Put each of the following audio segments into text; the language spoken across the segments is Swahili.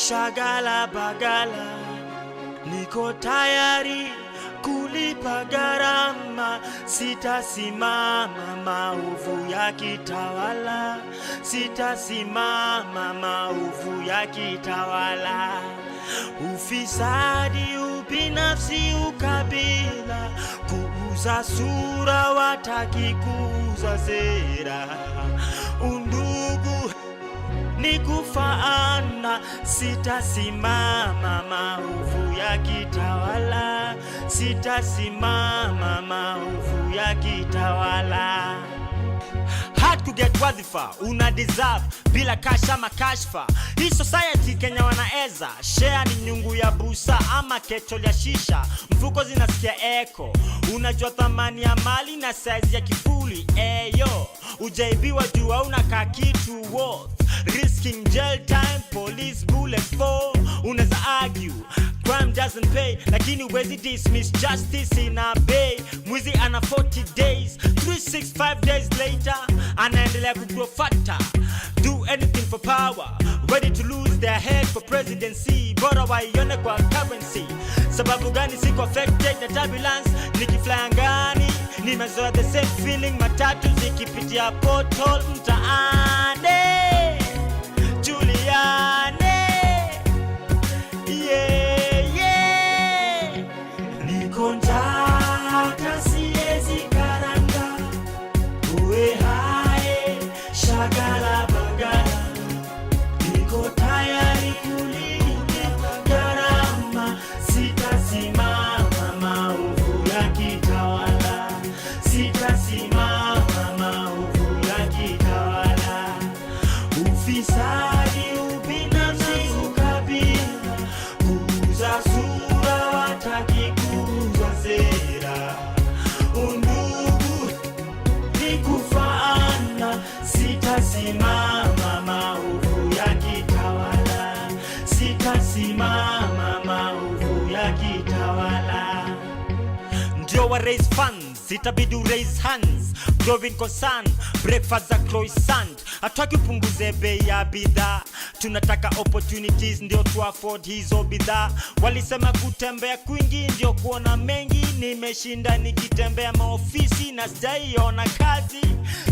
shagala bagala, niko tayari kulipa gharama, sitasimama maovu ya kitawala, sitasimama maovu ya kitawala. Ufisadi, ubinafsi, ukabila, kuuza sura, wataki kuuza sera. Undugu ni kufaana, sitasimama maovu ya kitawala, sitasimama maovu ya kitawala. Hard to get wadhifa, una deserve bila kasha makashfa. Hii society Kenya wanaeza share, ni nyungu ya busa ama ketol ya shisha. Mfuko zinasikia eko, unajua thamani ya mali na size ya kifuli. Eyo, ujaibiwa juu hauna kakitu worth, risking jail time, police bullets for. Unaweza argue crime doesn't pay, lakini huwezi dismiss justice in a bay. Mwizi ana 40 days, 365 days later anaendelea kugrow fatter. Do anything for power, ready to lose their head for presidency. Bora waione kwa currency. Sababu gani siko affected na turbulence? Nikifly angani nimezoea the same feeling, matatu zikipitia pothole mtaani. Juliane, yeah, yeah. Niko njaa siezi karanga, uwe hae shagala bagala, niko tayari kulipa gharama, sitasimama maovu ya kitawala, sitasimama maovu ya kitawala. Ufisadi, ubinafsi, ukabila, kuuza sura, wataki kuuza sera. Undugu ni kufaana, sitasimama maovu ya kitawala, sitasimama maovu ya kitawala. Ndio wa raise funds, itabidi raise hands. Growing concern, breakfast za croissant. Hataki upunguze bei ya bidhaa, tunataka opportunities ndio tu afford hizo bidhaa. Walisema kutembea kwingi ndio kuona mengi, nimeshinda nikitembea maofisi na sijaiona kazi.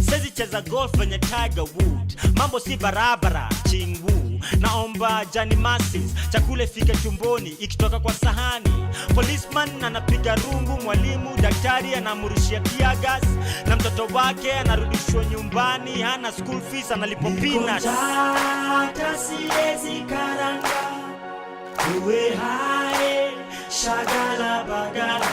Sezi cheza golf venye Tiger Wood, mambo si barabara Chingwu. Naomba Johnny Masses, chakule fike tumboni ikitoka kwa sahani. Policeman anapiga rungu, mwalimu daktari anamurushia tear gas, na mtoto wake anarudishwa nyumbani, hana school fees, analipo peanuts. Hata siezi karanga, uwe hae shagala bagala,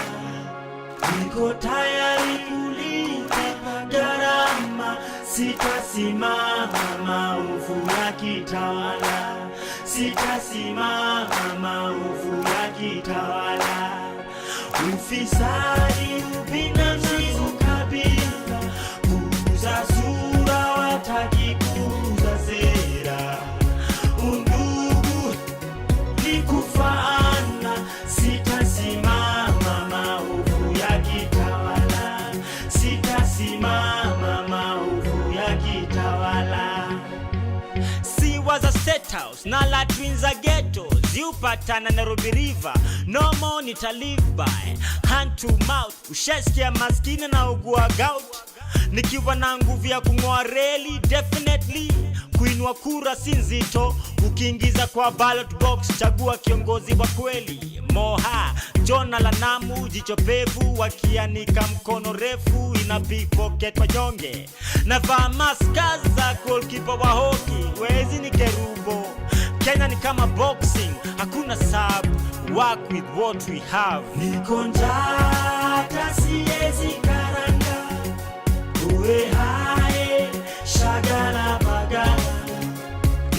niko tayari kulipa gharama, sitasimama maovu ya kitawala, sitasimama maovu ya kitawala. Ufisadi, ubinafsi, ukabila, kuuza sura, wataki kuuza sera. Undugu ni kufaana, sitasimama maovu ya kitawala, sitasimama maovu ya kitawala. Si was a state house, na latrines za ghetto, ziupatana Nairobi River. No more nita live by hand to mouth. Ushasikia maskini na ugua gout, nikiwa na nguvu ya kung'oa reli. Definitely kuinua kura si nzito, ukiingiza kwa ballot box chagua kiongozi wa kweli. Moha, Jona la Namu, jicho pevu, wakianika mkono refu, ina big pocket wanyonge. Navaa maska za goalkeeper wa hockey, wezi ni kerubo. Kenya ni kama boxing, hakuna sub, work with what we have. Niko njaa siezi karanga, uwe hae shagala bagala,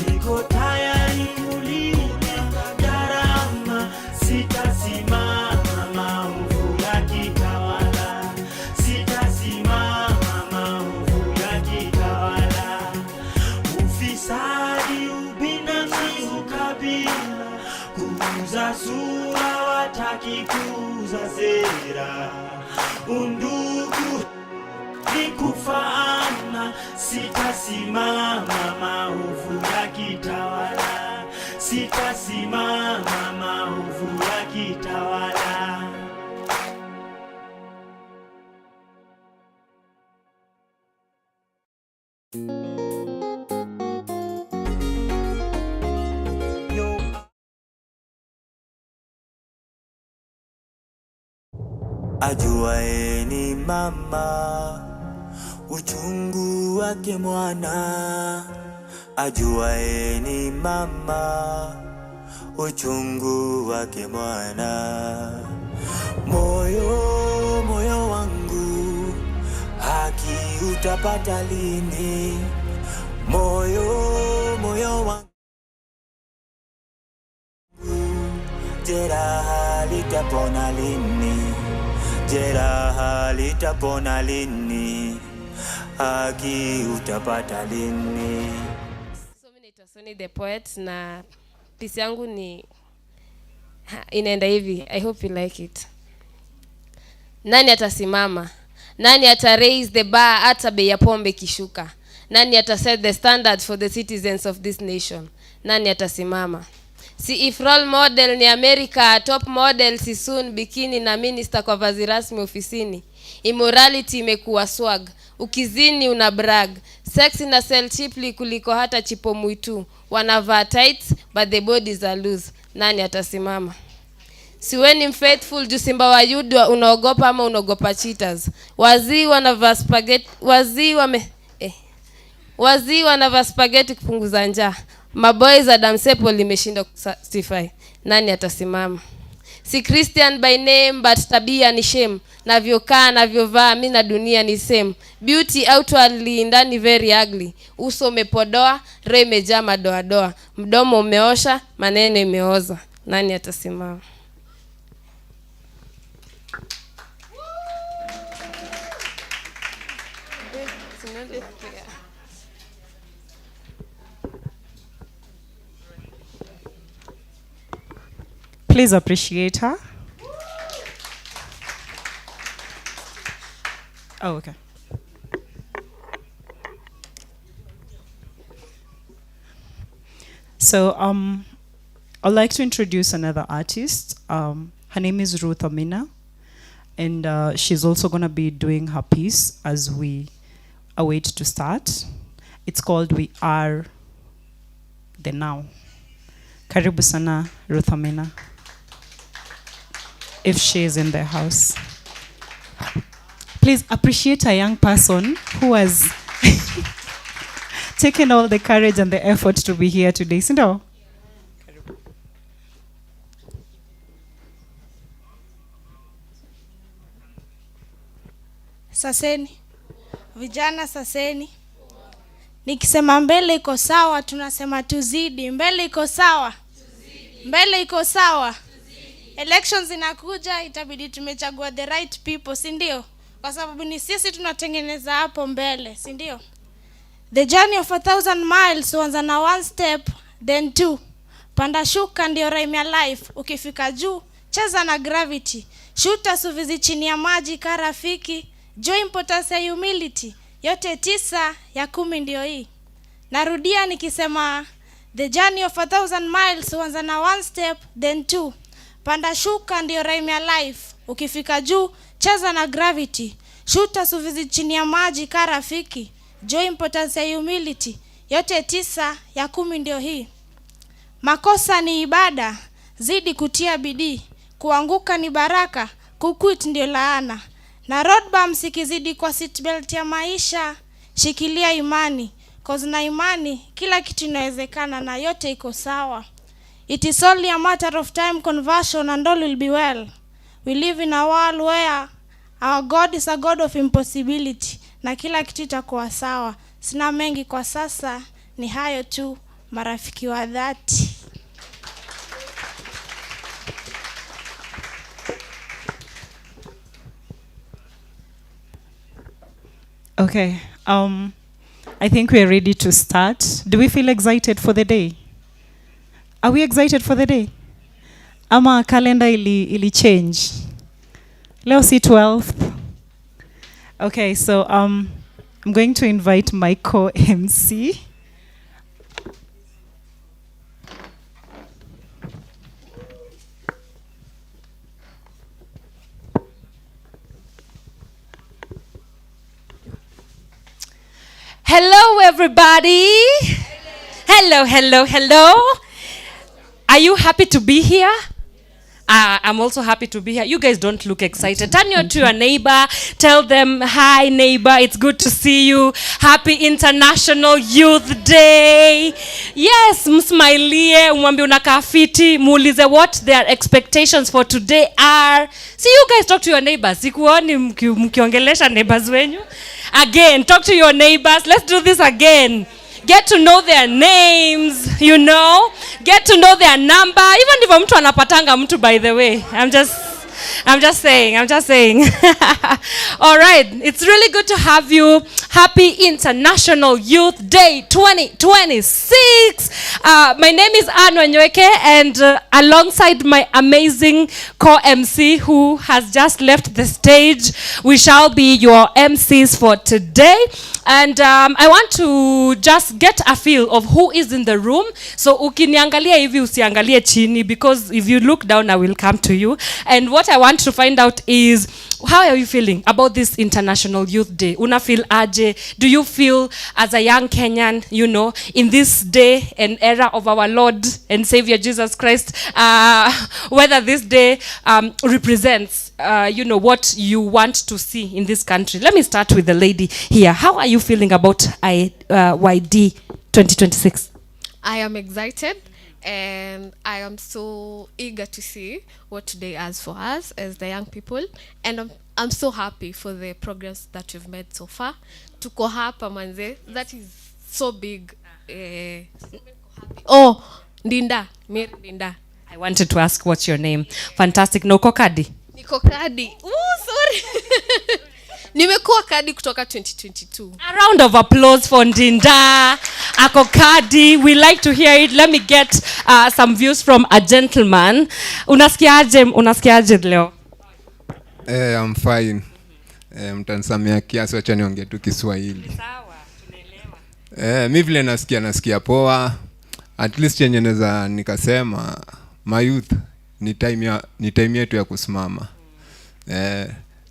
niko tayari kulipa gharama, sitasimama maovu ya kitawala, sitasimama maovu ya kitawala. Ufisadi, ubinafsi, ukabila, kuuza sura, wataki kuuza sera. Undugu ni kufaana, sitasimama maovu ya kitawala, sitasimama maovu yakitawala. Ajuaye ni mama uchungu wake mwana, ajuaye ni mama uchungu wake mwana. Moyo wangu haki utapata lini? Moyo wangu jeraha litapona lini? Jeraha litapona lini? Haki utapata lini? So mimi naitwa Sony the Poet na piece yangu ni inaenda hivi. I hope you like it. Nani atasimama? Nani ata raise the bar hata bei ya pombe kishuka? Nani ata set the standard for the citizens of this nation? Nani atasimama? Si if role model ni America, top model si soon bikini na minister kwa vazi rasmi ofisini. Immorality imekuwa swag. Ukizini una brag. Sex ina sell cheaply kuliko hata chipo mwitu. Wanavaa tights but the bodies are loose. Nani atasimama? Siweni mfaithful juu simba wa Yuda unaogopa ama unaogopa cheaters. Wazii wanavaa spaghetti, wazii wanavaa spaghetti kupunguza njaa. Maboys Adam Sepo limeshinda kustify. Nani atasimama? Si Christian by name but tabia ni shame. Navyokaa navyovaa mimi na dunia ni same. Beauty outwardly ndani very ugly. Uso umepodoa, roho imejaa madoadoa. Mdomo umeosha, maneno imeoza. Nani atasimama? Please appreciate her. Oh, okay. So, I'd like to introduce another artist. Her name is Ruth Amina, and she's also going to be doing her piece as we await to start. It's called We Are the Now. Karibu sana, Ruth Amina, if she is in the house. Please appreciate a young person who has taken all the courage and the effort to be here today. Sindo? Saseni. Vijana saseni. Nikisema mbele iko sawa, tunasema tuzidi. Mbele iko sawa. Mbele iko sawa. Elections inakuja, itabidi tumechagua the right people, si ndio? Kwa sababu ni sisi tunatengeneza hapo mbele, si ndio? The journey of 1,000 miles huanza na one step, then two. Panda shuka ndio rhyme ya life. Ukifika juu, cheza na gravity. Shuta suvizi chini ya maji ka rafiki. Joy importance ya humility. Yote 9 ya 10 ndio hii. Narudia nikisema the journey of 1,000 miles huanza na one step, then two. Panda shuka ndio rhyme ya life. Ukifika juu, cheza na gravity. Shuta suvizi chini ya maji ka rafiki. Joy importance ya humility. Yote 9 ya 10 ndio hii. Makosa ni ibada, zidi kutia bidii. Kuanguka ni baraka, kuquit ndio laana. Na road bumps ikizidi kwa seatbelt ya maisha, shikilia imani. Cause na imani, kila kitu inawezekana na yote iko sawa. It is only a matter of time conversion and all will be well. We live in a world where our God is a God of impossibility. Na kila kitu itakuwa sawa. Sina mengi kwa sasa, ni hayo tu, marafiki wa dhati. Okay, I think we're ready to start. Do we feel excited for the day? Are we excited for the day? Ama calendar ili change. Leo si 12th. Okay, so I'm going to invite my co-MC. everybody. Hello, hello, hello. Are you happy to be here? I'm also happy to be here. You guys don't look excited. Turn to your neighbor. Tell them, hi, neighbor. It's good to see you. Happy International Youth Day. Yes, msmailie, umwambie unakaa fiti, muulize what their expectations for today are. See, you guys talk to your neighbors. Sikuoni mkiongelesha neighbors wenyu. Again, talk to your neighbors. Let's do this again. Get to know their names, you know. Get to know their number. Even if mtu anapatanga mtu, by the way. I'm just saying. All right. It's really good to have you. Happy International Youth Day 2026. My name is Anne Wanyweke, and alongside my amazing co-MC who has just left the stage, we shall be your MCs for today. And I want to just get a feel of who is in the room. So ukiniangalia hivi usiangalie chini, because if you look down I will come to you. And what I want to find out is, how are you feeling about this International Youth Day? Una feel aje? Do you feel as a young Kenyan, you know, in this day and era of our Lord and Savior Jesus Christ, whether this day represents you know, what you want to see in this country? Let me start with the lady here. How are you feeling about YD 2026? I am excited, and I am so eager to see what today has for us as the young people. And I'm so happy for the progress that we've made so far. Tuko hapa manze, that is so big. Oh, Ndinda, Mary Ndinda. I wanted to ask, what's your name? Fantastic. No kokadi? Niko kadi. Sorry. Nimekuwa kadi kutoka 2022. A round of applause for Ndinda. Ako kadi. We like to hear it. Let me get some views from a gentleman. Unasikiaje leo? I'm fine. Mtanisamia kiasi, acha niongee tu Kiswahili. Sawa, tunaelewa. Mimi vile nasikia poa. At least yenye naweza nikasema my youth ni time yetu ya kusimama.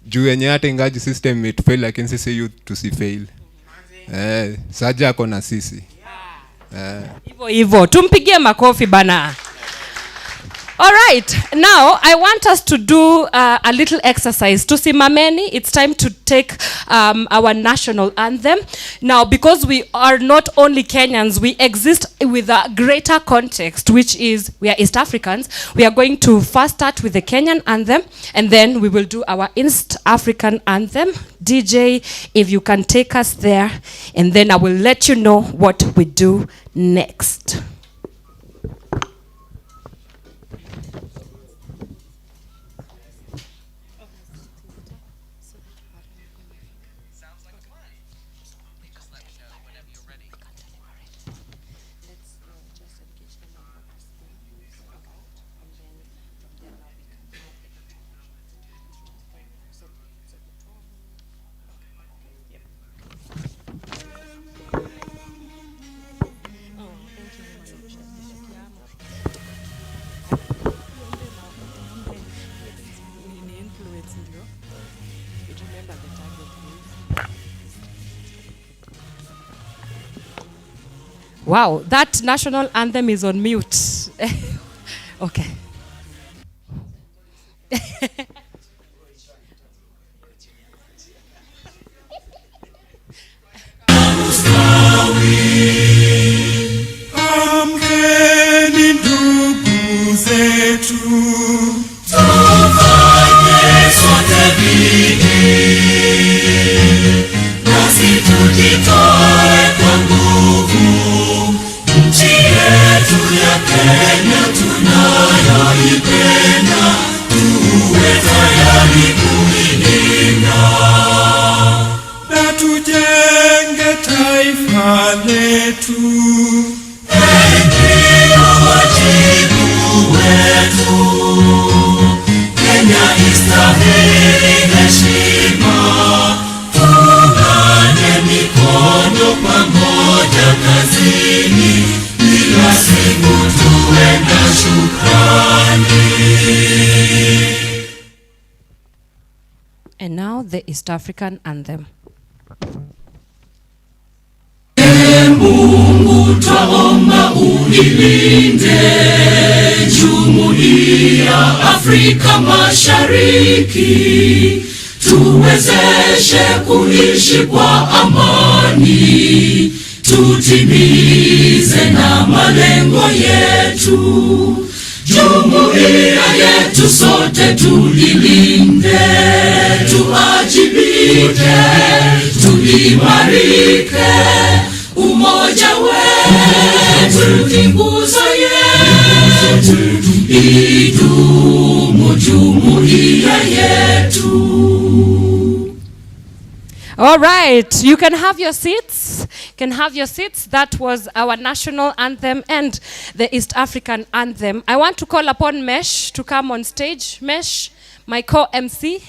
Juu yenye hata ingaji system it fail, lakini sisi youth tusifail. Saja ako na sisi. Hivyo tumpigie makofi bana. All right, now I want us to do a little exercise. Tusimameni, it's time to take our national anthem. Now, because we are not only Kenyans, we exist with a greater context, which is we are East Africans. We are going to first start with the Kenyan anthem, and then we will do our East African anthem. DJ, if you can take us there, and then I will let you know what we do next. Wow, that national anthem is on mute. Okay. Amkeni ndugu zetu, tufanye sote bidii, nasi tujitoe kwa nguvu, nchi yetu ya Kenya tunayoipenda, tuwe tayari kuilinda na tujenge taifa letu. Ndio wajibu wetu, Kenya istahili heshima, tuungane mikono pamoja kazini, kila siku tuwe na shukrani. And now the East African anthem. Kenya tuilinde Jumuiya Afrika Mashariki, tuwezeshe kuishi kwa amani, tutimize na malengo yetu. Jumuiya yetu sote tuilinde, tuajibike, tuimarike. Umoja wetu ni nguzo yetu, idumu jumuiya yetu. All right, you can have your seats. Can have your seats. That was our national anthem and the East African anthem. I want to call upon Mesh to come on stage. Mesh, my co-MC,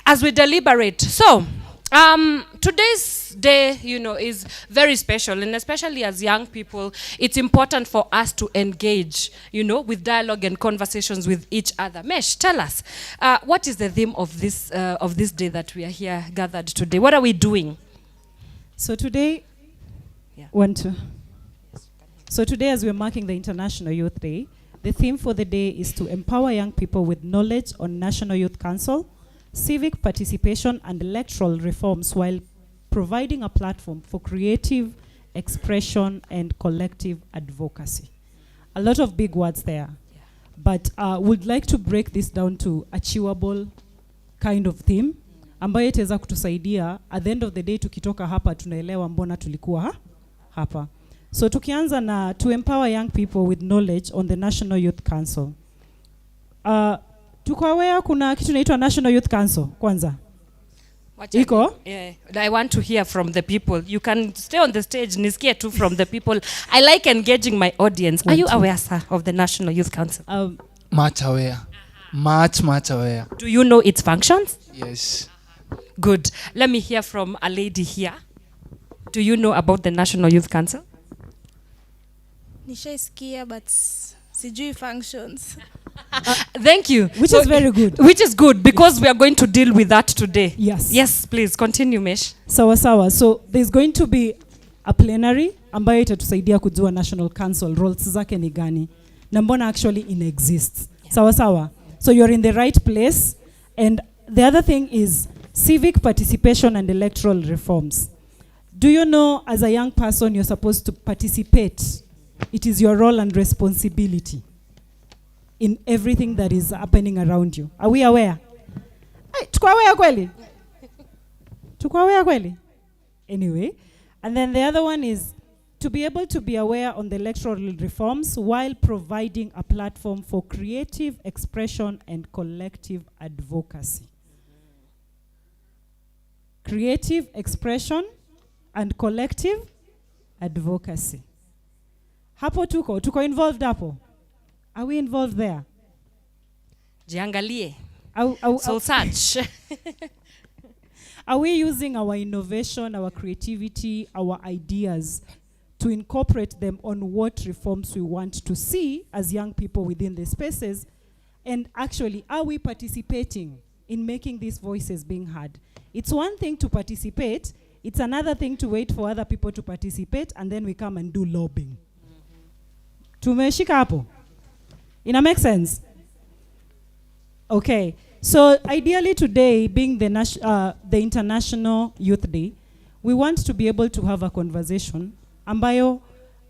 as we deliberate. So, today's day, is very special, and especially as young people, it's important for us to engage, with dialogue and conversations with each other. Mesh, tell us, what is the theme of this day that we are here gathered today? What are we doing? So today, So today, as we're marking the International Youth Day, the theme for the day is to empower young people with knowledge on National Youth Council, civic participation and electoral reforms, while providing a platform for creative expression and collective advocacy. A lot of big words there, but would like to break this down to achievable kind of theme ambayo itaweza kutusaidia at the end of the day tukitoka hapa tunaelewa mbona tulikuwa hapa. So tukianza na to empower young people with knowledge on the National Youth Council. Tuko aware kuna kitu inaitwa National Youth Council kwanza? Iko? Yeah, I want to hear from the people. You can stay on the stage, nisikie too from the people. I like engaging my audience. Are you aware, sir, of the National Youth Council? Much aware. Much aware. Do you know its functions? Yes. Good. Let me hear from a lady here. Do you know about the National Youth Council? Nishaisikia but sijui functions. Thank you. Which is very good. Which is good because we are going to deal with that today. Yes. Yes, please continue, Mesh. Sawa. So there's going to be a plenary ambayo itatusaidia kujua National Council roles zake ni gani na mbona actually exists. Sawa. So you're in the right place. And the other thing is civic participation and electoral reforms. Do you know, as a young person, you're supposed to participate? It is your role and responsibility in everything that is happening around you. Are we aware? Tuko aware kweli? Tuko aware kweli? Anyway, and then the other one is to be able to be aware on the electoral reforms while providing a platform for creative expression and collective advocacy. Creative expression and collective advocacy. Hapo tuko involved hapo. Are we involved there? Jiangalie. Soul search. Are we using our innovation, our creativity, our ideas to incorporate them on what reforms we want to see as young people within the spaces? And actually, are we participating in making these voices being heard? It's one thing to participate. It's another thing to wait for other people to participate and then we come and do lobbying. Tumeshika hapo? Ina make sense? Okay. So ideally today, being the International Youth Day, we want to be able to have a conversation ambayo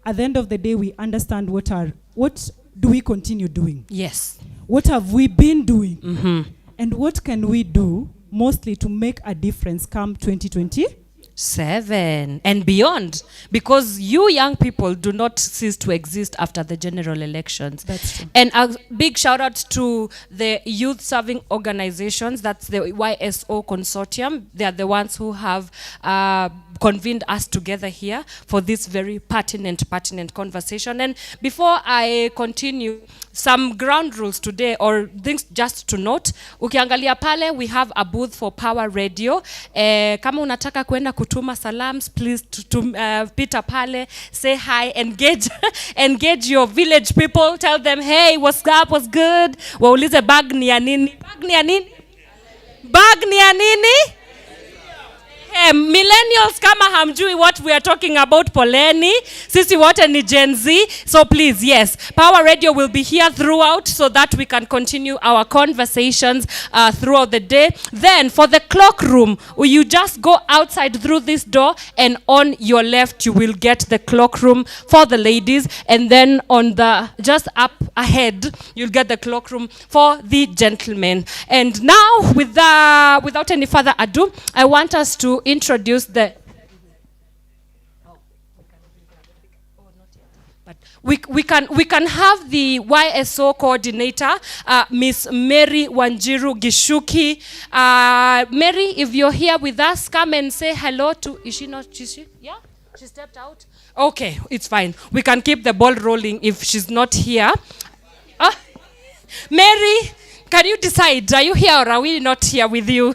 at the end of the day we understand what do we continue doing? Yes. What have we been doing? Mm-hmm. And what can we do mostly to make a difference come 2027 and beyond, because you young people do not cease to exist after the general elections. That's true. And a big shout out to the youth serving organizations. That's the YSO consortium. They are the ones who have convened us together here for this very pertinent conversation. And before I continue, some ground rules today, or things just to note. Ukiangalia pale, we have a booth for Power Radio. Kama unataka kuenda kutuma salams, please pita pale, say hi, engage your village people, tell them, hey, what's up, what's good? Waulize bag ni ya nini? Bag ni ya nini? Millennials kama hamjui what we are talking about, poleni. Sisi wote ni Gen Z. So please, yes, Power Radio will be here throughout so that we can continue our conversations throughout the day. Then for the clock room, you just go outside through this door, and on your left you will get the clock room for the ladies, and then on the just up ahead you'll get the cloak room for the gentlemen. And now without any further ado, I want us to introduce the we can have the YSO coordinator, Miss Mary Wanjiru Gishuki. Mary, if you're here with us, come and say hello to, is she? Yeah? She stepped out? Okay, it's fine. We can keep the ball rolling if she's not here. Mary, can you decide? Are you here or are we not here with you?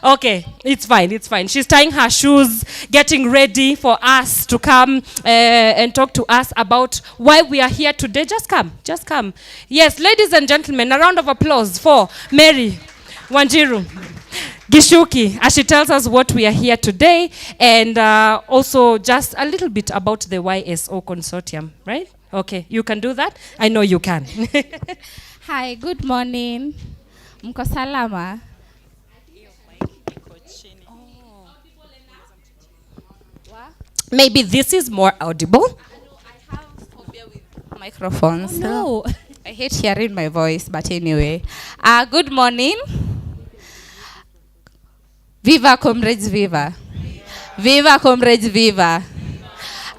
Okay, it's fine, it's fine. She's tying her shoes, getting ready for us to come and talk to us about why we are here today. Just come, just come. Yes, ladies and gentlemen, a round of applause for Mary Wanjiru Gishuki as she tells us what we are here today, and also just a little bit about the YSO consortium, right? Okay, you can do that? I know you can. Hi, good morning. Mko salama? Maybe this is more audible. I have phobia with microphones. Oh, no. I hate hearing my voice, but anyway. Good morning. Viva comrades, viva. Viva comrades, viva.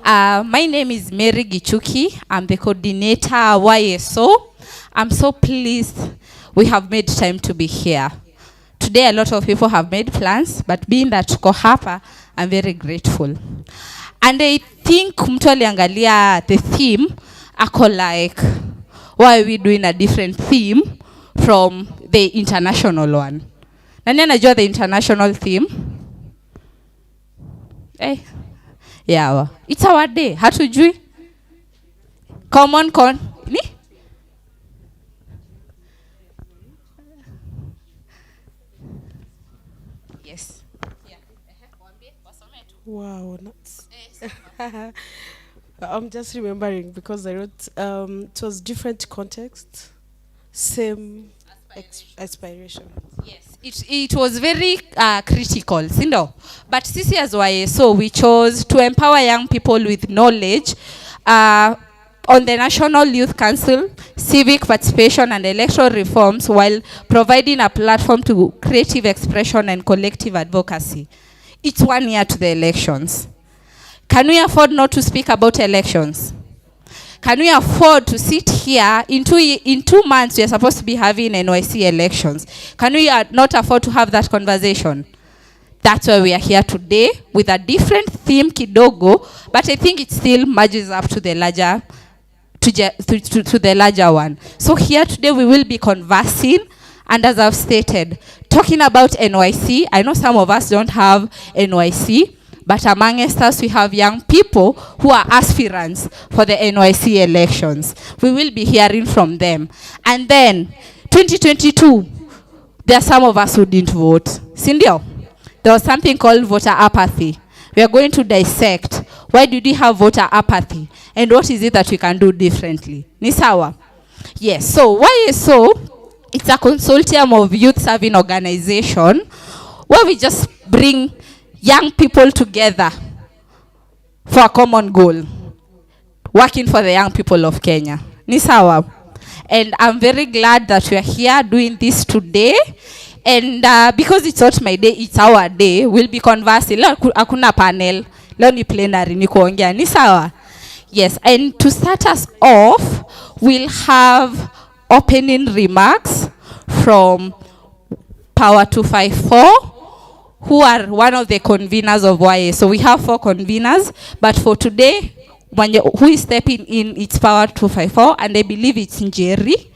My name is Mary Gichuki. I'm the coordinator YSO. I'm so pleased we have made time to be here. Today a lot of people have made plans, but being that tuko hapa, I'm very grateful. And I think mtu aliangalia the theme, ako like, why are we doing a different theme from the international one? Nani anajua the international theme? Yeah, it's our day. Hatujui? Common ni? Yes. Wow, nuts. I'm just remembering because I wrote, it was different context, same aspiration. Yes, it was very critical, sindo. But sisi as YSO, we chose to empower young people with knowledge on the National Youth Council, civic participation and electoral reforms, while providing a platform to creative expression and collective advocacy. It's 1 year to the elections. Can we afford not to speak about elections? Can we afford to sit here in 2 months we are supposed to be having NYC elections? Can we not afford to have that conversation? That's why we are here today with a different theme kidogo, but I think it still merges up to the larger to the larger one. So here today we will be conversing, and as I've stated, talking about NYC. I know some of us don't have NYC, but amongst us we have young people who are aspirants for the NYC elections. We will be hearing from them. And then 2022, there are some of us who didn't vote. Sindio, there was something called voter apathy. We are going to dissect why did we have voter apathy and what is it that we can do differently. Nisawa? Yes, so YSO, it's a consortium of youth serving organization where we just bring young people together for a common goal, working for the young people of Kenya. Nisawa? And I'm very glad that we are here doing this today. And because it's not my day, it's our day, we'll be conversing. Leo hakuna panel, leo ni plenary, ni kuongea. Nisawa? Yes, and to start us off, we'll have opening remarks from Power 254, who are one of the conveners of YA. So we have 4 conveners, but for today, who is stepping in, it's Power 254, and I believe it's Munyiri,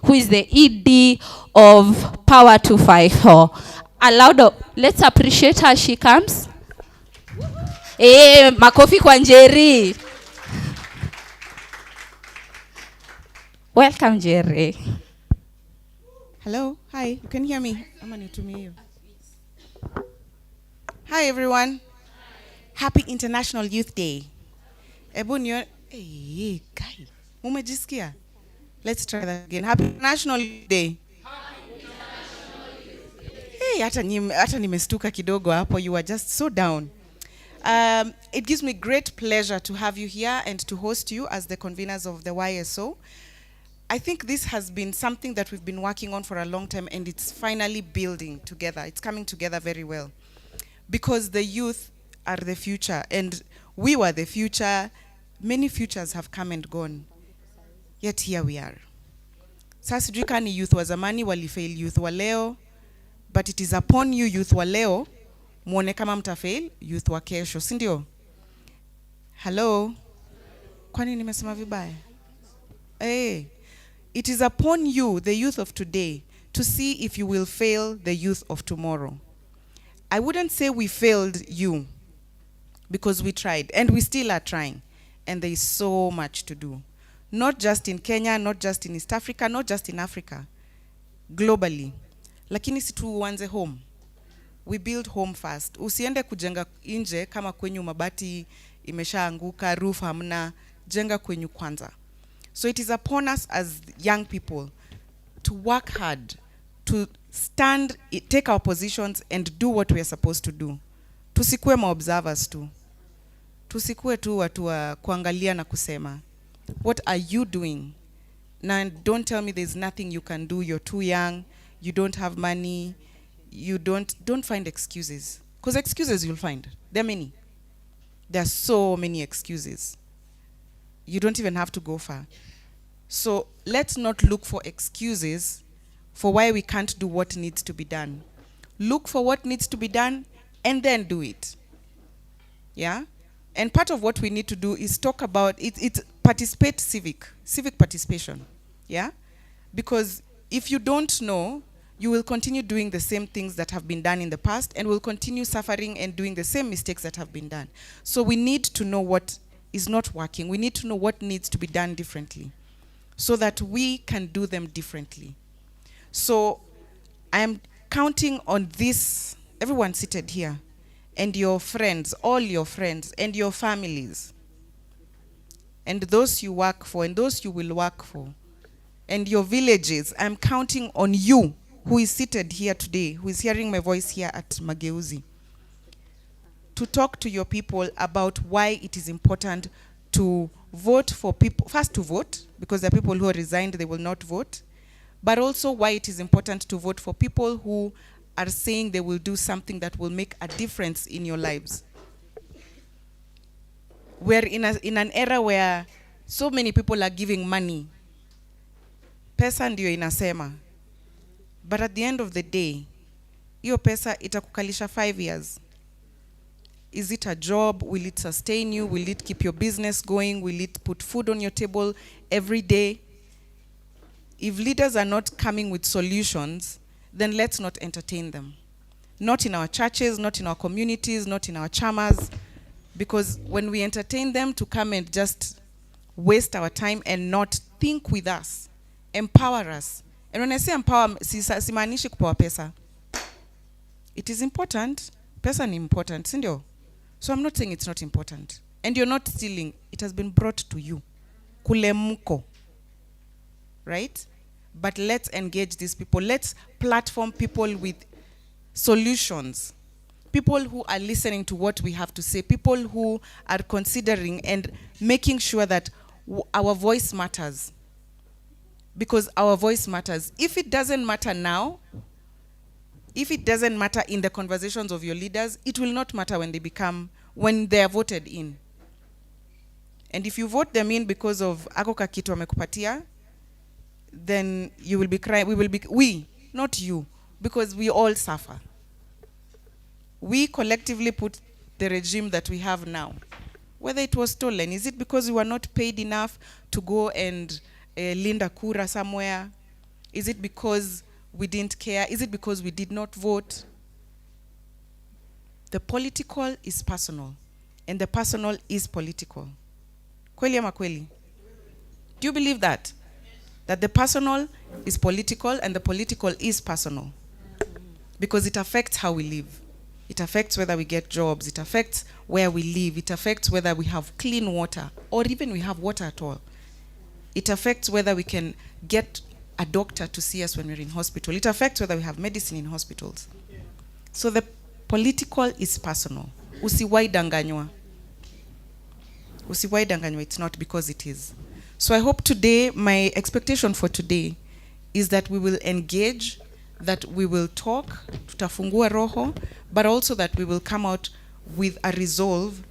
who is the ED of Power 254. Let's appreciate her, she comes. Makofi kwa Munyiri. Welcome, Jerry. Hello, hi, you can hear me? Hi everyone. Happy International Youth Day. Ebu nione, hey, guy. Umejisikia? Let's try that again. Happy International Youth Day. Hey, hata nimestuka kidogo hapo. You are just so down. It gives me great pleasure to have you here and to host you as the conveners of the YSO. I think this has been something that we've been working on for a long time, and it's finally building together. It's coming together very well. Because the youth are the future, and we were the future. Many futures have come and gone. Yet here we are. Sasa sijui kama ni youth wa zamani walifail youth wa leo, but it is upon you youth wa leo muone kama mtafail youth wa kesho, si ndio? Hello? Kwani nimesema vibaya? Hey, it is upon you, the youth of today, to see if you will fail the youth of tomorrow. I wouldn't say we failed you, because we tried, and we still are trying, and there is so much to do. Not just in Kenya, not just in East Africa, not just in Africa, globally. Lakini si tuanze home. We build home first. Usiende kujenga nje kama kwenyu mabati imeshaanguka, roof hamna, jenga kwenyu kwanza. So it is upon us as young people to work hard, to stand, take our positions and do what we are supposed to do. Tusikue ma-observers tu. Tusikue tu watu wa kuangalia na kusema. What are you doing? Now don't tell me there's nothing you can do. You're too young. You don't have money. You don't find excuses. Because excuses you'll find. There are many. There are so many excuses. You don't even have to go far. So let's not look for excuses for why we can't do what needs to be done. Look for what needs to be done and then do it. Yeah? And part of what we need to do is talk about it, participate civic participation. Yeah? Because if you don't know, you will continue doing the same things that have been done in the past and will continue suffering and doing the same mistakes that have been done. So we need to know what is not working. We need to know what needs to be done differently so that we can do them differently. So I'm counting on this, everyone seated here, and your friends, all your friends, and your families, and those you work for, and those you will work for, and your villages. I'm counting on you, who is seated here today, who is hearing my voice here at Mageuzi, to talk to your people about why it is important to vote for people, first to vote, because there are people who are resigned, they will not vote, but also why it is important to vote for people who are saying they will do something that will make a difference in your lives. We're in an era where so many people are giving money. Pesa ndio inasema. But at the end of the day, hiyo pesa itakukalisha 5 years. Is it a job? Will it sustain you? Will it keep your business going? Will it put food on your table every day? If leaders are not coming with solutions, then let's not entertain them. Not in our churches, not in our communities, not in our chamas. Because when we entertain them to come and just waste our time and not think with us, empower us. And when I say empower, simaanishi kupewa pesa. It is important. Pesa ni important, sindio? So I'm not saying it's not important. And you're not stealing. It has been brought to you. Kule mko. Right? But let's engage these people. Let's platform people with solutions. People who are listening to what we have to say. People who are considering and making sure that our voice matters. Because our voice matters. If it doesn't matter now, if it doesn't matter in the conversations of your leaders, it will not matter when they are voted in. And if you vote them in because of ako kakitu amekupatia, then you will be crying. We, not you, because we all suffer. We collectively put the regime that we have now. Whether it was stolen, is it because we were not paid enough to go and linda kura somewhere? Is it because we didn't care? Is it because we did not vote? The political is personal, and the personal is political. Kweli ama kweli? Do you believe that? That the personal is political and the political is personal? Because it affects how we live. It affects whether we get jobs. It affects where we live. It affects whether we have clean water or even we have water at all. It affects whether we can get a doctor to see us when we're in hospital. It affects whether we have medicine in hospitals. So the political is personal. Usiwai danganywa. Usiwai danganywa. It's not because it is. So I hope today, my expectation for today is that we will engage, that we will talk, tutafungua roho, but also that we will come out with a resolve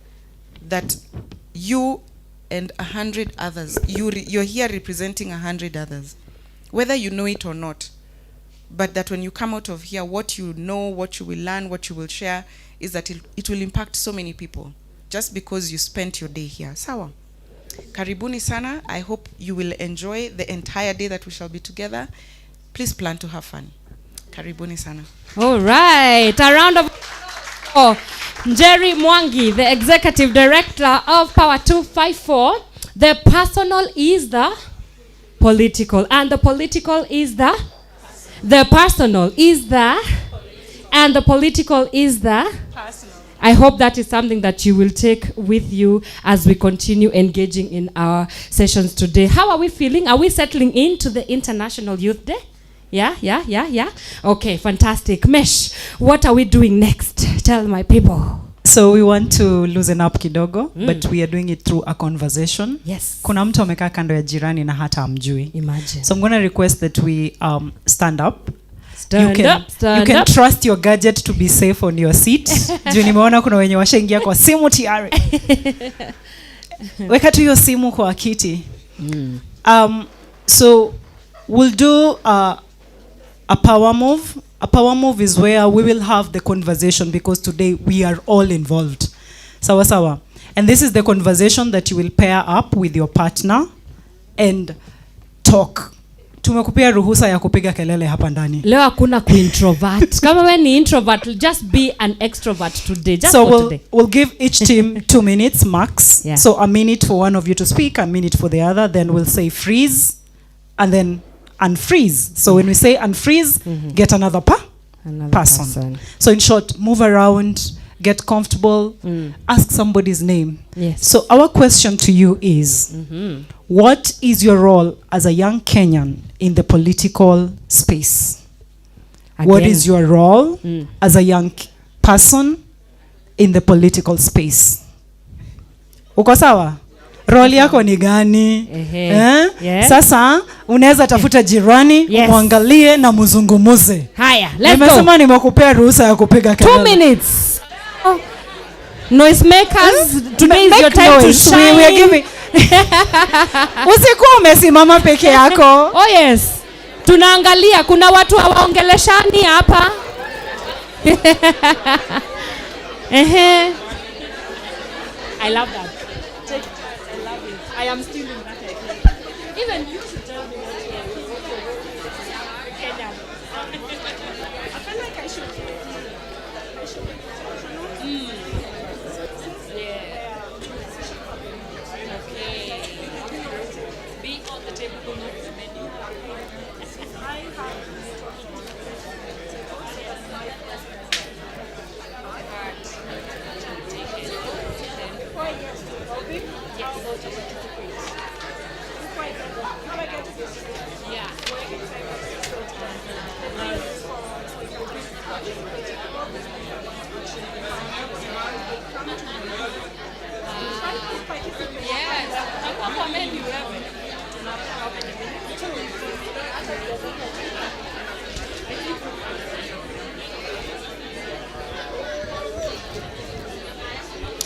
that you and 100 others, you're here representing 100 others, whether you know it or not, but that when you come out of here, what you know, what you will learn, what you will share, is that it will impact so many people, just because you spent your day here. Sawa. Karibuni sana. I hope you will enjoy the entire day that we shall be together. Please plan to have fun. Karibuni sana. All right, a round of Munyiri Mwangi, the executive director of Power 254. The personal is the political, and the political is the personal is the, and the political is the personal. I hope that is something that you will take with you as we continue engaging in our sessions today. How are we feeling? Are we settling into the International Youth Day? Yeah. Okay, fantastic. Mesh, what are we doing next? Tell my people. So we want to loosen up kidogo, but we are doing it through a conversation. Yes. Kuna mtu amekaa kando ya jirani na hata amjui. Imagine. So I'm going to request that we stand up. Stand You can up. trust your gadget to be safe on your seat. Juu nimeona kuna wenye washaingia kwa simu tayari. Weka tu hiyo simu kwa kiti. So we'll do a power move. A power move is where we will have the conversation, because today we are all involved. Sawa sawa. And this is the conversation that you will pair up with your partner and talk. Tumekupea ruhusa ya kupiga kelele hapa ndani. Leo hakuna kuintrovert. Kama wewe ni introvert, just be an extrovert today. Just So for today. we'll give each team 2 minutes max. Yeah. So a minute for one of you to speak, a minute for the other. Then we'll say freeze, and then unfreeze. So when we say unfreeze, get another person. So in short, move around, get comfortable, ask somebody's name. Yes. So our question to you is, what is your role as a young Kenyan in the political space? What is your role as a young person in the political space? Uko sawa? Role yako ni gani? Yeah. Sasa unaweza tafuta jirani, muangalie na muzungumuze. Haya, let's go. Nimesema nimekupea ruhusa ya kupiga kelele. 2 minutes. Noise makers, today is your time to shine. We are giving. Usikuwa umesimama peke yako. Oh yes. Tunaangalia kuna watu hawaongeleshani hapa. I love that. Take it. I love it. I am still in that technique. Even you should tell me what you are. Kenya. I feel like I should. Yeah. Okay. Be on the table, not the menu.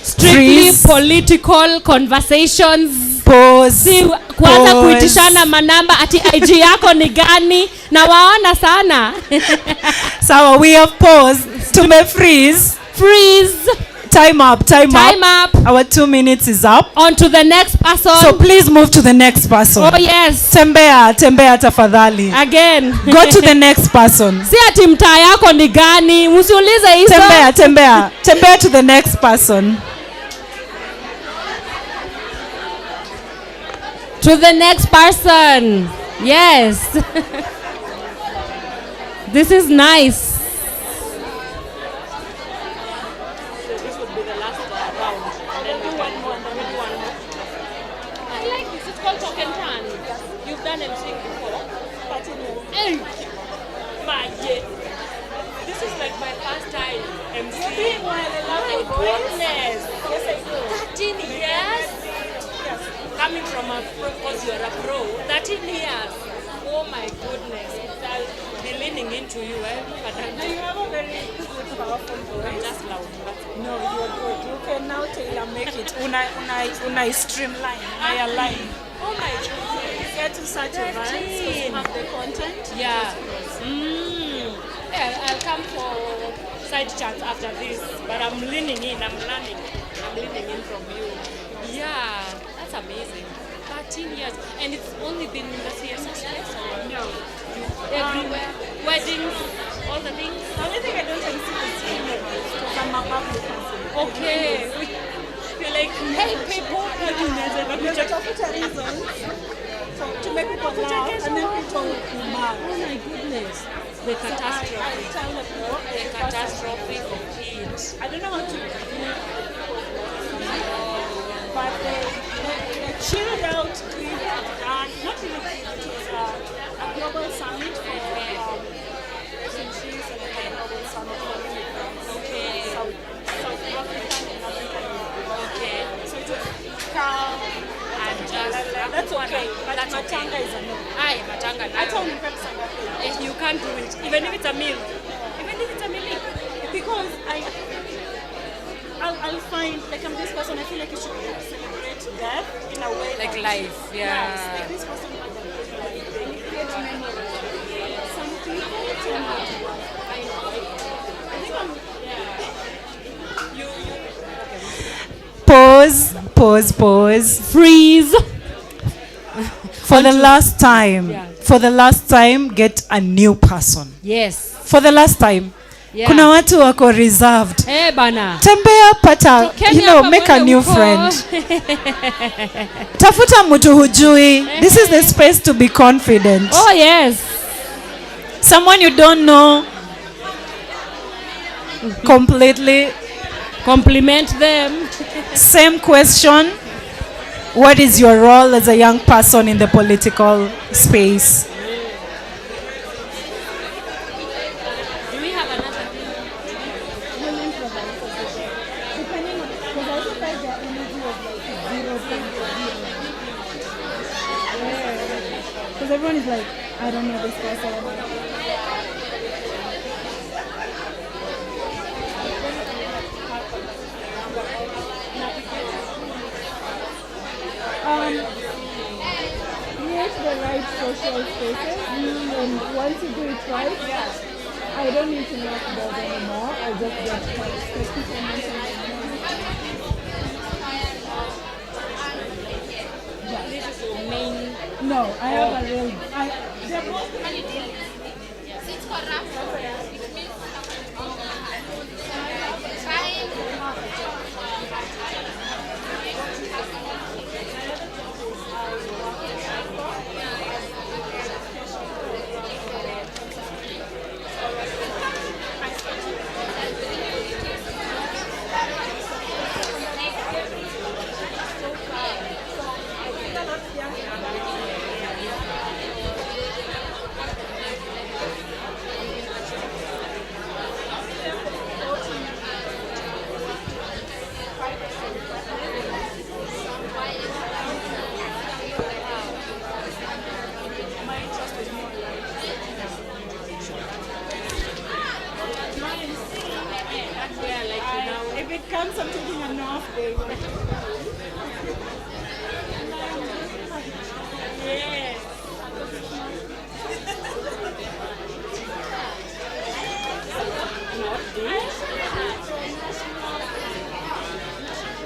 Strictly political conversations. Si kwanza kuitishana manamba ati IG yako ni gani na waona sana. So we have paused. Tume freeze. Time up. Our 2 minutes is up. On to the next person. So please move to the next person. Oh yes. Tembea tafadhali. Again. Go to the next person. Si ati mtaa yako ni gani? Msiulize hizo. Tembea to the next person. To the next person. Yes. This is nice. Thank you. This is like my first time MC. You're doing well. I love your voice. Goodness. Yes, I do. 13 years? Yes. Coming from a pro, because you're a pro. 13 years. Oh my goodness. I'll be leaning into you. No, you have a very good, powerful voice. I'm just loud. No, you're good. You can now tailor make it. Unai streamline. I align. Oh my goodness. Get to such events because you have the content. Yeah. Yeah, I'll come for side chats after this, but I'm leaning in, I'm learning. I'm leaning in from you. Yeah, that's amazing. 13 years, and it's only been in the CSS space? No. Everywhere, weddings, all the things? The only thing I don't MC is funerals because I'm a public person. Okay. You're like, hey people, Utafuta reasons to make people laugh and then people will mad. Oh my goodness. The catastrophe. I tell them, no, The catastrophe of it. I don't know how to but they chilled out grief and not even it was a global summit for refugees and a global summit for immigrants. Okay. South African and African. Okay. So it was calm And just, that's okay. But that's matanga is a no. Aye, matanga. I told him Pepsi. You can't do it, even if it's a meal. Even if it's a meal. Because I'll find, like I'm this person, I feel like you should celebrate death in a way. Like that, life, yeah. Yes, like this person had a good life. They create memories. Some people tend not to. I think I'm, Pause. Freeze. For the last time, get a new person. Yes. For the last time. Yeah. Kuna watu wako reserved. Bana. Tembea pata, make a new friend. Tafuta mtu hujui. This is the space to be confident. Oh yes. Someone you don't know completely. Compliment them. Same question. What is your role as a young person in the political space? Do we have another thing? because I feel like their energy was like 0.0. Because everyone is like, I don't know this person. Create the right social spaces, and once you do it right, I don't need to knock doors anymore. I just get This is your main. No, I have a real. They're both. If it comes, I'm taking an off day. Yes.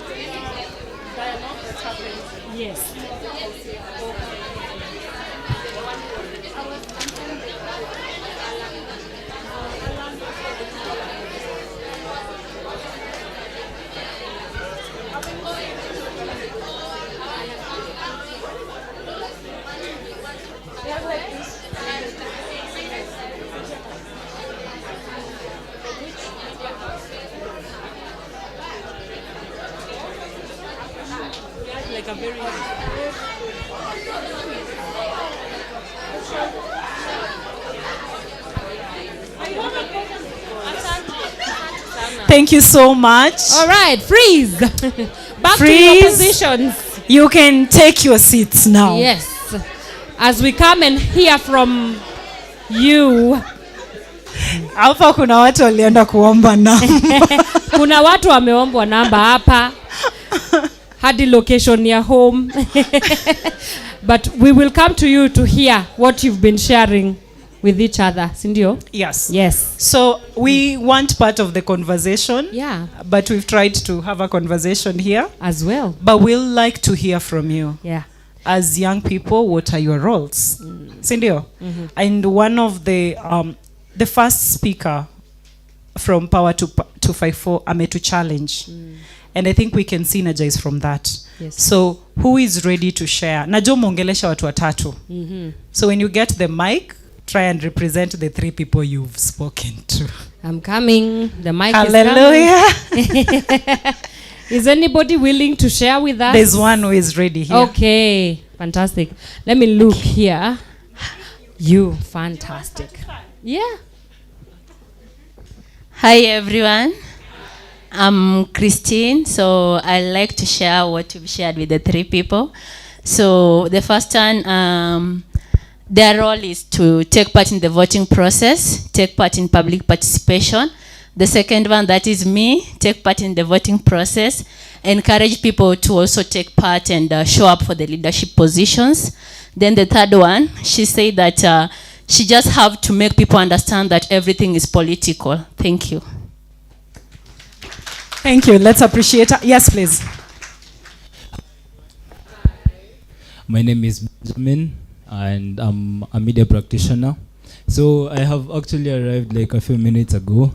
Dialogue that's happening. Yes. Like a very Thank you so much. All right, freeze. Back to Freeze. your positions. You can take your seats now. Yes. As we come and hear from you. Hapa kuna watu walienda kuomba namba. Kuna watu wameombwa namba hapa. Hadi location ya home. But we will come to you to hear what you've been sharing with each other. Sindio? Yes. Yes. So we want part of the conversation. Yeah. But we've tried to have a conversation here as well. But we'll like to hear from you. Yeah. As young people, what are your roles? Sindio? And one of the first speaker from Power 254 Ametu Challenge. And I think we can synergize from that. Yes. So who is ready to share? Najua muongelesha watu watatu. So when you get the mic, try and represent the 3 people you've spoken to. I'm coming. The mic Hallelujah. is coming. Is anybody willing to share with us? There's one who is ready here. Okay, fantastic. Let me look here. You, fantastic. Yeah. Hi everyone. I'm Christine, so I like to share what you've shared with the 3 people. So the first one, their role is to take part in the voting process, take part in public participation. The second one, that is me, take part in the voting process, encourage people to also take part and show up for the leadership positions. Then the third one, she said that she just have to make people understand that everything is political. Thank you. Thank you. Let's appreciate her. Yes, please. My name is Benjamin, and I'm a media practitioner. So I have actually arrived like a few minutes ago,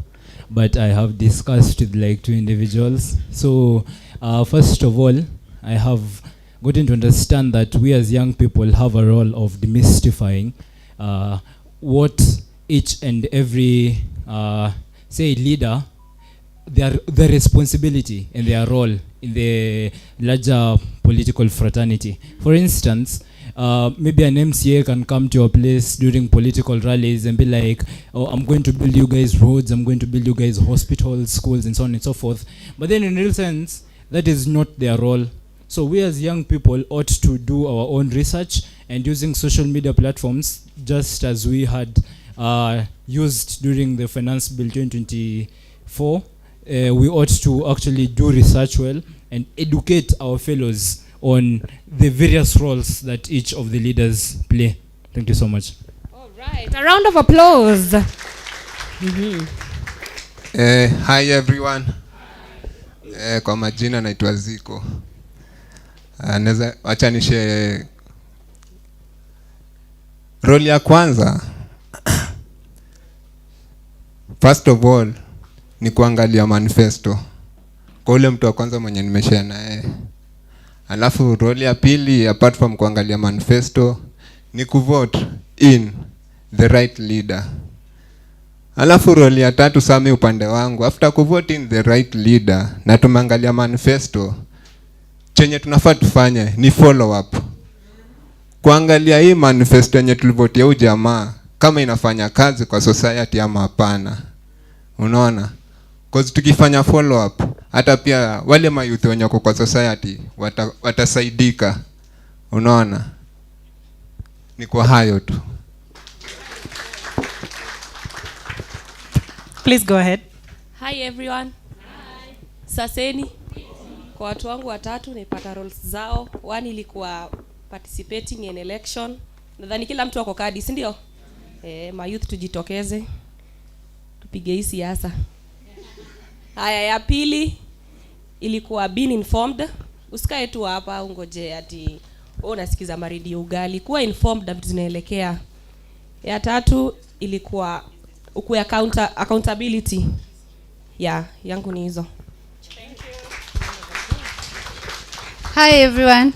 but I have discussed with like 2 individuals. So first of all, I have gotten to understand that we as young people have a role of demystifying what each and every say leader, their responsibility and their role in the larger political fraternity. For instance, maybe an MCA can come to your place during political rallies and be like, oh, I'm going to build you guys roads, I'm going to build you guys hospitals, schools, and so on and so forth. But then in real sense, that is not their role. So we as young people ought to do our own research, and using social media platforms, just as we had used during the Finance Bill 2024, we ought to actually do research well and educate our fellows on the various roles that each of the leaders play. Thank you so much. All right, a round of applause. Hi everyone. Kwa majina naitwa Ziko. Wacha nishe role ya kwanza. First of all, ni kuangalia manifesto. Kwa ule mtu wa kwanza mwenye nimeshare naye. Alafu role ya pili, apart from kuangalia manifesto, ni kuvote in the right leader. Alafu role ya tatu sami upande wangu, after kuvote in the right leader na tumeangalia manifesto, chenye tunafaa tufanye ni follow up. Kuangalia hii manifesto yenye tulivotia huyu jamaa kama inafanya kazi kwa society ama hapana. Unaona? Cause tukifanya follow up, hata pia wale mayouth wenye wako kwa society watasaidika. Unaona? Ni kwa hayo tu. Please go ahead. Hi everyone. Hi. Saseni. Kwa watu wangu watatu nilipata roles zao. One ilikuwa participating in election. Nadhani kila mtu ako kadi, si ndio? Mayouth tujitokeze. Tupige hii siasa. Haya, ya pili ilikuwa being informed. Usikae tu hapa ungoje ati unasikiza maridi ugali. Kuwa informed vitu zinaelekea. Ya tatu ilikuwa ukuwe accountability. Yangu ni hizo. Hi everyone.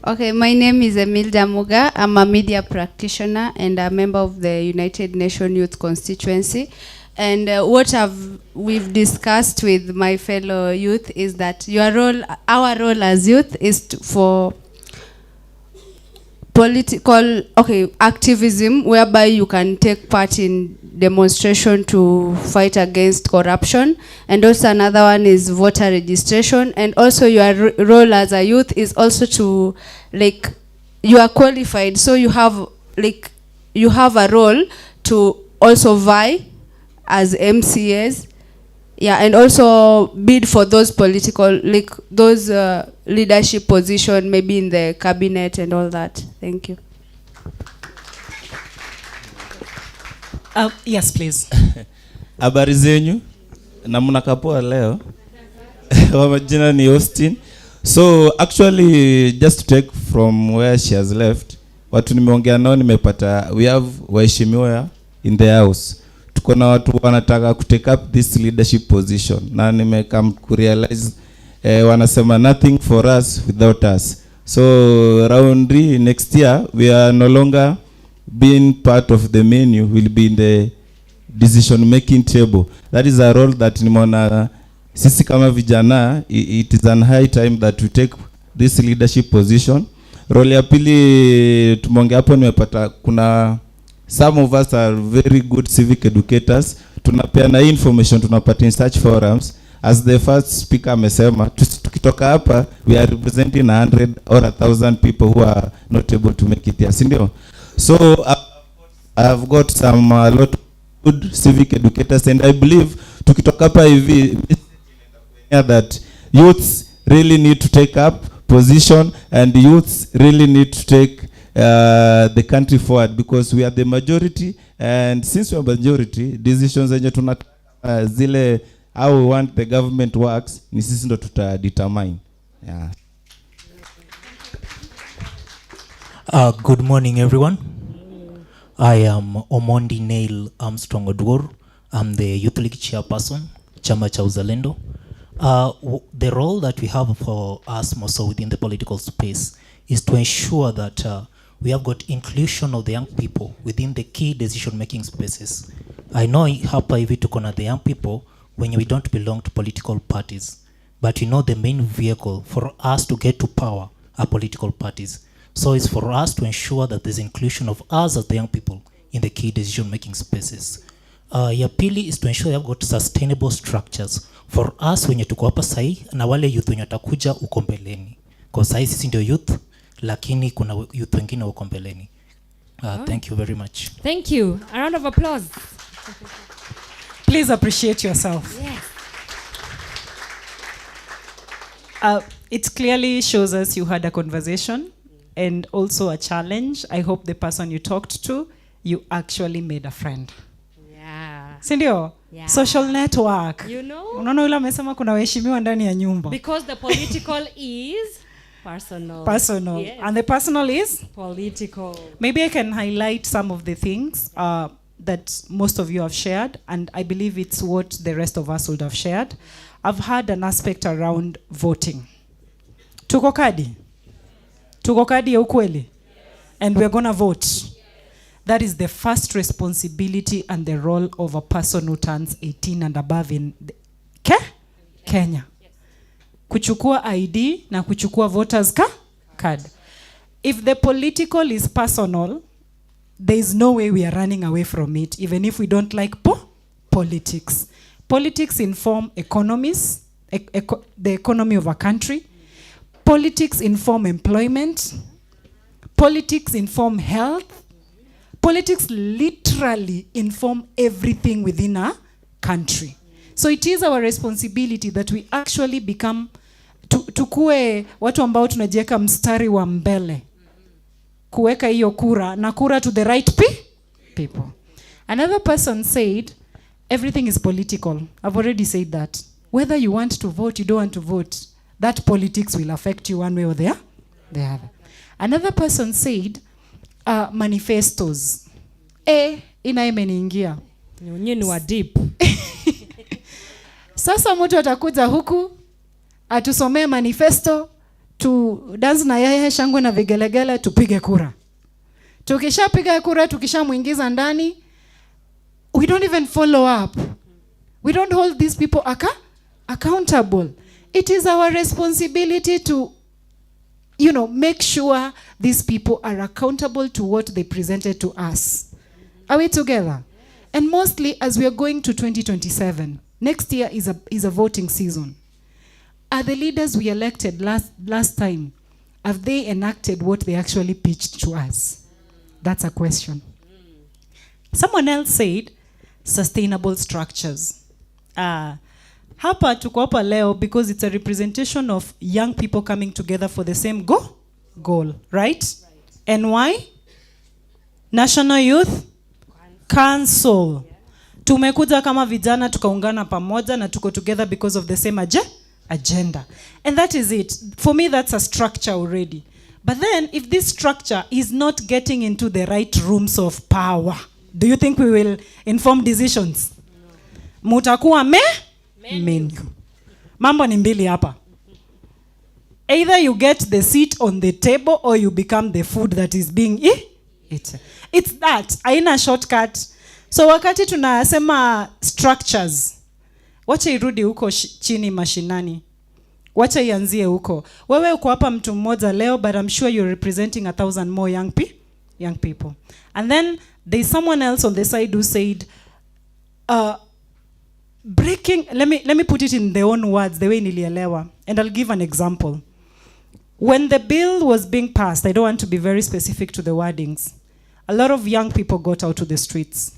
Okay, my name is Emilda Muga. I'm a media practitioner and a member of the United Nations Youth Constituency. And what we've discussed with my fellow youth is that our role as youth is political activism whereby you can take part in demonstration to fight against corruption, and also another one is voter registration, and also your role as a youth is also to you are qualified, so you have a role to also vie as MCAs, and also bid for those political those leadership position, maybe in the cabinet and all that. Thank you. Yes, please. Habari zenyu na mnakapoa leo. Wa majina ni Austin. So actually just to take from where she has left, watu nimeongea nao nimepata, we have waheshimiwa in the house. Tuko na watu wanataka ku take up this leadership position, na nimekam ku realize wanasema nothing for us without us. So round 3 next year we are no longer being part of the menu, will be in the decision making table. That is a role that nimeona sisi kama vijana, it is an high time that we take this leadership position. Role ya pili tumonge hapo nimepata, kuna some of us are very good civic educators. Tunapeana information, tunapata in such forums. As the first speaker amesema, tukitoka hapa we are representing 100 or 1,000 people who are not able to make it here, sindio? So I've got some a lot of good civic educators, and I believe tukitoka hapa hivi that youths really need to take up position, and youths really need to take the country forward, because we are the majority, and since we are majority, decisions zenye tunataka zile how we want the government works ni sisi ndo tuta determine. Yeah. Good morning, everyone. I am Omondi Neil Armstrong Odwor. I'm the Youth League chairperson, Chama cha Uzalendo. The role that we have for us more so within the political space is to ensure that we have got inclusion of the young people within the key decision-making spaces. I know hapa hivi tuko na the young people when we don't belong to political parties, but you know the main vehicle for us to get to power are political parties. So it's for us to ensure that there's inclusion of us as the young people in the key decision-making spaces. Ya pili is to ensure you've got sustainable structures for us wenye tuko hapa sahi na wale youth wenye watakuja uko mbeleni. Kwa sahi sisi ndio youth, lakini kuna youth wengine uko mbeleni. Thank you very much. Thank you. A round of applause. Please appreciate yourself. Yes. It clearly shows us you had a conversation and also a challenge. I hope the person you talked to, you actually made a friend. Yeah. Sindio? Yeah. Social network. You know? Unaona yule amesema kuna waheshimiwa ndani ya nyumba. Because the political is personal. Personal. Yes. And the personal is? Political. Maybe I can highlight some of the things that most of you have shared, and I believe it's what the rest of us would have shared. I've had an aspect around voting. Tuko kadi? Tuko kadi ya ukweli? And we're going to vote. That is the first responsibility and the role of a person who turns 18 and above in Kenya. Kuchukua ID na kuchukua voters card. If the political is personal, there is no way we are running away from it, even if we don't like politics. Politics inform economies, the economy of a country. Politics inform employment. Politics inform health. Politics literally inform everything within a country. So it is our responsibility that we actually become, tukue watu ambao tunajieka mstari wa mbele. Kuweka hiyo kura, na kura to the right people. Another person said, everything is political. I've already said that. Whether you want to vote, you don't want to vote, that politics will affect you one way or the other. Another person said, manifestos. Ina imeniingia. Nyinyi wa deep. Sasa mtu atakuja huku, atusomee manifesto, tu dance na yeye shangwe na vigelegele, tupige kura. Tukishapiga kura, tukishamuingiza ndani, we don't even follow up. We don't hold these people accountable. It is our responsibility to make sure these people are accountable to what they presented to us. Are we together? And mostly as we are going to 2027, next year is a voting season. Are the leaders we elected last time, have they enacted what they actually pitched to us? That's a question. Someone else said, sustainable structures. Hapa tuko hapa leo because it's a representation of young people coming together for the same goal, right? And why? National Youth Council. Tumekuja kama vijana tukaungana pamoja na tuko together because of the same agenda. And that is it. For me, that's a structure already. But then, if this structure is not getting into the right rooms of power, do you think we will inform decisions? Mutakuwa menu. Mambo ni mbili hapa. Either you get the seat on the table or you become the food that is being eaten. It's that. Haina shortcut. So wakati tunasema structures, wacha irudi huko chini mashinani. Wacha ianzie huko. Wewe uko hapa mtu mmoja leo, but I'm sure you're representing 1,000 more young people. And then there's someone else on the side who said, breaking, let me put it in their own words, the way nilielewa. And I'll give an example. When the bill was being passed, I don't want to be very specific to the wordings, a lot of young people got out to the streets.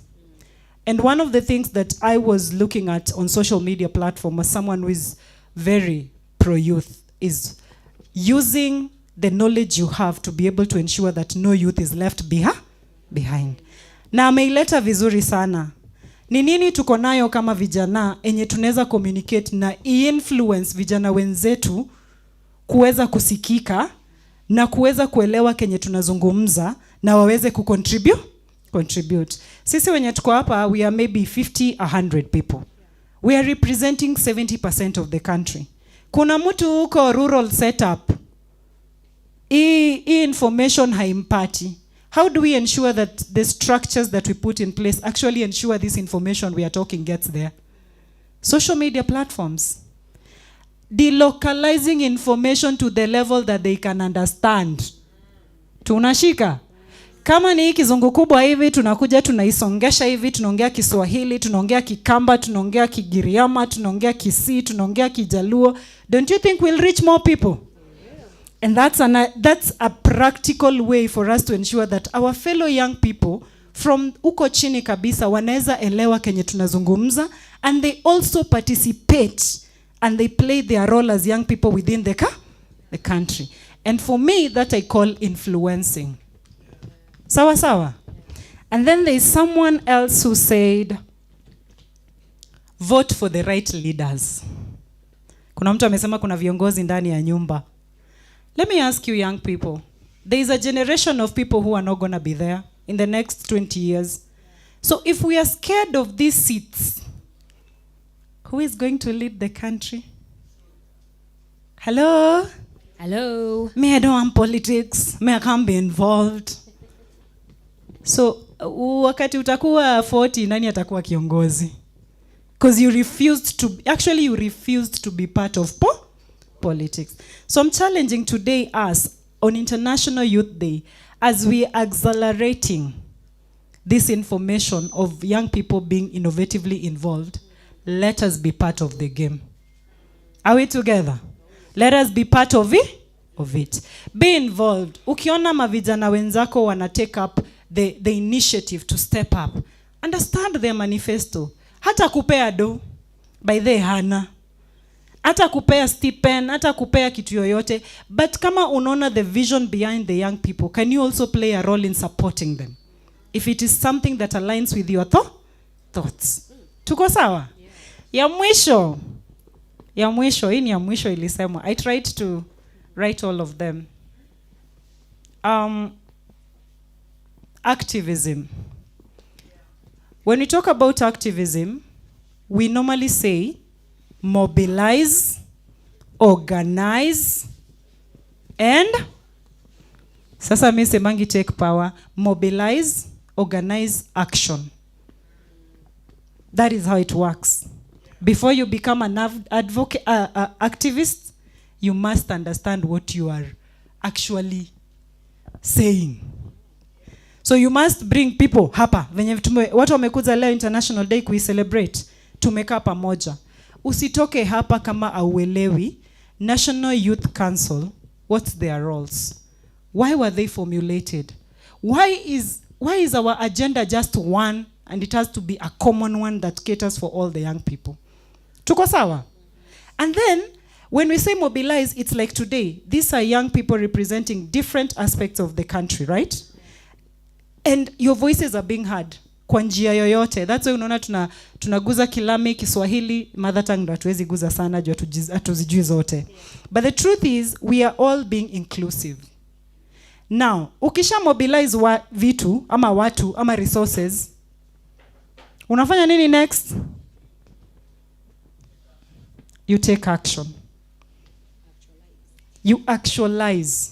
And one of the things that I was looking at on social media platform as someone who is very pro-youth is using the knowledge you have to be able to ensure that no youth is left behind. Na ameileta vizuri sana. Ni nini tuko nayo kama vijana enye tunaweza communicate na influence vijana wenzetu kuweza kusikika na kuweza kuelewa kenye tunazungumza na waweze contribute. Sisi wenye tuko hapa, we are maybe 50, 100 people. We are representing 70% of the country. Kuna mtu huko rural setup, hii information haimpati. How do we ensure that the structures that we put in place actually ensure this information we are talking gets there? Social media platforms. Delocalizing information to the level that they can understand. Tunashika. Kama ni kizungu kubwa hivi, tunakuja tunaisongesha hivi, tunaongea Kiswahili, tunaongea Kikamba, tunaongea Kigiriama, tunaongea Kisii, tunaongea Kijaluo. Don't you think we'll reach more people? And that's a practical way for us to ensure that our fellow young people from uko chini kabisa wanaweza elewa kenye tunazungumza, and they also participate and they play their role as young people within the country. And for me, that I call influencing. Sawa sawa. And then there is someone else who said, vote for the right leaders. Kuna mtu amesema kuna viongozi ndani ya nyumba. Let me ask you young people, there is a generation of people who are not going to be there in the next 20 years. So if we are scared of these seats, who is going to lead the country? Hello? Hello. Me, I don't want politics. Me, I can't be involved. So, wakati utakuwa 40, nani atakuwa kiongozi? Because you refused to be part of politics. So I'm challenging today us on International Youth Day, as we are accelerating this information of young people being innovatively involved, let us be part of the game. Are we together? Let us be part of it. Be involved. Ukiona mavijana wenzako wana take up the initiative to step up, understand their manifesto. Hata kupea do by the hana, hata kupea stipend, hata kupea kitu yoyote, but kama unaona the vision behind the young people, can you also play a role in supporting them if it is something that aligns with your thoughts? Tuko sawa? Ya mwisho, hii ni ya mwisho ilisemwa. I tried to write all of them. Activism. When we talk about activism, we normally say mobilize, organize, and sasa mimi semangi take power. Mobilize, organize, action. That is how it works. Before you become an activist, you must understand what you are actually saying. So you must bring people hapa venye watu wamekuja leo International Day celebrate, tumekaa pamoja. Usitoke hapa kama auelewi National Youth Council, what's their roles? Why were they formulated? Why is our agenda just one and it has to be a common one that caters for all the young people? Tuko sawa? And then when we say mobilize, it's like today. These are young people representing different aspects of the country, right? And your voices are being heard kwa njia yoyote. That's why unaona tunaguza Kilami, Kiswahili, mother tongue ndo hatuwezi guza sana juu hatuzijui zote. But the truth is we are all being inclusive. Now, ukisha mobilize vitu ama watu ama resources, unafanya nini next? You take action. You actualize.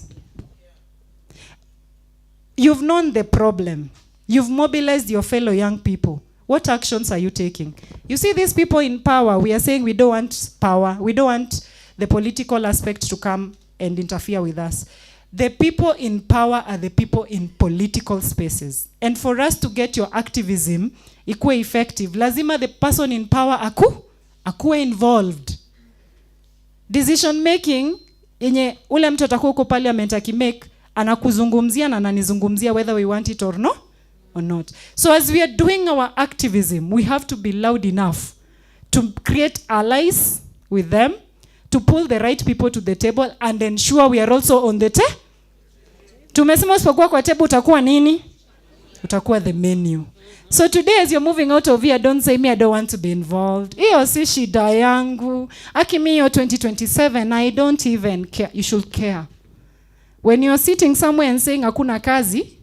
You've known the problem. You've mobilized your fellow young people. What actions are you taking? You see these people in power, we are saying we don't want power. We don't want the political aspect to come and interfere with us. The people in power are the people in political spaces. And for us to get your activism ikuwe effective, lazima the person in power akuwe involved. Decision making, yenye ule mtu atakuwa uko parliament akimake, anakuzungumzia na ananizungumzia whether we want it or not. So as we are doing our activism, we have to be loud enough to create allies with them, to pull the right people to the table and ensure we are also on the table. Tumesema usipokuwa kwa table utakuwa nini? Utakuwa the menu. So today as you're moving out of here, don't say me I don't want to be involved. Hiyo si shida yangu. Akimi yo 2027, I don't even care. You should care. When you're sitting somewhere and saying hakuna kazi,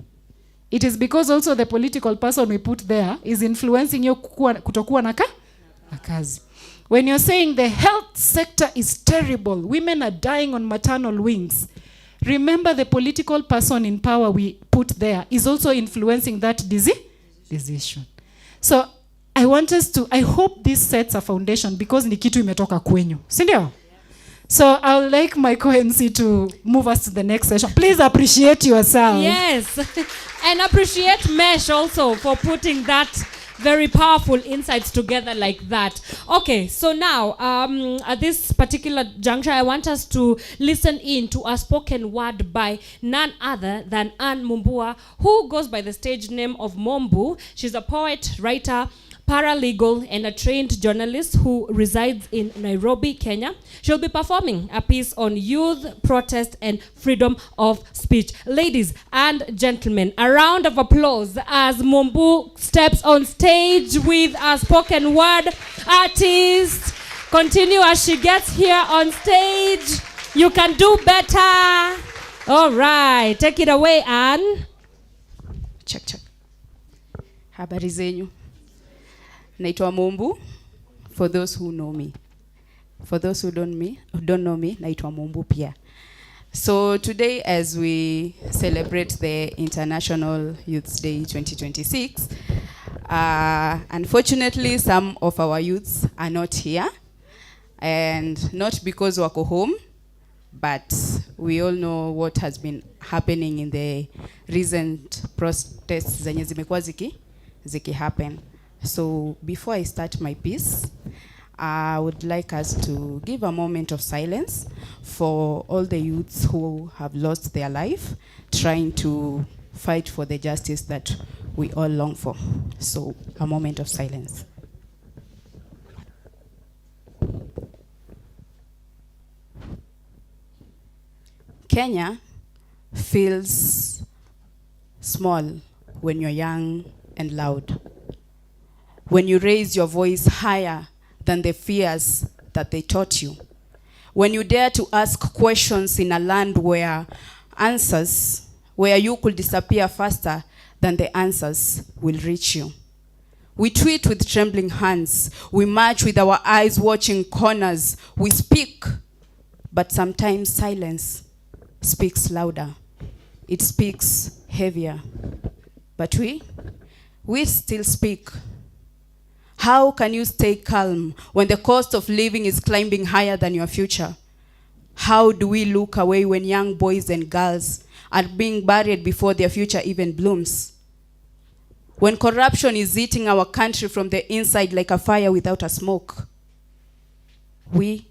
it is because also the political person we put there is influencing you kutokuwa na kazi. When you're saying the health sector is terrible, women are dying on maternal wings, remember the political person in power we put there is also influencing that decision. So I hope this sets a foundation because ni kitu imetoka kwenyu. Sindio? So I would like my co-MC to move us to the next session. Please appreciate yourself. Yes. And appreciate Mesh also for putting that very powerful insights together like that. Okay, so now at this particular juncture, I want us to listen in to a spoken word by none other than Anne Mumbua, who goes by the stage name of Mombu. She's a poet, writer, paralegal, and a trained journalist who resides in Nairobi, Kenya. She'll be performing a piece on youth, protest, and freedom of speech. Ladies and gentlemen, a round of applause as Mombu steps on stage with a spoken word artist. Continue as she gets here on stage. You can do better. All right, take it away, Anne. Check. Habari zenyu. Naitwa Mombu, for those who know me. For those who don't know me, naitwa Mombu pia. So today, as we celebrate the International Youth Day 2026, unfortunately, some of our youths are not here. And not because wako home, but we all know what has been happening in the recent protests zenye zimekuwa ziki happen. So before I start my piece, I would like us to give a moment of silence for all the youths who have lost their life trying to fight for the justice that we all long for. So a moment of silence. Kenya feels small when you're young and loud. When you raise your voice higher than the fears that they taught you. When you dare to ask questions in a land where you could disappear faster than the answers will reach you. We tweet with trembling hands. We march with our eyes watching corners. We speak, but sometimes silence speaks louder. It speaks heavier. But we still speak. How can you stay calm when the cost of living is climbing higher than your future? How do we look away when young boys and girls are being buried before their future even blooms? When corruption is eating our country from the inside like a fire without a smoke? We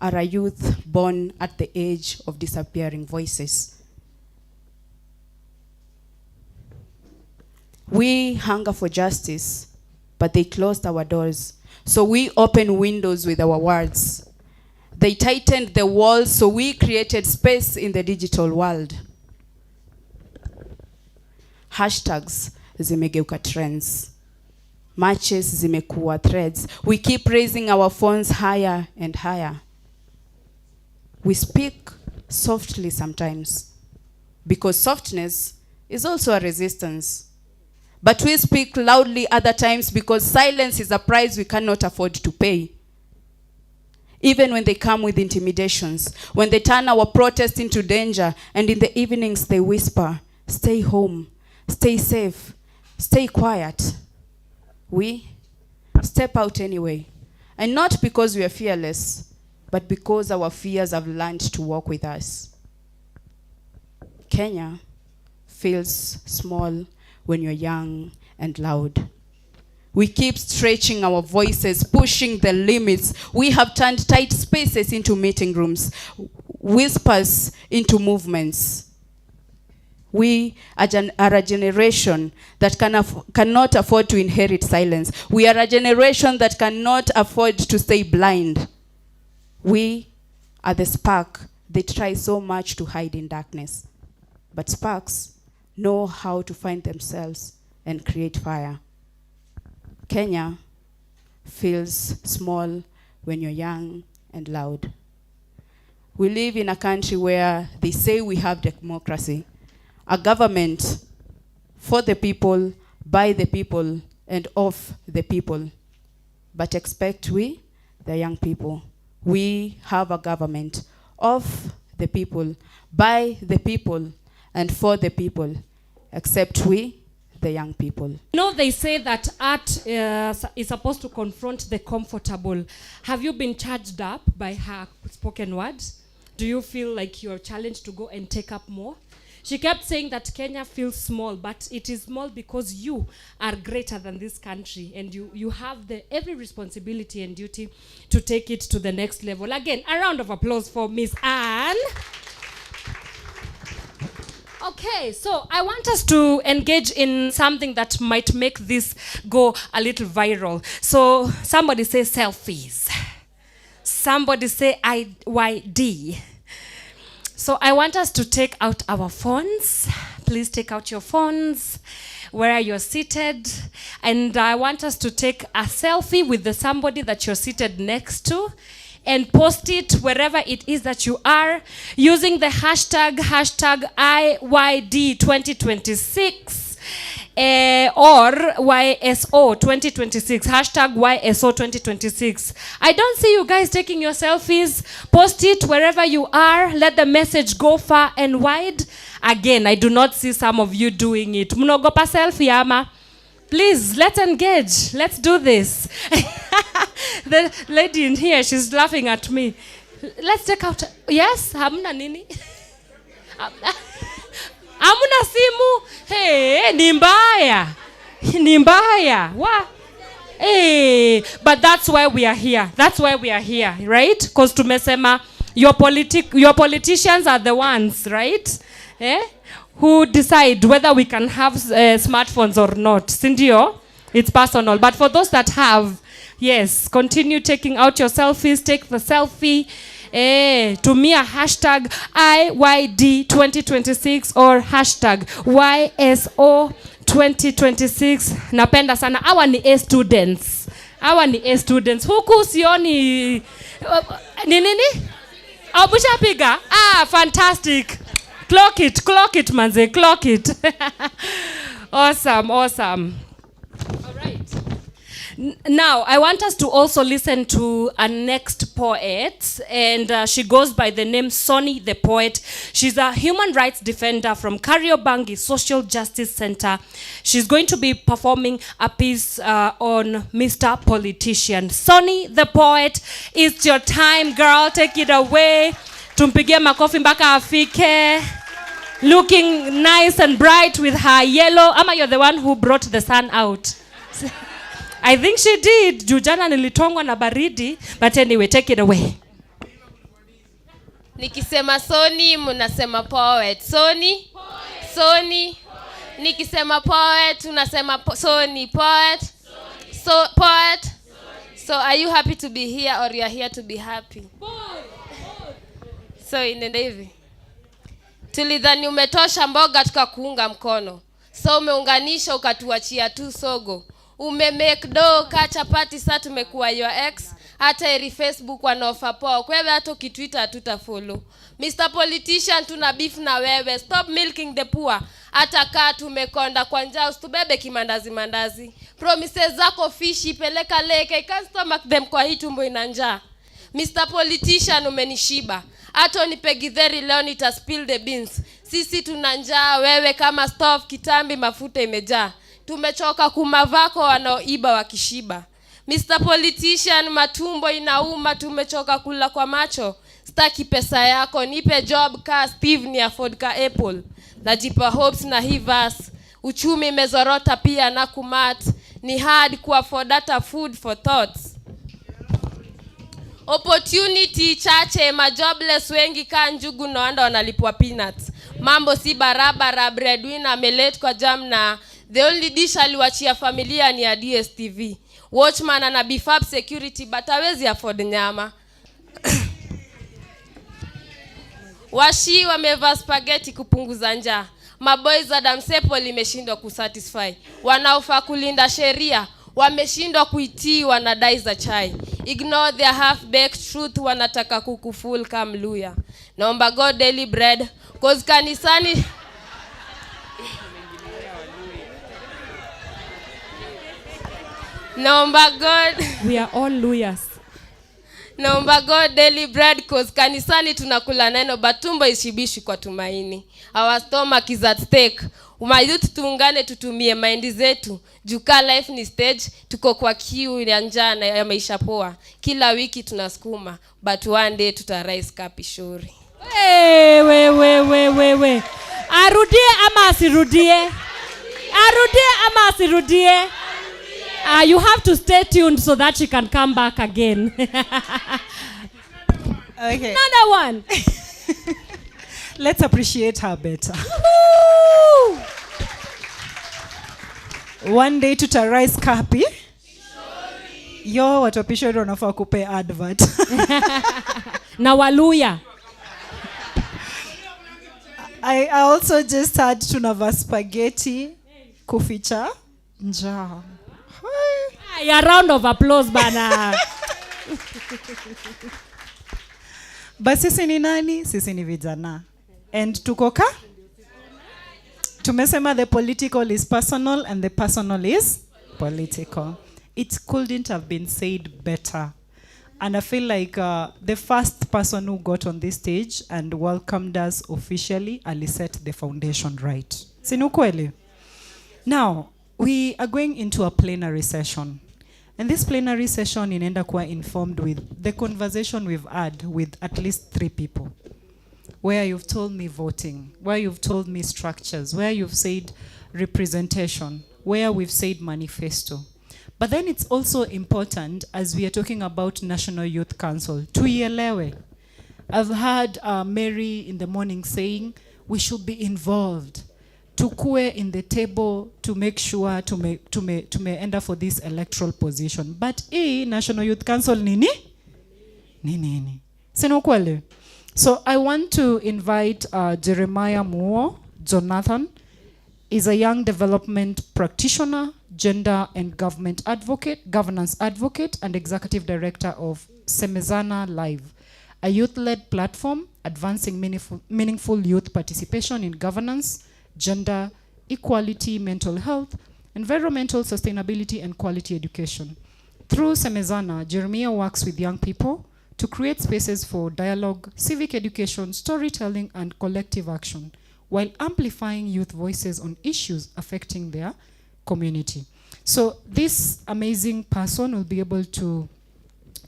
are a youth born at the age of disappearing voices. We hunger for justice, but they closed our doors. So we opened windows with our words. They tightened the walls, so we created space in the digital world. Hashtags zimegeuka trends. Matches zimekuwa threads. We keep raising our phones higher and higher. We speak softly sometimes, because softness is also a resistance. But we speak loudly other times because silence is a price we cannot afford to pay. Even when they come with intimidations, when they turn our protest into danger, and in the evenings they whisper, stay home, stay safe, stay quiet. We step out anyway. And not because we are fearless, but because our fears have learned to walk with us. Kenya feels small when you're young and loud. We keep stretching our voices, pushing the limits. We have turned tight spaces into meeting rooms, whispers into movements. We are a generation that cannot afford to inherit silence. We are a generation that cannot afford to stay blind. We are the spark they try so much to hide in darkness. But sparks know how to find themselves and create fire. Kenya feels small when you're young and loud. We live in a country where they say we have democracy, a government for the people, by the people, and of the people. But expect we, the young people, we have a government of the people, by the people, and for the people, except we, the young people. You know, they say that art is supposed to confront the comfortable. Have you been charged up by her spoken words? Do you feel like you're challenged to go and take up more? She kept saying that Kenya feels small, but it is small because you are greater than this country, and you have every responsibility and duty to take it to the next level. Again, a round of applause for Miss Anne. Okay, so I want us to engage in something that might make this go a little viral. So somebody say selfies. Somebody say IYD. So I want us to take out our phones. Please take out your phones where you're seated. And I want us to take a selfie with somebody that you're seated next to, and post it wherever it is that you are, using the hashtag IYD 2026 or YSO 2026, hashtag YSO 2026. I don't see you guys taking your selfies. Post it wherever you are. Let the message go far and wide. Again, I do not see some of you doing it. Mnogopa selfie ama? Please, let's engage. Let's do this. The lady in here, she's laughing at me. Let's take out. Yes? Hamuna nini? Hamuna simu? Hey, nimbaya. Nimbaya. What? Hey, but that's why we are here. That's why we are here, right? Because tumesema, your politicians are the ones, right? Eh? Who decide whether we can have smartphones or not. Sindio? It's personal. But for those that have, yes, continue taking out your selfies. Take the selfie. To me, a hashtag IYD 2026 or hashtag YSO 2026. Napenda sana. Hawa ni A students. Hawa ni A students. Huku sioni nini? Abusha piga? Ah, fantastic. Clock it, manze, clock it. Awesome. All right. Now, I want us to also listen to a next poet, and she goes by the name Sonny the Poet. She's a human rights defender from Kariobangi Social Justice Center. She's going to be performing a piece on Mr. Politician. Sonny the Poet, it's your time, girl. Take it away. Tumpigie makofi mpaka afike. Looking nice and bright with her yellow. Ama, you're the one who brought the sun out. I think she did. Jujana nilitongwa na baridi. But anyway, take it away. Nikisema Sony, mnasema poet. Sony? Sony? Nikisema poet, unasema Sony. Poet? So, poet? So, are you happy to be here or you are here to be happy? So, inenda hivi. Tulidhani umetosha mboga tukakuunga mkono. So, umeunganisha ukatuachia tu sogo. Umemake do kacha party saa tumekuwa your ex. Hata eri Facebook wanaofa poa. Kwa hivyo hata ukitwitter hatutafollow. Mr. Politician, tuna beef na wewe. Stop milking the poor. Hata kaa tumekonda kwa njaa usitubebe kimandazi. Promises zako fishi peleka leke. I can't stomach them kwa hii tumbo ina njaa. Mr. Politician, umenishiba. Hata unipe githeri leo nita spill the beans. Sisi tuna njaa, wewe kama stove kitambi mafuta imejaa. Tumechoka kumavako wanaoiba wakishiba. Mr. Politician, matumbo inauma, tumechoka kula kwa macho. Staki pesa yako, nipe job ka Steve ni afford ka Apple. Najipa hopes na hii verse. Uchumi mezorota pia na kumat. Ni hard ku afford data food for thoughts. Opportunity chache, majobless wengi ka njugu no anda wanalipwa peanuts. Mambo si barabara, breadwinner amelete kwa jam na the only dish aliwachia familia ni ya DSTV. Watchman ana beef up security but hawezi afford nyama. Washi wameva spaghetti kupunguza njaa. Maboys Adam Sepo limeshindwa kusatisfy. Wanaofaa kulinda sheria wameshindwa kuitii, wanadai za chai. Ignore their half-baked truth, wanataka kukufool kama Luya. Naomba God daily bread cause kanisani Naomba God. We are all lawyers. Naomba God daily bread cause kanisani tunakula neno but tumbo ishibishi kwa tumaini. Our stomach is at stake. Youth tuungane tutumie mind zetu. Juka life ni stage, tuko kwa kiu ya njaa na ya maisha poa. Kila wiki tunasukuma but one day tutarise kapishori. We. Arudie ama asirudie? Arudie ama asirudie? You have to stay tuned so that she can come back again. Okay. Another one. Let's appreciate her better. One day tutarise kapi. Yo, watu wa Pishori wanafaa kupe advert. Na Waluya. I also just had tunava spaghetti kuficha njaa. A round of applause bana. But sisi ni nani? Sisi ni vijana. And tukoka? Tumesema the political is personal and the personal is political. It couldn't have been said better. And I feel like the first person who got on this stage and welcomed us officially ali set the foundation right. Sinukweli? Now, we are going into a plenary session. And this plenary session inaenda kuwa informed with the conversation we've had with at least 3 people. Where you've told me voting, where you've told me structures, where you've said representation, where we've said manifesto. But then it's also important, as we are talking about National Youth Council, tuielewe. I've heard Mary in the morning saying we should be involved. Tukue in the table to make sure to enter for this electoral position. But National Youth Council nini? Nini. Sino kweli? So I want to invite Jeremiah Muo Jonathan. Is a young development practitioner, gender and government advocate, governance advocate, and executive director of Semezana Live, a youth-led platform advancing meaningful youth participation in governance, gender, equality, mental health, environmental sustainability, and quality education. Through Semezana, Jeremiah works with young people to create spaces for dialogue, civic education, storytelling, and collective action, while amplifying youth voices on issues affecting their community. So this amazing person will be able to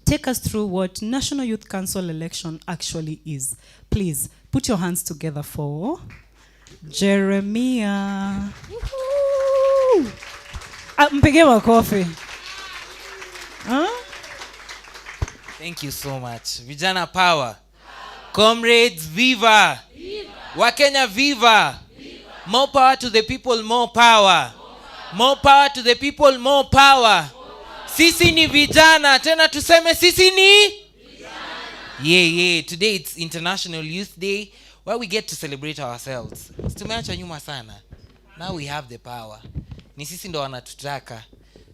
take us through what National Youth Council election actually is. Please put your hands together for Jeremiah. Mpige makofi. Thank you so much. Vijana power. Comrades, viva. Wakenya, viva. More power to the people, more power. More power to the people, more power. Sisi ni vijana. Tena tuseme sisi ni vijana. Yeah. Today it's International Youth Day, where we get to celebrate ourselves. Tumeacha nyuma sana. Now we have the power. Ni sisi ndo wanatutaka.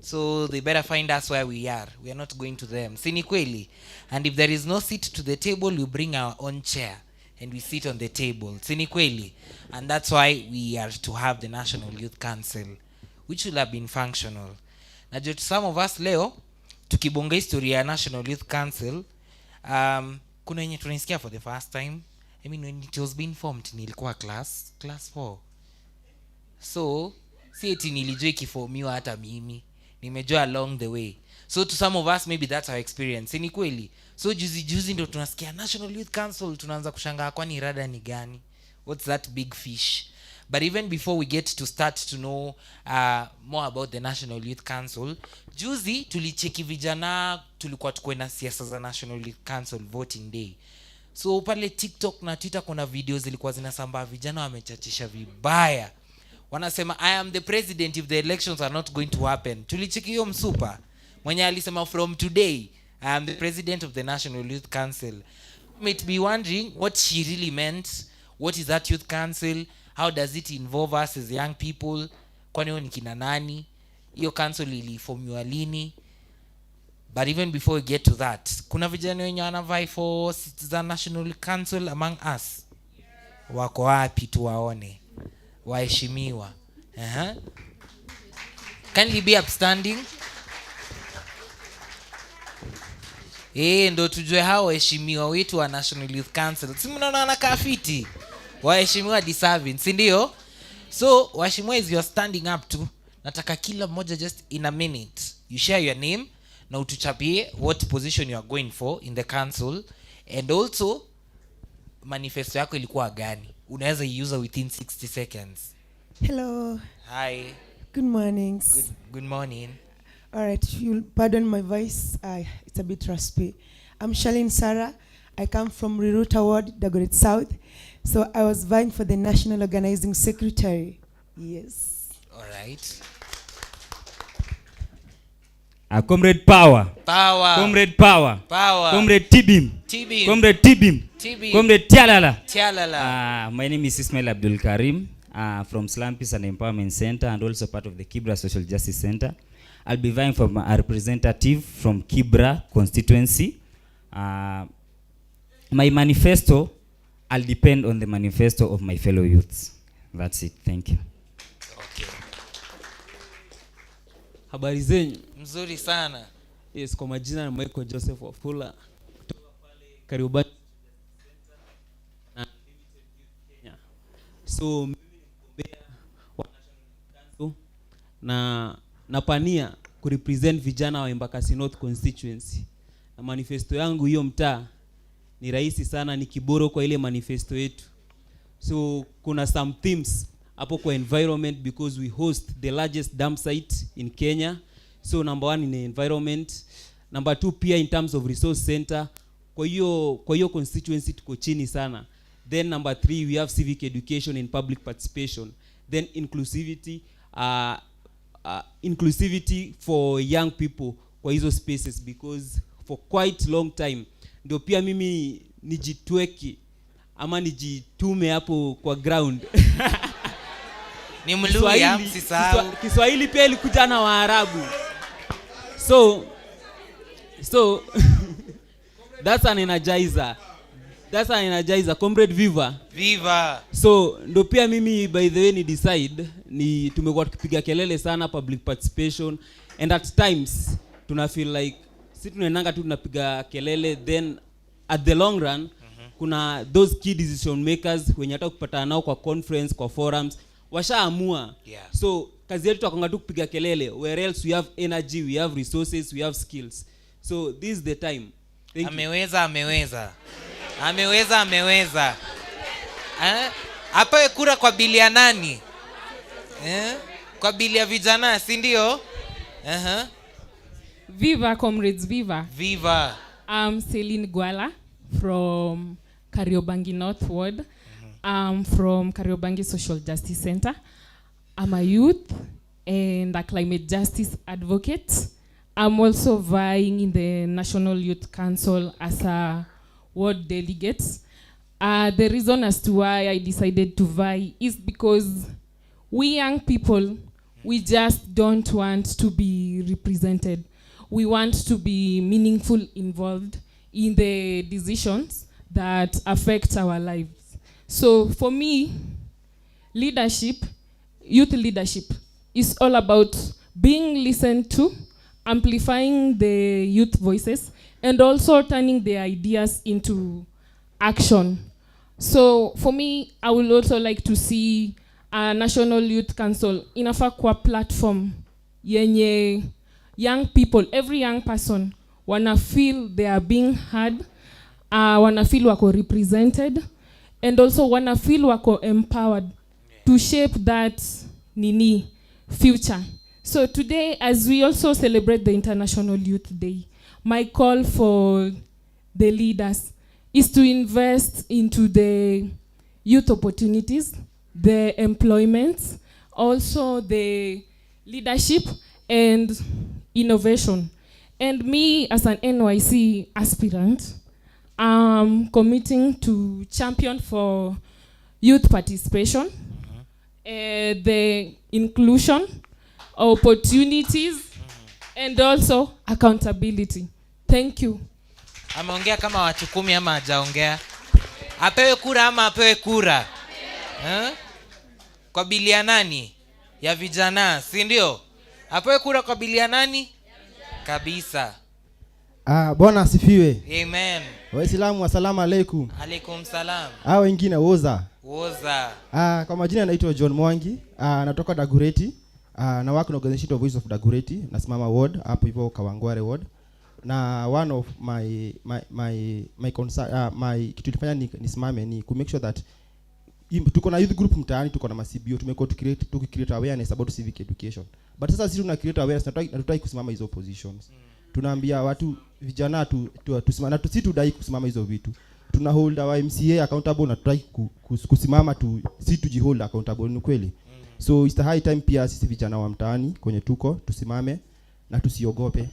So they better find us where we are. We are not going to them. Sini kweli. And if there is no seat to the table, we bring our own chair and we sit on the table. Sini kweli. And that's why we are to have the National Youth Council, which will have been functional. Najua to some of us leo, tukibonga historia ya National Youth Council, kuna yenye tunisikia for the first time. I mean, when it was being formed, nilikuwa class 4. So, si eti nilijua ikiformiwa hata mimi. Nimejua along the way. So to some of us, maybe that's our experience. Ni kweli. So juzi ndo tunasikia National Youth Council, tunaanza kushangaa kwani rada ni gani? What's that big fish? But even before we get to start to know more about the National Youth Council, juzi tulicheki vijana, tulikuwa tukwenda siasa za National Youth Council voting day. So pale TikTok na Twitter kuna videos zilikuwa zinasambaa, vijana wamechachisha vibaya. Wanasema I am the president if the elections are not going to happen. Tulicheki hiyo msupa. Mwenye alisema from today I am the president of the National Youth Council. You might be wondering what she really meant. What is that youth council? How does it involve us as young people? Kwani ni kina nani? Hiyo council iliformiwa lini? But even before we get to that, kuna vijana wenye wanavai for the National Council among us. Wako wapi tuwaone? Waheshimiwa. Can you be upstanding? Ndo tujue hao waheshimiwa wetu wa National Youth Council. Si mnaona anakaa fiti? Waheshimiwa deserving, si ndio? So, waheshimiwa is you're standing up to. Nataka kila mmoja just in a minute. You share your name na utuchapie what position you are going for in the council, and also manifesto yako ilikuwa gani. Unaweza use within 60 seconds. Hello. Hi. Good morning. Good morning. All right, you'll pardon my voice. It's a bit raspy. I'm Charlene Sarah. I come from Riruta Ward, Dagoret South. So I was vying for the National Organizing Secretary. Yes. All right. Comrade Power. Power. Comrade Power. Power. Comrade Tibim. Tibim. Comrade Tibim. Tibim. Comrade Tialala. Tialala. My name is Ismail Abdul Karim from Slum Peace and Empowerment Center and also part of the Kibra Social Justice Center. I'll be vying for a representative from Kibra constituency. My manifesto, I'll depend on the manifesto of my fellow youths. That's it. Thank you. Okay. Habari zenyu? Mzuri sana. Yes, kwa majina ni Michael Joseph Wafula kutoka pale Kariobangi na Kenya. So mimi ni mgombea wa National Council na napania kurepresent vijana wa Embakasi North constituency. Na manifesto yangu hiyo mtaa ni rahisi sana, ni kiboro kwa ile manifesto yetu. So kuna some themes hapo kwa environment because we host the largest dump site in Kenya. So number 1 in environment, number 2 pia in terms of resource center. Kwa hiyo constituency tuko chini sana. Then number 3 we have civic education and public participation. Then inclusivity for young people kwa hizo spaces because for quite long time ndio pia mimi nijitweki ama nijitume hapo kwa ground. Ni Mluya msisahau. Kiswahili pia ilikuja na Waarabu. So that's an energizer. Comrade Viva. Viva. So ndo pia mimi by the way ni tumekuwa tukipiga kelele sana public participation, and at times tuna feel like si tunaendanga tu tunapiga kelele, then at the long run kuna those key decision makers wenye hata kupatana nao kwa conference, kwa forums washaamua. Yeah. So kazi yetu tunakonga tu kupiga kelele, where else we have energy, we have resources, we have skills. So this is the time. Thank ameweza apewe kura kwa bili ya nani? Kwa bili ya vijana, si ndio? Viva comrades, viva. Viva. I'm Celine Gwala from Kariobangi North Ward. I'm from Kariobangi Social Justice Center. I'm a youth and a climate justice advocate. I'm also vying in the National Youth Council as a ward delegate. The reason as to why I decided to vie is because we young people, we just don't want to be represented. We want to be meaningful involved in the decisions that affect our lives. So for me, leadership, youth leadership, is all about being listened to, amplifying the youth voices, and also turning their ideas into action. So for me, I would also like to see a National Youth Council inafaa kwa platform yenye young people, every young person, wanna feel they are being heard, wanna feel wako represented, and also wanna feel wako empowered to shape that future. So today, as we also celebrate the International Youth Day, my call for the leaders is to invest into the youth opportunities, the employment, also the leadership and innovation. And me, as an NYC aspirant, I'm committing to champion for youth participation, the inclusion, opportunities, and also accountability. Thank you. Ameongea kama watu 10 ama hajaongea? Apewe kura ama apewe kura? Kwa bili ya nani? Ya vijana, si ndio? Apewe kura kwa bili ya nani? Kabisa. Bwana asifiwe. Amen. Waislamu asalamu alaykum. Alaykum salam. Wengine woza. Kwa majina naitwa John Mwangi, natoka Dagureti. Na work in organization of Voice of Dagureti, nasimama ward hapo hivyo Kawangware ward. Na one of my concern, kitu tulifanya nisimame ni to make sure that tuko na youth group mtaani, tuko na masibio, tumekuwa to create awareness about civic education. But sasa sisi tuna create awareness, natutaki kusimama hizo positions. Tunaambia watu vijana tusimama, na sisi tudai kusimama hizo vitu. Tuna hold our MCA accountable, na tutaki kusimama sisi tujihold accountable, ni kweli. So it's the high time pia sisi vijana wa mtaani kwenye tuko tusimame na tusiogope.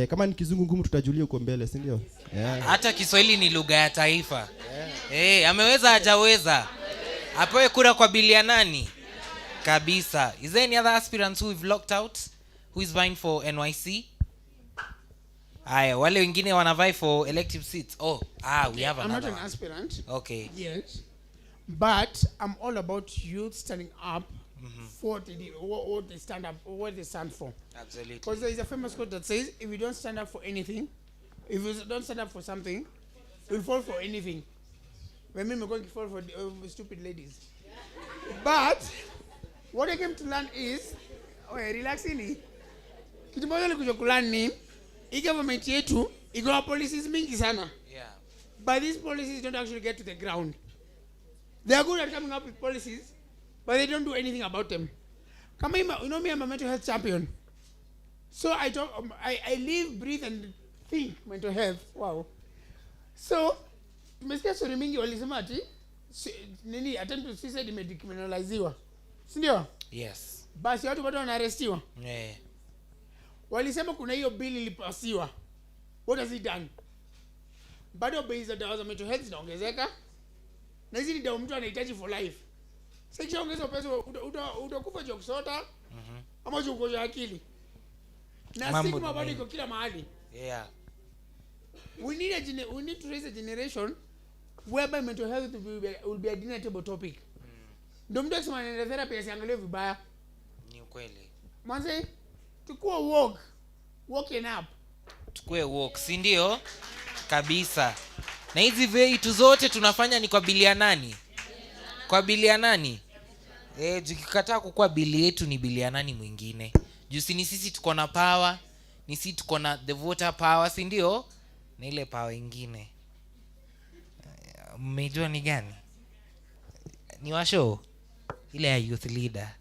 Kama ni kizungu ngumu tutajulia huko mbele, si ndio? Hata Kiswahili ni lugha ya taifa. Ameweza hajaweza? Apewe kura kwa bili ya nani? Kabisa. Is there any other aspirants who we've locked out who is vying for NYC? Wale wengine wanavai for elective seats. We have another. I'm not an aspirant. Okay. Yes. But I'm all about youth standing up for what they stand up, what they stand for. Absolutely. Because there is a famous quote that says, if you don't stand up for anything, if you don't stand up for something, you'll fall for anything. When me going to fall for stupid ladies. But what I came to learn is, relaxing. Kitu moja nilikuja kulearn ni, hii government yetu iko na policies mingi sana. Yeah. But these policies don't actually get to the ground. They are good at coming up with policies, but they don't do anything about them. You know me, I'm a mental health champion. So I live, breathe, and think mental health. Wow. So, tumesikia story mingi walisema ati attempt to suicide imedecriminaliziwa. Si ndio? Yes. Basi watu bado wanaarestiwa. Yeah. Walisema kuna hiyo bill ilipasiwa. What has it done? Bado bei za dawa za mental health zinaongezeka. Na hizi ni dawa mtu anahitaji for life. Sasa kishaongeza pesa utakufa juu kusota ama juu ugonjwa akili. Na stigma bado iko kila mahali. Yeah. We need to raise a generation whereby mental health will be a dinner table topic. Ndio mtu akisema anaenda therapy asiangalie vibaya. Ni ukweli. Manze tukua walking up. Tukue walk, si ndio? Kabisa. Na hizi vitu zote tunafanya ni kwa bili ya nani? Kwa bili ya nani? Tukikataa kukua bili yetu ni bili ya nani mwingine? Juu si ni sisi tuko na power, ni si tuko na the voter power, si ndio? Na ile power ingine mmejua ni gani? Ni washo ile ya youth leader.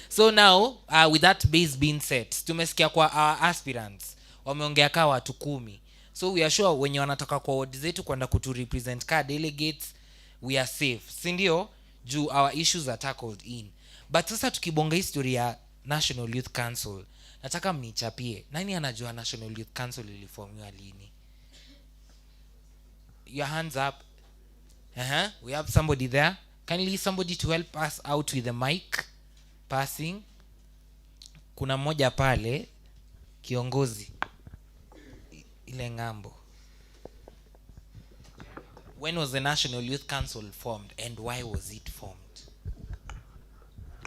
So now with that base being set, tumesikia kwa our aspirants wameongea kaa watu 10. So we are sure wenye wanataka kwa ward zetu kwenda kutu represent ka delegates, we are safe, si ndio? Juu our issues are tackled in. But sasa tukibonga history ya National Youth Council, nataka mnichapie nani anajua National Youth Council iliformiwa lini? Your hands up. We have somebody there. Kindly somebody to help us out with the mic passing. Kuna mmoja pale kiongozi ile ngambo. When was the National Youth Council formed and why was it formed?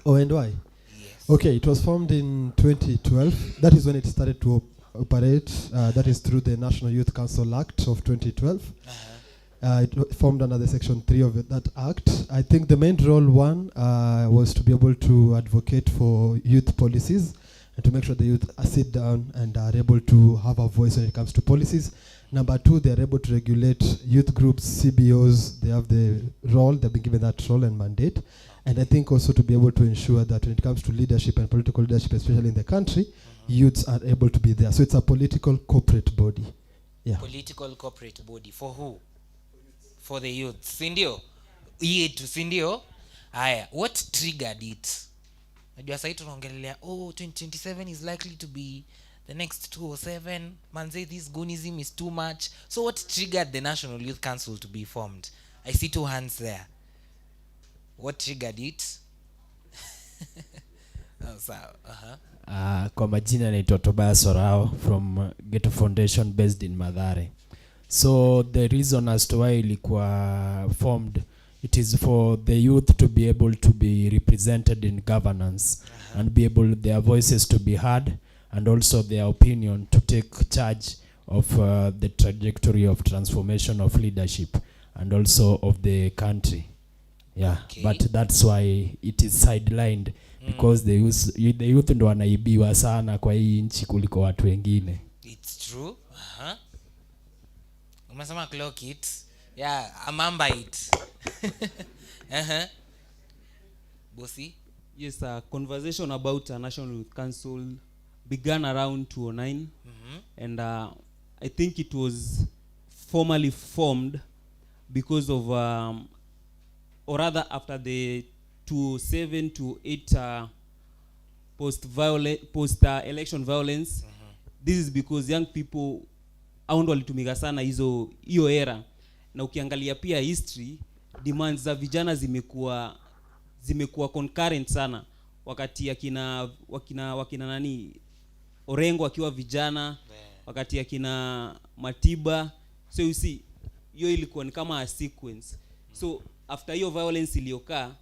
Oh, and why? Yes. Okay, it was formed in 2012. That is when it started to operate. That is through the National Youth Council Act of 2012. It formed under the Section 3 of that Act. I think the main role was to be able to advocate for youth policies and to make sure the youth sit down and are able to have a voice when it comes to policies. Number 2, they are able to regulate youth groups, CBOs. They have the role, they've been given that role and mandate. And I think also to be able to ensure that when it comes to leadership and political leadership, especially in the country, youths are able to be there. So it's a political corporate body. Yeah. Political corporate body. For who? For the youth. Sindio? Yetu, sindio? Aya, what triggered it? Najua sasa tunaongelea 2027 is likely to be the next 207. Man say this goonism is too much. So what triggered the National Youth Council to be formed? I see 2 hands there. What triggered it? Kwa majina naitwa Tobias Orao from Ghetto Foundation based in Mathare. So the reason as to why ilikuwa formed, it is for the youth to be able to be represented in governance and be able their voices to be heard and also their opinion to take charge of the trajectory of transformation of leadership and also of the country. Yeah, okay. But that's why it is sidelined because the youth ndo wanaibiwa sana kwa hii nchi kuliko watu wengine. It's true. Umesema clock it. Yeah, amamba it. Bossy? Yes, a conversation about a National Youth Council began around 2009. And I think it was formally formed because of or rather after the 2007 to 8 post-election violence. This is because young people aundo walitumika sana hiyo era, na ukiangalia pia history demands za vijana zimekuwa concurrent sana wakati wakina nani Orengo akiwa vijana, wakati akina Matiba. So you see hiyo ilikuwa ni kama a sequence. So after hiyo violence iliyokaa,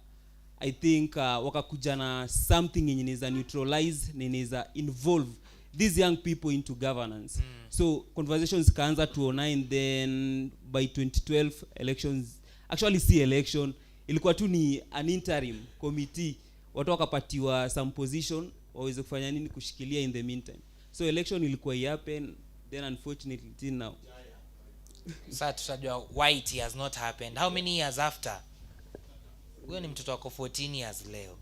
I think wakakuja na something yenye inaweza neutralize, inaweza involve these young people into governance. So conversations kaanza 2009, then by 2012 elections, actually see election, ilikuwa tu ni an interim committee, watu wakapatiwa some position waweze kufanya nini kushikilia in the meantime. So election ilikuwa happen, then unfortunately till now. Sasa tutajua why it has not happened. How many years after? Wewe ni mtoto wako 14 years leo.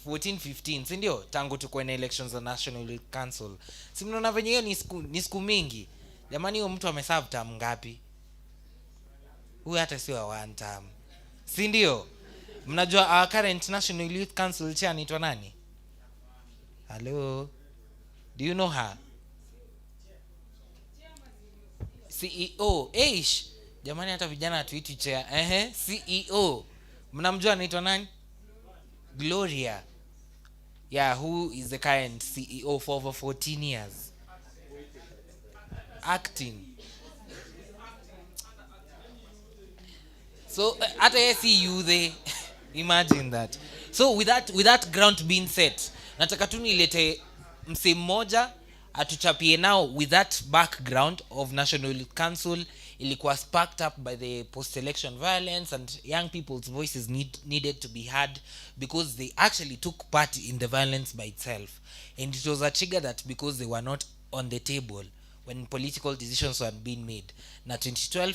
14 15, si ndio? Tangu tuko na elections za National Youth Council. Si mnaona venye hiyo ni siku mingi. Jamani, huyo mtu ameserve term ngapi? Huyu hata sio one term. Si ndio? Mnajua our current National Youth Council chair anaitwa nani? Hello. Do you know her? CEO. Jamani, hata vijana tuiti chair. CEO. Mnamjua anaitwa nani? Gloria. Yeah, who is the current CEO for over 14 years? Acting. So hata see you there. Imagine that. So with that ground being set, nataka tu nilete mse mmoja atuchapie now with that background of National Youth Council, ilikuwa sparked up by the post-election violence, and young people's voices needed to be heard because they actually took part in the violence by itself, and it was a trigger that because they were not on the table when political decisions were being made. Na 2012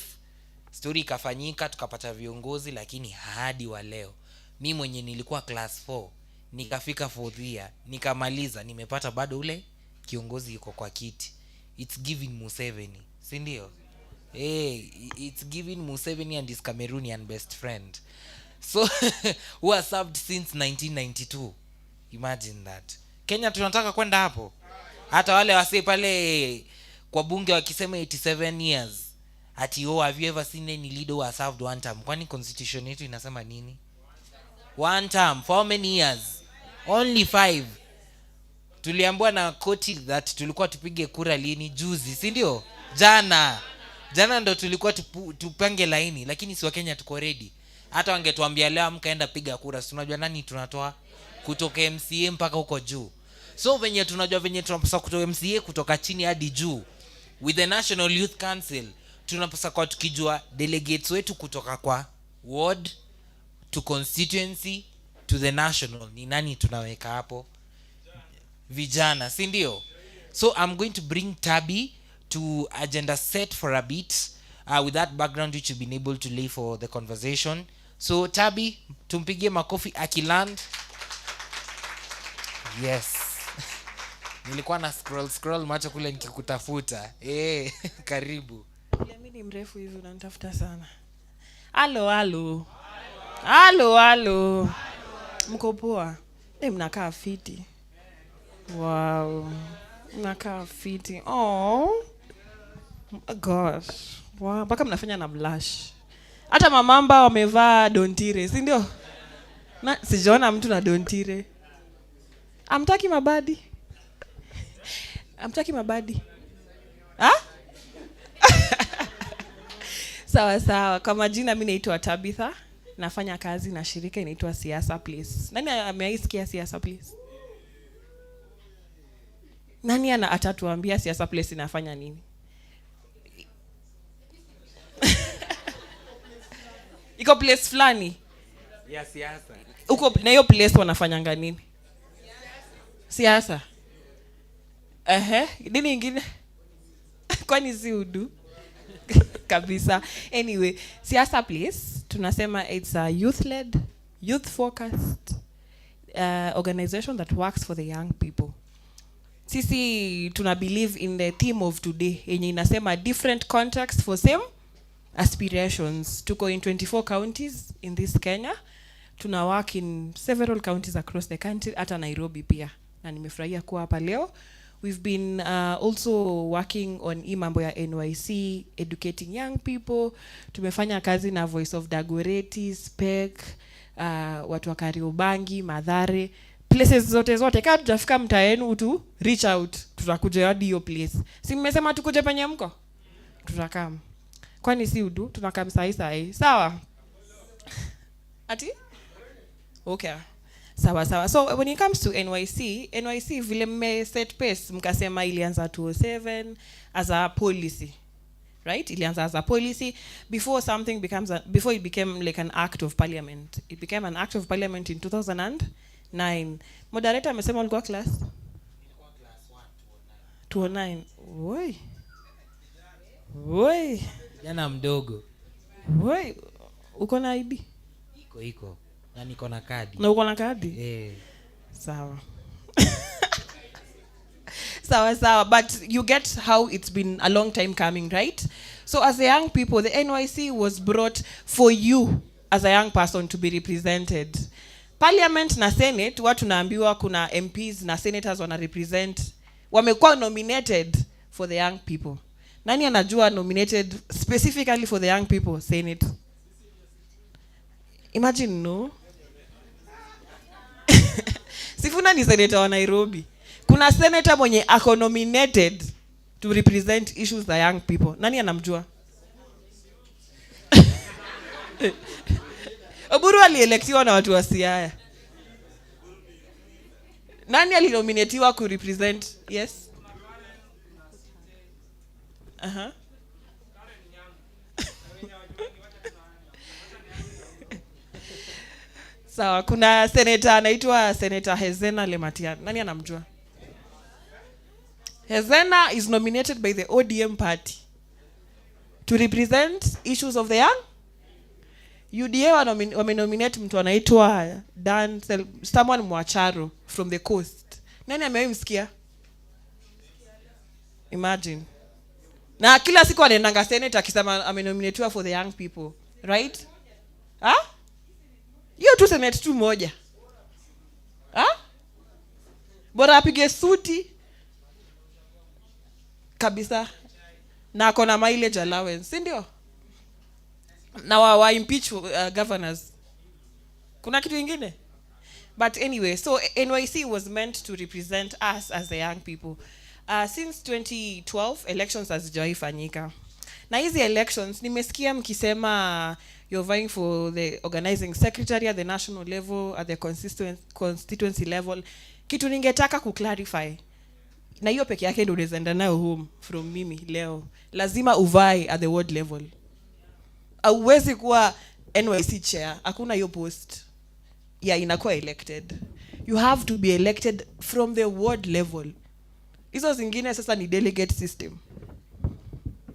story ikafanyika, tukapata viongozi, lakini hadi wa leo mimi mwenye nilikuwa class 4 nikafika 4th year nikamaliza, nimepata bado ule kiongozi yuko kwa kiti. It's giving Museveni, si ndio? It's giving Museveni and his Cameroonian best friend, so who has served since 1992. Imagine that. Kenya tunataka kwenda hapo. Hata wale wase pale kwa bunge wakisema 87 years, ati have you ever seen any leader who has served one term? Kwani constitution yetu inasema nini? One term. For how many years? Only 5. Tuliambiwa na koti that tulikuwa tupige kura lini? Juzi, si ndio? Jana ndo tulikuwa tupange laini, lakini si wa Kenya tuko ready. Hata wangetuambia leo mkaenda piga kura, si unajua nani tunatoa kutoka MCA mpaka huko juu. So venye tunajua venye tunapaswa kutoka MCA kutoka chini hadi juu with the National Youth Council, tunapaswa kwa tukijua delegates wetu kutoka kwa ward to constituency to the national ni nani tunaweka hapo? Vijana, si ndio? So I'm going to bring Tabi to agenda set for a bit with that background which you've been able to lay for the conversation. So Tabi, tumpigie makofi akiland. Yes. Nilikuwa na scroll macho kule nikikutafuta. Karibu. Mimi ni mrefu hivi unanitafuta sana. Halo. Mko poa? Mnakaa fiti. Wow. Mnakaa fiti. Oh gosh. Wow, mpaka mnafanya na blush. Hata mamamba wamevaa dontire, si ndio? Na sijaona mtu na dontire. Amtaki mabadi. Sawa. Kwa majina mimi naitwa Tabitha. Nafanya kazi na shirika inaitwa Siasa Place. Nani ameisikia Siasa Place? Nani atatuambia Siasa Place inafanya nini? Iko place fulani ya siasa. Uko na hiyo place wanafanyanga nini? Siasa. Nini ingine? Kwani si udu? Kabisa. Anyway, Siasa Place tunasema it's a youth-led, youth-focused organization that works for the young people. Sisi tuna believe in the theme of today yenye inasema different contexts for same aspirations. Tuko in 24 counties in this Kenya. Tuna work in several counties across the country, hata Nairobi pia. Na nimefurahia kuwa hapa leo. We've been also working on mambo ya NYC, educating young people. Tumefanya kazi na Voice of Dagoretti, Spec, watu wa Kariobangi, Mathare, places zote. Kama tutafika mtaa yenu tu reach out, tutakuja hadi hiyo place. Si mmesema tukuje penye mko? Tutakam. Kwani si udu? Tunakam sahi. Sawa? Ati? Okay. Sawa. So when it comes to NYC vile mme set pace mkasema ilianza 2007 as a policy. Right? Ilianza as a policy before before it became like an act of parliament. It became an act of parliament in 2009. Moderator amesema ulikuwa class 209. Woi. Jana mdogo. Woi. Uko na ID? Iko. Na niko na kadi. Na uko na kadi? Sawa. Sawa. But you get how it's been a long time coming, right? So as a young people, the NYC was brought for you as a young person to be represented. Parliament na Senate, watu naambiwa kuna MPs na senators wana represent, wamekuwa nominated for the young people. Nani anajua nominated specifically for the young people Senate? Imagine no. Sifuna ni senator wa Nairobi. Kuna senator mwenye ako nominated to represent issues the young people. Nani anamjua? Oburu alielectiwa na watu wa Siaya. Nani alinominatiwa ku represent? Yes. Sawa, kuna senator anaitwa Senator Hezena Lematian. Nani anamjua? Hezena is nominated by the ODM party to represent issues of the young. UDA wamenominate mtu anaitwa someone Mwacharo from the coast. Nani amemsikia? Imagine. Na kila siku anaendanga Senate akisema amenominatiwa for the young people, right? Hiyo tu Senate tu moja. Bora apige suti kabisa na akona mileage allowance, si ndio? Na wa impeach governors. Kuna kitu kingine? But anyway, so NYC was meant to represent us as the young people. Since 2012 elections hazijawahi fanyika. Na hizi elections nimesikia mkisema you're vying for the organizing secretary at the national level, at the constituency level. Kitu ningetaka kuclarify. Na hiyo peke yake ndio unaweza enda nayo home from mimi leo. Lazima uvai at the ward level. Hauwezi kuwa NYC chair, hakuna hiyo post. Inakuwa elected. You have to be elected from the ward level. Hizo zingine sasa ni delegate system.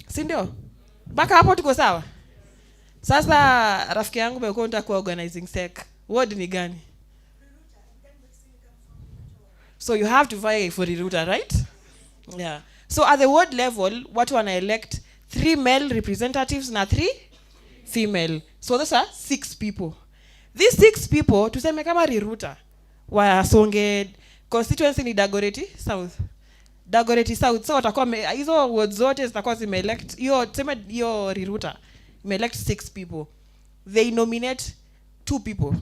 Si ndio? Baka hapo tuko sawa? Sasa rafiki yangu umekuwa unataka kuwa organizing sec. Ward ni gani? So you have to vie for Riruta, right? Yeah. So at the ward level, watu wana elect 3 male representatives na 3 female. So those are 6 people. These 6 people, tuseme kama Riruta, wasonge constituency ni Dagoretti South. Dagoretti South. So watakuwa hizo wards zote zitakuwa zimeelect hiyo tuseme hiyo Riruta imeelect 6 people. They nominate 2 people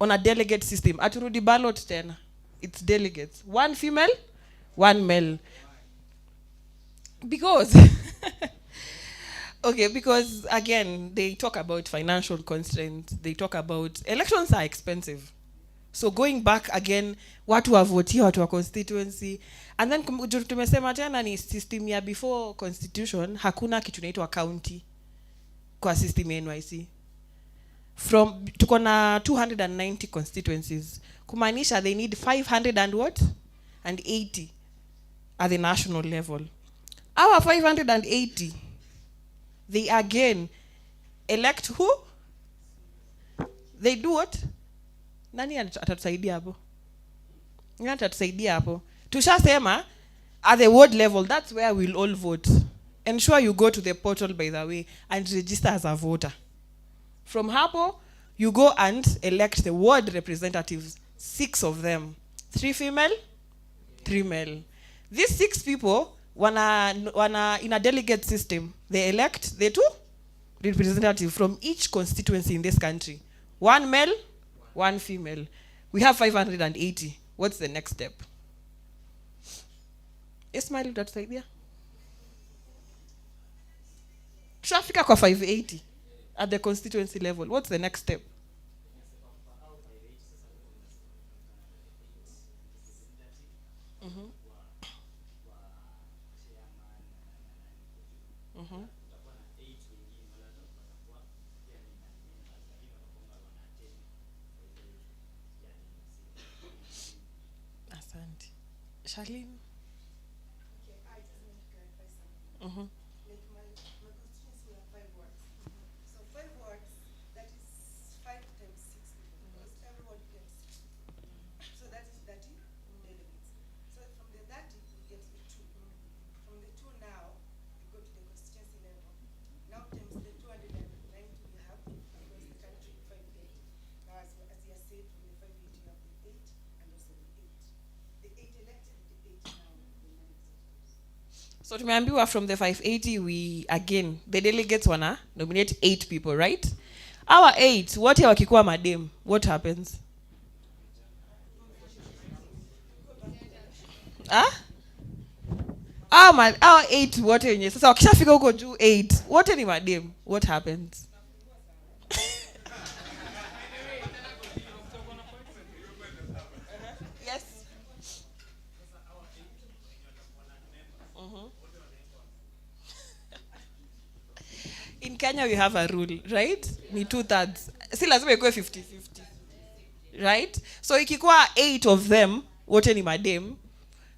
on a delegate system. Aturudi ballot tena. It's delegates. 1 female, 1 male. Because because again they talk about financial constraints, they talk about elections are expensive. So going back again, watu wavotia watu wa constituency, and then tumesema tena ni system ya before constitution, hakuna kitu inaitwa county kwa system ya NYC. Tuko na 290 constituencies, kumaanisha they need 500 and what? And 80 at the national level. Our 580, they again elect who? They do what? Nani atatusaidia hapo? Nani atatusaidia hapo? Tushasema at the ward level, that's where we'll all vote. Ensure you go to the portal, by the way, and register as a voter. From hapo, you go and elect the ward representatives, 6 of them. 3 female, 3 male. These 6 people, wana in a delegate system, they elect the 2 representatives from each constituency in this country. 1 male, 1 female. We have 580. What's the next step? Ismail, utatusaidia? Tushafika kwa 580 at the constituency level. What's the next step? Asante. Charlene? So tumeambiwa from the 580, we again, the delegates wanna nominate 8 people, right? Our 8, wote wakikuwa madem, what happens? Our 8 wote wenye. Sasa wakishafika huko juu 8, wote ni madem, what happens? Yes. In Kenya we have a rule, right? Ni 2/3. Si lazima ikuwe 50-50. right? So ikikuwa 8 of them wote ni madem,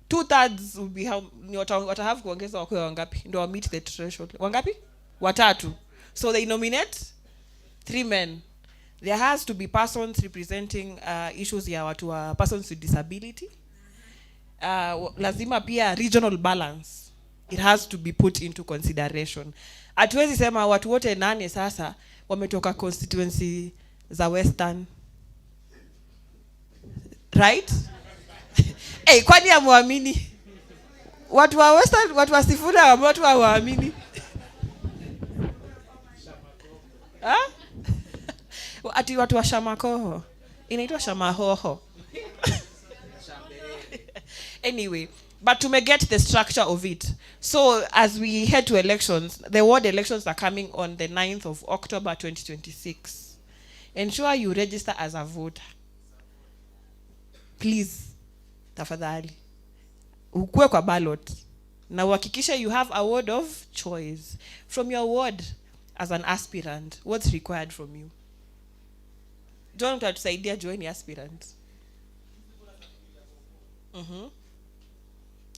2/3 will be how ni watahave kuongeza wakwe wangapi ndio meet the threshold. Wangapi? Watatu. So they nominate 3 men. There has to be persons representing issues ya watu wa persons with disability. Lazima pia regional balance. It has to be put into consideration. Hatuwezi sema watu wote 8 sasa wametoka constituency za Western. Right? Hey, kwani hamuamini? Watu wa Western, watu wa Sifuna, watu hawaamini. Ati watu wa Shamakoho. Inaitwa Shamahoho. Anyway, but to get the structure of it. So as we head to elections, the ward elections are coming on the 9th of October 2026. Ensure you register as a voter. Please, tafadhali. Ukue kwa ballot. Na uhakikishe you have a ward of choice. From your ward as an aspirant, what's required from you? John utatusaidia join aspirant.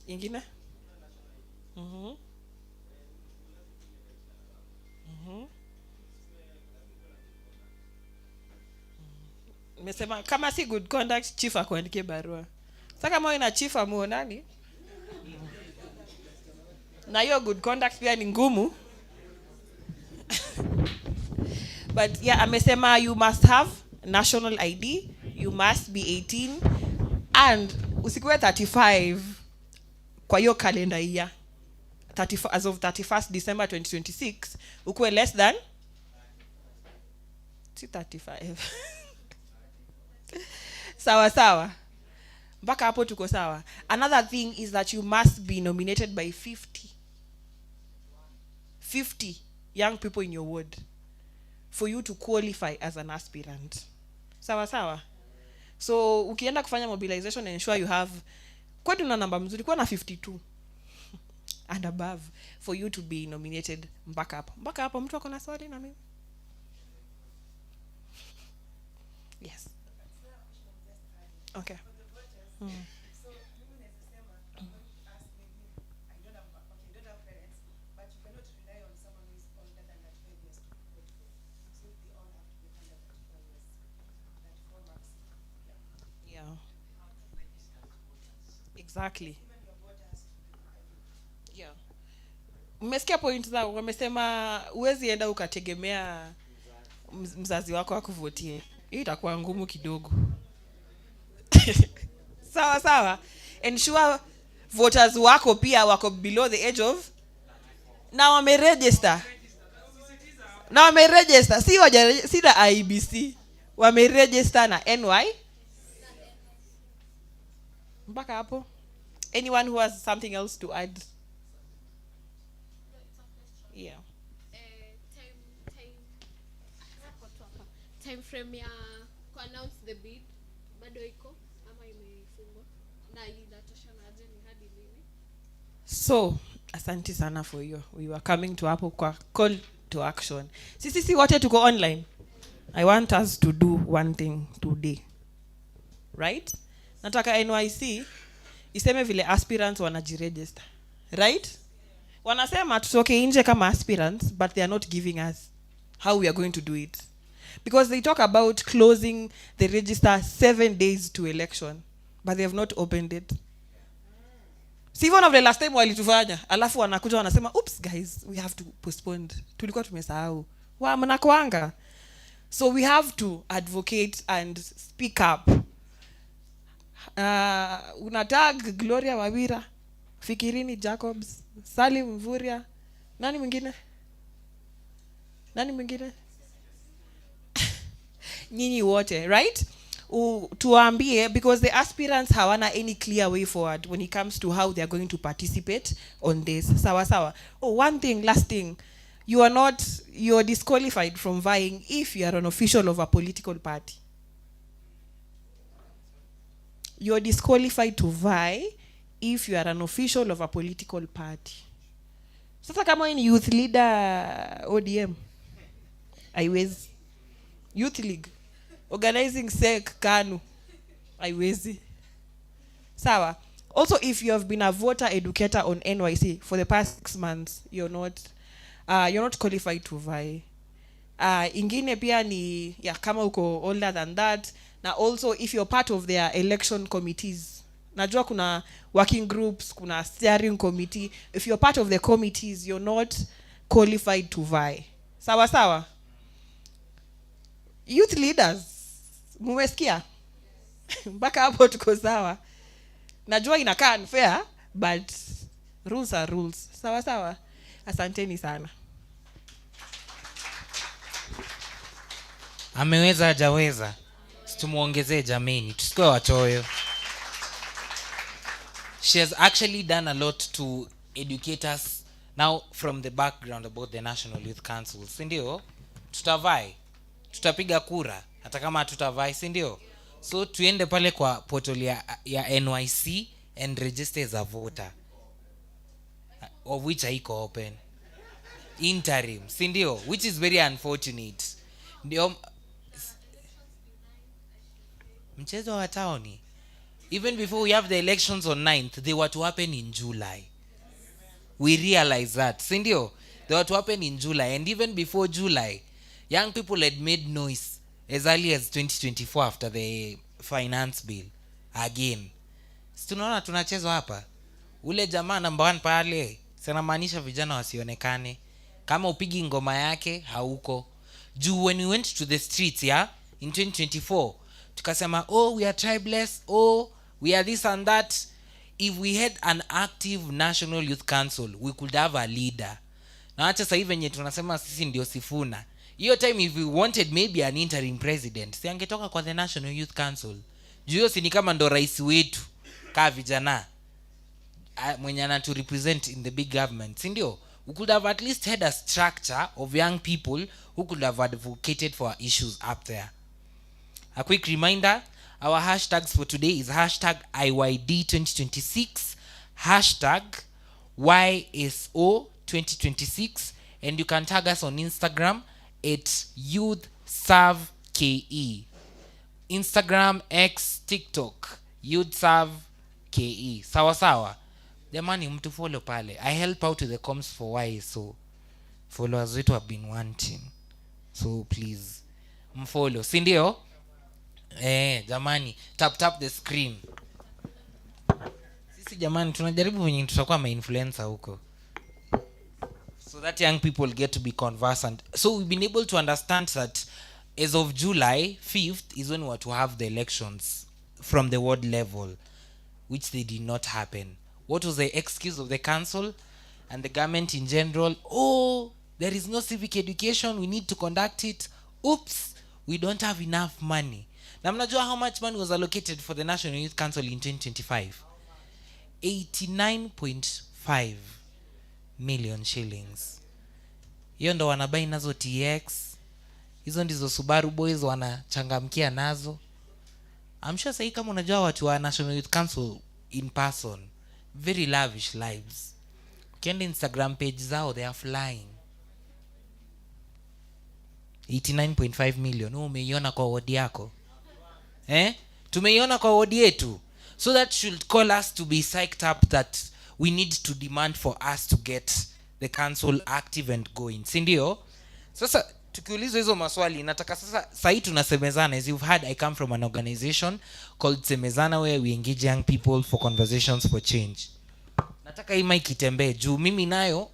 Ingine? Mesema kama si good conduct chief akuandikie barua. Sasa kama wewe na chief amuonani? Na hiyo good conduct pia ni ngumu. But yeah, amesema you must have national ID, you must be 18 and usikuwe 35 kwa hiyo calendar year. 34 as of 31st December 2026 ukuwe less than 35. Sawa. Mpaka hapo tuko sawa. Another thing is that you must be nominated by 50 young people in your ward for you to qualify as an aspirant. Sawa. So ukienda kufanya mobilization, ensure you have kwa tuna namba mzuri kwa na 52 and above for you to be nominated mpaka hapo. Mtu akona swali na mimi? Yes. Okay. Yeah. Exactly. Yeah. Mmesikia point zao, wamesema uwezi enda ukategemea mzazi wako akuvotie. Hii itakuwa ngumu kidogo. Sawa. Ensure voters wako pia wako below the age of na wameregister. Si na IBC. Wameregister na NY. Mpaka hapo. Anyone who has something else to add? Yeah. Time frame ya ku announce the bid bado iko ama imefungwa na inatoshanaje ni hadi lini? So, asante sana for you. We were coming to hapo kwa call to action. Sisi wote tuko online. I want us to do one thing today. Right? Nataka NYC iseme vile aspirants wanajiregister. Right? Wanasema tutoke nje kama aspirants, but they are not giving us how we are going to do it. Because they talk about closing the register 7 days to election, but they have not opened it. See, one of the last time walitufanya, alafu wanakuja wanasema, oops guys, we have to postpone. Tulikuwa tumesahau. Mnakuanga. So we have to advocate and speak up. Unatag Gloria Wawira, Fikirini Jacobs, Salim Mvuria, nani mwingine? Nyinyi wote, right? Tuambie, because the aspirants hawana any clear way forward when it comes to how they are going to participate on this. Sawa. Oh, one thing, last thing. You are disqualified from vying if you are an official of a political party. You are disqualified to vie if you are an official of a political party. Sasa kama ni youth leader ODM, haiwezi. Youth league organizing sec KANU haiwezi. Sawa. Also, if you have been a voter educator on NYC for the past 6 months, you're not qualified to vie. Ingine pia ni kama uko older than that. Na also if you're part of their election committees. Najua kuna working groups, kuna steering committee. If you're part of the committees, you're not qualified to vie. Sawa sawa. Youth leaders, mumesikia? Mpaka hapo tuko sawa. Najua inakaa unfair, but rules are rules. Sawa sawa. Asanteni sana. Ameweza hajaweza. Tumuongezee jameni. Tusikuwe wachoyo. She has actually done a lot to educate us now from the background about the National Youth Council. Si ndio? Tutavai. Tutapiga kura hata kama hatutavai, si ndio? So tuende pale kwa portal ya NYC and register as a voter. Of which haiko open. Interim, si ndio? Which is very unfortunate. Ndio mchezo wa taoni. Even before we have the elections on 9th, they were to happen in July. We realize that. Si ndio? They were to happen in July. And even before July, young people had made noise as early as 2024 after the finance bill. Again. Si tunaona tunachezwa hapa. Ule jamaa number 1 pale, sana maanisha vijana wasionekane. Kama upigi ngoma yake, hauko. Juu when we went to the streets, in 2024, tukasema, we are tribeless, we are this and that. If we had an active National Youth Council, we could have a leader. Na acha sasa hivi wenye tunasema sisi ndio Sifuna. Hiyo time if we wanted maybe an interim president, si angetoka kwa the National Youth Council. Juu si ni kama ndo rais wetu ka vijana mwenye anatu represent in the big government, si ndio? We could have at least had a structure of young people who could have advocated for our issues up there. A quick reminder, our hashtags for today is hashtag IYD2026, hashtag YSO2026, and you can tag us on Instagram at YouthServeKE. Instagram, X, TikTok, YouthServeKE. Sawa sawa. Jamani mtu follow pale. I help out with the comms for YSO. Followers wetu have been wanting. So please mfollow. Si ndio? Jamani, tap the screen. Sisi jamani tunajaribu wenye tutakuwa ma-influencer huko. So that young people get to be conversant. So we've been able to understand that as of July 5th is when we were to have the elections from the ward level, which they did not happen. What was the excuse of the council and the government in general? There is no civic education, we need to conduct it. Oops, we don't have enough money. Na mnajua how much money was allocated for the National Youth Council in 2025? 89.5 million shillings. Hiyo ndo wanabai nazo TX. Hizo ndizo Subaru boys wanachangamkia nazo. I'm sure sahi kama unajua watu wa National Youth Council in person, very lavish lives. Ukienda Instagram page zao, they are flying. 89.5 million. Umeiona kwa ward yako? Tumeiona kwa ward yetu. So that should call us to be psyched up that we need to demand for us to get the council active and going. Si ndio? Sasa tukiulizwa hizo maswali, nataka sasa sahi tunasemezana. As you've heard, I come from an organization called Semezana, where we engage young people for conversations for change. Nataka hii mic itembee juu mimi nayo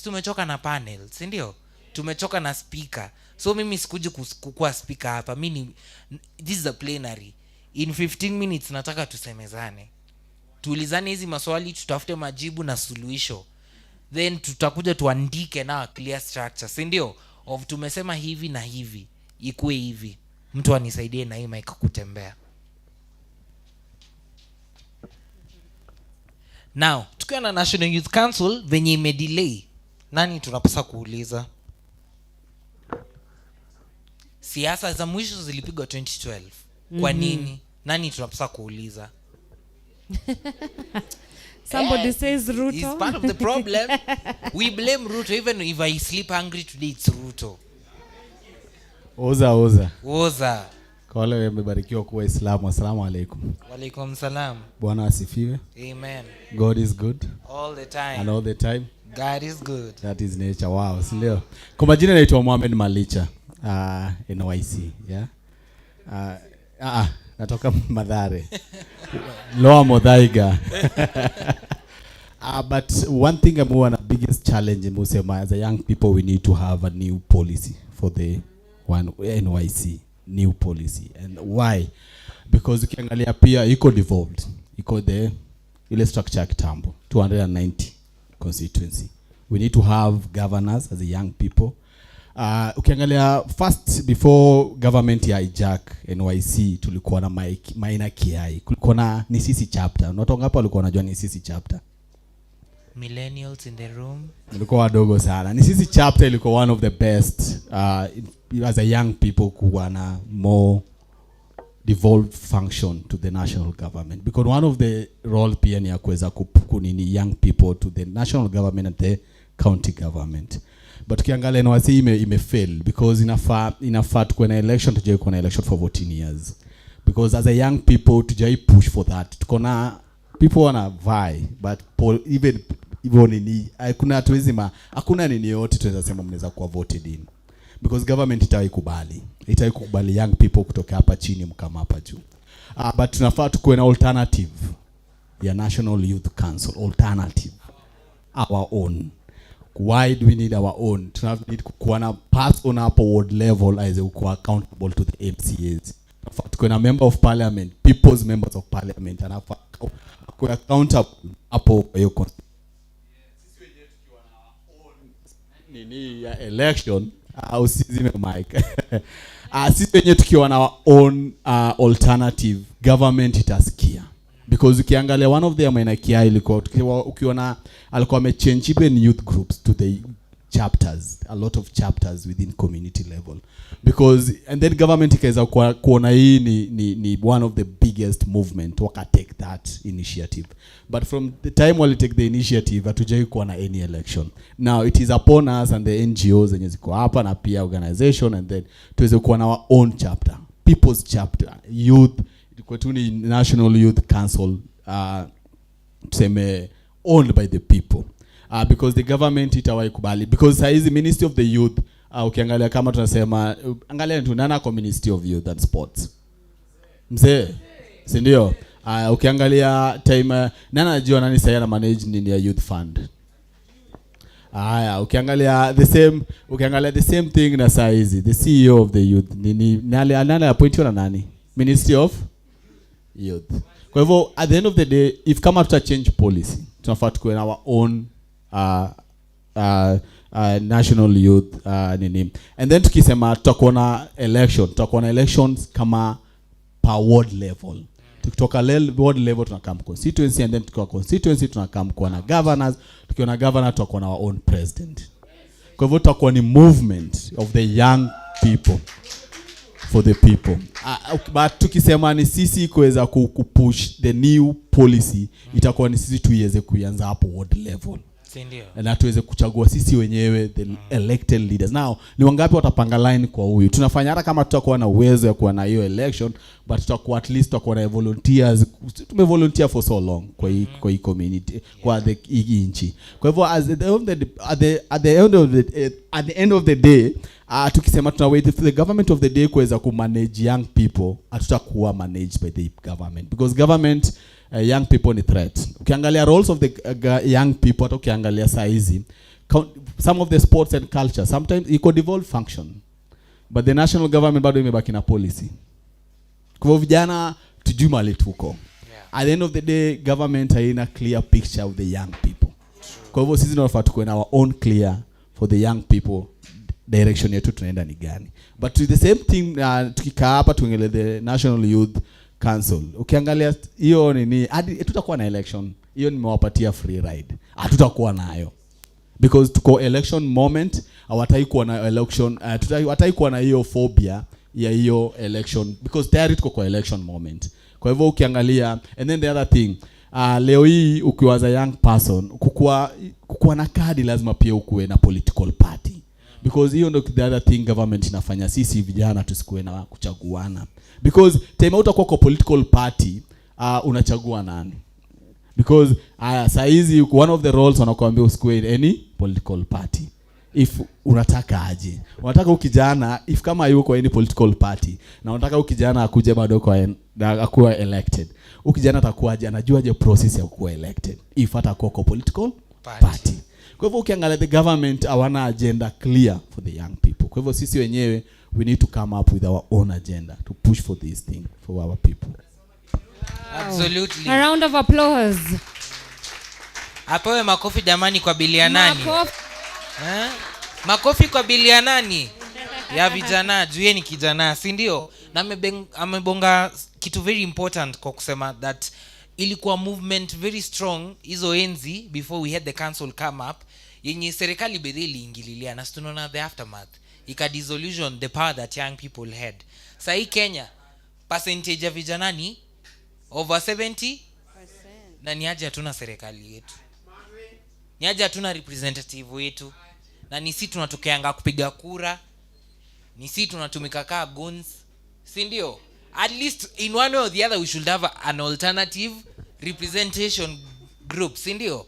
tumechoka na panel, si ndio? Tumechoka na speaker. So mimi sikuji kukua speaker hapa. This is a plenary. In 15 minutes nataka tusemezane. Tuulizane hizi maswali, tutafute majibu na suluhisho. Then tutakuja tuandike na clear structure, si ndio? Of tumesema hivi na hivi, ikuwe hivi. Mtu anisaidie na hii mic kutembea. Now, tukiwa na National Youth Council venye imedelay, nani tunapaswa kuuliza? Siasa za mwisho zilipigwa 2012. Kwa nini? Nani tunapaswa kuuliza? Somebody says Ruto. It's part of the problem. We blame Ruto. Even if I sleep hungry today, it's Ruto. Oza. Kwa wale wamebarikiwa kuwa Islamu, assalamu alaikum. Walaikum salam. Bwana asifiwe. Amen. God is good. All the time. And all the time. God is good. That is nature. Wow, si ndio? Kwa majina naitwa Mohamed Malicha, NYC, yeah. Natoka Mathare. Lower Muthaiga. But one thing I'm one of the biggest challenge in Musema, as a young people, we need to have a new policy for the one NYC, new policy. And why? Because ukiangalia pia iko devolved. Iko the ile structure ya kitambo 290 constituency. We need to have governors as a young people. Ukiangalia first before government ya hijack NYC tulikuwa na Maina Kiai. Kulikuwa na ni sisi chapter. Unatonga hapa walikuwa wanajua ni sisi chapter. Millennials in the room. Ilikuwa wadogo sana. Ni sisi chapter ilikuwa one of the best as a young people kuwa na more devolved function to the national government, because one of the role pia ni ya kuweza kunini young people to the national government and the county government. But ukiangalia NYC ime fail because inafaa tukuwe na election, tujai kuwa na election for 14 years, because as a young people tujai push for that. Tuko na people wana vie, but even nini hakuna nini yote tunaweza sema mnaweza kuwa voted in, because government itaikubali young people kutoka hapa chini mkama hapa juu. But tunafaa tukuwe na alternative ya National Youth Council, alternative our own. Why do we need our own? Need kuwa na person hapo ward level as kuwa accountable to the MCAs. Tunafaa tukuwe na member of parliament, people's members of parliament, and kuwa accountable hapo kwa hiyo nini ya election. Usizime mic. Sisi wenyewe tukiwa na our own alternative government itasikia, because ukiangalia one of the Maina ilikuwa ukiona alikuwa amechange even youth groups to the chapters, a lot of chapters within community level, because and then government ikaweza kuona hii ni one of the biggest movement waka take that initiative. But from the time wali take the initiative hatujai kuwa na any election. Now it is upon us and the NGOs zenye ziko hapa na pia organization, and then tuweze kuwa na our own chapter, people's chapter, youth, ilikuwa tu ni National Youth Council, tuseme owned by the people. Because the government itawaikubali, because saizi Ministry of the Youth, ukiangalia kama tunasema angalia tu nana kwa Ministry of Youth and Sports mzee, si ndio? Ukiangalia time nana najua nani sasa na manage nini ya youth fund. Ukiangalia the same thing na saizi the CEO of the youth nini nani appointiwa na nani? Ministry of Youth. Kwa hivyo at the end of the day, if kama tuta change policy, tunafaa tukuwe na our own national youth nini. And then tukisema tutakuwa na elections kama per ward level. Tukitoka ward level tunakam constituency, and then tukiwa constituency tunakam kuwa na governors, tukiwa na governor tutakuwa na our own president. Kwa hivyo tutakuwa ni movement of the young people for the people. But tukisema ni sisi kuweza kupush the new policy, itakuwa ni sisi tuiweze kuanza hapo ward level. Ndio. Na tuweze kuchagua sisi wenyewe the elected leaders. Now ni wangapi watapanga line kwa huyu? Tunafanya hata kama tutakuwa na uwezo ya kuwa na hiyo election, but tutakuwa at least tutakuwa na volunteers. Tumevolunteer for so long kwa hii community, kwa the nchi. Kwa hivyo at the end of the day, tukisema tuna wait for the government of the day kuweza ku manage young people, hatutakuwa managed by the government, because government young people ni threat. Ukiangalia roles of the young people, hata ukiangalia saizi some of the sports and culture sometimes iko devolved function, but the national government bado imebaki na policy. Kwa hivyo vijana tujui mali tuko. At the end of the day, government haina clear picture of the young people. Kwa hivyo sisi tunafaa tukuwe na our own clear for the young people, direction yetu tunaenda ni gani. But to the same thing, tukikaa hapa tuangalie the National Youth Council, ukiangalia hiyo nini hadi tutakuwa na election, hiyo nimewapatia free ride. Hatutakuwa nayo because tuko election moment, hawatai kuwa na election, hawatai kuwa na hiyo phobia ya hiyo election, because tayari tuko kwa election moment. Kwa hivyo ukiangalia, and then the other thing, leo hii ukiwa as a young person, kukua na kadi lazima pia ukuwe na political party. because hiyo ndio the other thing government inafanya sisi vijana tusikue na kuchaguana, because time utakuwa kwa political party unachagua nani, because saa hizi one of the roles wanakuambia usikue any political party. If unataka aje, unataka ukijana if kama yuko any political party na unataka ukijana akuje bado kwa akuwa elected, ukijana atakuwa aje, anajua je process ya kuwa elected if atakuwa kwa political party. Kwa hivyo ukiangalia the government hawana agenda clear for the young people. Kwa hivyo sisi wenyewe we need to come up with our own agenda to push for this thing for our people. Absolutely. A round of applause. Apewe makofi jamani kwa bilia nani? Makofi kwa bilia nani? Ya vijana, juye ni kijana, si ndio? Na amebonga kitu very important kwa kusema that ilikuwa movement very strong hizo enzi before we had the council come up, yenye serikali bedhili ingililia na tunaona the aftermath ika dissolution the power that young people had. Sasa hii Kenya percentage ya vijana ni over 70%. Na ni aje hatuna serikali yetu, ni aje hatuna representative wetu, na ni sisi tunatokeanga kupiga kura, ni sisi tunatumika kaa guns, si ndio? At least in one way or the other we should have an alternative representation group, si ndio?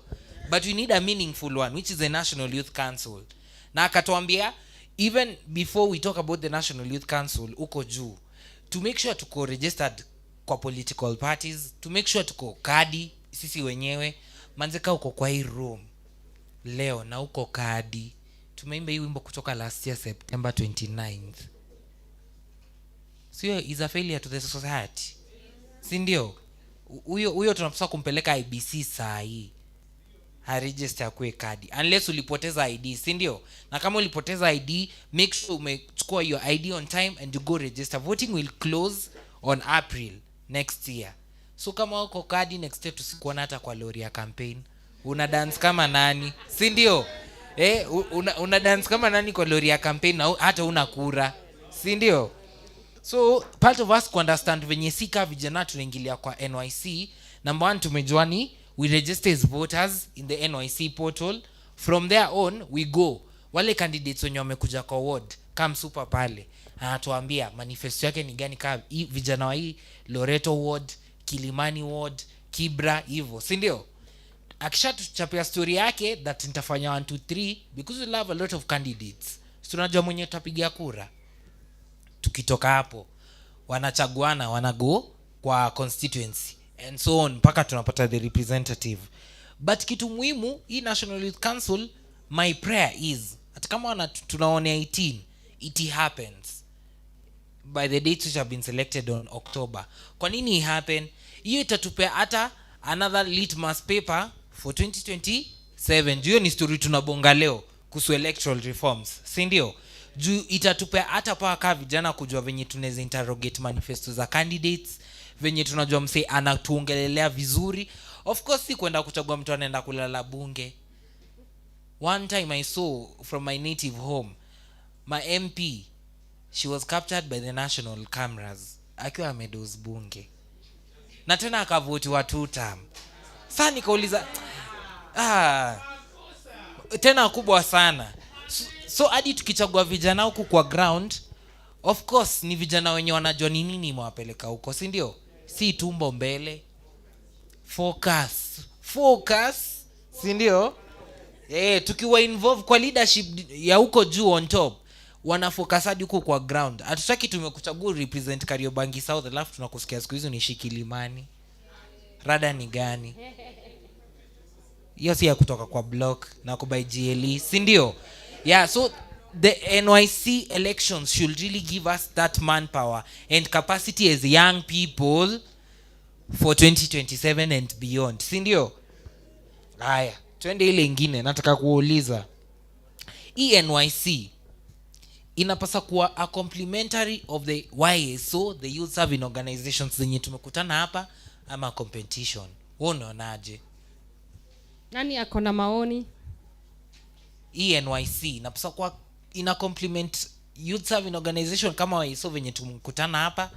But we need a meaningful one, which is the National Youth Council. Na akatuambia even before we talk about the National Youth Council uko juu, to make sure tuko registered kwa political parties, to make sure tuko kadi sisi wenyewe. Manzeka uko kwa hii room leo na uko kadi, tumeimba hii wimbo kutoka last year September 29th. Sio is a failure to the society, si ndio? Huyo tunapaswa kumpeleka IBC saa hii register kwe kadi, unless ulipoteza ID, si ndio? Na kama ulipoteza ID, make sure umechukua your ID on time and you go register. Voting will close on April next year. So kama uko kadi next year tusikuona hata kwa lori ya campaign. Una dance kama nani, si ndio? Una dance kama nani kwa lori ya campaign na hata una kura, si ndio? So part of us to understand venye sika vijana tunaingilia kwa NYC, number 1 tumejua ni we register as voters in the NYC portal. From there on we go, wale candidates wenye wamekuja kwa ward kama super pale anatuambia manifesto yake ni gani, kama vijana wa hii Loreto ward, Kilimani ward, Kibra hivyo, si ndio? Akishatuchapia story yake that nitafanya 1 2 3 because we love a lot of candidates, tunajua mwenye tutapigia kura. Tukitoka hapo wanachaguana, wanago kwa constituency and so on mpaka tunapata the representative. But kitu muhimu hii National Youth Council, my prayer is hata kama tunaonea 18 it happens by the dates which have been selected on October. Kwa nini happen? Hiyo itatupea hata another litmus paper for 2027. Hiyo ni story tunabonga leo kuhusu electoral reforms, si ndio? Juu itatupea hata paa kaa vijana kujua venye tunaweza interrogate manifesto za candidates, venye tunajua mse anatuongelelea vizuri. Of course si kwenda kuchagua mtu anaenda kulala bunge. One time I saw from my native home, my MP, she was captured by the national cameras akiwa amedoze bunge, na tena akavotiwa 2 term. Sasa nikauliza tena kubwa sana. So hadi tukichagua vijana huku kwa ground, of course ni vijana wenye wanajua ni nini mwapeleka huko, si ndio? Si tumbo mbele. Focus, si ndio? Tukiwa involve kwa leadership ya huko juu on top, wana focus hadi huko kwa ground. Hatutaki tumekuchagua represent Kariobangi South alafu tunakusikia siku hizo ni Shikilimani. Rada ni gani? Hiyo si ya kutoka kwa block na kubai GLE, si ndio? Yeah, so the NYC elections should really give us that manpower and capacity as young people for 2027 and beyond, si ndio? Haya, twende ile ingine. Nataka kuuliza, NYC inapasa kuwa a complementary of the YSO, the youth serving organizations zenye tumekutana hapa, ama competition? Unaonaje? Nani ako na maoni? NYC inapasa kuwa ina complement youth serving organization kama YSO venye tumekutana hapa,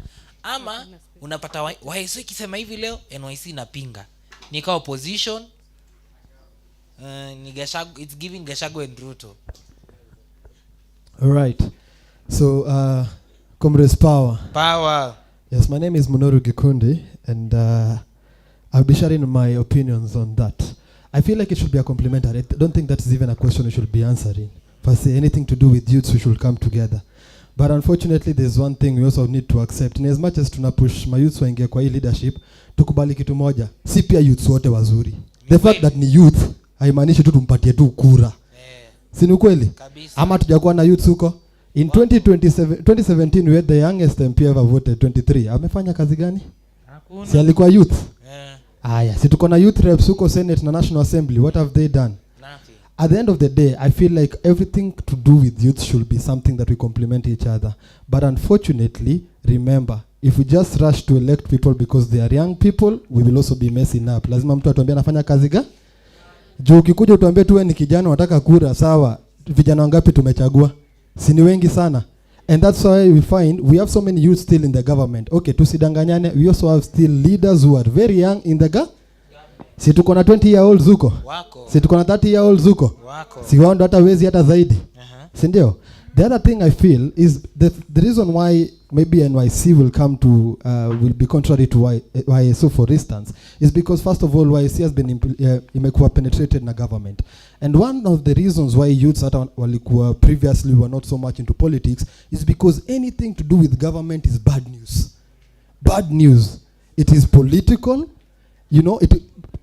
ama unapata YSO ikisema hivi leo NYC inapinga, nika opposition. Ni Gashago, it's giving Gashago and Ruto. All right. So, Comrades Power. Power. Yes, my name is Munyiri Gikundi, and I'll be sharing my opinions on that. I feel like it should be a complementary. I don't think that's even a question we should be answering. Per se, anything to do with youths, we should come together. But unfortunately, there's one thing we also need to accept. In as much as tunapush my youths waingie kwa hii leadership, tukubali kitu moja. Si pia youths wote wazuri. The fact that ni youth, haimaanishi tu tumpatie tu kura. Si ni kweli? Ama tujakuwa na youths huko? In 2017 we had the youngest MP ever voted, 23. Amefanya kazi gani? Hakuna. Si alikuwa youth? Aya, si tuko na youth reps huko Senate na National Assembly. What have they done? Nothing. At the end of the day, I feel like everything to do with youth should be something that we complement each other. But unfortunately, remember, if we just rush to elect people because they are young people, we will also be messing up. Lazima mtu atuambie anafanya kazi gani? Juu ukikuja utuambie tu wewe ni kijana unataka kura, sawa. Vijana wangapi tumechagua? Si ni wengi sana. And that's why we find we have so many youth still in the government. Okay, tusidanganyane, we also have still leaders who are very young in the si tuko na 20-year-olds huko. Wako. Si tuko na 30-year-olds huko. Wako. Si wao ndo hata wezi hata zaidi. Si ndio? The other thing I feel is the reason why maybe NYC will come to will be contrary to YSO for instance is because first of all YSC has been imekuwa penetrated na government, and one of the reasons why youths hata walikuwa previously were not so much into politics is because anything to do with government is bad news. Bad news. It is political. You know,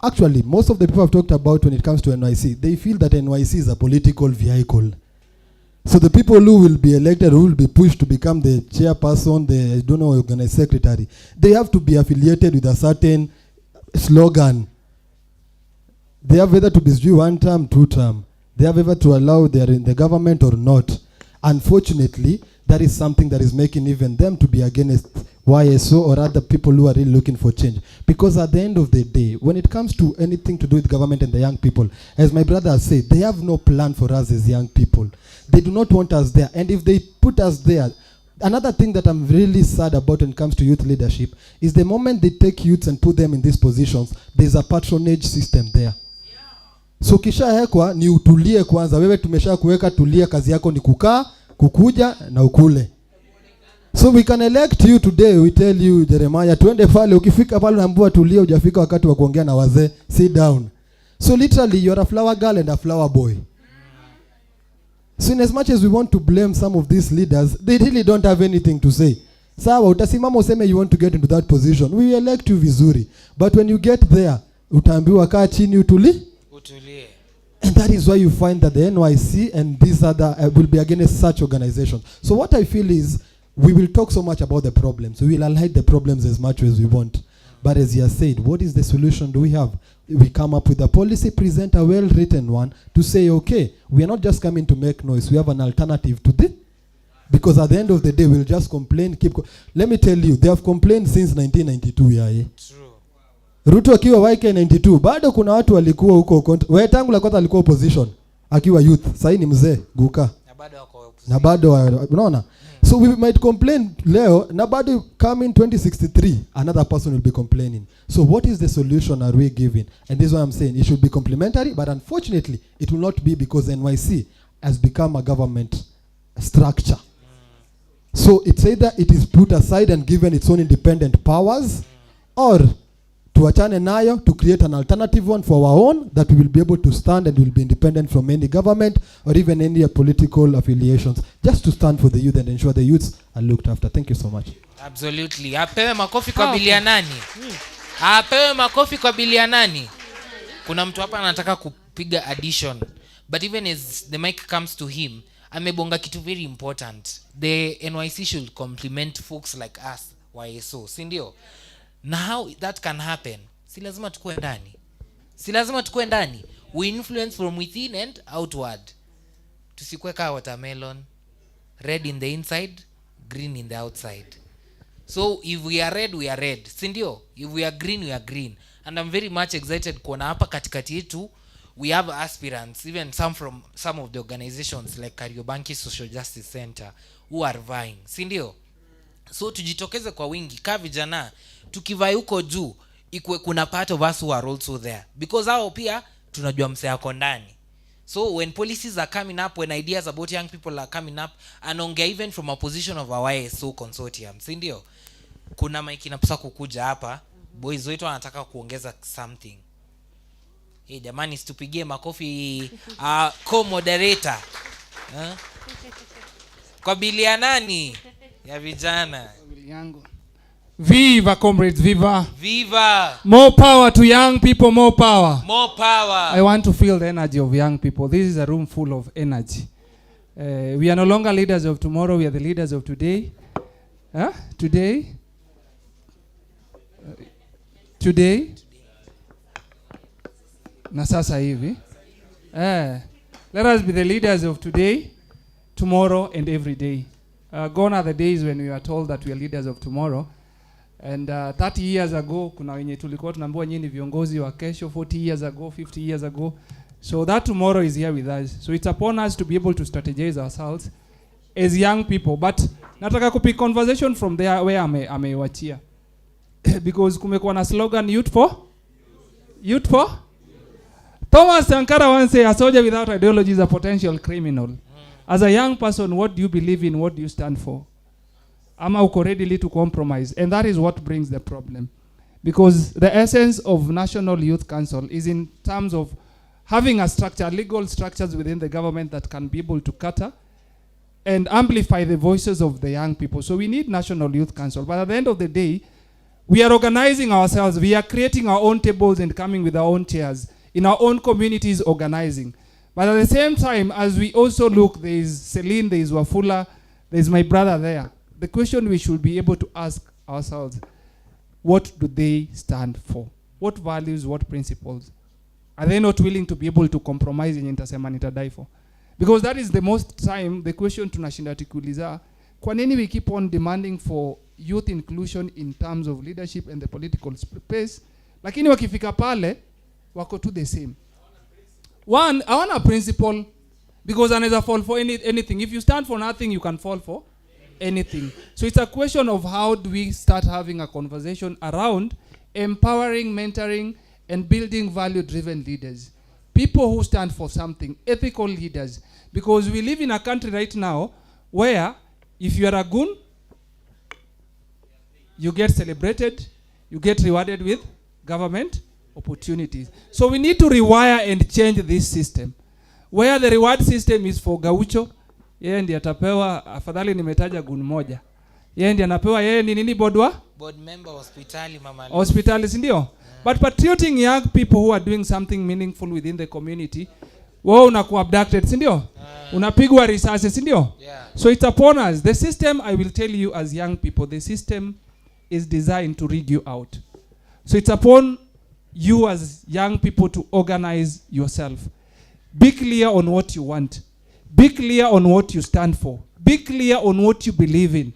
actually most of the people I've talked about when it comes to NYC, they feel that NYC is a political vehicle. So the people who will be elected, who will be pushed to become the chairperson, the organized secretary, they have to be affiliated with a certain slogan. They have whether to be 1 term, 2 term. They have whether to allow they are in the government or not. Unfortunately, that is something that is making even them to be against YSO or other people who are really looking for change. Because at the end of the day, when it comes to anything to do with government and the young people, as my brother has said, they have no plan for us as young people. They do not want us there. And if they put us there, another thing that I'm really sad about when it comes to youth leadership is the moment they take youths and put them in these positions, there's a patronage system there. So kisha hekwa ni utulie kwanza. Wewe tumesha kuweka tulia, kazi yako ni kukaa, kukuja na ukule. So we can elect you today, we tell you Jeremiah, tuende pale, ukifika pale unaambiwa tulia, hujafika wakati wa kuongea na wazee, sit down. So literally you're a flower girl and a flower boy. So in as much as we want to blame some of these leaders, they really don't have anything to say. Sawa, utasimama useme you want to get into that position. We elect you vizuri. But when you get there, utaambiwa kaa chini utulie. And that is why you find that the NYC and these other will be against such organizations. So what I feel is, we will talk so much about the problems. We will highlight the problems as much as we want. But as you have said, what is the solution do we have? We come up with a policy, present a well-written one to say, okay, we are not just coming to make noise. We have an alternative to this. Because at the end of the day, we'll just complain. Let me tell you, they have complained since 1992. Yeah, eh? True. Ruto akiwa YK 92, bado kuna watu walikuwa huko. Wewe tangu la kwanza alikuwa opposition, akiwa youth. Sasa ni mzee, guka. Na bado unaona? So we might complain leo, na bado come in 2063, another person will be complaining. So what is the solution are we giving? And this is why I'm saying it should be complementary, but unfortunately, it will not be because NYC has become a government structure. So it's either it is put aside and given its own independent powers, or tuachane nayo to create an alternative one for our own that we will be able to stand and will be independent from any government or even any political affiliations, just to stand for the youth and ensure the youths are looked after. Thank you so much. Absolutely. Apewe makofi kwa bilia nani? Apewe makofi kwa bilia nani? Kuna mtu hapa anataka kupiga addition, but even as the mic comes to him, amebonga kitu very important. The NYC should complement folks like us, YSO, si ndio? Na how that can happen? Si lazima tukue ndani. Si lazima tukue ndani. We influence from within and outward. Tusikue kama watermelon, red in the inside, green in the outside. So if we are red, we are red. Si ndio? If we are green, we are green. And I'm very much excited kuona hapa katikati yetu we have aspirants, even some from some of the organizations like Kariobangi Social Justice Center who are vying. Si ndio? So tujitokeze kwa wingi ka vijana, tukivai huko juu ikwe kuna part of us who are also there, because hao pia tunajua mse yako ndani. So when policies are coming up, when ideas about young people are coming up, anaongea even from a position of a YSO consortium, si ndio? Kuna mic inapaswa kukuja hapa, boys wetu wanataka kuongeza something. Hey jamani, situpigie makofi co-moderator. Kwa bilia nani? Ya vijana. Yangu. Viva comrades, viva. Viva. More power to young people, more power. More power. I want to feel the energy of young people. This is a room full of energy. We are no longer leaders of tomorrow, we are the leaders of today. Today. Today. Na sasa hivi. Let us be the leaders of today, tomorrow, and every day. Gone are the days when we were told that we are leaders of tomorrow. And 30 years ago, kuna wenye tulikuwa tunaambiwa nyinyi viongozi wa kesho, 40 years ago, 50 years ago. So that tomorrow is here with us. So it's upon us to be able to strategize ourselves as young people. But nataka kupick conversation from there where amewachia. Because kumekuwa na slogan, youth for? Youth for? Thomas Sankara once said, a soldier without ideology is a potential criminal. As a young person, what do you believe in? What do you stand for? Ama uko ready to compromise? And that is what brings the problem. Because the essence of National Youth Council is in terms of having a structure, legal structures within the government that can be able to cater and amplify the voices of the young people. So we need National Youth Council. But at the end of the day, we are organizing ourselves. We are creating our own tables and coming with our own chairs. In our own communities, organizing. But at the same time, as we also look, there is Celine, there is Wafula, there is my brother there. The question we should be able to ask ourselves, what do they stand for? What values, what principles? Are they not willing to be able to compromise in nitasema nitadai for? Because that is the most time, the question tunashinda tukiuliza, kwa nini we keep on demanding for youth inclusion in terms of leadership and the political space, lakini wakifika pale, wako to the same. One, I want a principle, because anaweza fall for anything. If you stand for nothing, you can fall for anything. So it's a question of how do we start having a conversation around empowering, mentoring, and building value-driven leaders. People who stand for something, ethical leaders. Because we live in a country right now where if you are a goon, you get celebrated, you get rewarded with government opportunities. So we need to rewire and change this system. Where the reward system is for gaucho, yeye ndiye atapewa, afadhali nimetaja gun moja. Yeye ndiye anapewa, yeye ni nini bodwa? Board member hospitali mama. Hospitali, si ndio? But patrioting young people who are doing something meaningful within the community, wao unakuwa abducted, si ndio? Unapigwa risasi, si ndio? So it's upon us. The system, I will tell you as young people, the system is designed to rig you out. So it's upon you as young people to organize yourself. Be clear on what you want. Be clear on what you stand for. Be clear on what you believe in.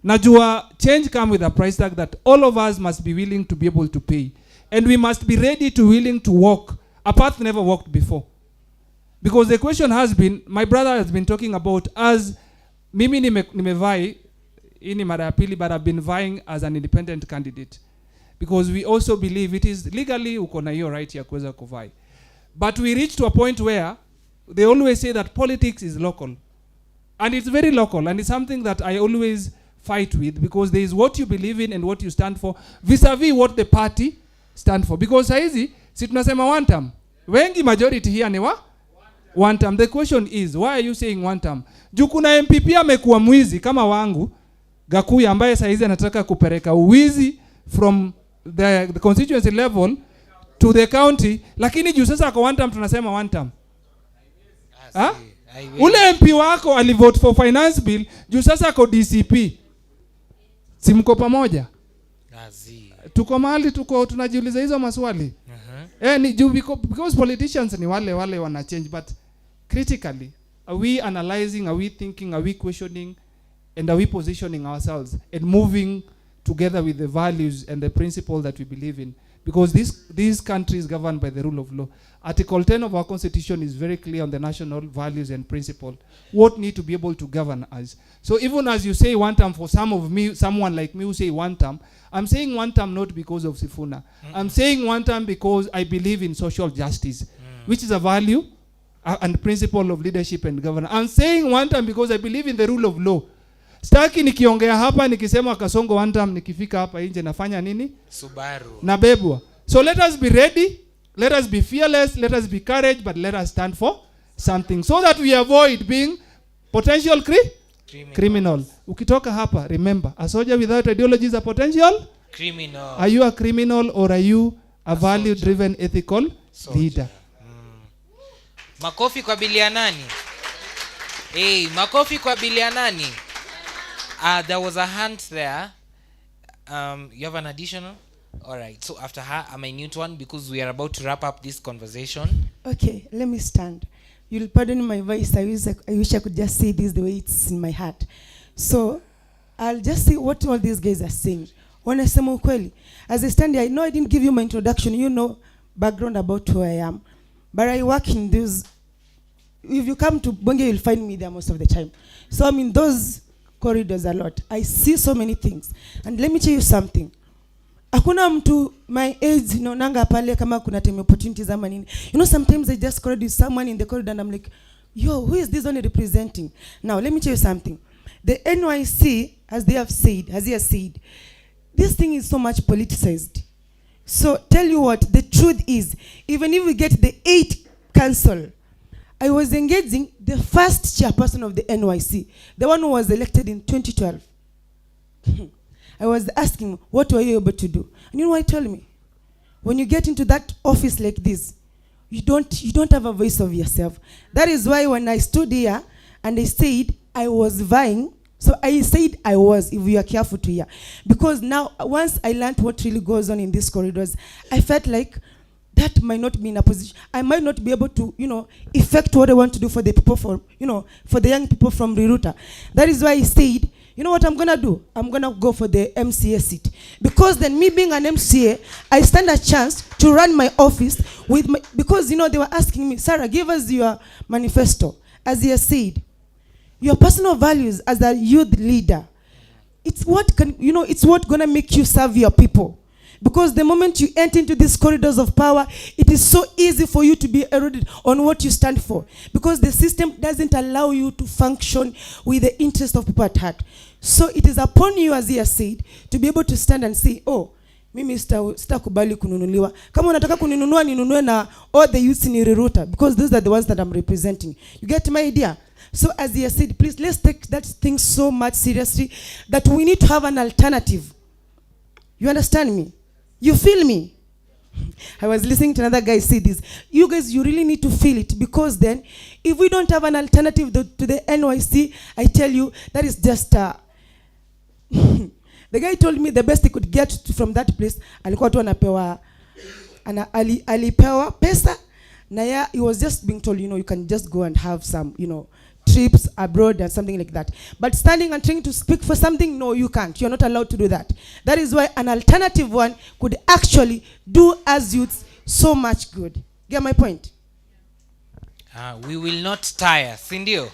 Najua, change comes with a price tag that all of us must be willing to be able to pay. And we must be ready to willing to walk a path never walked before. Because the question has been, my brother has been talking about as mimi nimevai, ini mara ya pili, but I've been vying as an independent candidate. Because we also believe it is legally uko na hiyo right ya kuweza kuvai. But we reach to a point where they always say that politics is local. And it's very local, and it's something that I always fight with, because there is what you believe in and what you stand for vis-a-vis what the party stand for. Because saizi, si tunasema one term. Wengi majority here ni wa? One term. The question is, why are you saying one term? Juu kuna MPP amekuwa mwizi kama wangu, Gakuya, ambaye saizi anataka kupereka uwizi from the constituency level to the county, lakini juu sasa kwa one term tunasema one term. Ule MP wako alivote for finance bill, juu sasa kwa DCP. Simko pamoja? Tuko mahali tunajiuliza hizo maswali. Ni juu because politicians ni wale wana change, but critically, are we analyzing, are we thinking, are we questioning, and are we positioning ourselves and moving together with the values and the principle that we believe in? Because this country is governed by the rule of law. Article 10 of our constitution is very clear on the national values and principle. What need to be able to govern us. So even as you say one term, for someone like me who say one term, I'm saying one term not because of Sifuna. I'm saying one term because I believe in social justice, which is a value and principle of leadership and governance. I'm saying one time because I believe in the rule of law. Staki nikiongea hapa nikisema Kasongo one time nikifika hapa nje nafanya nini? Subaru. Nabebwa. So let us be ready, let us be fearless, let us be courage, but let us stand for something so that we avoid being potential criminal. Ukitoka hapa, remember, a soldier without ideology is a potential criminal. Are you a criminal or are you a value-driven ethical leader? Makofi kwa bilianani. Hey, makofi kwa bilianani. There was a hand there. You have an additional? All right. So after her, a minute one because we are about to wrap up this conversation. Okay, let me stand. You'll pardon my voice. I wish I could just say this the way it's in my heart. So I'll just say what all these guys are saying. When I say ukweli, as I stand here, I know I didn't give you my introduction. You know background about who I am. But I work in those. If you come to Bonge, you'll find me there most of the time. So I'm in those corridors a lot. I see so many things. And let me tell you something. Hakuna mtu my age nanga pale kama kuna time opportunities ama nini. You know, sometimes I just correct with someone in the corridor and I'm like, yo, who is this only representing? Now, let me tell you something. The NYC, as he has said, this thing is so much politicized. So tell you what, the truth is, even if we get the 8th council, I was engaging the first chairperson of the NYC, the one who was elected in 2012. I was asking, what were you able to do? And you know what he told me? When you get into that office like this, you don't have a voice of yourself. That is why when I stood here and I said I was vying, so I said I was, if you are careful to hear. Because now, once I learned what really goes on in these corridors, I felt like that might not be in a position. I might not be able to, effect what I want to do for the people for the young people from Riruta. That is why I said, you know what I'm going to do? I'm going to go for the MCA seat. Because then me being an MCA, I stand a chance to run my office with my, because, they were asking me, Sarah, give us your manifesto. As he has said, your personal values as a youth leader, it's what it's what going to make you serve your people. Because the moment you enter into these corridors of power, it is so easy for you to be eroded on what you stand for. Because the system doesn't allow you to function with the interest of people at heart. So it is upon you, as he has said, to be able to stand and say, oh, mimi sitakubali kununuliwa. Kama unataka kuninunua, ninunue na all the youths in Riruta. Because those are the ones that I'm representing. You get my idea? So as he has said, please, let's take that thing so much seriously that we need to have an alternative. You understand me? You feel me? I was listening to another guy say this. You guys, you really need to feel it, because then, if we don't have an alternative to the NYC, I tell you, that is just... the guy told me the best he could get from that place, alikuwa tu anapewa, alipewa pesa, na he was just being told, you can just go and have some, trips abroad and something like that. But standing and trying to speak for something, no, you can't. You're not allowed to do that. That is why an alternative one could actually do as youths so much good. Get my point? We will not tire. Sindio?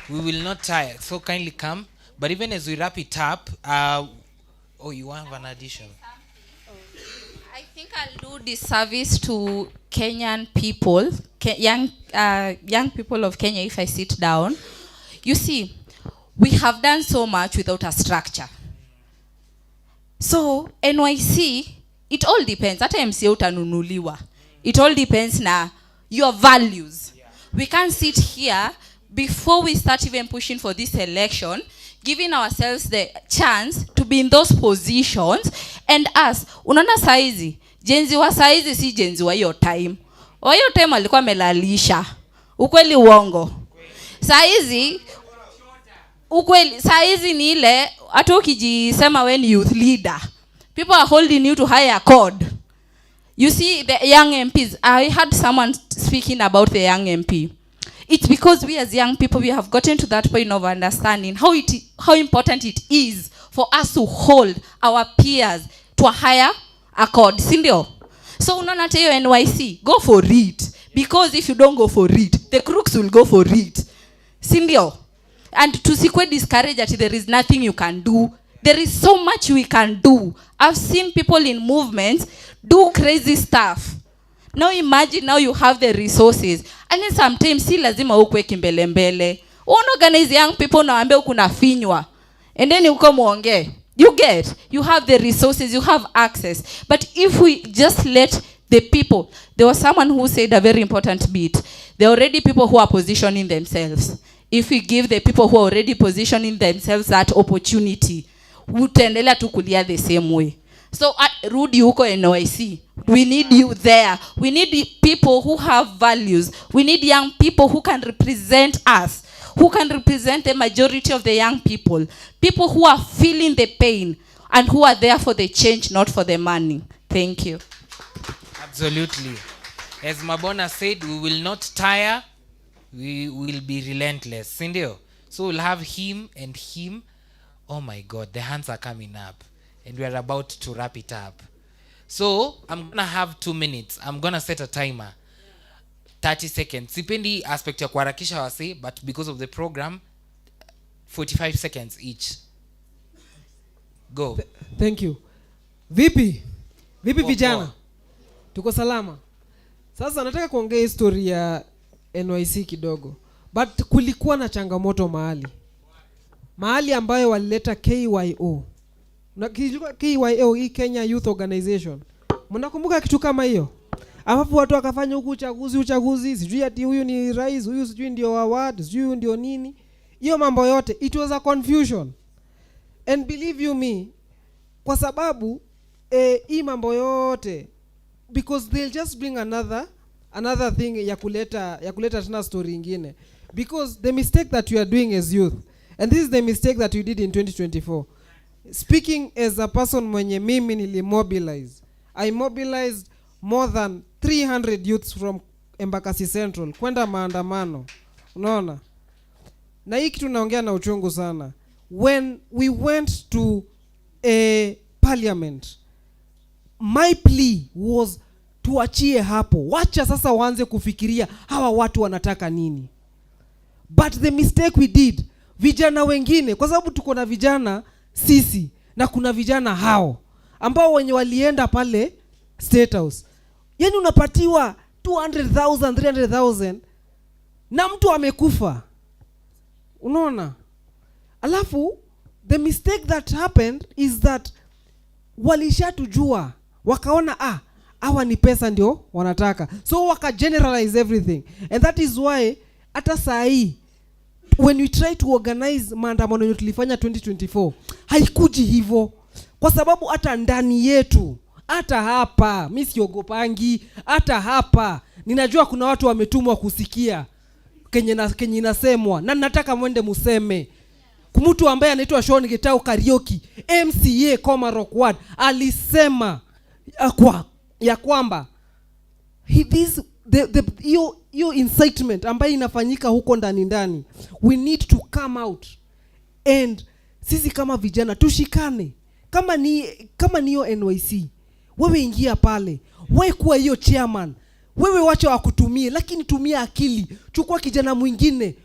We will not tire. So kindly come. But even as we wrap it up, you want an addition? I think I'll do this service to Kenyan people, young people of Kenya, if I sit down. You see, we have done so much without a structure. So, NYC, it all depends. Hata MCA utanunuliwa. It all depends na your values. We can't sit here before we start even pushing for this election, giving ourselves the chance to be in those positions. And us, unaona saizi, jenzi wa saizi si jenzi wa hiyo time. Wa hiyo time alikuwa melalisha. Ukweli uongo. Saizi, ukweli, saizi ni ile, hata ukijisema when youth leader, people are holding you to higher code. You see the young MPs, I heard someone speaking about the young MP. It's because we as young people, we have gotten to that point of understanding how important it is for us to hold our peers to a higher accord. Sindio? So unaona tell you NYC, go for it. Because if you don't go for it, the crooks will go for it. Sindio? And to sequence discourage that there is nothing you can do. There is so much we can do. I've seen people in movements do crazy stuff. Now imagine now you have the resources. And then sometimes si lazima ukwe kimbelembele. Organize young people na ambe kuna finywa. And then you come muongee. You get, you have the resources, you have access. But if we just let the people, there was someone who said a very important bit. There are already people who are positioning themselves. If we give the people who are already positioning themselves that opportunity, utaendelea tu kulia the same way. So rudi huko NYC. We need you there. We need people who have values. We need young people who can represent us, who can represent the majority of the young people. People who are feeling the pain and who are there for the change, not for the money. Thank you. Absolutely. As Mabona said, we will not tire. We will be relentless. Sindio? So we'll have him and him. Oh my God, the hands are coming up. And we are about to wrap it up. So I'm going to have 2 minutes. I'm going to set a timer. 30 seconds. Sipendi aspect ya kuharakisha wase, but because of the program, 45 seconds each. Go. Thank you. Vipi vijana? Tuko salama. Sasa nataka kuongea history ya NYC kidogo. But kulikuwa na changamoto mahali ambayo walileta KYO. Na KYO hii Kenya Youth Organization. Mnakumbuka kitu kama hiyo? Alafu watu wakafanya huku uchaguzi, sijui ati huyu ni rais, huyu sijui ndio award, sijui huyu ndio nini. Hiyo mambo yote, it was a confusion. And believe you me, kwa sababu hii mambo yote, because they'll just bring another thing ya kuleta tena story ingine. Because the mistake that we are doing as youth, and this is the mistake that we did in 2024. Speaking as a person mwenye mimi nilimobilize, I mobilized more than 300 youths from Embakasi Central kwenda maandamano. Unaona? Na hii kitu naongea na uchungu sana. When we went to a parliament, my plea was tuachie hapo. Wacha sasa waanze kufikiria hawa watu wanataka nini. But the mistake we did, vijana wengine, kwa sababu tuko na vijana sisi na kuna vijana hao ambao wenye walienda pale State House. Yani unapatiwa 200,000, 300,000 na mtu amekufa. Unaona? Alafu the mistake that happened is that walishatujua, wakaona hawa ni pesa ndio wanataka. So waka generalize everything. And that is why hata saa hii when we try to organize maandamano yetu tulifanya 2024, haikuji hivyo. Kwa sababu hata ndani yetu, hata hapa, mimi siogopangi, hata hapa ninajua kuna watu wametumwa kusikia kenye inasemwa, na nataka mwende museme. Mtu ambaye anaitwa Sean Getao Karaoke, MCA Komarok Ward, alisema ya kwamba hiyo incitement ambayo inafanyika huko ndani, we need to come out, and sisi kama vijana tushikane. Kama ni hiyo NYC, wewe ingia pale, wewe kuwa hiyo chairman, wewe wacha wakutumie, lakini tumia akili. Chukua kijana mwingine,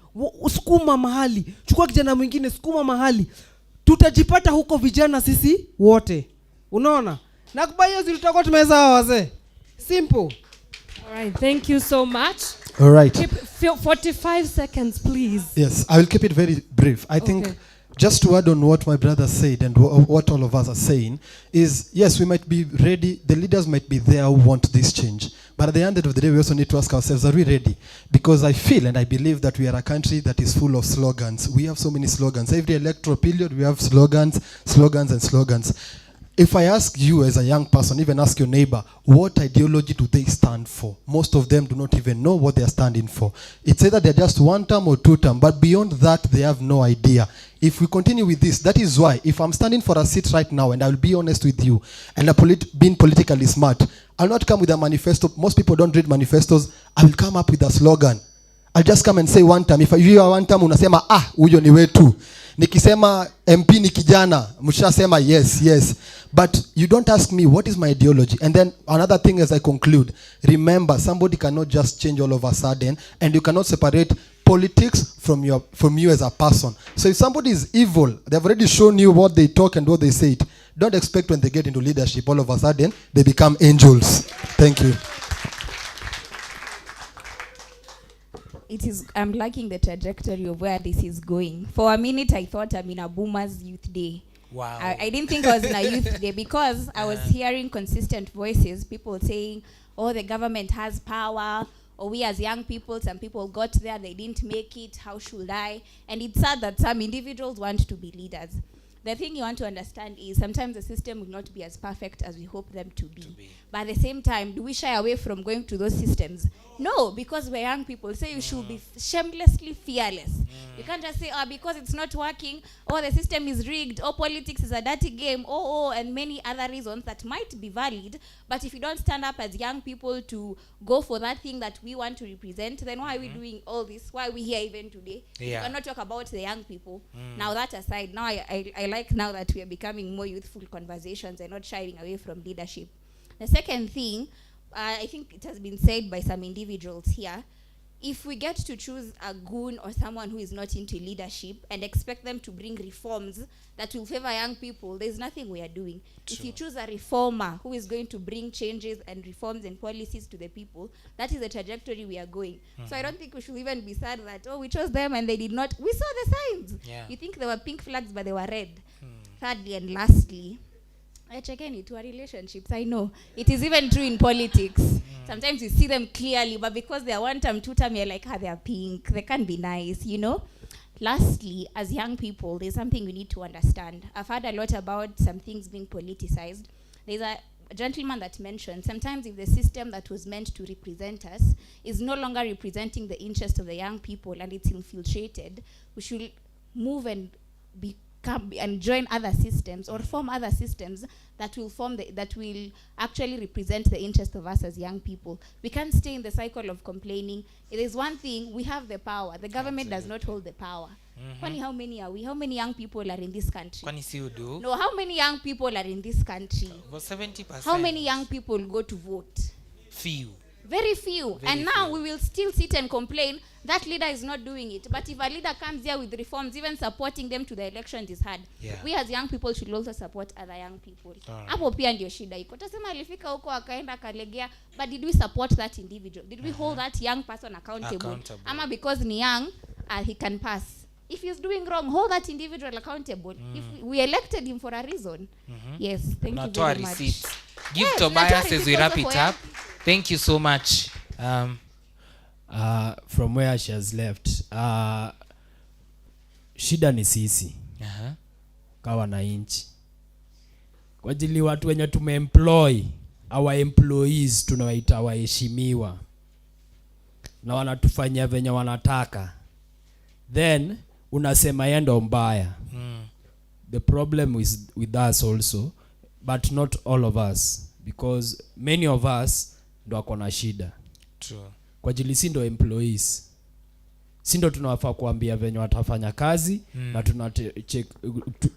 sukuma mahali, chukua kijana mwingine, sukuma mahali. Tutajipata huko vijana sisi wote. Unaona? Na kubayo zilitakuwa tumeza wazee. Simple. All right, thank you so much. All right. Keep 45 seconds, please. Yes, I will keep it very brief. I think just to add on what my brother said and what all of us are saying is, yes, we might be ready, the leaders might be there who want this change. But at the end of the day, we also need to ask ourselves, are we ready? Because I feel and I believe that we are a country that is full of slogans. We have so many slogans. Every electoral period, we have slogans. If I ask you as a young person, even ask your neighbor, what ideology do they stand for? Most of them do not even know what they are standing for. It's either they're just 1 term or 2 term, but beyond that, they have no idea. If we continue with this, that is why, if I'm standing for a seat right now, and I will be honest with you, and being politically smart, I'll not come with a manifesto. Most people don't read manifestos. I will come up with a slogan. I'll just come and say 1 term. If you are 1 term, unasema, huyo ni wetu. Nikisema MP ni kijana, mshasema yes. But you don't ask me, what is my ideology? And then another thing as I conclude, remember, somebody cannot just change all of a sudden, and you cannot separate politics from you as a person. So if somebody is evil, they've already shown you what they talk and what they say. Don't expect when they get into leadership, all of a sudden, they become angels. Thank you. I'm liking the trajectory of where this is going. For a minute I thought I'm in a boomers youth day. Wow. I didn't think I was in a youth day because I was hearing consistent voices, people saying, oh, the government has power, or we as young people, some people got there, they didn't make it, how should I? And it's sad that some individuals want to be leaders. The thing you want to understand is sometimes the system will not be as perfect as we hope them to be. But at the same time, do we shy away from going to those systems? No, because we're young people. So you should be shamelessly fearless. You can't just say, because it's not working, or the system is rigged, or politics is a dirty game, and many other reasons that might be valid. But if you don't stand up as young people to go for that thing that we want to represent, then why are we doing all this? Why are we here even today? Yeah. We cannot talk about the young people. Now that aside, now I like now that we are becoming more youthful conversations and not shying away from leadership. The second thing, I think it has been said by some individuals here, if we get to choose a goon or someone who is not into leadership and expect them to bring reforms that will favor young people, there's nothing we are doing. If you choose a reformer who is going to bring changes and reforms and policies to the people, that is the trajectory we are going. So I don't think we should even be sad that, we chose them and they did not. We saw the signs. Yeah. You think they were pink flags, but they were red. Thirdly and lastly, I check into our relationships. I know it is even true in politics. Sometimes you see them clearly, but because they are one term, two term, you're like, they are pink. They can't be nice, Lastly, as young people, there's something we need to understand. I've heard a lot about some things being politicized. There's a gentleman that mentioned sometimes if the system that was meant to represent us is no longer representing the interest of the young people and it's infiltrated, we should move and become and join other systems or form other systems that will actually represent the interest of us as young people. We can't stay in the cycle of complaining. It is one thing, we have the power. The government does not hold the power. Kwani how many are we? How many young people are in this country? Kwani si you do? No, how many young people are in this country? About 70%. How many young people go to vote? Few. Very few. Very and now we will still sit and complain that leader is not doing it. But if a leader comes here with reforms, even supporting them to the elections is hard. Yeah. We as young people should also support other young people. Alright. Hapo pia ndio shida iko. Tasema alifika huko akaenda akalegea, but did we support that individual? Did we hold that young person accountable? Ama because ni young, he can pass. If he's doing wrong, hold that individual accountable. If we elected him for a reason. Yes, thank you Unatoa very much. receipts. Give Yes, Tobias unatoa as we receipts wrap also it for up. Thank you so much. From where she has left, shida ni sisi kawa na inchi kwa ajili watu wenye tumeemploy, our employees tunawaita waheshimiwa na wanatufanyia venye wanataka, then unasema yendo mbaya. The problem is with us also, but not all of us, because many of us ndo wako na shida. True. Kwa ajili si ndo employees, si ndo tunawafaa kuambia venye watafanya kazi na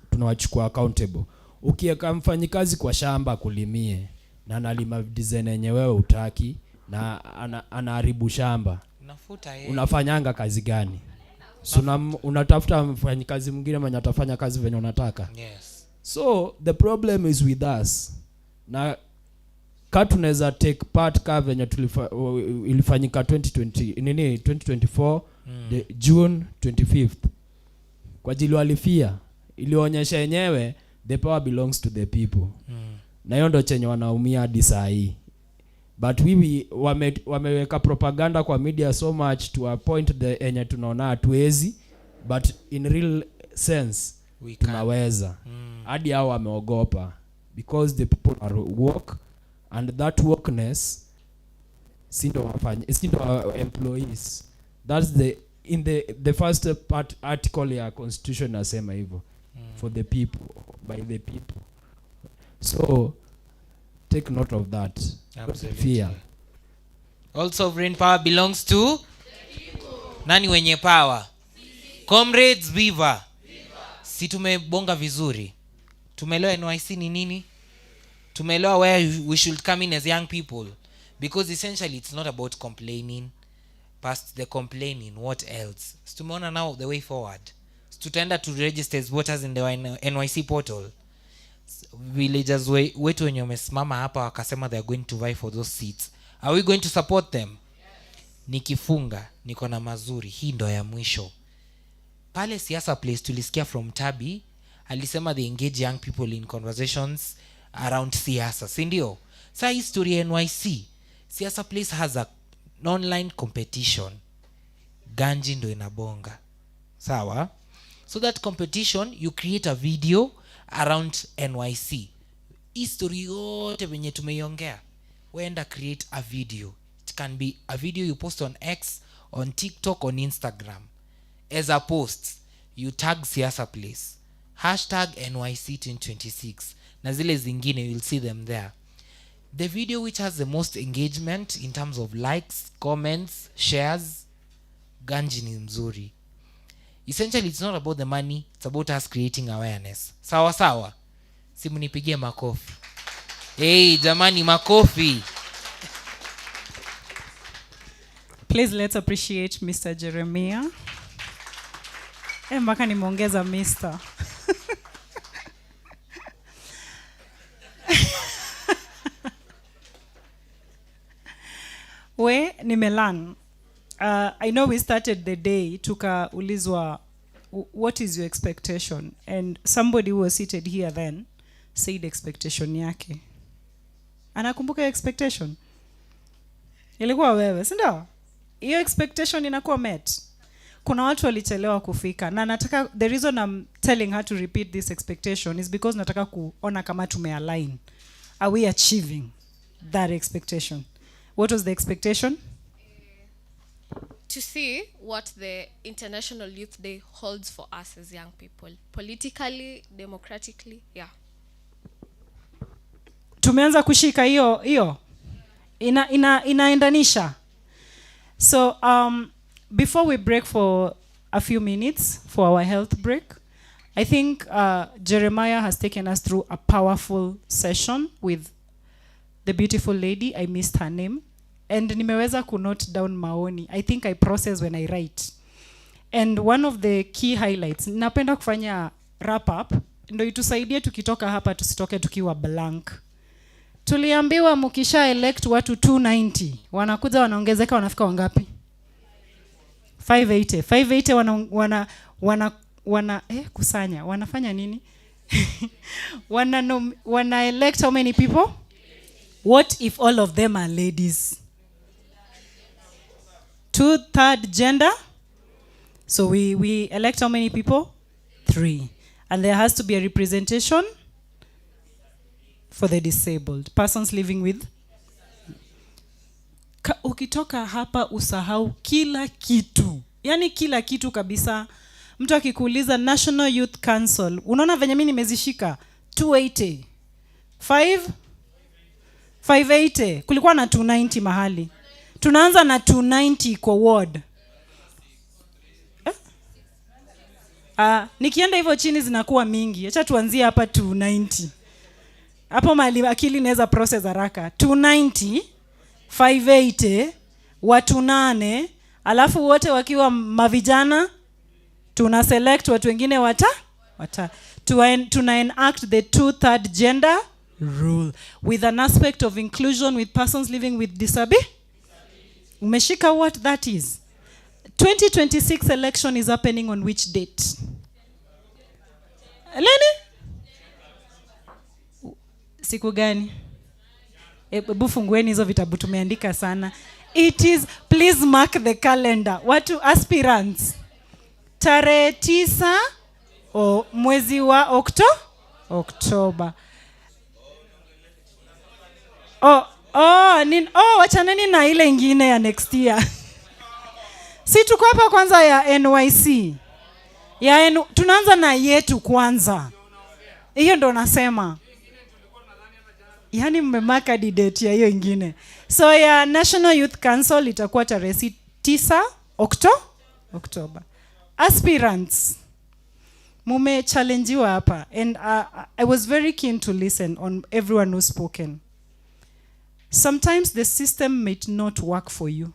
tunawachukua accountable. Ukiweka mfanyikazi kwa shamba kulimie na analima design yenye wewe utaki na anaharibu shamba, unafanyanga kazi gani? So unatafuta mfanyikazi mwingine mwenye atafanya kazi venye unataka. Yes. So the problem is with us. Na tunaweza take part ka venye ilifanyika 2024 June 25th. Kwa ajili walifia, ilionyesha yenyewe the power belongs to the people. Na hiyo ndo chenye wanaumia hadi saa hii. But wameweka propaganda kwa media so much to a point enye tunaona hatuwezi, but in real sense tunaweza. Hadi hao wameogopa because the people are woke, and that wokeness sindo employees. That's the first article ya constitution nasema hivyo. For the people, by the people. So take note of that. Absolutely. Fear. All sovereign power belongs to nani wenye power? Comrades, viva. Si tumebonga vizuri. Tumeelewa NYC ni nini? Tumeelewa where we should come in as young people, because essentially it's not about complaining. Past the complaining, what else? So tumeona now the way forward. So tutaenda to register as voters in the NYC portal. Villagers wetu wenye wamesimama hapa wakasema they are going to vie for those seats. Are we going to support them? nikifunga niko na mazuri. Hii ndo ya mwisho. Pale Siasa Place tulisikia from Tabi, alisema they engage young people in conversations around siasa, si ndio? Sa history ya NYC, Siasa Place has an online competition. Ganji ndo inabonga. Sawa? So that competition, you create a video around NYC. History yote venye tumeiongea. Wenda create a video. It can be a video you post on X, on TikTok, on Instagram. As a post, you tag Siasa Place. Hashtag NYC 2026. Na zile zingine, you'll see them there. The video which has the most engagement in terms of likes, comments, shares, Ganji ni mzuri. Essentially, it's not about the money, it's about us creating awareness. Sawa sawa. Simu nipigie makofi. Hey, jamani makofi. Please let's appreciate Mr. Jeremiah. Mpaka nimeongeza Mr. We nimelan. I know we started the day tukaulizwa what is your expectation, and somebody who was seated here then said expectation yake. Anakumbuka expectation? Ilikuwa wewe, si ndio? Hiyo expectation inakuwa met. Kuna watu walichelewa kufika na nataka, the reason I'm telling her to repeat this expectation is because nataka kuona kama tumealign. Are we achieving that expectation? What was the expectation? To see what the International Youth Day holds for us as young people, politically, democratically, yeah. Tumeanza kushika hiyo inaendanisha. So before we break for a few minutes for our health break, I think Jeremiah has taken us through a powerful session with the beautiful lady. I missed her name. And nimeweza ku note down maoni. I think I process when I write. And one of the key highlights, napenda kufanya wrap up, ndo itusaidie tukitoka hapa tusitoke tukiwa blank. Tuliambiwa mkisha elect watu 290, wanakuja wanaongezeka, wanafika wangapi? 580. 580 kusanya. Wanafanya nini? wana elect how many people? What if all of them are ladies? 2/3 gender. So we elect how many people? 3. And there has to be a representation for the disabled. Persons living with. Ukitoka hapa usahau kila kitu. Yani kila kitu kabisa. Mtu akikuuliza National Youth Council, unaona venye mimi nimezishika 280. 580. Kulikuwa na 290 mahali. Tunaanza na 290 kwa ward. Nikienda hivyo chini zinakuwa mingi. Acha tuanzie hapa 290. Hapo mali akili inaweza process haraka. 290, 580, watu 8, alafu wote wakiwa mavijana, tuna select watu wengine tuna enact the 2/3 gender rule with an aspect of inclusion with persons living with disability. Umeshika what that is? 2026 election is happening on which date? Lini? Siku gani? Hebu fungueni hizo vitabu tumeandika sana. It is, please mark the calendar. Watu aspirants. Tarehe 9 mwezi wa Oktoba. Wachaneni na ile ingine ya next year. Si tuko hapa kwanza ya NYC. Tunaanza na yetu kwanza. Hiyo ndo nasema. Yani mmemaka date ya hiyo ingine. So ya National Youth Council itakuwa tarehe 9 Oktoba. Aspirants, mume challengewa hapa, and I was very keen to listen on everyone who's spoken. Sometimes the system may not work for you.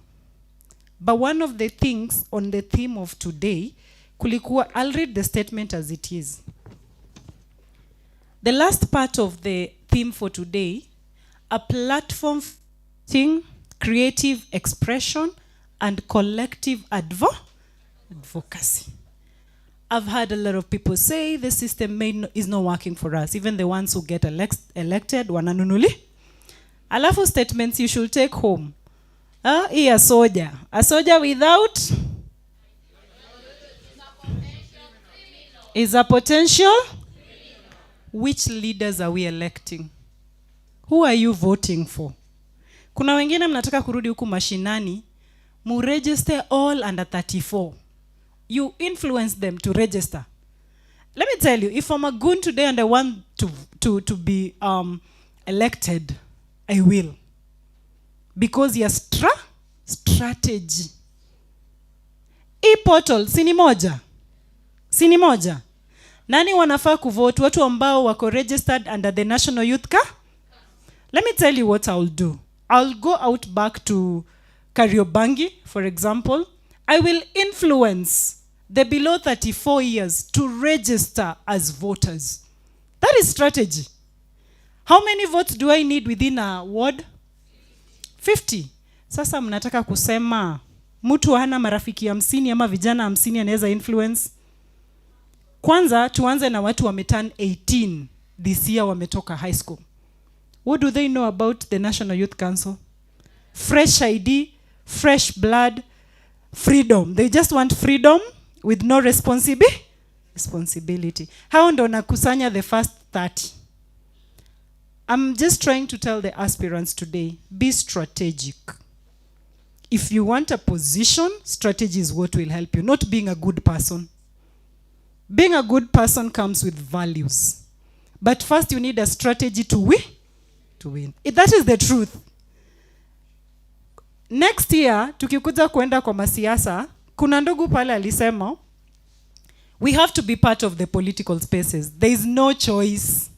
But one of the things on the theme of today, kulikuwa, I'll read the statement as it is. The last part of the theme for today, a platform for creative expression and collective advocacy. I've heard a lot of people say the system is not working for us. Even the ones who get elected, wananunuli. Alafu statements you should take home. A soldier. A soldier without is a potential. Which leaders are we electing? Who are you voting for? Kuna wengine mnataka kurudi huku mashinani, mu register all under 34. You influence them to register. Let me tell you, if I'm a goon today and I want to be elected, I will. Because your strategy. E-portal, sini moja. Sini moja. Nani wanafaa kuvote? Watu ambao wako registered under the National Youth Car? Let me tell you what I'll do. I'll go out back to Kariobangi, for example. I will influence the below 34 years to register as voters. That is strategy. How many votes do I need within a ward? 50. Sasa mnataka kusema mtu hana marafiki 50 ama vijana 50 anaweza influence? Kwanza tuanze na watu wameturn 18 this year, wametoka high school. What do they know about the National Youth Council? Fresh ID, fresh blood, freedom. They just want freedom with no responsibility. How ndo nakusanya the first 30? I'm just trying to tell the aspirants today, be strategic. If you want a position, strategy is what will help you, not being a good person. Being a good person comes with values. But first you need a strategy to win. That is the truth. Next year, tukikuja kuenda kwa masiasa, kuna ndugu pale alisema, we have to be part of the political spaces. There is no choice.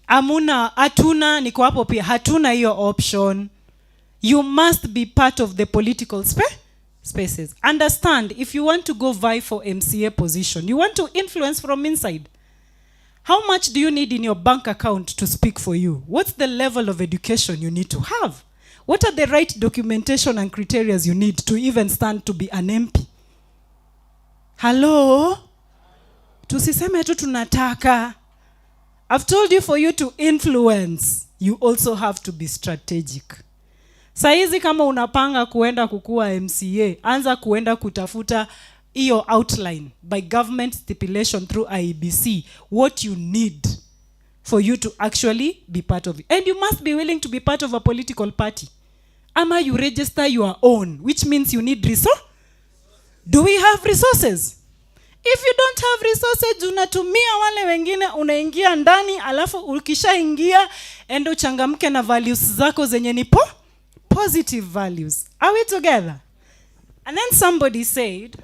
Hatuna, niko hapo pia, hatuna hiyo option. You must be part of the political spaces. Understand, if you want to go vie for MCA position, you want to influence from inside. How much do you need in your bank account to speak for you? What's the level of education you need to have? What are the right documentation and criteria you need to even stand to be an MP? Hello? Tusiseme tu tunataka. I've told you, for you to influence, you also have to be strategic. Saizi kama unapanga kuenda kukua MCA, anza kuenda kutafuta iyo outline by government stipulation through IEBC, what you need for you to actually be part of it. And you must be willing to be part of a political party. Ama you register your own, which means you need resources. Do we have resources? If you don't have resources, unatumia wale wengine, unaingia ndani, alafu ukishaingia endo changamke na values zako zenye ni positive values. Are we together? And then somebody said,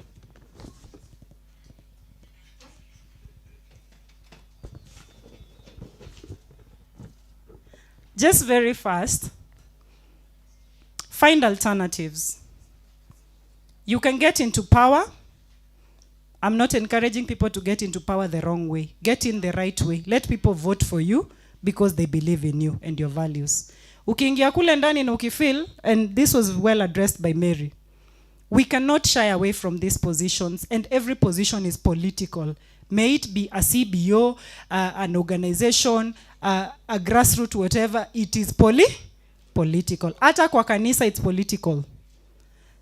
just very fast, find alternatives. You can get into power. I'm not encouraging people to get into power the wrong way. Get in the right way. Let people vote for you because they believe in you and your values. Ukiingia kule ndani na ukifeel, and this was well addressed by Mary, we cannot shy away from these positions, and every position is political. May it be a CBO, an organization, a grassroots, whatever, it is political. Hata kwa kanisa, it's political.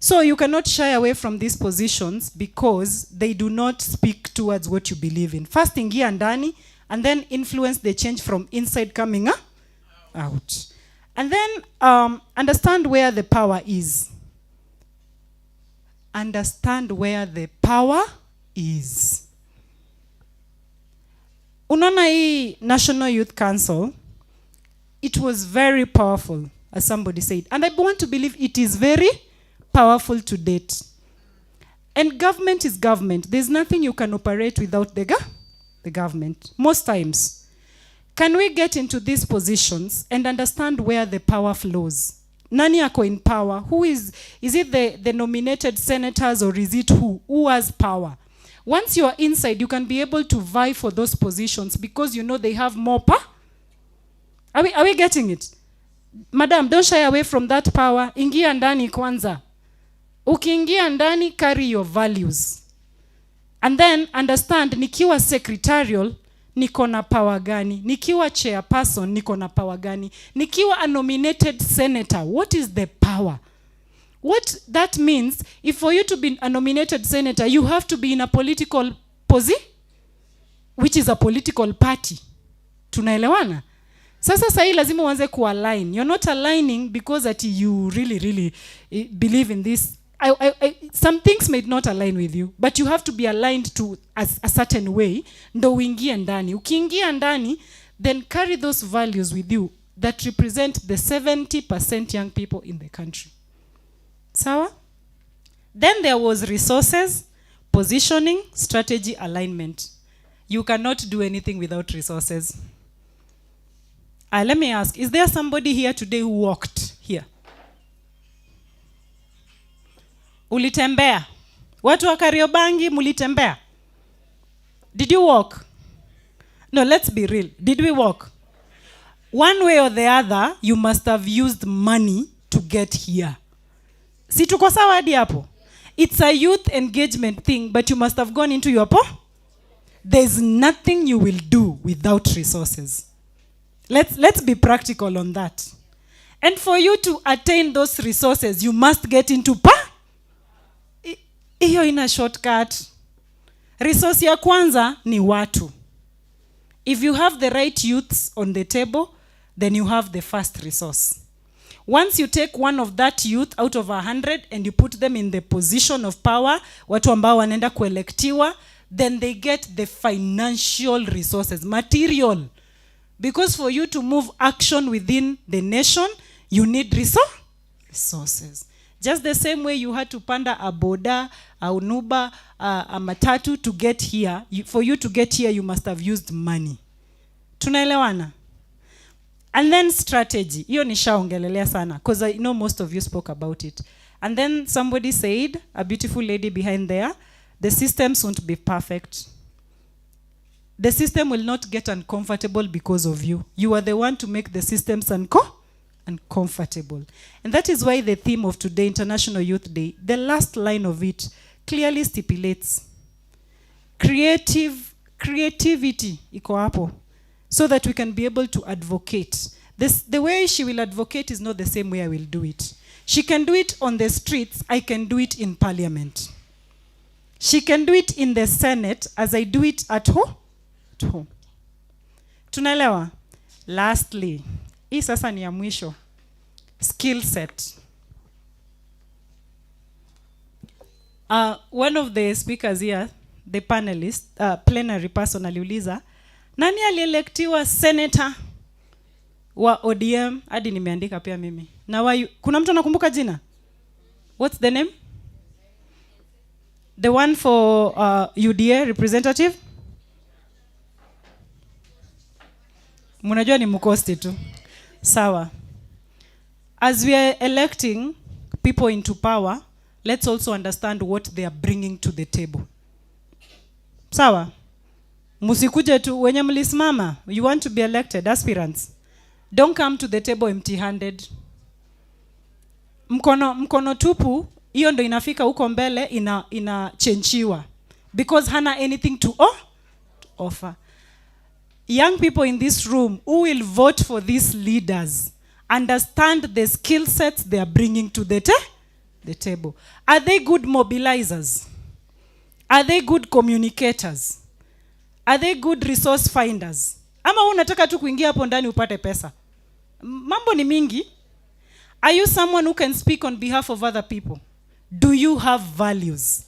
So you cannot shy away from these positions because they do not speak towards what you believe in. First ingia ndani, and then influence the change from inside coming out. And then understand where the power is. Understand where the power is. Unaona hii National Youth Council, it was very powerful, as somebody said. And I want to believe it is very powerful to date. And government is government. There's nothing you can operate without the government. Most times. Can we get into these positions and understand where the power flows? Nani ako in power? Who is it the nominated senators, or is it who has power? Once you are inside, you can be able to vie for those positions because you know they have more power. Are we getting it? Madam, don't shy away from that power. Ingia ndani kwanza. Ukiingia ndani, carry your values. And then understand, nikiwa secretarial, niko na power gani? Nikiwa chairperson, niko na power gani? Nikiwa a nominated senator, what is the power? What that means, if for you to be a nominated senator, you have to be in a political position, which is a political party. Tunaelewana? Sasa sahi lazima uanze kualign. You're not aligning because that you really believe in this. Some things may not align with you, but you have to be aligned to a certain way. Ndo uingie ndani. Ukiingia ndani, then carry those values with you that represent the 70% young people in the country. Sawa? Then there was resources, positioning, strategy, alignment. You cannot do anything without resources. Let me ask, is there somebody here today who walked here? Ulitembea? Watu wa Kariobangi mulitembea? Did you walk? No, let's be real. Did we walk? One way or the other, you must have used money to get here. Si tuko sawa hadi hapo? It's a youth engagement thing, but you must have gone into your There's nothing you will do without resources. Let's be practical on that. And for you to attain those resources, you must get into hiyo ina shortcut. Resource ya kwanza ni watu. If you have the right youths on the table, then you have the first resource. Once you take one of that youth out of 100 and you put them in the position of power, watu ambao wanaenda kuelektiwa, then they get the financial resources, material. Because for you to move action within the nation, you need resources. Just the same way you had to panda a boda, a unuba, a matatu to get here. For you to get here, you must have used money. Tunaelewana? And then strategy. Hiyo nishaongelelea sana, because I know most of you spoke about it. And then somebody said, a beautiful lady behind there, the systems won't be perfect. The system will not get uncomfortable because of you. You are the one to make the systems uncomfortable. And that is why the theme of today, International Youth Day, the last line of it clearly stipulates creativity iko hapo, so that we can be able to advocate. The way she will advocate is not the same way I will do it. She can do it on the streets, I can do it in parliament. She can do it in the Senate as I do it at home. Tunaelewa? Lastly, hii sasa ni ya mwisho. Skill set. One of the speakers here, the panelist, plenary person aliuliza, nani alielektiwa senator wa ODM? Hadi nimeandika pia mimi. Na kuna mtu anakumbuka jina? What's the name? The one for UDA representative? Munajua ni mkosti tu. Sawa. As we are electing people into power, let's also understand what they are bringing to the table. Sawa. Musikuje tu wenye mlisimama, you want to be elected, aspirants. Don't come to the table empty-handed. Mkono tupu, hiyo ndo inafika huko mbele inachenchiwa. Because hana anything to offer. Young people in this room who will vote for these leaders understand the skill sets they are bringing to the table. Are they good mobilizers? Are they good communicators? Are they good resource finders? Ama unataka tu kuingia hapo ndani upate pesa? Mambo ni mingi. Are you someone who can speak on behalf of other people? Do you have values?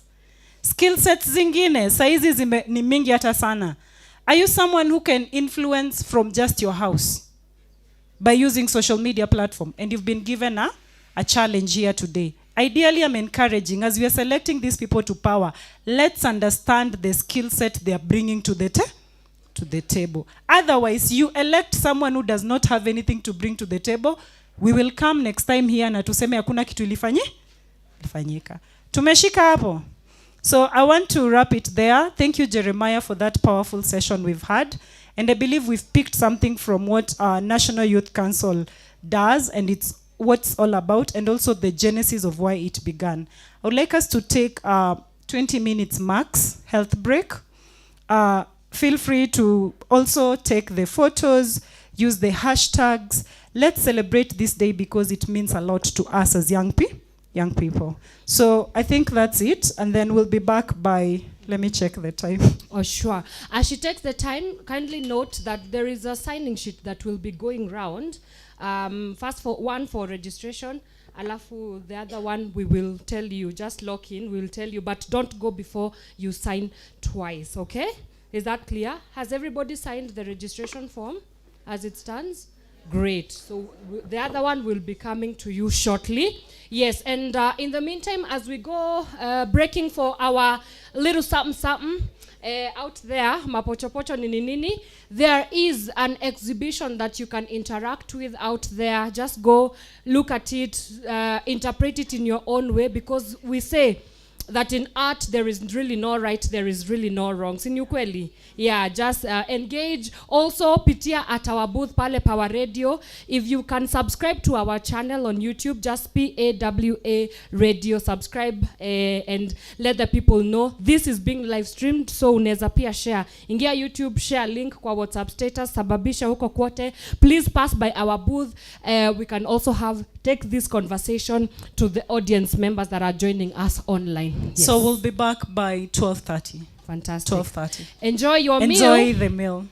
Skill sets zingine saizi ni mingi hata sana. Are you someone who can influence from just your house by using social media platform? And you've been given a challenge here today. Ideally, I'm encouraging, as we are selecting these people to power, let's understand the skill set they are bringing to the table. Otherwise, you elect someone who does not have anything to bring to the table. We will come next time here na tuseme hakuna kitu ilifanyika. Tumeshika hapo. So I want to wrap it there. Thank you, Jeremiah, for that powerful session we've had. And I believe we've picked something from what our National Youth Council does, and it's what's all about and also the genesis of why it began. I would like us to take 20 minutes max health break. Feel free to also take the photos, use the hashtags. Let's celebrate this day because it means a lot to us as young people. So I think that's it, and then we'll be back by, let me check the time. Oh, sure. As she takes the time, kindly note that there is a signing sheet that will be going round. First for registration, alafu the other one we will tell you, just lock in, we'll tell you, but don't go before you sign twice, okay? Is that clear? Has everybody signed the registration form as it stands? Great. So the other one will be coming to you shortly. Yes, and in the meantime, as we go breaking for our little something out there, mapochopocho nini nini, there is an exhibition that you can interact with out there. Just go look at it, interpret it in your own way, because we say that in art there is really no right, there is really no wrong. Si ni ukweli? Yeah, just engage. Also pitia at our booth pale Power Radio. If you can subscribe to our channel on YouTube, just PAWA Radio, subscribe and let the people know this is being live streamed, so unaweza pia share. Ingia YouTube, share link kwa WhatsApp status, sababisha huko kwote. Please pass by our booth. We can also take this conversation to the audience members that are joining us online. Yes. So we'll be back by 12:30. Fantastic. 12:30. Enjoy your meal. Enjoy the meal.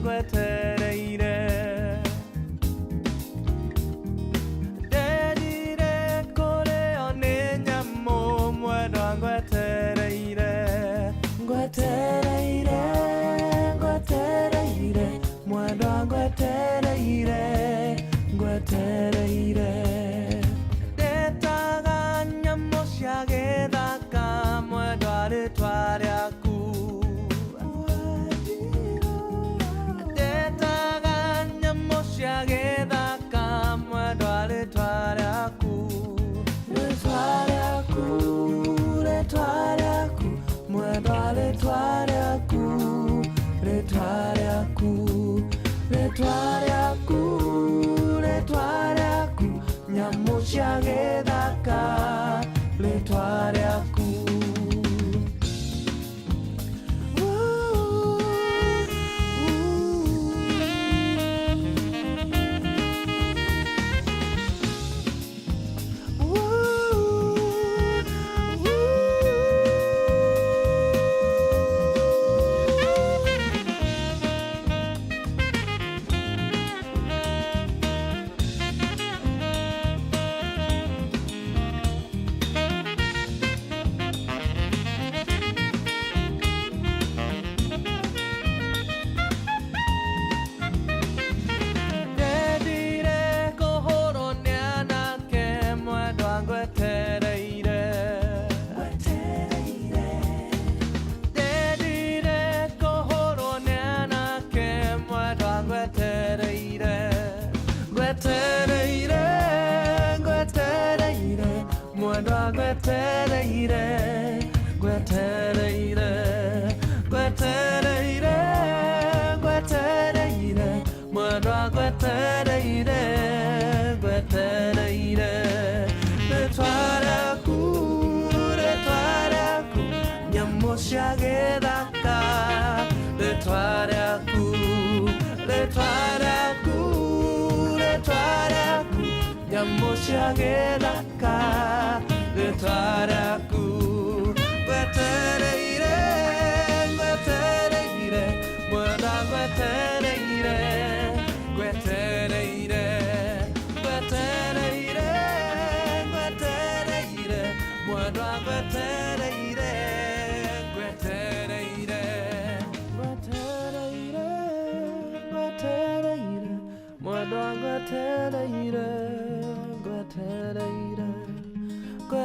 Gwetere ire,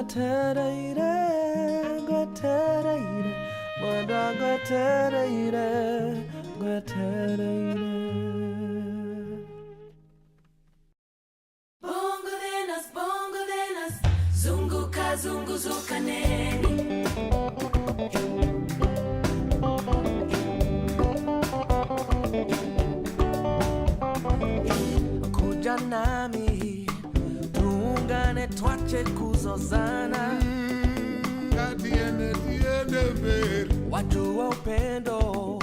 gwateraire, gwateraire, mwendwa gwateraire, gwateraire. Bongo Venus, zunguka zunguzuka neni. Kuja nami tuungane, twache kuzozana, tiende mbele. Wajua upendo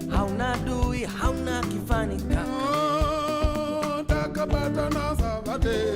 hauna dui, hauna kifani kaka, takapata na sabate.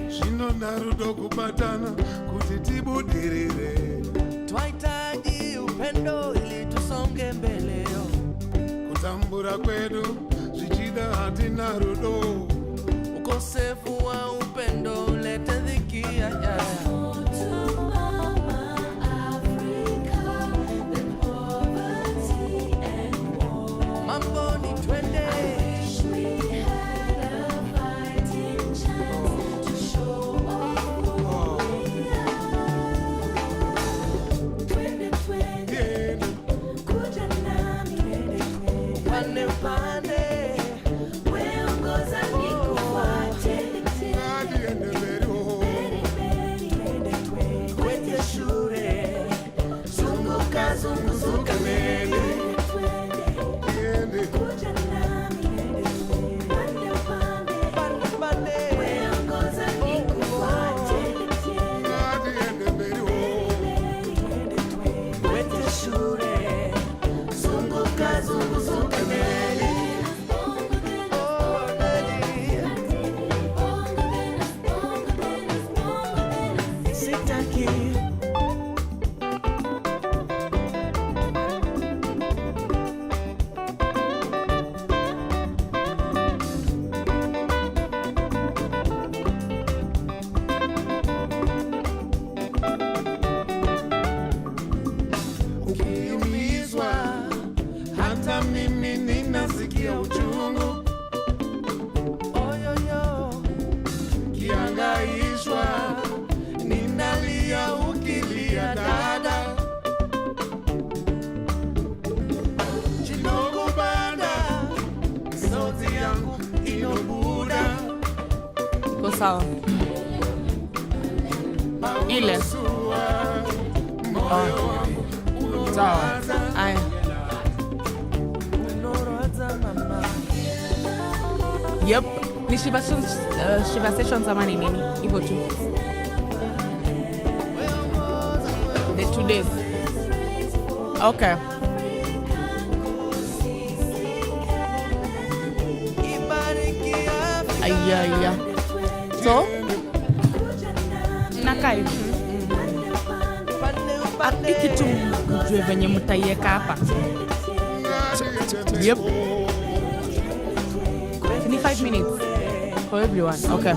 Shino narudo kubatana kutitibudirire. Twahitaji upendo ili tusonge mbele. Kutambura kwetu zichida hati narudo. Ukosefu wa upendo ulete dhiki ya jaya. Mambo ni twende. Sawa. Ile. Sawa. Aya. Yep. Ni Shiva sessions ama ni nini? Hivyo tu. The 2 days. Okay. Aya. So, nakai hiki tu mjue venye mtaiweka hapa. Yep. Ni 5 minutes for everyone. Okay.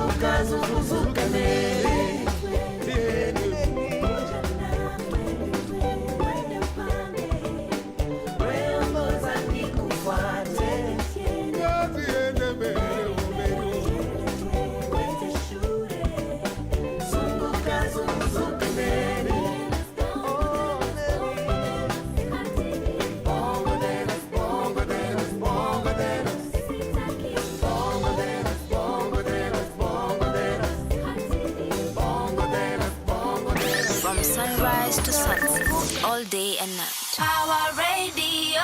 To sunset, all day and night. Power Radio.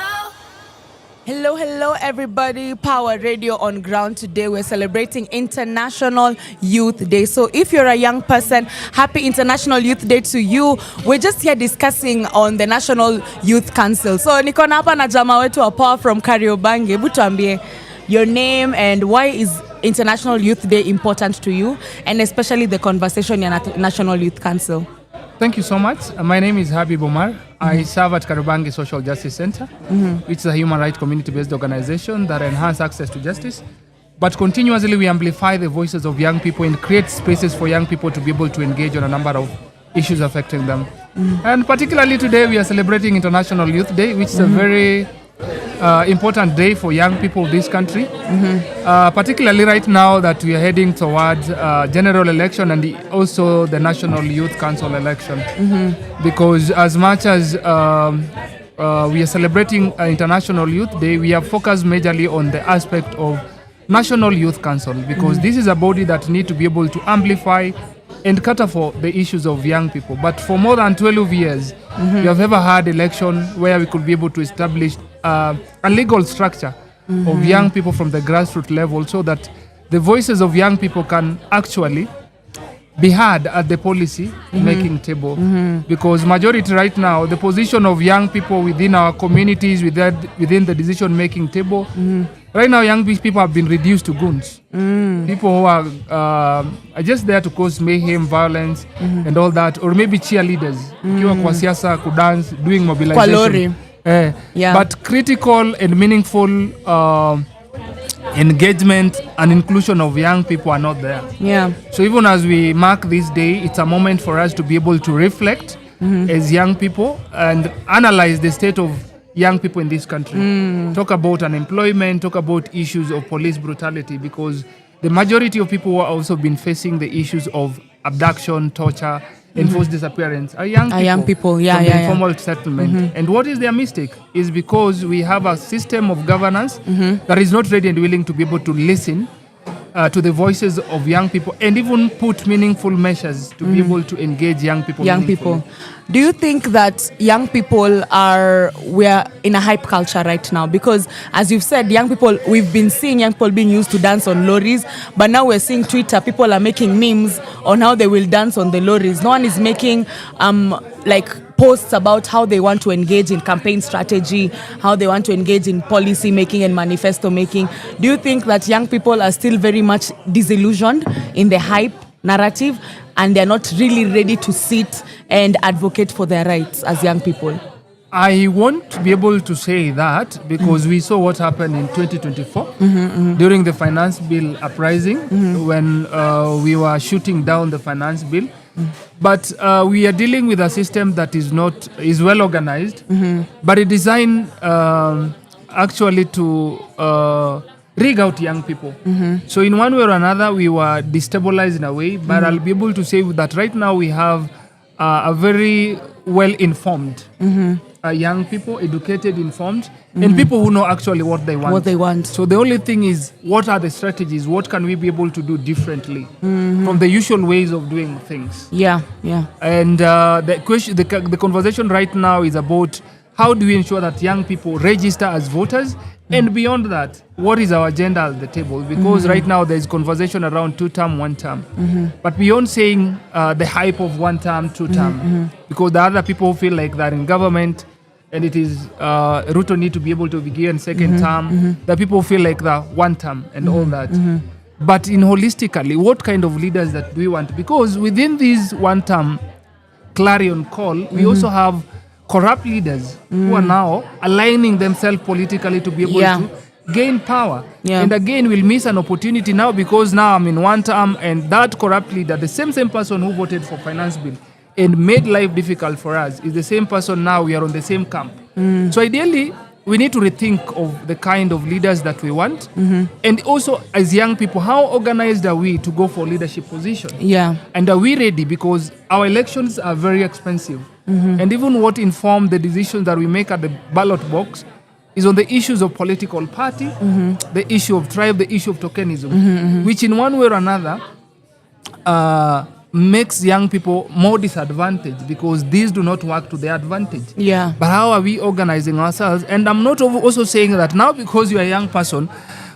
Hello everybody. Power Radio on ground. Today we're celebrating International Youth Day. So if you're a young person, happy International Youth Day to you. We're just here discussing on the National Youth Council. So niko hapa na jamaa wetu wa Power from Kariobangi. Hebu tuambie your name, and why is International Youth Day important to you, and especially the conversation in National Youth Council? Thank you so much. My name is Habib Omar. I serve at Karubangi Social Justice Center, which is a human rights community-based organization that enhances access to justice. But continuously we amplify the voices of young people and create spaces for young people to be able to engage on a number of issues affecting them. And particularly today we are celebrating International Youth Day, which is a very important day for young people of this country. Particularly right now that we are heading towards general election and also the National Youth Council election. Because as much as we are celebrating International Youth Day, we are focused majorly on the aspect of National Youth Council, because this is a body that need to be able to amplify and cater for the issues of young people. But for more than 12 years, we have ever had election where we could be able to establish a legal structure of young people from the grassroots level, so that the voices of young people can actually be heard at the policy making table. Because majority right now, the position of young people within our communities, within the decision making table, right now young people have been reduced to goons. People who are just there to cause mayhem, violence and all that, or maybe cheerleaders, kiwa kwa siasa, kudance, doing mobilization. But critical and meaningful engagement and inclusion of young people are not there. So even as we mark this day, it's a moment for us to be able to reflect as young people and analyze the state of young people in this country. Talk about unemployment, talk about issues of police brutality, because the majority of people who are also been facing the issues of abduction, torture, enforced disappearance are young people, from the informal settlement. And what is their mistake is because we have a system of governance that is not ready and willing to be able to listen to the voices of young people and even put meaningful measures to be able to engage young people. Do you think that young people we're in a hype culture right now? Because as you've said, young people, we've been seeing young people being used to dance on lorries, but now we're seeing Twitter, people are making memes on how they will dance on the lorries. No one is making posts about how they want to engage in campaign strategy, how they want to engage in policy making and manifesto making. Do you think that young people are still very much disillusioned in the hype narrative and they're not really ready to sit and advocate for their rights as young people? I won't be able to say that because we saw what happened in 2024 during the finance bill uprising when we were shooting down the finance bill. But we are dealing with a system that is well organized, but it designed actually to rig out young people. So in one way or another, we were destabilized in a way, but I'll be able to say that right now we have a very well-informed young people, educated, informed, and people who know actually what they want. So the only thing is, what are the strategies? What can we be able to do differently from the usual ways of doing things? And the conversation right now is about how do we ensure that young people register as voters, and beyond that, what is our agenda at the table? Because right now there's conversation around 2-term, 1-term. But beyond saying the hype of 1-term, 2-term, because the other people feel like they're in government and it is Ruto need to be able to begin second term, the people feel like the 1-term and all that. But in holistically, what kind of leaders that do we want? Because within this 1-term clarion call, we also have corrupt leaders who are now aligning themselves politically to be able to gain power. And again, we'll miss an opportunity now because now I'm in 1-term and that corrupt leader, the same person who voted for finance bill and made life difficult for us, is the same person now we are on the same camp. So ideally, we need to rethink of the kind of leaders that we want. And also, as young people, how organized are we to go for leadership position? And are we ready? Because our elections are very expensive. And even what inform the decisions that we make at the ballot box is on the issues of political party, the issue of tribe, the issue of tokenism, which in one way or another makes young people more disadvantaged because these do not work to their advantage. But how are we organizing ourselves? And I'm not also saying that now because you're a young person,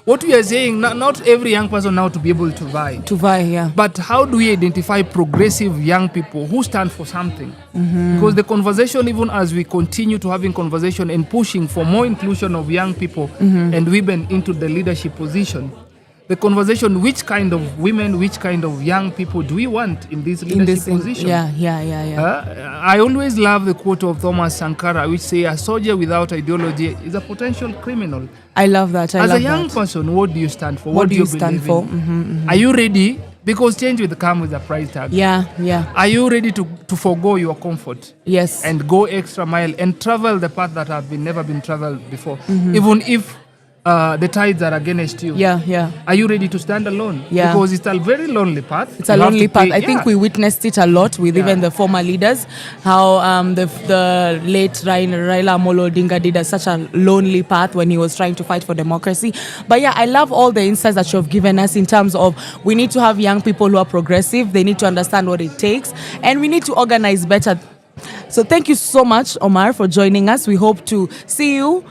what we are saying, not every young person now to be able to vie. To vie, yeah. But how do we identify progressive young people who stand for something? Mhm. Because the conversation, even as we continue to having conversation and pushing for more inclusion of young people Mhm. and women into the leadership position, the conversation, which kind of women, which kind of young people do we want in this leadership position? Yeah. I always love the quote of Thomas Sankara, which say, a soldier without ideology is a potential criminal. I love that. As a young person, what do you stand for? What do you stand believe for? in? Mhm, mhm. Are you ready? Because change will come with a price tag. Yeah. Are you ready to forgo your comfort? Yes. And go extra mile and travel the path that have never been traveled before, Mhm. even if the tides are against you? Yeah. Are you ready to stand alone? Yeah. Because it's a very lonely path. It's a You have lonely to pay- path. I think we witnessed it a lot with even the former leaders, how the late Raila Amolo Odinga did such a lonely path when he was trying to fight for democracy. But yeah, I love all the insights that you've given us in terms of we need to have young people who are progressive. They need to understand what it takes, and we need to organize better. So thank you so much, Omar, for joining us. We hope to see you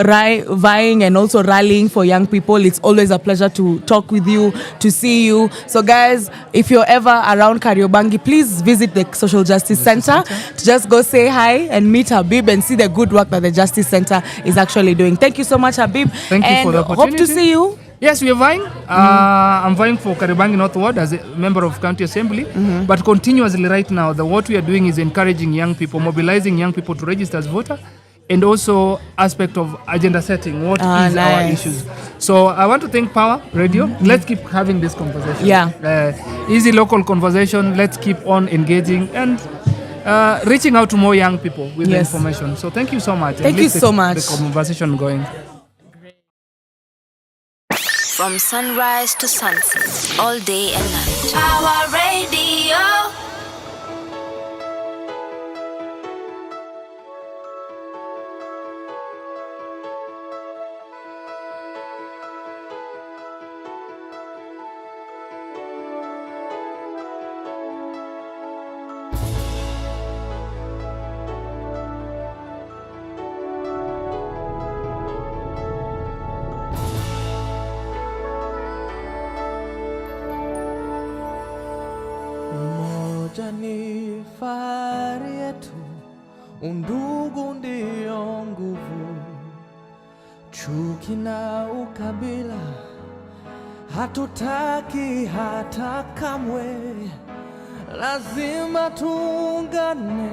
vying and also rallying for young people. It's always a pleasure to talk with you, to see you. So guys, if you're ever around Kariobangi, please visit the Social Justice Center to just go say hi and meet Habib and see the good work that the Justice Center is actually doing. Thank you so much, Habib. Thank you for the opportunity. Hope to see you. Yes, we are vying. I'm vying for Kariobangi North Ward as a member of County Assembly. But continuously right now, what we are doing is encouraging young people, mobilizing young people to register as voter, and also aspect of agenda setting. What is our issues? So I want to thank Power Radio. Let's keep having this conversation. Yeah. Easy local conversation. Let's keep on engaging and reaching out to more young people with the information. So thank you so much. Thank you so much. The conversation going. From sunrise to sunset, all day and night. Power Radio. Umoja ni fahari yetu, undugu ndio nguvu, chuki na ukabila hatutaki hata kamwe. Lazima tuungane,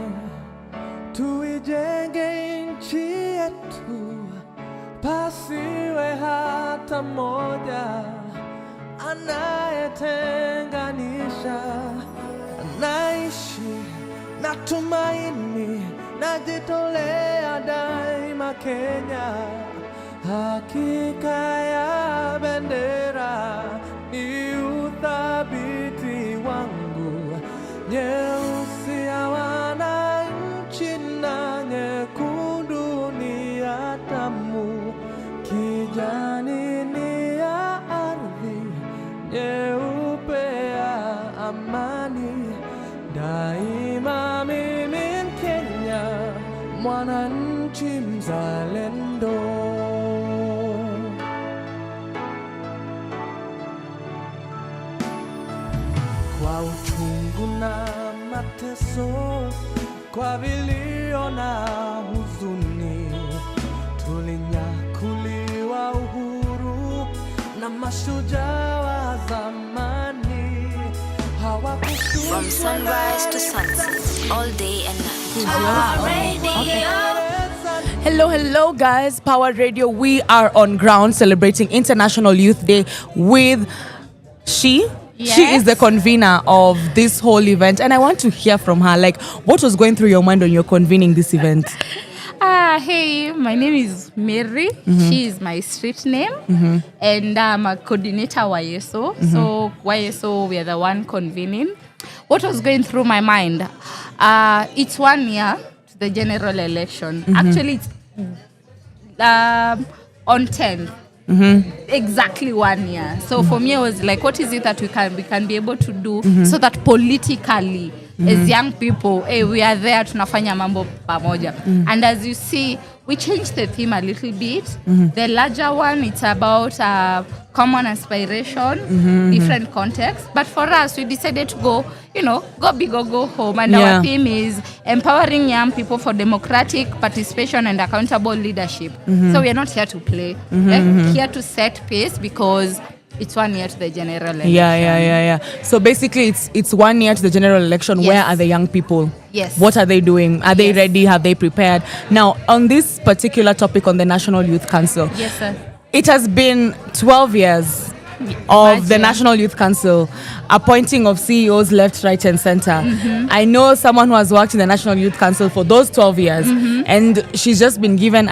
tuijenge nchi yetu, pasiwe hata moja anayetenganisha. Naishi na tumaini, najitolea daima Kenya. Hakika ya bendera ni uthabiti wangu, nyeusi ya wananchi na nyekundu ni ya damu, kijani ni ya ardhi, nyeupe ya amani. Daima mimi Mkenya, mwananchi mzalendo. Kwa uchungu na mateso, kwa vilio na huzuni, tulinyakuliwa uhuru na mashujaa wa zamani. From sunrise to sunset, all day and night. Power Radio. Hello guys, Power Radio. We are on ground celebrating International Youth Day with She. Yes. She is the convener of this whole event, and I want to hear from her, like, what was going through your mind when you're convening this event? Hey, my name is Mary. She is my street name. And I'm a coordinator YSO. So YSO, we are the one convening. What was going through my mind? It's 1 year to the general election. Actually, it's on 10th. Exactly 1 year. So for me, I was like, what is it that we can be able to do so that politically, as young people, we are there, tunafanya mambo pamoja. And as you see, we changed the theme a little bit. The larger one, it's about common aspiration, different context. But for us, we decided to go big or go home. And our theme is empowering young people for democratic participation and accountable leadership. So we are not here to play. We're here to set pace because it's 1 year to the general election. Yeah. So basically, it's 1 year to the general election. Yes. Where are the young people? Yes. What are they doing? Are they ready? Have they prepared? Now, on this particular topic on the National Youth Council, Yes, sir. it has been 12 years of the National Youth Council, appointing of CEOs left, right, and center. I know someone who has worked in the National Youth Council for those 12 years, and she's just been given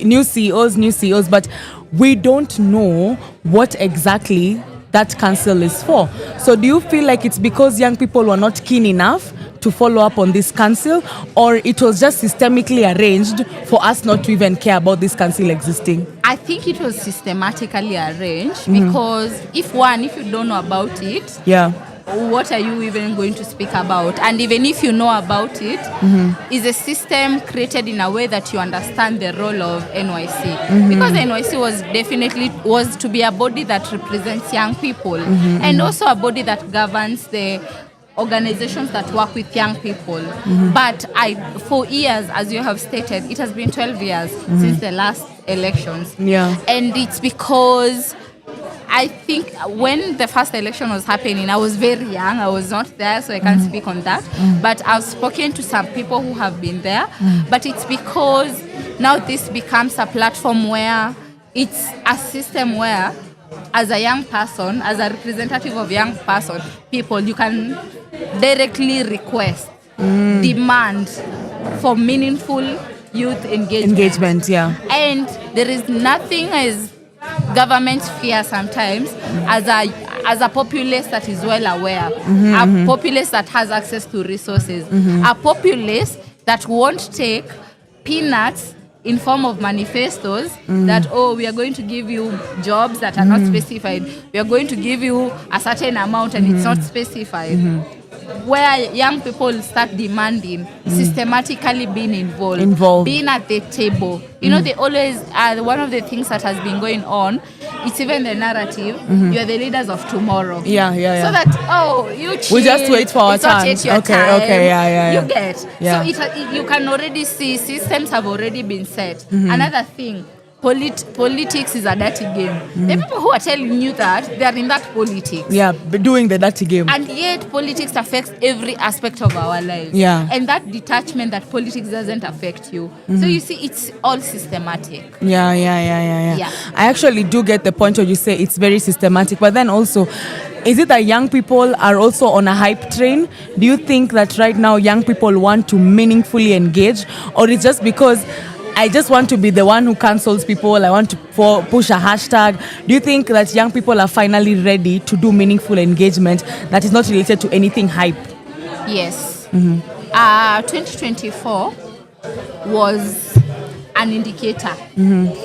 new CEOs, but we don't know what exactly that council is for. So do you feel like it's because young people were not keen enough to follow up on this council, or it was just systemically arranged for us not to even care about this council existing? I think it was systematically arranged because if you don't know about it, what are you even going to speak about? And even if you know about it, is a system created in a way that you understand the role of NYC. Because NYC was to be a body that represents young people and also a body that governs the organizations that work with young people. But for years, as you have stated, it has been 12 years since the last elections. And it's because I think when the first election was happening, I was very young. I was not there, so I can't speak on that. But I've spoken to some people who have been there. But it's because now this becomes a platform where it's a system where, as a young person, as a representative of young people, you can directly request, demand for meaningful youth engagement. And there is nothing as government fear sometimes as a populace that is well aware, a populace that has access to resources, a populace that won't take peanuts in form of manifestos that, we are going to give you jobs that are not specified. We are going to give you a certain amount and it's not specified. Where young people start demanding, systematically being involved, being at the table. They always, one of the things that has been going on, it's even the narrative, you are the leaders of tomorrow. So that, you chill, we just wait for our turn. You get. So you can already see systems have already been set. Another thing, politics is a dirty game. The people who are telling you that, they are in that politics. Doing the dirty game. And yet politics affects every aspect of our lives. And that detachment that politics doesn't affect you. So you see, it's all systematic. I actually do get the point where you say it's very systematic, but then also, is it that young people are also on a hype train? Do you think that right now young people want to meaningfully engage, or it's just because I just want to be the one who cancels people, I want to push a hashtag? Do you think that young people are finally ready to do meaningful engagement that is not related to anything hype? Yes. 2024 was an indicator.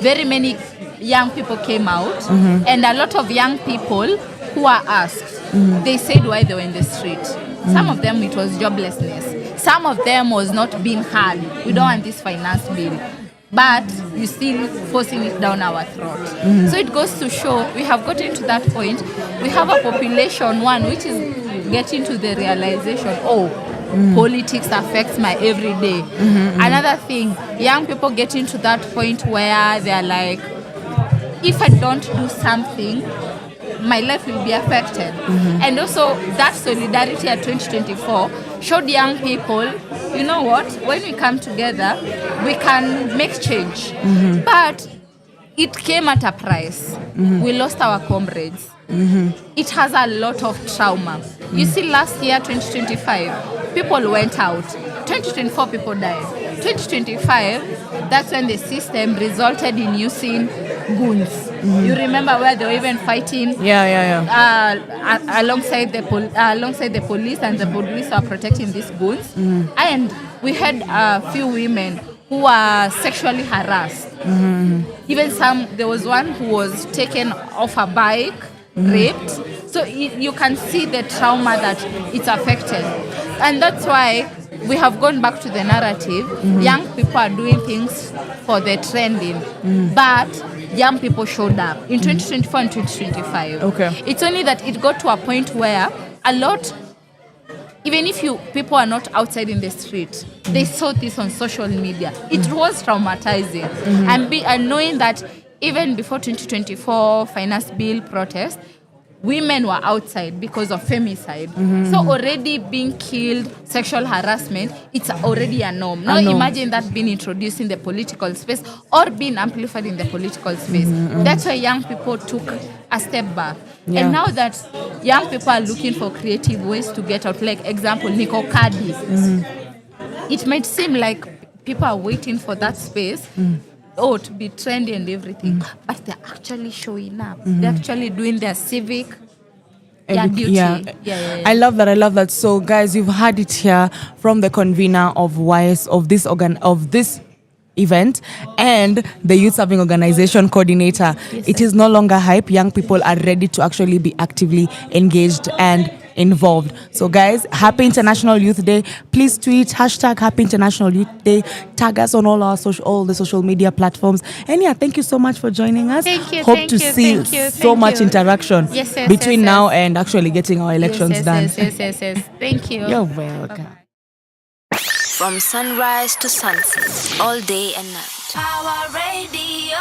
Very many young people came out, and a lot of young people who are asked, they said why they were in the street. Some of them, it was joblessness. Some of them was not being heard. We don't want this finance bill. But you still forcing it down our throat. So it goes to show we have gotten to that point. We have a population, which is getting to the realization, politics affects my everyday. Another thing, young people getting to that point where they're like, if I don't do something, my life will be affected. And also that solidarity at 2024 showed young people, you know what, when we come together, we can make change. But it came at a price. We lost our comrades. It has a lot of trauma. You see, last year, 2025, people went out. 2024, people died. 2025, that's when the system resulted in using goons. You remember where they were even fighting alongside the police, and the police are protecting these goons. And we had a few women who were sexually harassed. Even there was one who was taken off a bike, raped. So you can see the trauma that it's affected. And that's why we have gone back to the narrative. Young people are doing things for the trending, but young people showed up in 2024 and 2025. Okay. It's only that it got to a point where a lot, even if people are not outside in the street, they saw this on social media. It was traumatizing. And knowing that even before 2024 finance bill protest, women were outside because of femicide. So already being killed, sexual harassment, it's already a norm. Now imagine that being introduced in the political space or being amplified in the political space. That's why young people took a step back. Yeah. And now that young people are looking for creative ways to get out, like example, Nico Cardi, it might seem like people are waiting for that space to be trendy and everything, but they're actually showing up. They're actually doing their civic duty. Yeah. I love that. So guys, you've heard it here from the convener of YS of this event and the youth serving organization coordinator. It is no longer hype. Young people are ready to actually be actively engaged and involved. So guys, happy International Youth Day. Please tweet #Happy International Youth Day. Tag us on all the social media platforms. And yeah, thank you so much for joining us. Hope to see so much interaction between now and actually getting our elections done. Yes. Thank you. You're welcome. From sunrise to sunset, all day and night. Power Radio.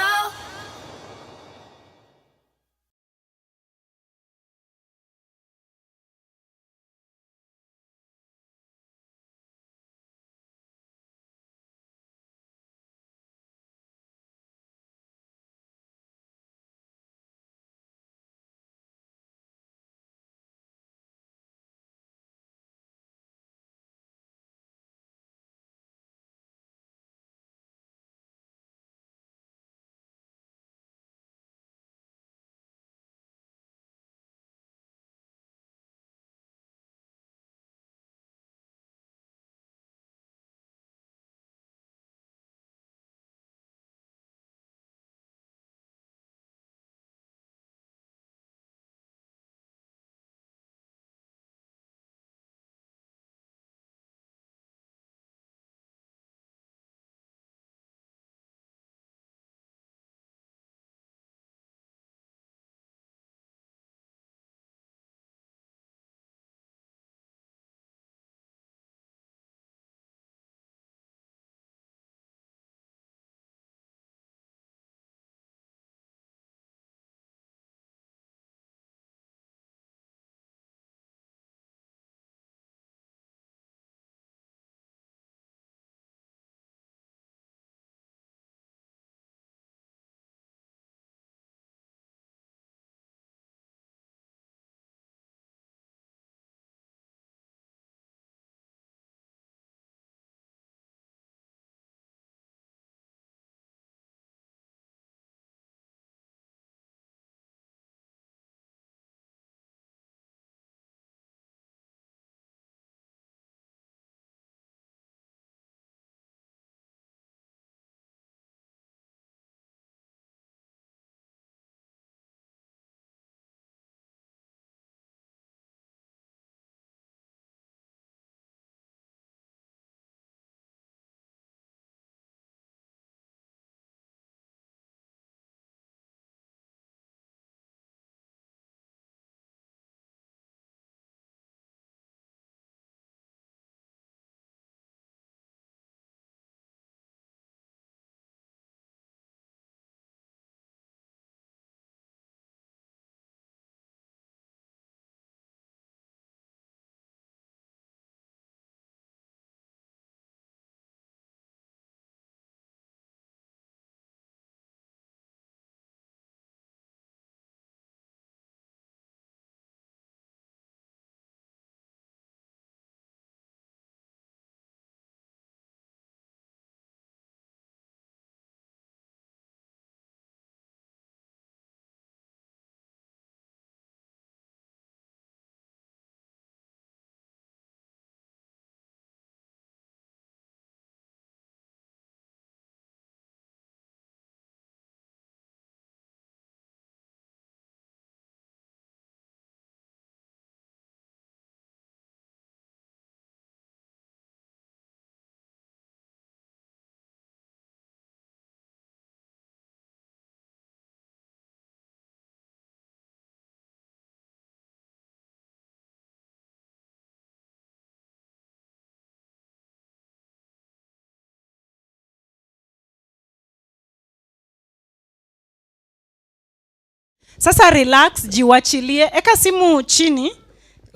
Sasa relax, jiwachilie, eka simu chini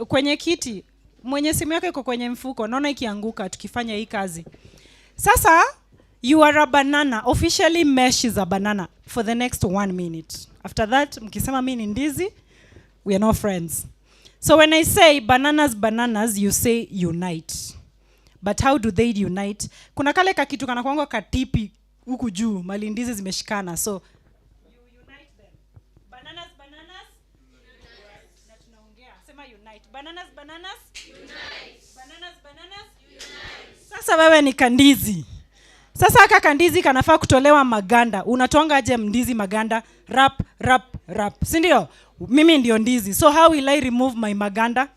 kwenye kiti. Mwenye simu yake iko kwenye mfuko, naona ikianguka tukifanya hii kazi. Sasa you are a banana, officially Mesh is a banana for the next 1 minute. After that, mkisema mimi ni ndizi, we are not friends. So when I say bananas, you say unite. But how do they unite? Kuna kale kakitu kana kwangu katipi huku juu, mali ndizi zimeshikana. So you unite them. Bananas. Na tunaongea, sema unite. Bananas. Unite. Bananas. Unite. Sasa wewe ni kandizi. Sasa aka kandizi kanafaa kutolewa maganda. Unatoanga aje mdizi maganda? Rap. Si ndio? Mimi ndio ndizi. So how will I remove my maganda?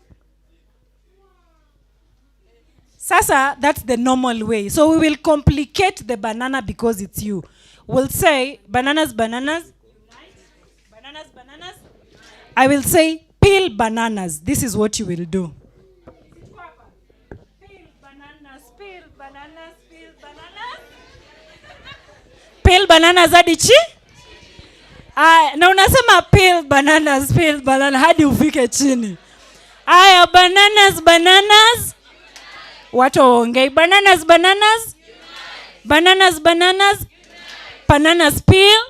Sasa that's the normal way. So we will complicate the banana because it's you. We'll say bananas. Bananas. I will say peel bananas. This is what you will do. Peel bananas hadi chi? Na unasema peel bananas hadi ufike chini. Aya, bananas. Watu waongei. Bananas. Bananas. Bananas peel.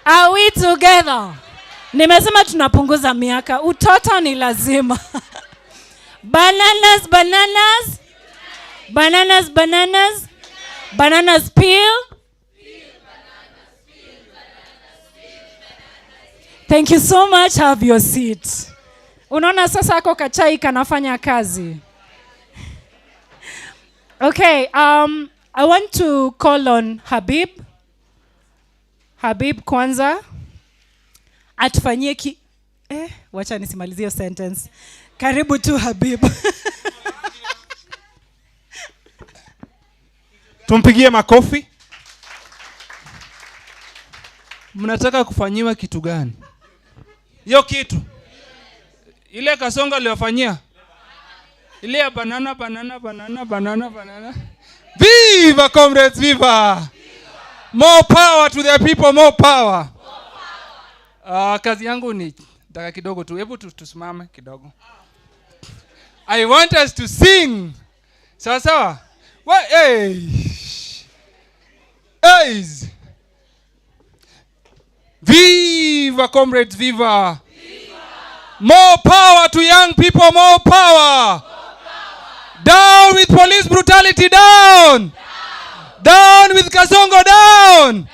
Are we together? Nimesema tunapunguza miaka. Utoto ni lazima. Bananas. Bananas peel. Thank you so much. Have your seat. Unaona sasa ako kachai kanafanya kazi. Okay, I want to call on Habib. Habib kwanza atufanyie wacha nisimalizie sentence. Karibu tu Habib. Tumpigie makofi. Mnataka kufanyiwa kitu gani? Hiyo kitu. Ile Kasongo aliyofanyia. Ile ya banana. Viva comrades, viva. More power to the people, more power. Kazi yangu ni dakika kidogo tu. Hebu tusimame kidogo. I want us to sing. Sawa? What? Hey. Viva comrades, viva. More power to young people, more power. Down with police brutality, down. Down with Kasongo, down.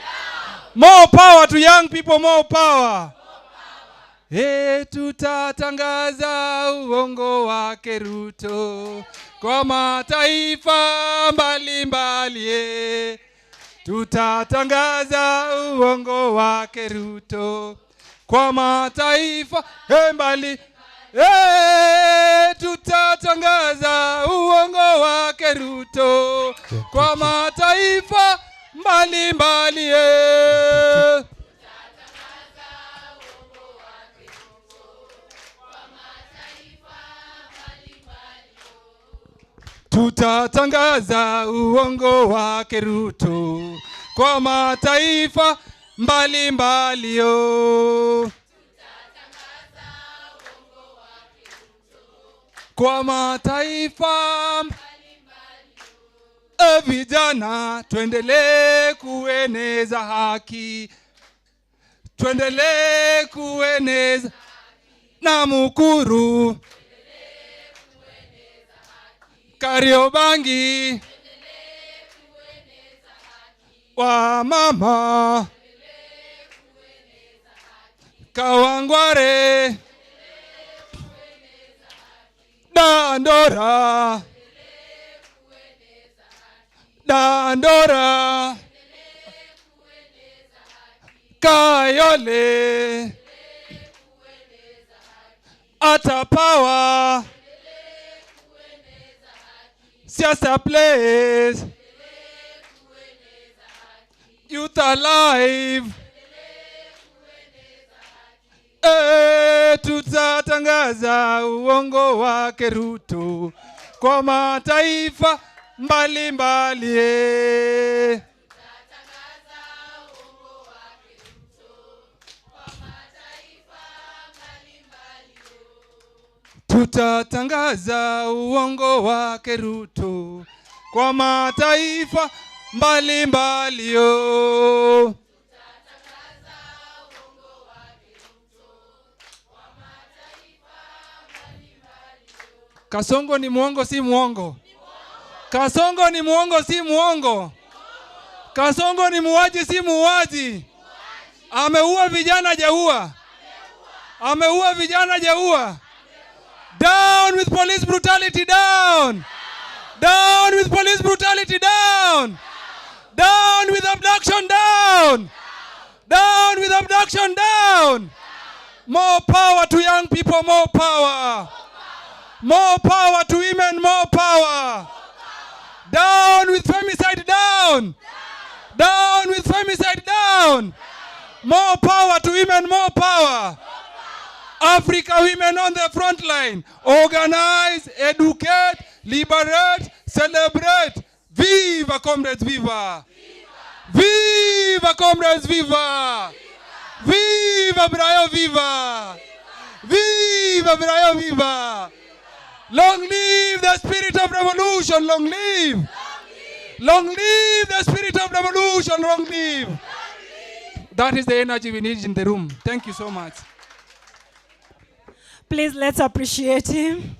More power to young people, more power. Tutatangaza uongo wake Ruto kwa mataifa mbalimbali. Tutatangaza uongo wake Ruto kwa mataifa mbali. Tutatangaza uongo wake Ruto kwa mataifa mbalimbali. Tutatangaza uongo wake Ruto kwa mataifa mbalimbali. Kwa mataifa vijana, tuendelee kueneza haki. Tuendelee kueneza na Mukuru, Kariobangi, wa mama, Kawangware, Dandora, Kayole, Atapawa, Siasa Place, Youth Alive. Tutatangaza uongo wake Ruto kwa mataifa mbalimbali. Tutatangaza uongo wake Ruto kwa mataifa mbalimbali yo. Kasongo ni mwongo si mwongo? Kasongo ni mwongo si mwongo? Kasongo ni muuaji si muuaji? Ameua vijana jaua? Ameua vijana jaua? Down with police brutality, down! Down with police brutality, down! Down with abduction, down! Down with abduction, down! More power to young people, more power! More power to women, more power! Down with femicide, down! Down with femicide, down! More power to women, more power! Africa women on the front line. Organize, educate, liberate, celebrate. Viva comrades, viva! Viva comrades, viva! Viva Brayo, viva! Viva Brayo, viva! Long live the spirit of revolution, long live! Long live the spirit of revolution, long live! That is the energy we need in the room. Thank you so much. Please, let's appreciate him.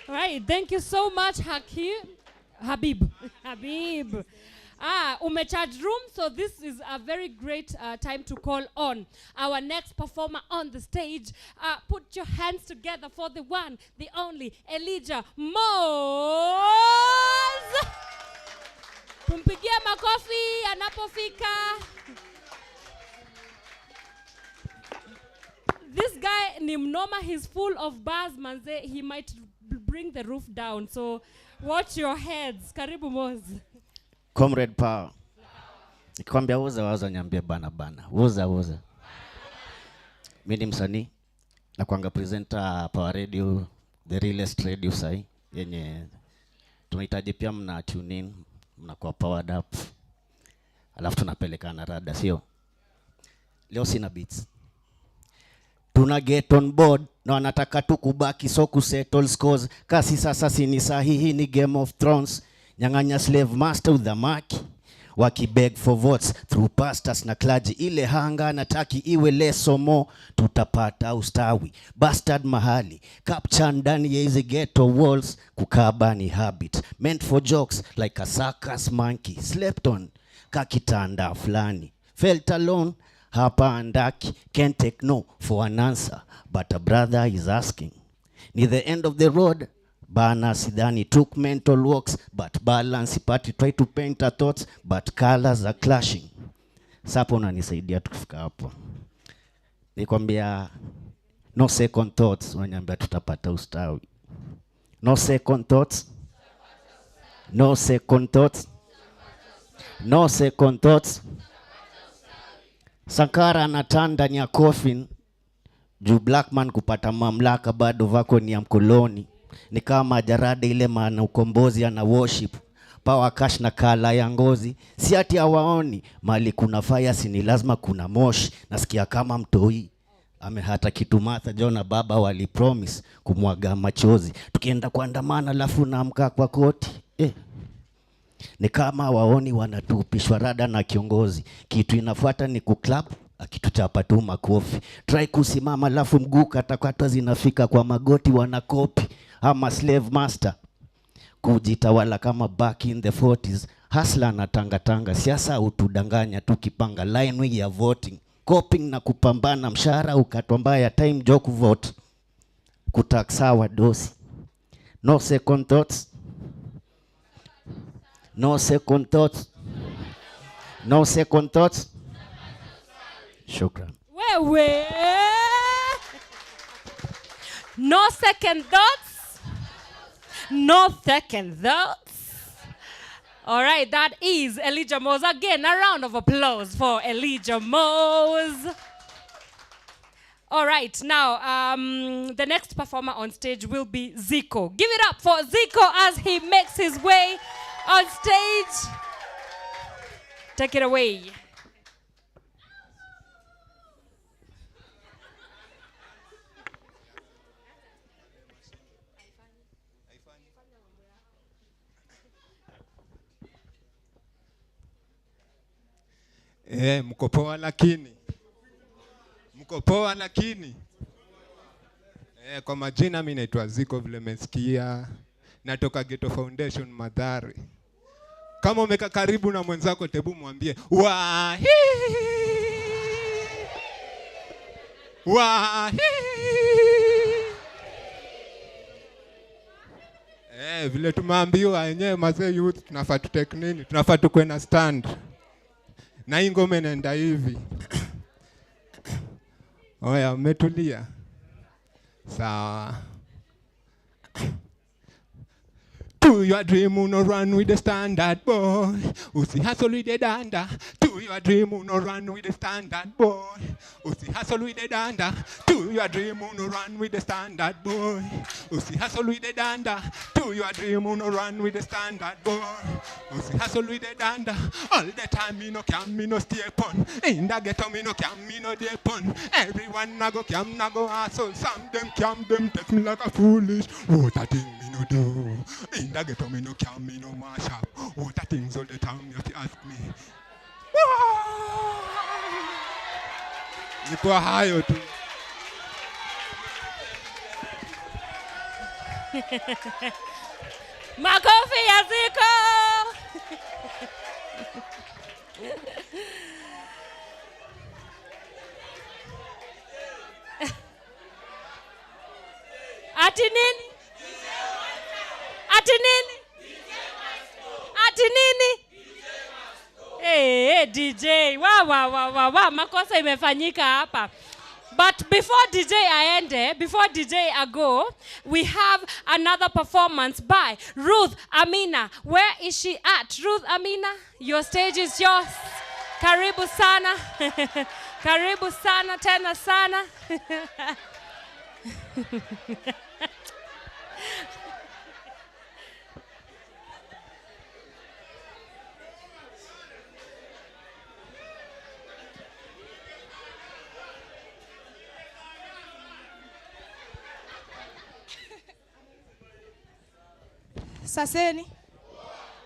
Right, thank you so much, Habib. Umecharge room, so this is a very great time to call on our next performer on the stage. Put your hands together for the one, the only, Elijah Moz. Tumpigie makofi anapofika. This guy ni mnoma, he's full of bars manze, he might bring the roof down, so watch your heads. Karibu Moz. Comrade Power. Nikwambia uza waza nyambia bana. Uza. Mimi ni msanii na kuanga presenter Power Radio, the realest radio sai yenye tunahitaji pia mna tune in, mnakuwa powered up. Alafu tunapelekana rada, sio? Leo sina beats. Tuna get on board na wanataka tu kubaki, so kusettle scores. Kasi sasa sini sahihi ni Game of Thrones. Nyang'anya slave master with the maki. Wakibeg for votes through pastors na clergy. Ile hanga nataki iwe leso mo. Tutapata ustawi. Bastard mahali. Capture ndani ya hizi ghetto walls. Kukaba ni habit. Meant for jokes like a circus monkey. Slept on kakitanda fulani. Felt alone. Hapa andaki. Can't take no for an answer. But a brother is asking. Near the end of the road. Bana sidhani took mental walks, but balance party try to paint her thoughts, but colors are clashing. Sapo unanisaidia tukifika hapo. Nikwambia no second thoughts, unaniambia tutapata ustawi. No second thoughts. No second thoughts. No second thoughts. Sankara anatanda ni ya coffin. Juu black man kupata mamlaka bado vako ni ya mkoloni. Ni kama jarada ile maana ukombozi ana worship. Power cash na kala ya ngozi. Si ati hawaoni. Mali kuna fire si lazima kuna moshi. Nasikia kama mtoi. Hata kitu Martha John na baba wali promise kumwaga machozi. Tukienda kuandamana alafu naamka kwa koti. Ni kama waoni wanatupishwa rada na kiongozi. Kitu inafuata ni kuklap. Akituchapa tu makofi. Try kusimama alafu mguu katakata zinafika kwa magoti wanakopi. Ama slave master. Kujitawala kama back in the 40s. Hasla na tanga. Siasa utudanganya tukipanga line ya voting. Coping na kupambana mshahara ukatwa mbaya time joke vote. Kutaksawa dosi. No second thoughts. No second thoughts. No second thoughts. Shukran. Wewe. No second thoughts. No second thoughts. All right, that is Elijah Moz. Again, a round of applause for Elijah Moz. All right, now the next performer on stage will be Zico. Give it up for Zico as he makes his way on stage. Take it away. Mko poa lakini. Mko poa lakini. Kwa majina mimi naitwa Ziko vile mmesikia. Natoka Ghetto Foundation Mathare. Kama umeka karibu na mwenzako tebu mwambie wahi. Wahi. Vile tumeambiwa yenyewe mazee youth tunafaa tutake nini? Tunafaa tukwe na stand. Na hii ngoma inaenda hivi. Oya, umetulia. Sawa. To your dream, no run with the standard boy. Usi hustle with the danda. To your dream, no run with the standard boy. Usi hustle with the danda. To your dream, no run with the standard boy. Usi hustle with the danda. To your dream, no run with the standard boy. Usi hustle with the danda. All the time, me no cam, me no stay pon. In the ghetto, me no cam, me no day pon. Everyone na go cam, na go hustle. Some them cam, them take me like a foolish. What a thing me no do. In the ghetto, me no cam, me no mash up. What a things all the time you have to ask me. Ni kwa hayo tu. Makofi ya Ziko. Ati nini? Ati nini? Ati nini? DJ. Wa. Makosa imefanyika hapa. But before DJ aende, before DJ ago, we have another performance by Ruth Amina. Where is she at? Ruth Amina, your stage is yours. Karibu sana. Karibu sana, tena sana.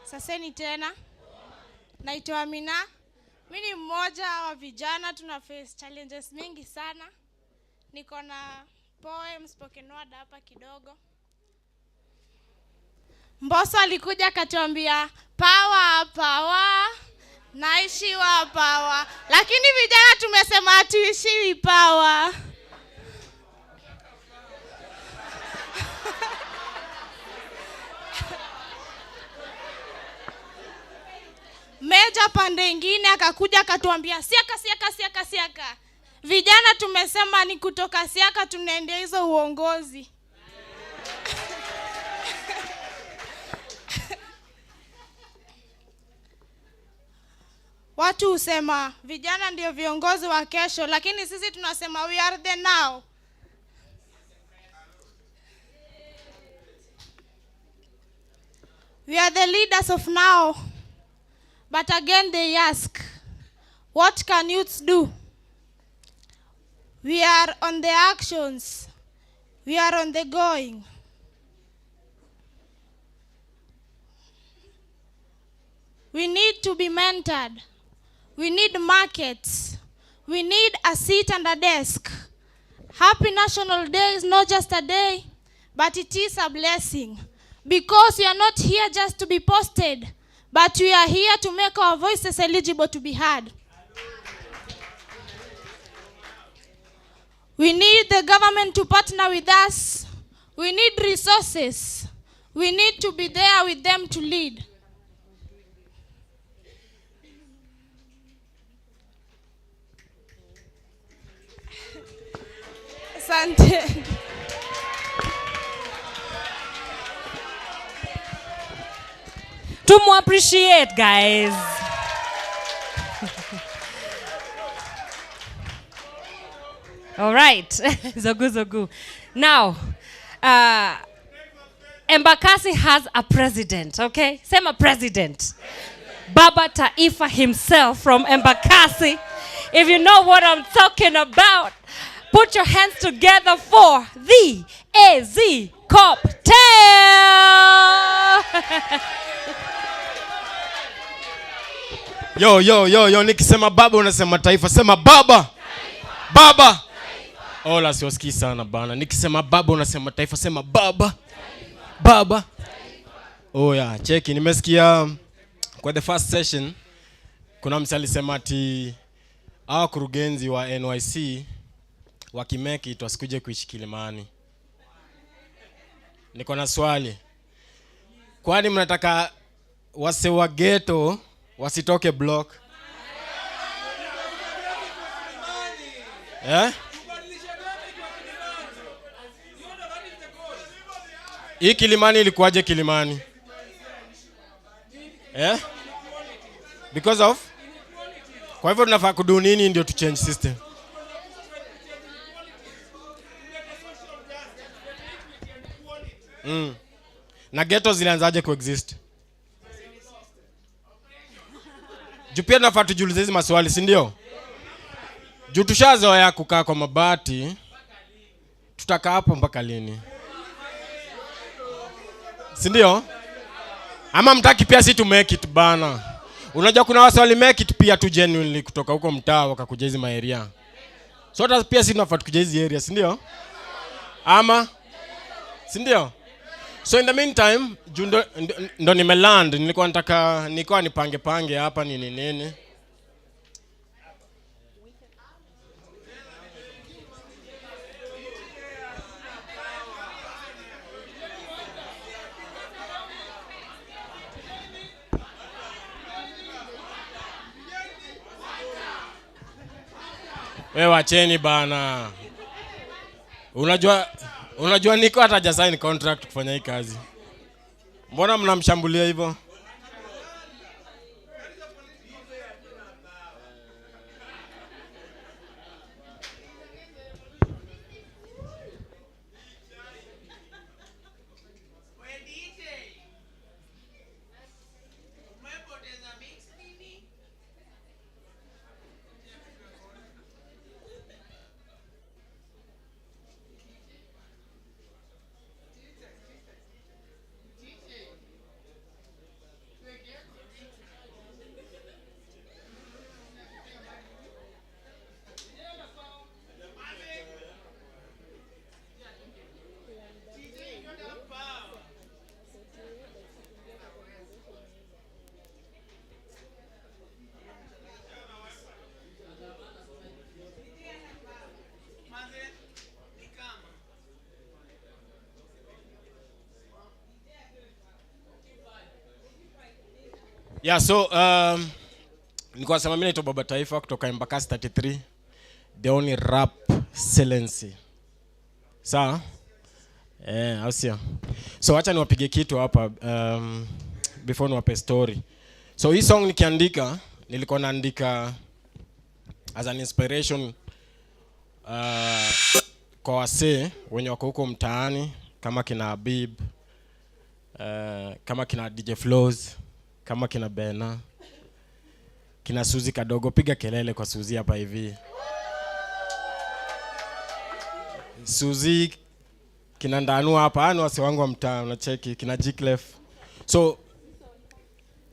Saseni tena. Naitwa Amina. Mimi ni mmoja wa vijana tuna face challenges mingi sana. Niko na poem spoken word hapa kidogo. Mbosso alikuja akatuambia power, naishiwa power. Lakini vijana tumesema hatuishiwi power. Meja pande ingine akakuja akatuambia siaka. Vijana tumesema ni kutoka siaka tunaendea hizo uongozi. Watu husema vijana ndio viongozi wa kesho, lakini sisi tunasema we are the now. We are the leaders of now. But again they ask, what can youths do? We are on the actions. We are on the going. We need to be mentored. We need markets. We need a seat and a desk. Happy National Day is not just a day, but it is a blessing. Because we are not here just to be posted, but we are here to make our voices eligible to be heard. We need the government to partner with us. We need resources. We need to be there with them to lead. Asante. To more appreciate, guys. All right. Zogu. Now, Embakasi has a president, okay? Same a president. Baba Taifa himself from Embakasi. If you know what I'm talking about, put your hands together for the AZ Cocktail. Yo, nikisema baba unasema taifa. Sema baba. Taifa. Baba. Taifa. Ola siwasikii sana bana. Nikisema baba unasema taifa. Sema baba. Taifa. Baba. Taifa. Oh yeah, cheki nimesikia kwa the first session kuna msali alisema ati kurugenzi wa NYC wakimeki it wasikuje kuishi Kilimani. Niko na swali. Kwani mnataka wase wa ghetto wasitoke block? Hii Kilimani ilikuwaje Kilimani? Because of? Kwa hivyo tunafaa kudu nini ndio to change system? Na ghetto zilianzaje coexist? Juu pia tunafaa tujiulize hizi maswali, si ndio? Juu tushazoea kukaa kwa mabati, tutakaa hapo mpaka lini? Si ndio? Ama mtaki pia si to make it bana. Unajua kuna watu wali make it pia tu genuinely kutoka huko mtaa wakakuja hizi area. So hata pia si tunafaa kuja hizi area, si ndio? Ama si ndio? So in the meantime, ndo nimeland, nilikuwa nipange hapa nini. Wewe wacheni bana. Unajua niko hata sign contract kufanya hii kazi. Mbona mnamshambulia hivyo? Yeah, so nilikuwa nasema mimi naitwa Baba Taifa kutoka Embakasi 33, the only rap excellency. Sawa? Au sio? So acha niwapige kitu hapa before niwape story. So hii song nikiandika, nilikuwa naandika as an inspiration kwa wasee wenye wako huko mtaani kama kina Habib, kama kina DJ Flozz, kama kina Bena, kina Suzi Kadogo. Piga kelele kwa Suzi hapa hivi. Suzi, kina Ndanu hapa, ni wase wangu wa mtaa, unacheki, kina G-Clef. So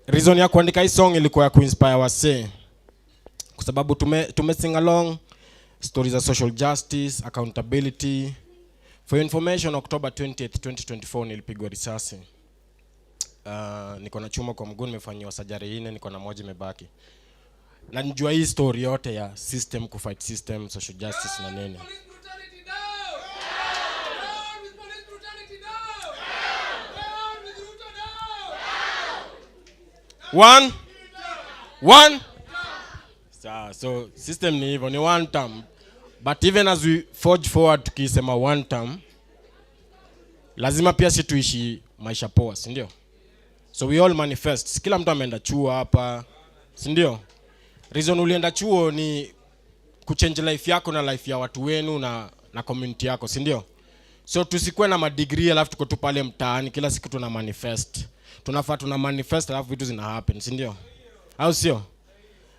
reason ya kuandika hii song ilikuwa ya kuinspire wase, kwa sababu tume sing along stories of social justice, accountability. For information, October 20th, 2024 nilipigwa risasi. Niko na chuma kwa mguu, nimefanywa surgery 4, niko na moja imebaki. Na njua hii story yote ya system kufight system, social justice na nini. One. So system ni hivyo, ni one term. But even as we forge forward tukisema one term, lazima pia si tuishi maisha poa, si ndio? So we all manifest. Kila mtu ameenda chuo hapa, si ndio? Reason ulienda chuo ni kuchange life yako na life ya watu wenu na community yako, si ndio? So tusikuwe na madegree alafu tuko tu pale mtaani kila siku tuna manifest. Tunafaa tuna manifest alafu vitu zina happen, si ndio? Au sio?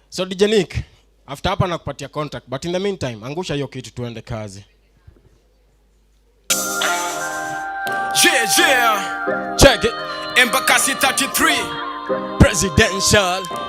So DJ Nick, after hapa nakupatia contract, but in the meantime angusha hiyo kitu tuende kazi. Yeah. Check it. Embakasi 33 presidential.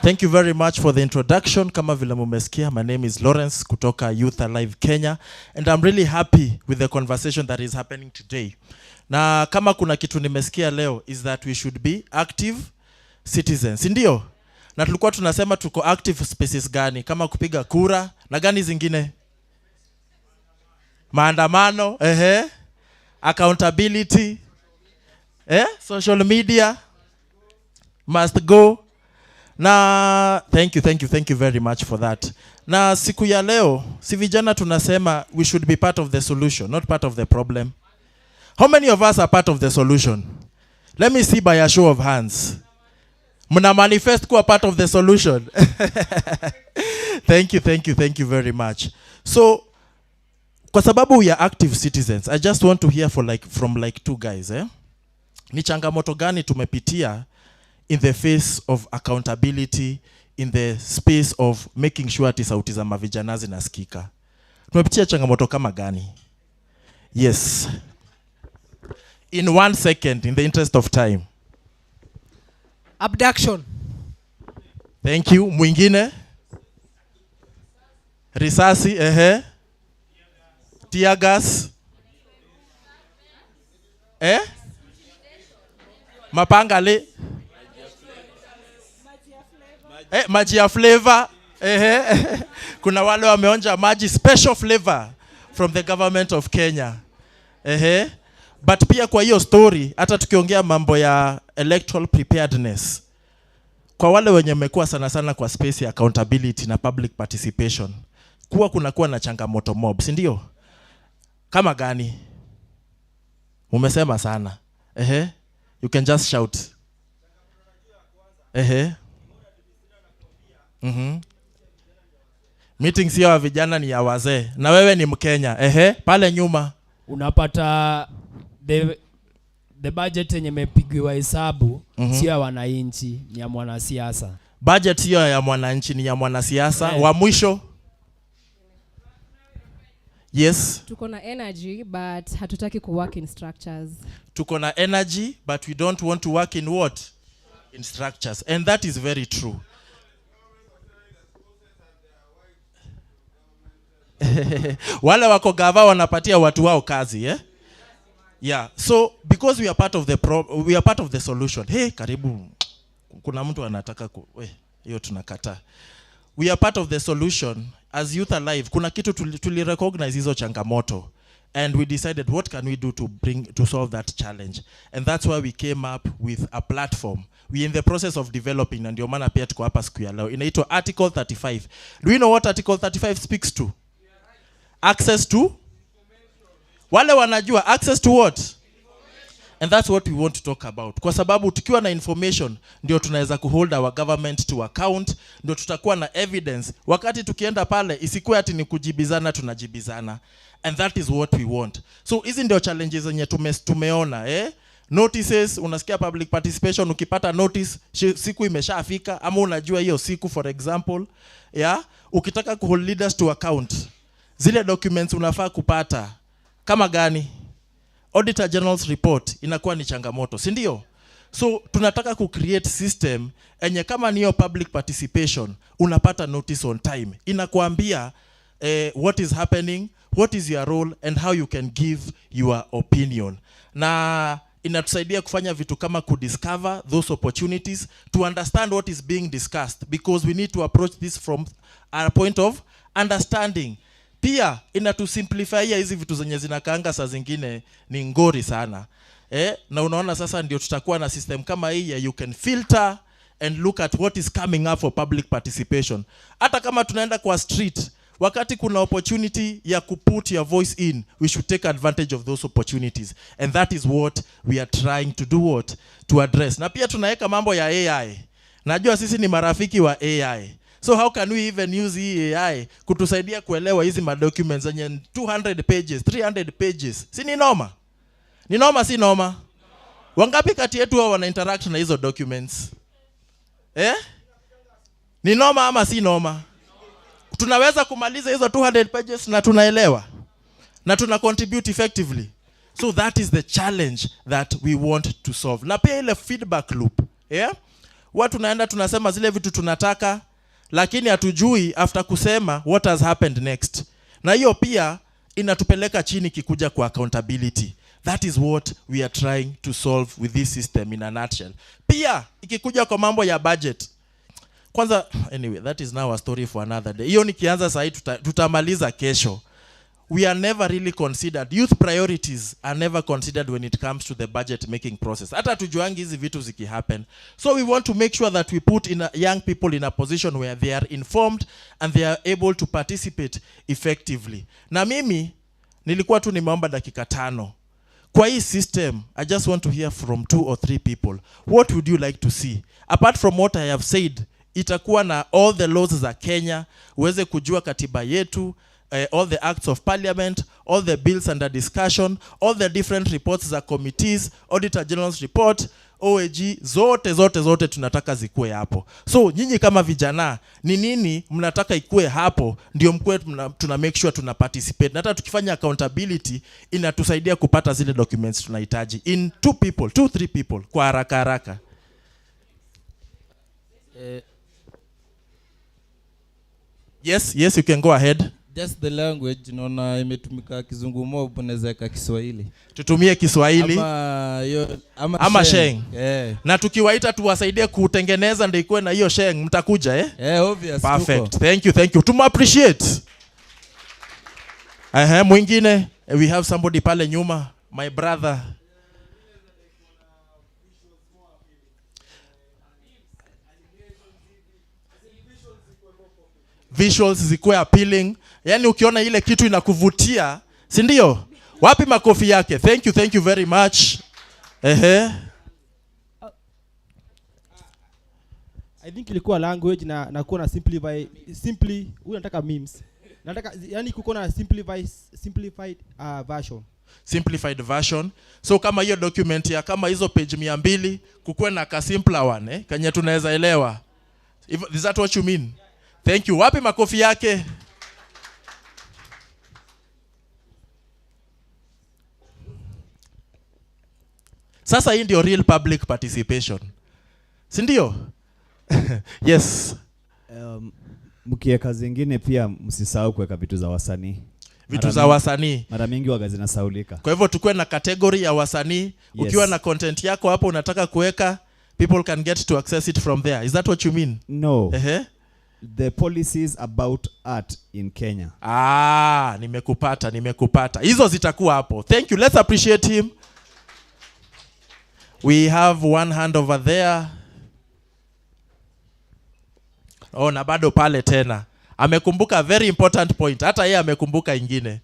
Thank you very much for the introduction. Kama vile mumesikia, my name is Lawrence kutoka Youth Alive Kenya, and I'm really happy with the conversation that is happening today. Na kama kuna kitu nimesikia leo is that we should be active citizens. Ndio? Na tulikuwa tunasema tuko active spaces gani? Kama kupiga kura na gani zingine? Maandamano, accountability, social media, must go. Na thank you very much for that. Na siku ya leo, si vijana tunasema we should be part of the solution, not part of the problem. How many of us are part of the solution? Let me see by a show of hands. Muna manifest kuwa part of the solution. Thank you very much. So, kwa sababu we are active citizens, I just want to hear from two guys. Ni changamoto gani tumepitia in the face of accountability, in the space of making sure ati sauti za mavijana zinasikika? Tumepitia changamoto kama gani? Yes. In 1 second, in the interest of time. Abduction. Thank you. Mwingine? Risasi, tear gas. Mapangale. Maji ya flavor. Kuna wale wameonja maji special flavor from the government of Kenya. But pia kwa hiyo story, hata tukiongea mambo ya electoral preparedness, kwa wale wenye mekuwa sana kwa space ya accountability na public participation, kunakuwa na changamoto mob, si ndio? Kama gani? Mumesema sana. You can just shout. Meeting sio ya vijana, ni ya wazee. Na wewe ni Mkenya. Pale nyuma unapata the budget yenye imepigiwa hesabu sio ya wananchi, ni ya mwanasiasa. Budget sio ya mwananchi, ni ya mwanasiasa. Wa mwisho. Yes. Tuko na energy but hatutaki ku work in structures. Tuko na energy but we don't want to work in what? In structures. And that is very true. Wale wako gava wanapatia watu wao kazi, Yeah. So because we are part of the solution. Karibu. Kuna mtu anataka hiyo tunakata. We are part of the solution. As Youth Alive, kuna kitu recognize hizo changamoto, and we decided what can we do to solve that challenge, and that's why we came up with a platform. We in the process of developing, and ndio maana pia tuko hapa siku ya leo. Inaitwa Article 35. Do you know what Article 35 speaks to? Access to? Wale wanajua access to what? And that's what we want to talk about. Kwa sababu tukiwa na information ndio tunaweza kuhold our government to account, ndio tutakuwa na evidence. Wakati tukienda pale isikuwe ati ni kujibizana tunajibizana. And that is what we want. So hizi ndio challenges zenye tumeona, Notices, unasikia public participation, ukipata notice siku imeshafika ama unajua hiyo siku, for example, ukitaka kuhold leaders to account, zile documents unafaa kupata kama gani? Auditor General's report inakuwa ni changamoto, si ndio? So tunataka create system enye kama niyo public participation unapata notice on time. Inakuambia what is happening, what is your role, and how you can give your opinion. Na inatusaidia kufanya vitu kama kudiscover those opportunities, to understand what is being discussed, because we need to approach this from a point of understanding. Pia inatusimplify hizi vitu zenye zinakaanga saa zingine ni ngori sana. Na unaona sasa ndio tutakuwa na system kama hii ya you can filter and look at what is coming up for public participation. Hata kama tunaenda kwa street, wakati kuna opportunity ya kuput your voice in, we should take advantage of those opportunities. And that is what we are trying to do, what? To address. Na pia tunaweka mambo ya AI. Najua sisi ni marafiki wa AI. So how can we even use AI kutusaidia kuelewa hizi documents zenye 200 pages, 300 pages? Si ni noma? Ni noma si noma? Wangapi kati yetu wao wana interact na hizo documents? Ni noma ama si noma? Tunaweza kumaliza hizo 200 pages na tunaelewa na tuna contribute effectively. So that is the challenge that we want to solve. Na pia ile feedback loop, Huwa tunaenda tunasema zile vitu tunataka, lakini hatujui after kusema what has happened next. Na hiyo pia inatupeleka chini kikuja kwa accountability. That is what we are trying to solve with this system in a nutshell. Pia ikikuja kwa mambo ya budget. Kwanza, anyway, that is now a story for another day. Hiyo nikianza sasa tutamaliza kesho. We are never really considered. Youth priorities are never considered when it comes to the budget making process. Hata tujuangi hizi vitu ziki happen. So we want to make sure that we put young people in a position where they are informed and they are able to participate effectively. Na mimi nilikuwa tu nimeomba dakika 5. Kwa hii system, I just want to hear from 2 or 3 people. What would you like to see? Apart from what I have said, itakuwa na all the laws za Kenya, uweze kujua katiba yetu, all the acts of parliament, all the bills under discussion, all the different reports za committees, Auditor General's report, OAG, zote tunataka zikuwe hapo. So nyinyi kama vijana, ni nini mnataka ikue hapo, ndio mkue tuna make sure tuna participate. Na hata tukifanya accountability, inatusaidia kupata zile documents tunahitaji. In 2-3 people, kwa haraka. Yes, you can go ahead. Just the language, naona imetumika Kizungu mob, unaweza ka Kiswahili. Tutumie Kiswahili ama sheng. Yeah. Na tukiwaita tuwasaidie kutengeneza ndio ikuwe na hiyo sheng, mtakuja obvious. Perfect. Tuko. Thank you. Tumu appreciate. Mwingine, we have somebody pale nyuma, my brother. Visuals zikuwe appealing. Yani ukiona ile kitu inakuvutia, si ndio? Wapi makofi yake? Thank you very much. I think ilikuwa language na kuwa na simply unataka memes. Nataka yani kuko na simplified version. Simplified version. So kama hiyo document ya kama hizo page 200 kukuwe na ka simpler one kanye tunaweza elewa. Is that what you mean? Thank you. Wapi makofi yake? Sasa hii ndio real public participation. Si ndio? Yes. Mkiweka zingine pia msisahau kuweka vitu za wasanii. Vitu za wasanii. Mara mingi waga zinasaulika. Kwa hivyo tukue na category ya wasanii. Yes. Ukiwa na content yako hapo unataka kuweka, people can get to access it from there. Is that what you mean? No. The policies about art in Kenya. Nimekupata. Hizo zitakuwa hapo. Thank you. Let's appreciate him. We have one hand over there. Na bado pale tena. Amekumbuka very important point. Hata yeye amekumbuka ingine.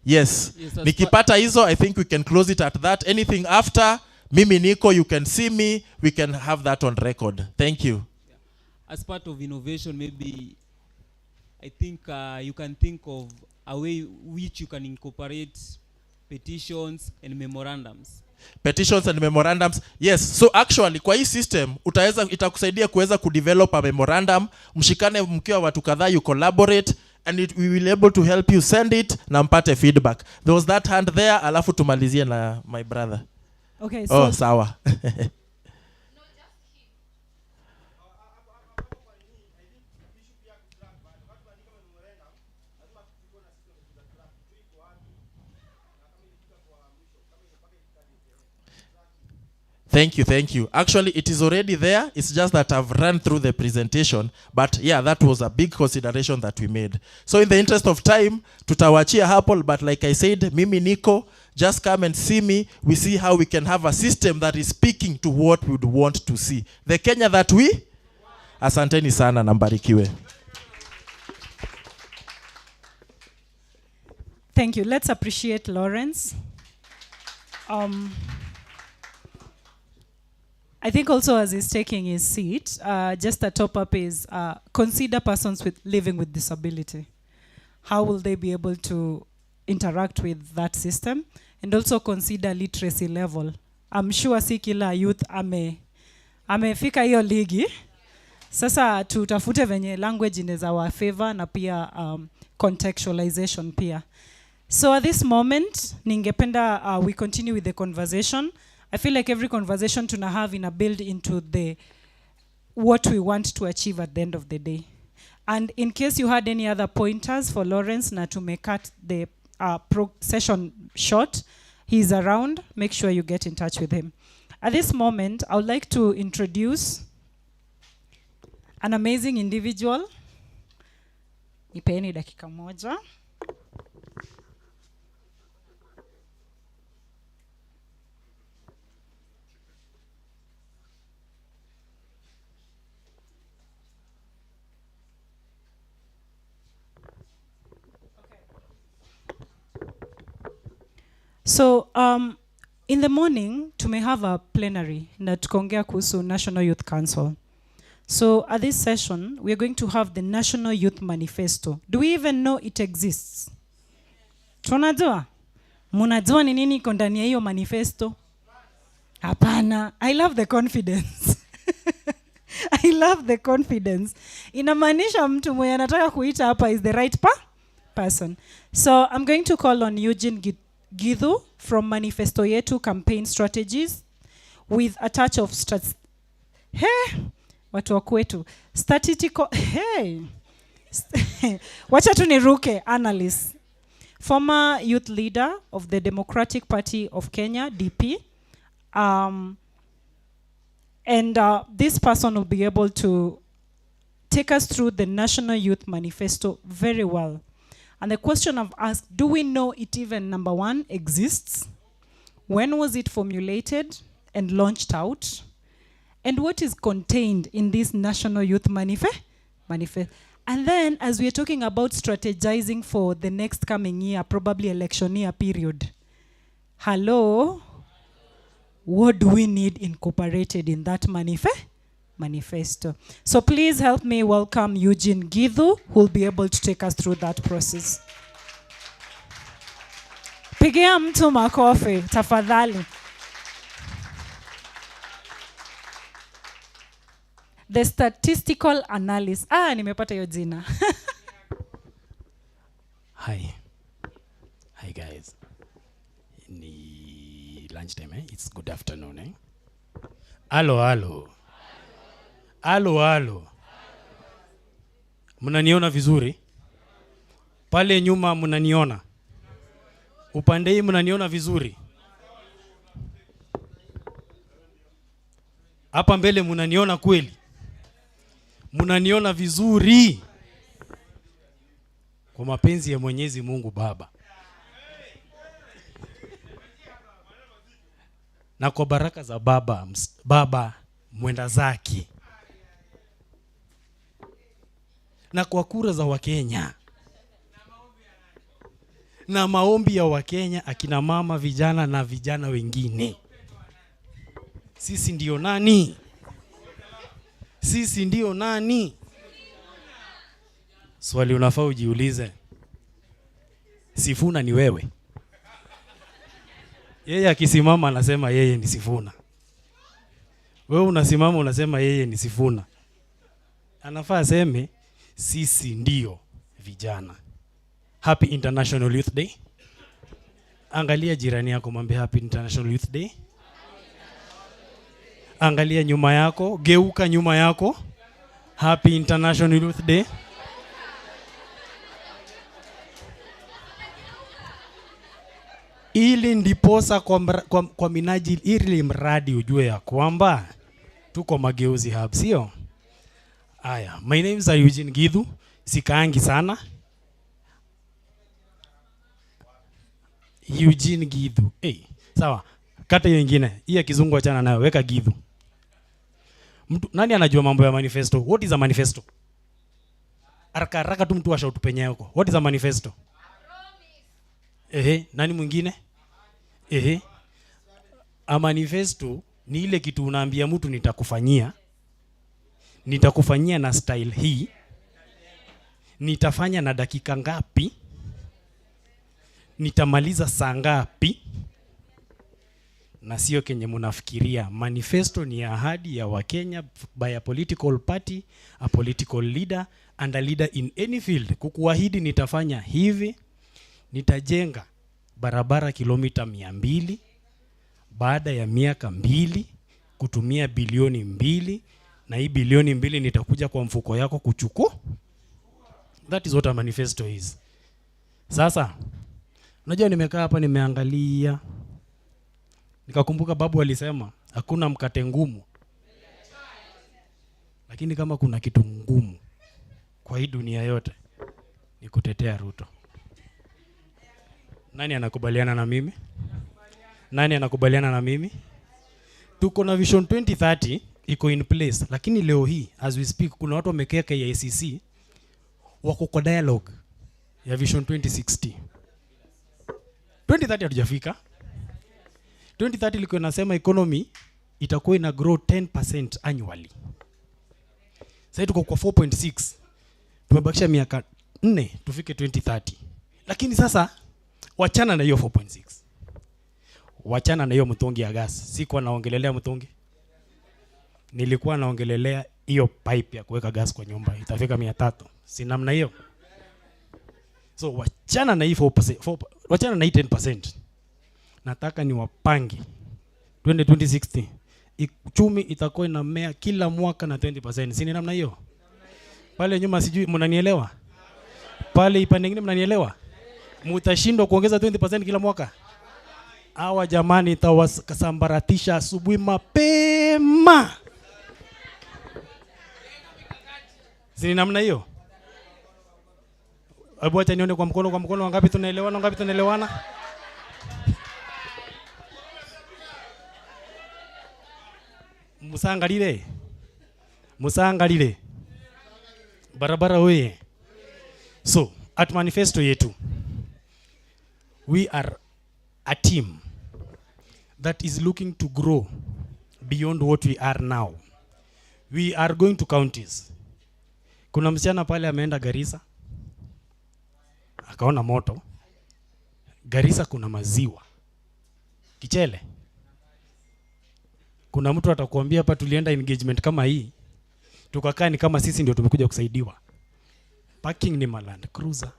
Yes. Nikipata hizo, I think we can close it at that. Anything after, mimi niko, you can see me, we can have that on record. Thank you. As part of innovation, maybe I think you can think of a way which you can incorporate petitions and memorandums. Petitions and memorandums. Yes, so actually kwa hii system itakusaidia kuweza kudevelop a memorandum, mshikane mkiwa watu kadhaa, you collaborate and we will able to help you send it na mpate feedback. There was that hand there, alafu tumalizie na my brother. Okay, so sawa. Thank you. Actually, it is already there. It's just that I've run through the presentation. But yeah, that was a big consideration that we made. So in the interest of time, tutawachia hapo. But like I said, mimi niko, just come and see me. We see how we can have a system that is speaking to what we would want to see. The Kenya that we? Asanteni sana na mbarikiwe. Thank you. Let's appreciate Lawrence. I think also as he's taking his seat, just a top up is consider persons living with disability. How will they be able to interact with that system? And also consider literacy level. I'm sure si kila youth amefika hiyo ligi. Sasa tutafute venye language inaweza wa favor na pia contextualization pia. So at this moment, ningependa we continue with the conversation. I feel like every conversation to have in a build into the what we want to achieve at the end of the day. And in case you had any other pointers for Lawrence, na to make cut the session short, he's around. Make sure you get in touch with him. At this moment, I would like to introduce an amazing individual. Nipeni dakika moja. So in the morning, to may have a plenary na tukaongea kuhusu National Youth Council. So at this session, we are going to have the National Youth Manifesto. Do we even know it exists? Tunajua? Munajua ni nini iko ndani ya hiyo manifesto? Hapana. I love the confidence. I love the confidence. Inamaanisha mtu mwenye anataka kuita hapa is the right person. So I'm going to call on Eugene Githu from Manifesto Yetu Campaign Strategies with a touch of watu wa kwetu statistical wacha tu niruke analyst, former youth leader of the Democratic Party of Kenya DP, and this person will be able to take us through the National Youth Manifesto very well. And the question I've asked, do we know it even, number one, exists? When was it formulated and launched out? And what is contained in this National Youth Manifesto? And then, as we are talking about strategizing for the next coming year, probably election year period, hello? What do we need incorporated in that manifesto? So please help me welcome Eugene Githu, who will be able to take us through that process. Pigia mtu makofi, tafadhali. The statistical analysis. Nimepata hiyo jina. Hi guys. Ni lunchtime, eh? It's good afternoon, eh? Halo. Mnaniona vizuri? Pale nyuma mnaniona? Upande hii mnaniona vizuri? Hapa mbele mnaniona kweli? Mnaniona vizuri? Kwa mapenzi ya Mwenyezi Mungu Baba na kwa baraka za Baba mwenda zake na kwa kura za Wakenya na maombi ya Wakenya, akina mama, vijana na vijana wengine, sisi ndio nani? Sisi ndio nani? Swali unafaa ujiulize. Sifuna ni wewe? Yeye akisimama anasema yeye ni Sifuna. Wewe unasimama unasema yeye ni Sifuna. Anafaa aseme sisi ndio vijana. Happy International Youth Day. Angalia jirani yako, mwambie Happy International Youth Day. Angalia nyuma yako, geuka nyuma yako. Happy International Youth Day. Ili ndiposa kwa minajili ili mradi ujue ya kwamba tuko Mageuzi Hub, sio? Aya, my name is Eugene Githu, sikaangi sana. Eugene Githu. Sawa. Kata hiyo nyingine. Hii ya kizungu achana nayo, weka Githu. Mtu nani anajua mambo ya manifesto? What is a manifesto? Haraka tu mtu ashout penye yako. What is a manifesto? Nani mwingine? A manifesto ni ile kitu unaambia mtu nitakufanyia na style hii. Nitafanya na dakika ngapi? Nitamaliza saa ngapi? Na sio kenye mnafikiria. Manifesto ni ahadi ya Wakenya by a political party, a political leader and a leader in any field. Kukuahidi nitafanya hivi, nitajenga barabara kilomita 200 baada ya miaka 2 kutumia bilioni 2 na hii bilioni 2 nitakuja kwa mfuko yako kuchukua. That is what a manifesto is. Sasa unajua nimekaa hapa nimeangalia nikakumbuka babu alisema hakuna mkate ngumu, lakini kama kuna kitu ngumu kwa hii dunia yote ni kutetea Ruto. Nani anakubaliana na mimi? Nani anakubaliana na mimi? Tuko na Vision 2030 iko in place, lakini leo hii as we speak kuna watu wamekea KICC wako kwa dialogue ya Vision 2060. 2030 hatujafika. 2030 ilikuwa inasema economy itakuwa ina grow 10% annually. Sasa tuko kwa 4.6. Tumebakisha miaka 4 tufike 2030. Lakini sasa wachana na hiyo 4.6. Wachana na hiyo mtungi ya gas. Sikuwa naongelelea mtungi. Nilikuwa naongelelea hiyo pipe ya kuweka gas kwa nyumba. Itafika 300. Si namna hiyo. So wachana na hii 4%, wachana na hii 10%. Nataka ni wapangi 2060 uchumi itakuwa inamea kila mwaka na 20%. Si ni namna hiyo? Pale nyuma sijui mnanielewa? Pale ipande nyingine mnanielewa? Mutashindwa kuongeza 20% kila mwaka? Hawa jamani itawasambaratisha asubuhi mapema. Si ni namna hiyo? Hebu acha nione kwa mkono wangapi tunaelewana? Musangalile. Barabara oye. So, at manifesto yetu, we are a team that is looking to grow beyond what we are now. We are going to counties. Kuna msichana pale ameenda Garissa, akaona moto. Garissa kuna maziwa. Kichele. Kuna mtu atakuambia hapa tulienda engagement kama hii. Tukakaa ni kama sisi ndio tumekuja kusaidiwa. Parking ni Land Cruiser.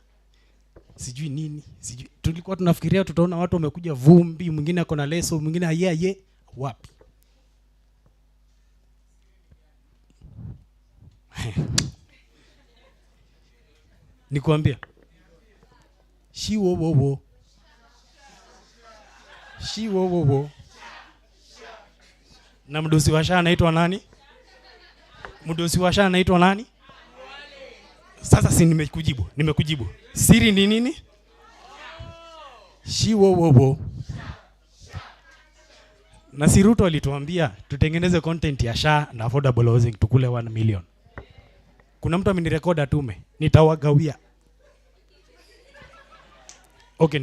Sijui nini, sijui. Tulikuwa tunafikiria tutaona watu wamekuja vumbi, mwingine ako na leso, mwingine aye wapi. Nikwambia. Shiwo. Na mdosi washa anaitwa nani? Mdosi washa anaitwa nani? Sasa si nimekujibu. Siri ni nini? Shiwo. Na si Ruto alituambia tutengeneze content ya SHA na affordable housing tukule 1 million. Kuna mtu amenirecord atume, nitawagawia. Okay,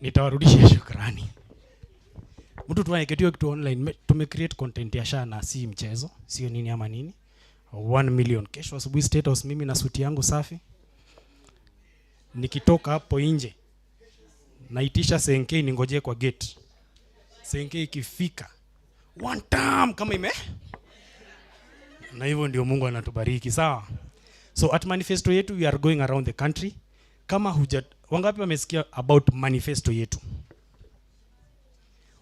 nitawarudishia shukrani. Mtu tuaneketiwa kitu online, tumecreate content ya SHA na si mchezo, sio nini ama nini. 1 million. Kesho asubuhi State House mimi na suti yangu safi. Nikitoka hapo nje naitisha Senkei ningoje kwa gate. Senkei ikifika one time kama na hivyo ndio Mungu anatubariki, sawa? So at manifesto yetu we are going around the country. Kama wangapi wamesikia about manifesto yetu?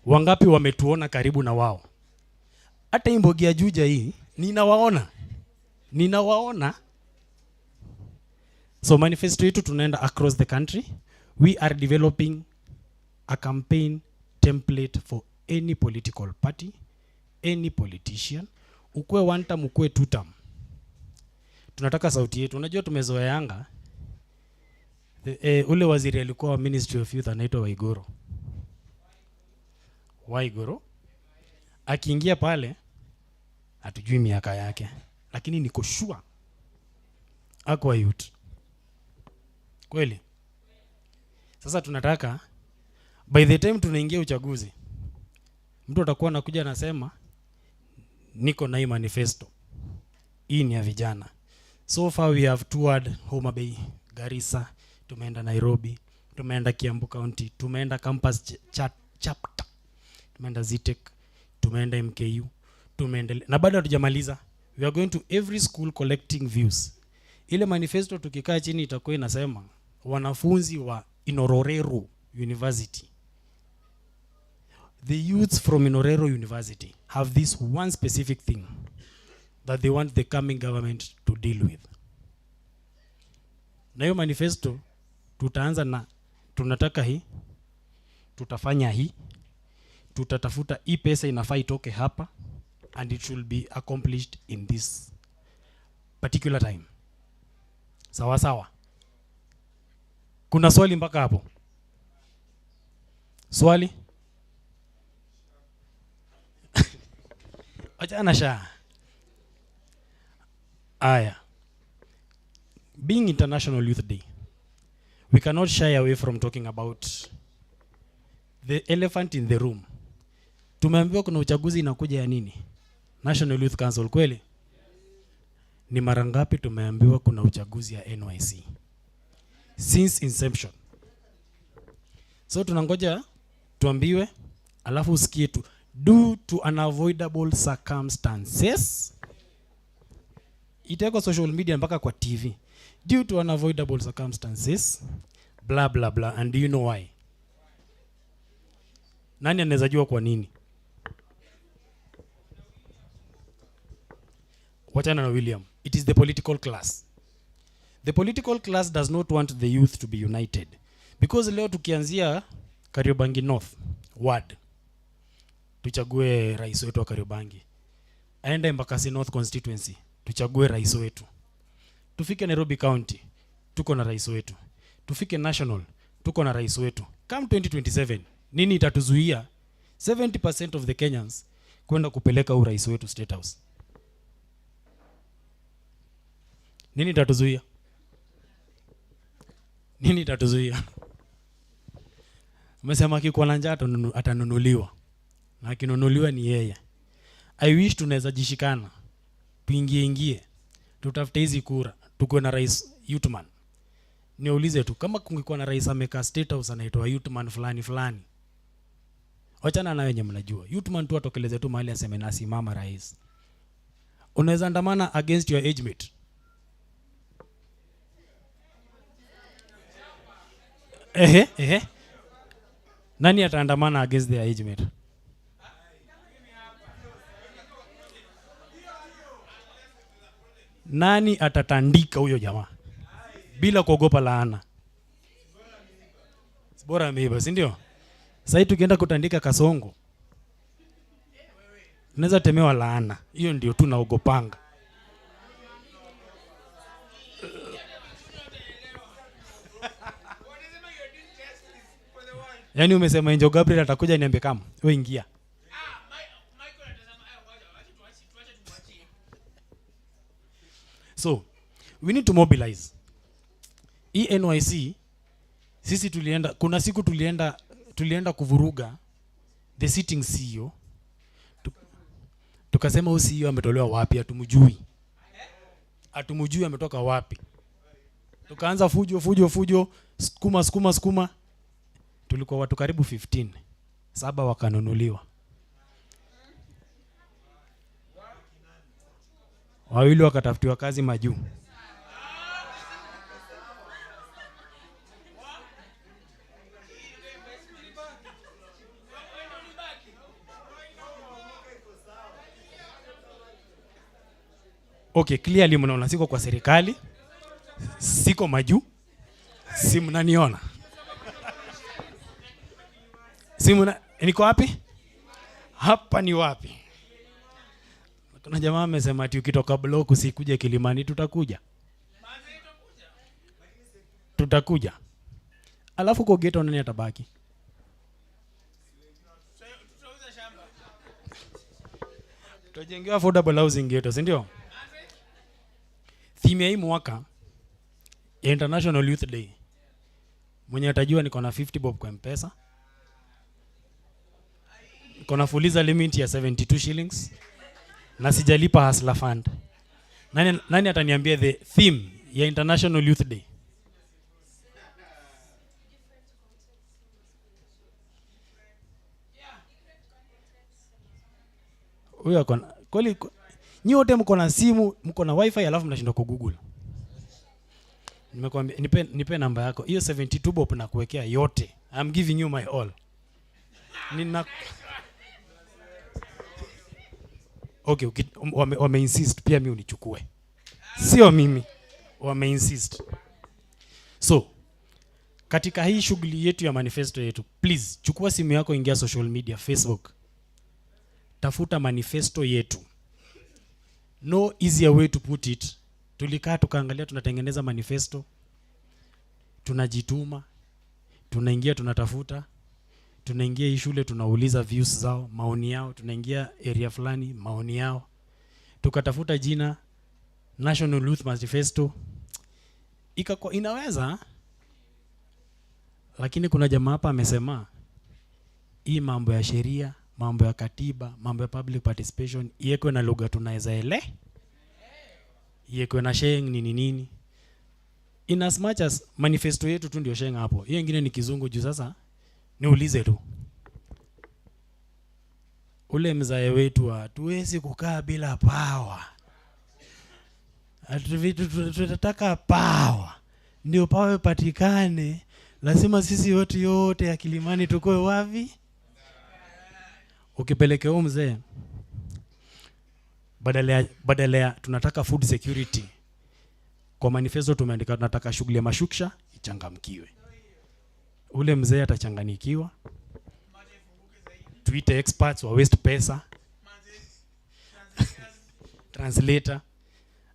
Wangapi wametuona karibu na wao? Hata Imbogi ya Juja hii ninawaona. So manifesto yetu tunaenda across the country. We are developing a campaign template for any political party, any politician. Ukue 1 term, ukue 2 term. Tunataka sauti yetu. Unajua tumezoeanga ule waziri alikuwa wa Ministry of Youth anaitwa Waiguru. Akiingia pale hatujui miaka yake, lakini niko sure akwa youth. Kweli? Sasa tunataka by the time tunaingia uchaguzi mtu atakuwa anakuja anasema niko na hii manifesto. Hii ni ya vijana. So far we have toured Homa Bay, Garissa, tumeenda Nairobi, tumeenda Kiambu County, tumeenda campus chapter, tumeenda Zitek, tumeenda MKU, tumeenda na bado hatujamaliza. We are going to every school collecting views. Ile manifesto tukikaa chini itakuwa inasema wanafunzi wa Inororero University, The youths from Inorero University have this one specific thing that they want the coming government to deal with. Na hiyo manifesto tutaanza na tunataka hii, tutafanya hii, tutatafuta hii pesa inafaa itoke hapa, and it should be accomplished in this particular time. Sawa sawa. Kuna swali mpaka hapo? Swali? Achana sha. Aya. Being International Youth Day, we cannot shy away from talking about the elephant in the room. Tumeambiwa kuna uchaguzi inakuja ya nini? National Youth Council, kweli? Ni mara ngapi tumeambiwa kuna uchaguzi ya NYC? Since inception. So tunangoja tuambiwe, alafu usikie tu, due to unavoidable circumstances. Iteko social media mpaka kwa TV. Due to unavoidable circumstances, blah blah blah. And do you know why? Nani anaweza jua kwa nini? Wachana na William. It is the political class. The political class does not want the youth to be united. Because leo tukianzia Kariobangi North Ward, tuchague rais wetu wa Kariobangi. Aende Embakasi North constituency, tuchague rais wetu. Tufike Nairobi County, tuko na rais wetu. Tufike National, tuko na rais wetu. Come 2027, nini itatuzuia 70% of the Kenyans kwenda kupeleka urais wetu State House? Nini itatuzuia? Nini itatuzuia? Umesema kiko na njaa atanunuliwa. Na akinunuliwa ni yeye. I wish tunaweza jishikana. Tuingie. Tutafute hizi kura. Tuko na rais Youthman. Niulize tu kama kungekuwa na rais ameka State House anaitwa Youthman fulani. Wachana na wenye mnajua. Youthman tu atokeleze tu mahali aseme nasi mama rais. Unaweza andamana against your age mate. Ehe. Nani ataandamana against their age mate? Nani atatandika huyo jamaa bila kuogopa laana? Bora ameiba, si ndio? Sasa tukienda kutandika Kasongo, unaweza temewa laana. Hiyo ndio tu naogopanga. Yaani umesema Angel Gabriel atakuja niambie kama wewe ingia. So, we need to mobilize. NYC, sisi tulienda, kuna siku tulienda kuvuruga the sitting CEO. Tukasema huyu CEO ametolewa wapi, hatumjui. Hatumjui ametoka wapi. Tukaanza fujo, sukuma. Tulikuwa watu karibu 15. 7 wakanunuliwa. 2 wakatafutiwa kazi majuu. Okay, clearly mnaona siko kwa serikali. Siko majuu. Si mnaniona. Niko wapi? Hapa ni wapi? Kuna jamaa amesema ati ukitoka block usikuje Kilimani, tutakuja. Alafu kwa ghetto nani atabaki? Tutajengewa affordable housing ghetto, si ndio? Theme ya hii mwaka ya International Youth Day, mwenye atajua niko na 50 bob kwa M-Pesa. Niko fuliza limit ya 72 shillings. Na sijalipa Hustler Fund. Nani ataniambia the theme ya International Youth Day? Huyo akona kweli, nyi wote mko na simu, mko na wifi alafu mnashindwa ku Google. Nimekwambia nipe namba yako. Hiyo 72 bob na kuwekea yote. I'm giving you my all. Okay, wame insist pia mimi unichukue. Sio mimi. Wame insist. So, katika hii shughuli yetu ya manifesto yetu, please chukua simu yako, ingia social media, Facebook. Tafuta manifesto yetu. No easier way to put it. Tulikaa tukaangalia tunatengeneza manifesto. Tunajituma. Tunaingia tunatafuta. Tunaingia hii shule tunauliza views zao, maoni yao, tunaingia area fulani, maoni yao. Tukatafuta jina National Youth Manifesto. Inaweza, lakini kuna jamaa hapa amesema hii mambo ya sheria, mambo ya katiba, mambo ya public participation iwekwe na lugha tunaweza iwekwe na sheng nini. In as much as manifesto yetu tu ndio sheng hapo. Hiyo nyingine ni kizungu juu sasa. Niulize tu. Ule mzae wetu hatuwezi kukaa bila power. Tunataka power. Ndio power ipatikane. Lazima sisi yote ya Kilimani tukoe wapi? Ukipeleke huyo mzee badala ya tunataka food security. Kwa manifesto tumeandika tunataka shughuli ya mashuksha ichangamkiwe. Ule mzee atachanganikiwa. Tuite experts wa waste pesa. Translator.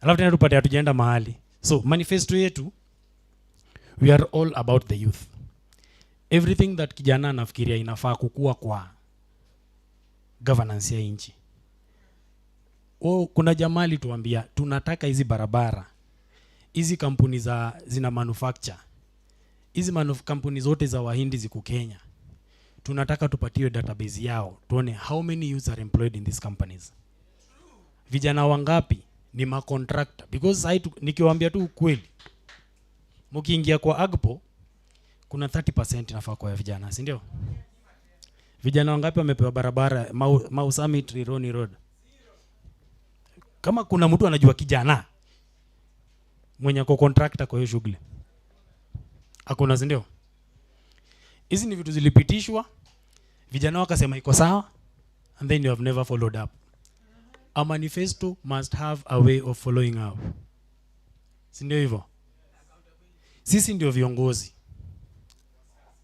Alafu tena tupate hatujaenda mahali. So manifesto yetu, we are all about the youth. Everything that kijana anafikiria inafaa kukua kwa governance ya nchi. Kuna jamaa alituambia tunataka hizi barabara. Hizi kampuni zina manufacture. Hizi kampuni zote za Wahindi ziko Kenya. Tunataka tupatiwe database yao. Tuone how many youths are employed in these companies. Vijana wangapi ni macontractor. Because nikiwaambia tu ukweli. Mkiingia kwa Agpo kuna 30% inafaa kwa vijana, si ndio? Vijana wangapi wamepewa barabara Mau Summit Rironi Road? Kama kuna mtu anajua kijana mwenye kwa contractor kwa hiyo shughuli. Hakuna, si ndio? Hizi ni vitu zilipitishwa, vijana wakasema iko sawa, and then you have never followed up. A manifesto must have a way of following up. Si ndio hivyo? Sisi ndio viongozi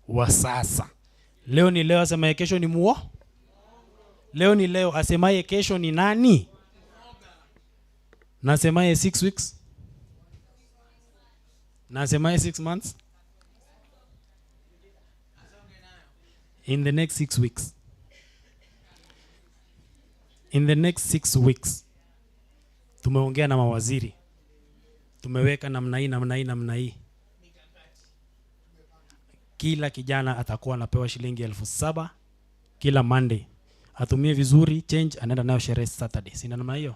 wa sasa. Leo ni leo, asemaye kesho ni muo. Leo ni leo, asemaye kesho ni nani? Nasemaye 6 weeks. Nasemaye 6 months. In the next 6 weeks. In the next 6 weeks. Tumeongea na mawaziri. Tumeweka namna hii. Kila kijana atakuwa anapewa shilingi 7,000 kila Monday. Atumie vizuri, change, anaenda nayo sherehe Saturday. Sina namna hiyo.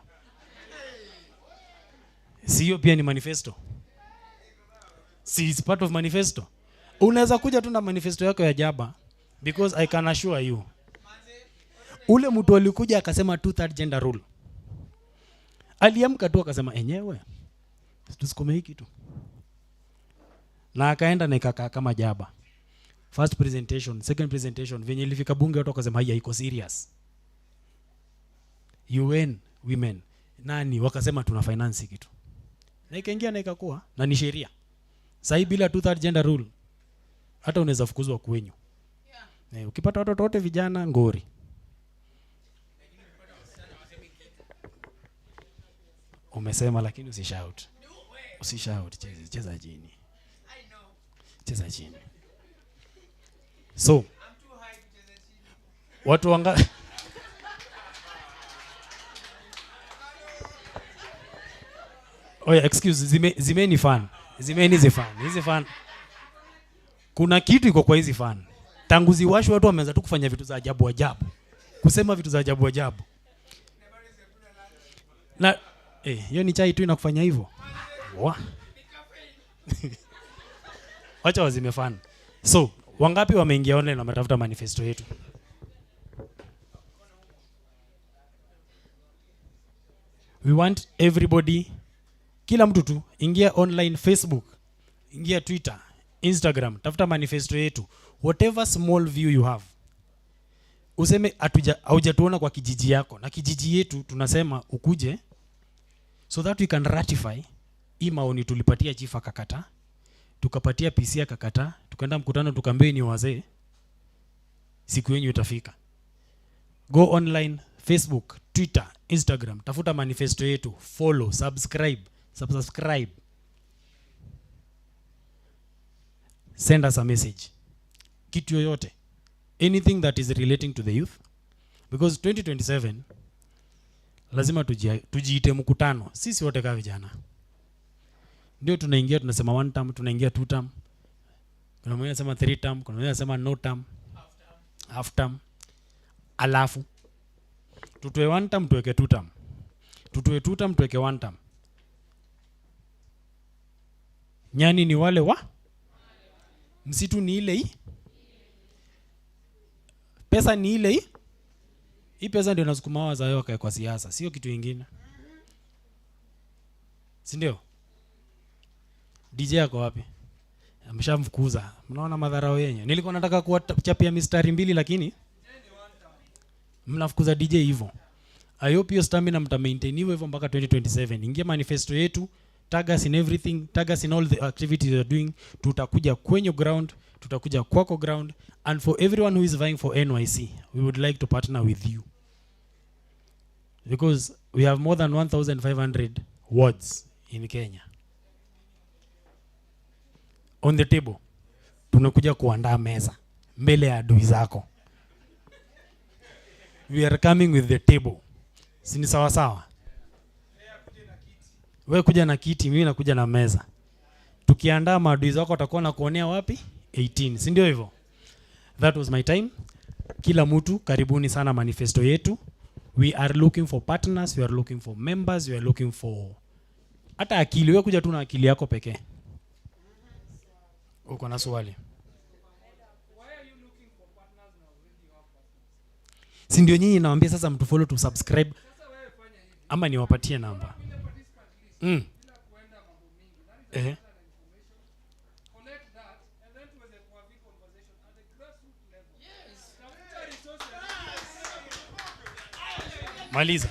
Sio pia ni manifesto. It's part of manifesto. Unaweza kuja tu na manifesto yako ya jaba, because I can assure you. Ule mtu alikuja akasema 2/3 gender rule. Aliamka tu akasema enyewe tusikome hiki tu. Na akaenda na ikakaa kama jaba. First presentation, second presentation, venye ilifika bunge watu wakasema haya iko serious. UN women nani wakasema tuna finance kitu. Na ikaingia na ikakuwa na ni sheria. Sasa bila 2/3 gender rule hata unaweza fukuzwa kwenyu. Ukipata watoto wote vijana ngori. Umesema lakini usishout. Usishout, cheza chini. Cheza chini. So watu wanga excuse, zimeni fan. Zimeni hizi fan. Kuna kitu iko kwa hizi fan. Tangu ziwashwe watu wameanza tu kufanya vitu za ajabu. Kusema vitu za ajabu. Na hiyo ni chai tu inakufanya hivyo. Wacha wazime fan. So, wangapi wameingia online na wametafuta manifesto yetu? We want everybody, kila mtu tu, ingia online Facebook, ingia Twitter, Instagram, tafuta manifesto yetu. Whatever small view you have. useme haujatuona kwa kijiji yako, na kijiji yetu tunasema ukuje so that we can ratify hii maoni tulipatia chief akakataa, tukapatia PC akakataa, tukaenda mkutano tukaambia ni wazee, siku yenu itafika. Go online, Facebook, Twitter, Instagram, tafuta manifesto yetu, follow, subscribe. Send us a message. Kitu yoyote. Anything that is relating to the youth. Because 2027 lazima tujiite mkutano. Sisi wote kama vijana. Ndio tunaingia tunasema 1 term, tunaingia 2 term. Kuna mmoja anasema 3 term, kuna mmoja anasema no term. Half term. Alafu tutoe 1 term tuweke 2 term. Tutoe 2 term tuweke 1 term. Nyani ni wale wa? Msitu ni ile hii? Pesa ni ile hii? Hii pesa ndio inasukuma wazae wakae kwa siasa, sio kitu kingine. Si ndio? DJ yako wapi? Ameshamfukuza. Mnaona madharau yenyewe. Nilikuwa nataka kuwachapia mistari 2 lakini mnafukuza DJ hivyo. I hope your stamina mta maintain hivyo mpaka 2027. Ingia manifesto yetu, tag us in everything, tag us in all the activities you are doing. Tutakuja kwenye ground, tutakuja kwako ground, and for everyone who is vying for NYC, we would like to partner with you. Because we have more than 1,500 wards in Kenya. On the table, tunakuja kuandaa meza mbele ya adui zako. We are coming with the table. Si ni sawa sawa? Wewe kuja na kiti, mimi nakuja na meza. Tukiandaa maadui zako watakuwa na kuonea wapi? 18. Si ndio hivyo? That was my time. Kila mtu karibuni sana manifesto yetu. We are looking for partners, we are looking for members, we are looking for hata akili. Wewe kuja tu na akili yako pekee. Uko na swali? Si ndio nyinyi nawaambia sasa mtu follow, to subscribe ama niwapatie namba? Maliza.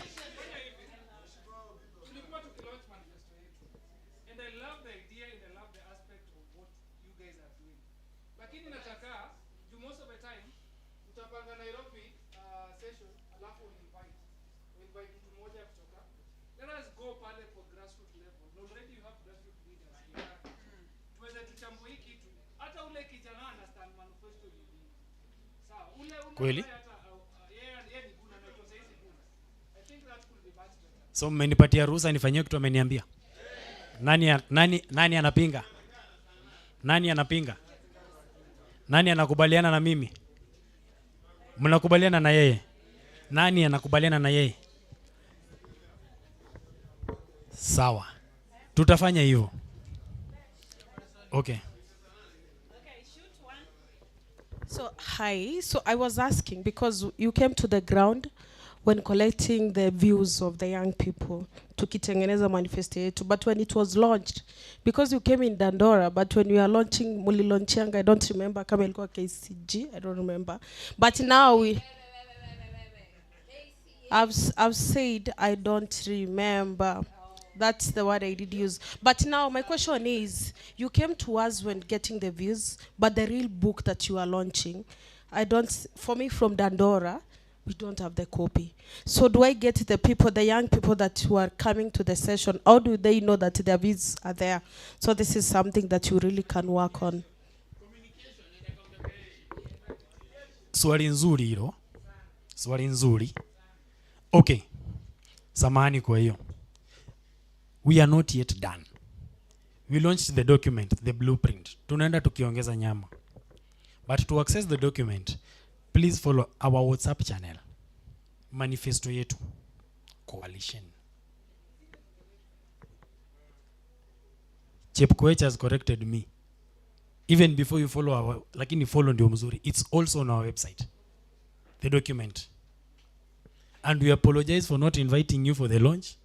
Kweli? So mmenipatia ruhusa nifanyie kitu ameniambia. Nani anapinga? Nani anapinga? Nani anakubaliana na mimi? Mnakubaliana na yeye? Nani anakubaliana na yeye? Sawa. Tutafanya hivyo. Okay. So, hi. So, I was asking, because you came to the ground when collecting the views of the young people to Kitengeneza manifesto yetu, but when it was launched, because you came in Dandora, but when you are launching, muli launching, I don't remember, kama ilikuwa KCG, I don't remember. But now I've said I don't remember. That's the word I did use. But now my question is, you came to us when getting the views, but the real book that you are launching, for me from Dandora, we don't have the copy. So do I get the people, the young people that who are coming to the session, how do they know that their views are there? So this is something that you really can work on. Swali nzuri hilo. Swali nzuri. Okay. Samahani kwa hiyo. We are not yet done. We launched the document, the blueprint. Tunaenda tukiongeza nyama. But to access the document, please follow our WhatsApp channel. Manifesto yetu. Coalition. Chepkoech has corrected me. Even before you follow our, lakini follow ndio mzuri. It's also on our website. The document. And we apologize for not inviting you for the launch.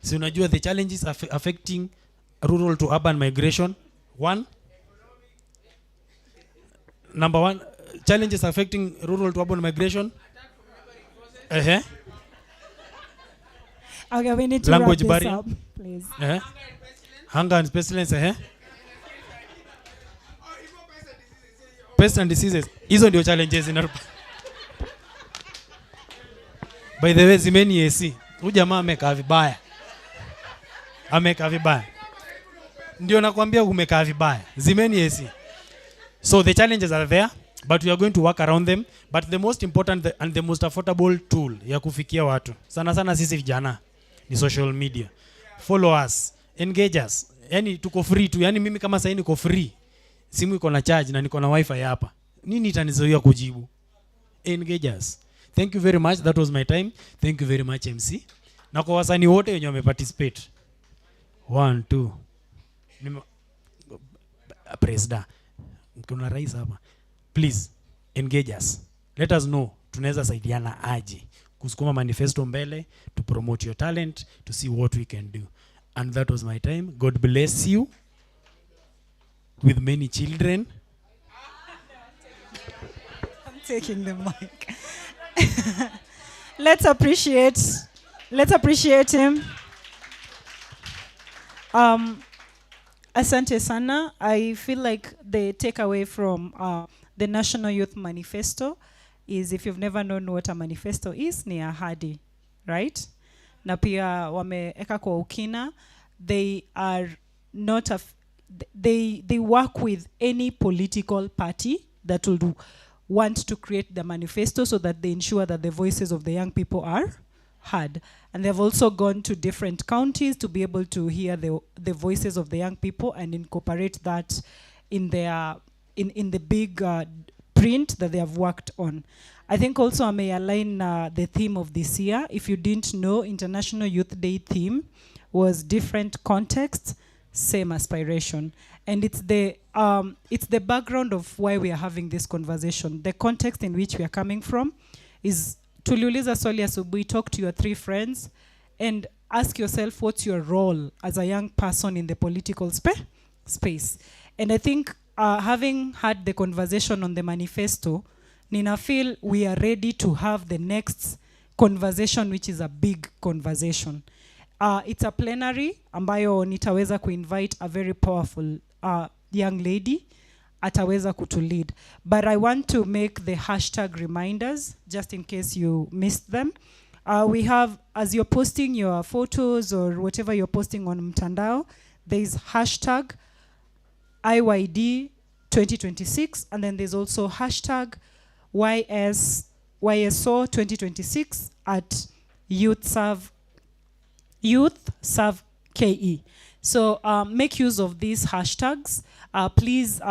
So unajua the challenges affecting rural to urban migration. Number one, challenges affecting rural to urban migration. Okay, we need to Language wrap this barrier. up, please. Hunger and pestilence. Pests and diseases. Hizo ndio challenges in By the way, zimeni AC. Huyu jamaa amekaa vibaya. Amekaa vibaya. Ndio nakwambia umekaa vibaya. Zimeni AC. So the challenges are there, but we are going to work around them. But the most important and the most affordable tool ya kufikia watu, sana sana sisi vijana, ni social media. Follow us, engage us. Yani tuko free tu. Yani mimi kama sasa niko free. Simu iko na charge na niko na wifi hapa. Nini itanizuia kujibu? Engage us. Thank you very much. That was my time. Thank you very much MC. Na kwa wasanii wote wenye wameparticipate. 1 2. Presida. Kuna rais hapa. Please engage us. Let us know tunaweza saidiana aje kusukuma manifesto mbele, to promote your talent, to see what we can do. And that was my time. God bless you with many children. I'm taking the mic. Let's appreciate him. Asante sana. I feel like the takeaway from the National Youth Manifesto is, if you've never known what a manifesto is, ni ahadi, right? Na pia wameeka kwa ukina, they are not they work with any political party that will want to create the manifesto so that they ensure that the voices of the young people are heard. And they've also gone to different counties to be able to hear the voices of the young people and incorporate that in their in the big print that they have worked on. I think also I may align the theme of this year. If you didn't know, International Youth Day theme was different context, same aspiration. And it's the background of why we are having this conversation. The context in which we are coming from is, tuliuliza swali asubuhi, talk to your 3 friends and ask yourself what's your role as a young person in the political space. And I think having had the conversation on the manifesto, Nina feel we are ready to have the next conversation, which is a big conversation. It's a plenary ambayo nitaweza kuinvite a very powerful young lady ataweza kutulead. But I want to make the hashtag reminders, just in case you missed them. We have, as you're posting your photos or whatever you're posting on Mtandao, there's hashtag IYD 2026, and then there's also hashtag YSO 2026 at Youth Serve KE. So make use of these hashtags. Please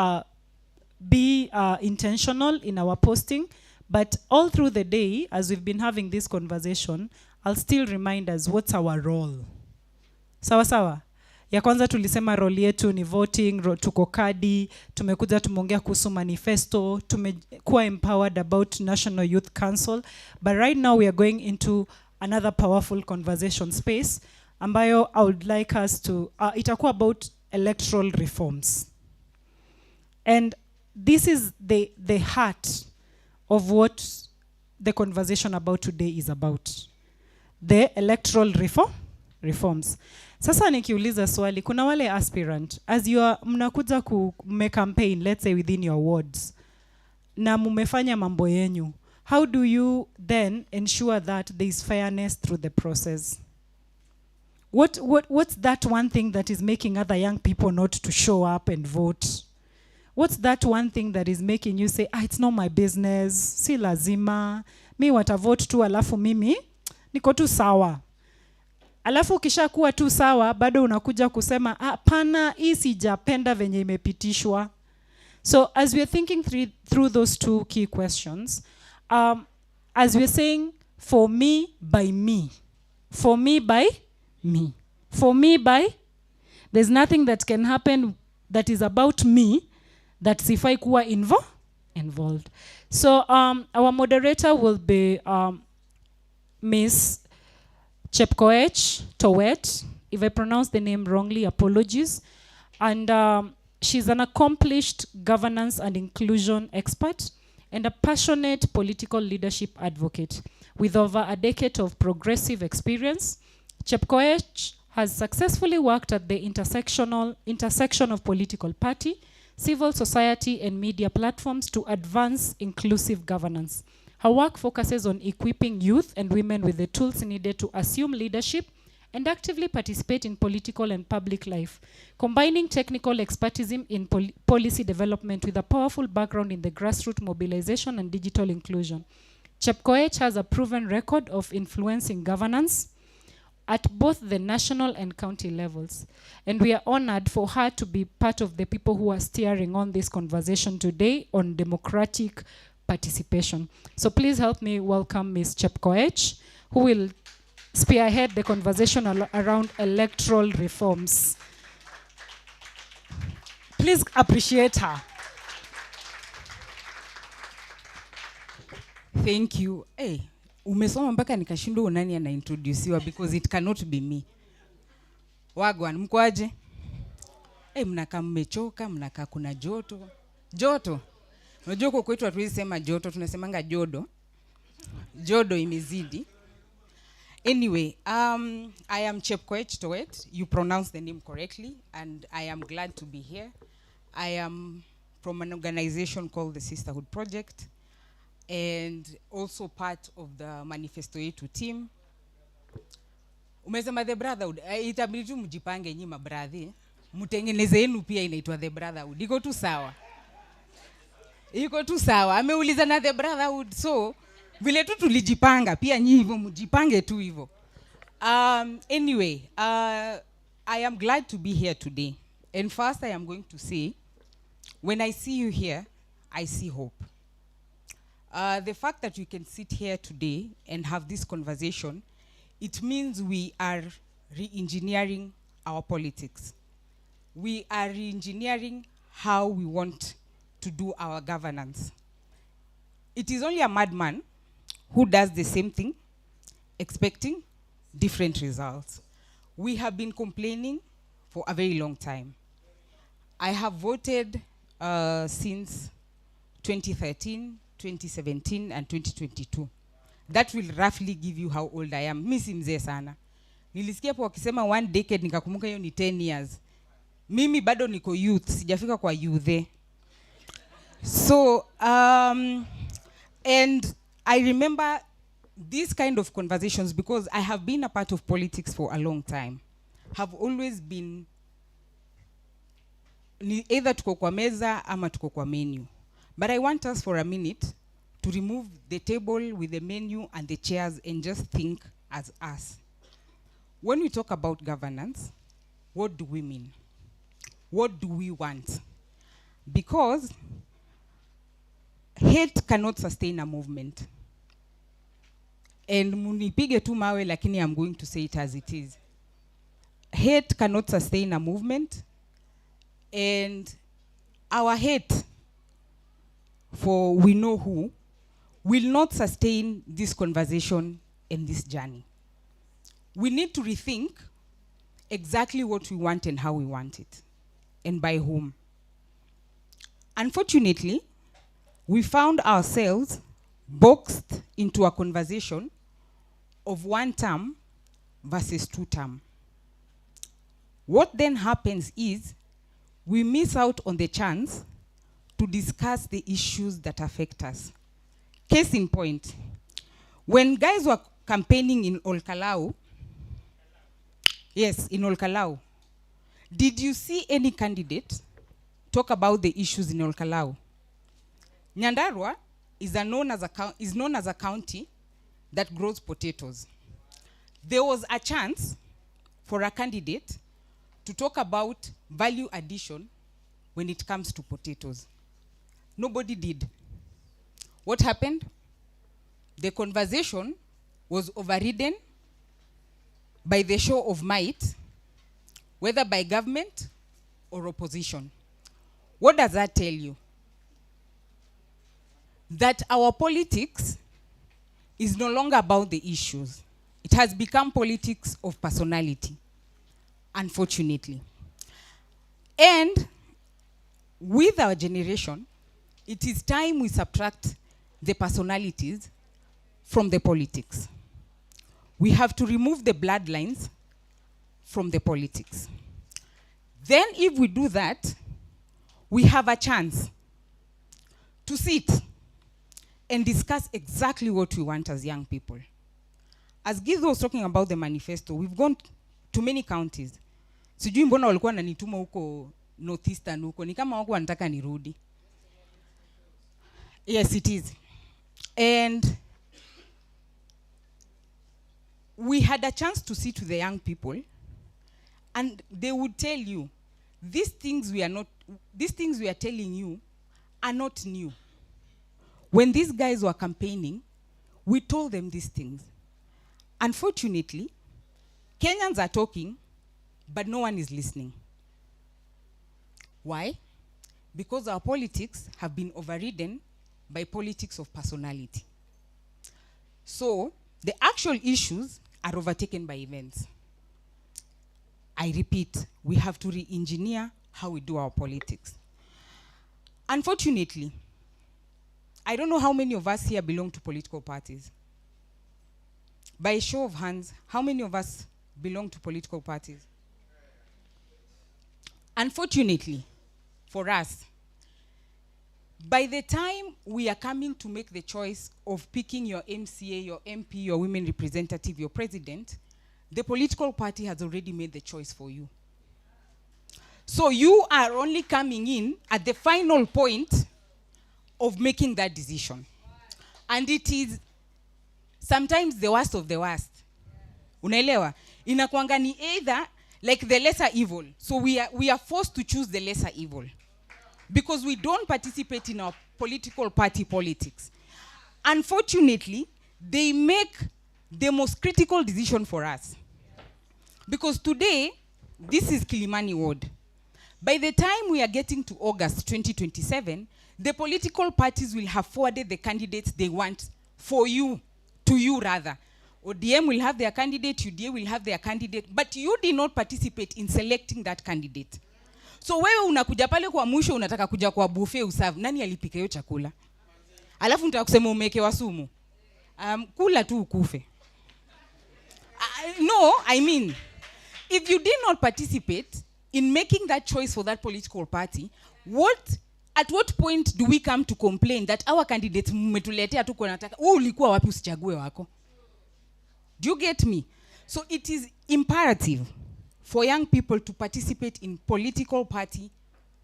be intentional in our posting. But all through the day, as we've been having this conversation, I'll still remind us what's our role. Sawa sawa? Ya kwanza tulisema role yetu ni voting, tuko kadi, tumekuja tumeongea kuhusu manifesto, tumekuwa empowered about National Youth Council. But right now we are going into another powerful conversation space ambayo I would like us to, itakuwa about electoral reforms. And this is the heart of what the conversation about today is about. The electoral reforms. Sasa nikiuliza swali, kuna wale aspirant, as you are mnakuja campaign, let's say within your wards, na mumefanya mambo yenyu, how do you then ensure that there is fairness through the process? What's that one thing that is making other young people not to show up and vote? What's that one thing that is making you say, it's not my business, si lazima, mi watavote tu alafu mimi, niko tu sawa. Alafu kisha kuwa tu sawa, bado unakuja kusema, pana, hii sijapenda venye imepitishwa. So as we are thinking through those 2 key questions, as we're saying, for me, by me. For me, by me. For me, by, there's nothing that can happen that is about me that sifai kuwa involved. So our moderator will be Miss Chepkoech Towet. If I pronounce the name wrongly, apologies. And she's an accomplished governance and inclusion expert. and a passionate political leadership advocate. With over a decade of progressive experience, Chepkoech has successfully worked at the intersection of political party, civil society, and media platforms to advance inclusive governance. Her work focuses on equipping youth and women with the tools needed to assume leadership and actively participate in political and public life, combining technical expertise in policy development with a powerful background in the grassroots mobilization and digital inclusion. Chepkoech has a proven record of influencing governance at both the national and county levels. And we are honored for her to be part of the people who are steering on this conversation today on democratic participation. So please help me welcome Ms. Chepkoech, who will spearhead the conversation around electoral reforms. Please appreciate her. Thank you. Hey, umesoma mpaka nikashindwa nani anaintroduciwa because it cannot be me. Wagwan, mkwaje? Hey, mnakaa mmechoka, mnakaa kuna joto. Joto. Unajua kwa kwetu hatuwezi sema joto, tunasemanga jodo. Jodo imezidi. Anyway, I am Chepkoech Towet. You pronounce the name correctly, and I am glad to be here. I am from an organization called the Sisterhood Project, and also part of the Manifesto A2 team. Umesema the Brotherhood. Itabidi tu mjipange nyinyi mabradhi. Mtengeneze yenu pia inaitwa the Brotherhood. Iko tu sawa. Iko tu sawa. Ameuliza na the Brotherhood, so vile tu tulijipanga pia nyinyi hivyo mjipange tu hivyo. Anyway, I am glad to be here today. And first I am going to say, when I see you here, I see hope. The fact that we can sit here today and have this conversation, it means we are re-engineering our politics. We are re-engineering how we want to do our governance. It is only a madman who does the same thing, expecting different results. We have been complaining for a very long time. I have voted since 2013, 2017, and 2022. That will roughly give you how old I am. Mimi si mzee sana. Nilisikia hapo wakisema 1 decade, nikakumbuka hiyo ni 10 years. Mimi bado niko youth, sijafika kwa youth. So, and I remember these kind of conversations because I have been a part of politics for a long time. Have always been either tuko kwa meza ama tuko kwa menu. But I want us for a minute to remove the table with the menu and the chairs and just think as us. When we talk about governance, what do we mean? What do we want? Because hate cannot sustain a movement. And munipige tu mawe lakini I'm going to say it as it is. Hate cannot sustain a movement, and our hate for we know who will not sustain this conversation and this journey. We need to rethink exactly what we want and how we want it, and by whom. Unfortunately, we found ourselves boxed into a conversation of 1 term versus 2 term. What then happens is we miss out on the chance to discuss the issues that affect us. Case in point, when guys were campaigning in Olkalau, yes, in Olkalau, did you see any candidate talk about the issues in Olkalau? Nyandarua is known as a county that grows potatoes. There was a chance for a candidate to talk about value addition when it comes to potatoes. Nobody did. What happened? The conversation was overridden by the show of might, whether by government or opposition. What does that tell you? That our politics is no longer about the issues. It has become politics of personality, unfortunately. And with our generation, it is time we subtract the personalities from the politics. We have to remove the bloodlines from the politics. Then if we do that, we have a chance to sit and discuss exactly what we want as young people. As Gizo was talking about the manifesto, we've gone to many counties. Sijui mbona walikuwa nanituma huko northeastern huko, ni kama wako wanataka nirudi. Yes, it is. And we had a chance to sit with the young people, and they would tell you, these things we are telling you are not new. When these guys were campaigning, we told them these things. Unfortunately, Kenyans are talking, but no one is listening. Why? Because our politics have been overridden by politics of personality. So, the actual issues are overtaken by events. I repeat, we have to re-engineer how we do our politics. Unfortunately, I don't know how many of us here belong to political parties. By a show of hands, how many of us belong to political parties? Unfortunately, for us, by the time we are coming to make the choice of picking your MCA, your MP, your women representative, your president, the political party has already made the choice for you. So you are only coming in at the final point of making that decision. And it is sometimes the worst of the worst. Unaelewa? Inakuanga ni either like the lesser evil. So we are forced to choose the lesser evil, because we don't participate in our political party politics. Unfortunately, they make the most critical decision for us. Because today, this is Kilimani Ward. By the time we are getting to August 2027, the political parties will have forwarded the candidates they want for you, to you rather. ODM will have their candidate, UDA will have their candidate, but you did not participate in selecting that candidate. So wewe unakuja pale kwa mwisho, unataka kuja kwa buffet userve. Nani alipika hiyo chakula? Alafu nitaka kusema umewekewa sumu. Kula tu ukufe. No, I mean, if you did not participate in making that choice for that political party, at what point do we come to complain that our candidates mmetuletea tu kwa nataka, wewe ulikuwa wapi usichague wako? Do you get me? So it is imperative for young people to participate in political party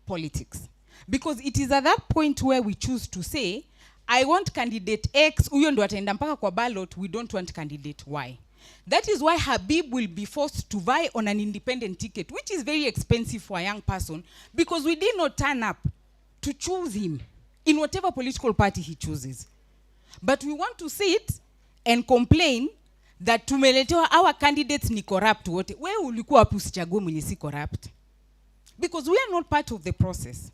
politics. Because it is at that point where we choose to say, I want candidate X, huyo ndo ataenda mpaka kwa ballot, we don't want candidate Y. That is why Habib will be forced to vie on an independent ticket, which is very expensive for a young person, because we did not turn up to choose him in whatever political party he chooses. But we want to sit and complain that tumeletewa our candidates ni corrupt wote. Wewe ulikuwa wapi usichague mwenye si corrupt? Because we are not part of the process.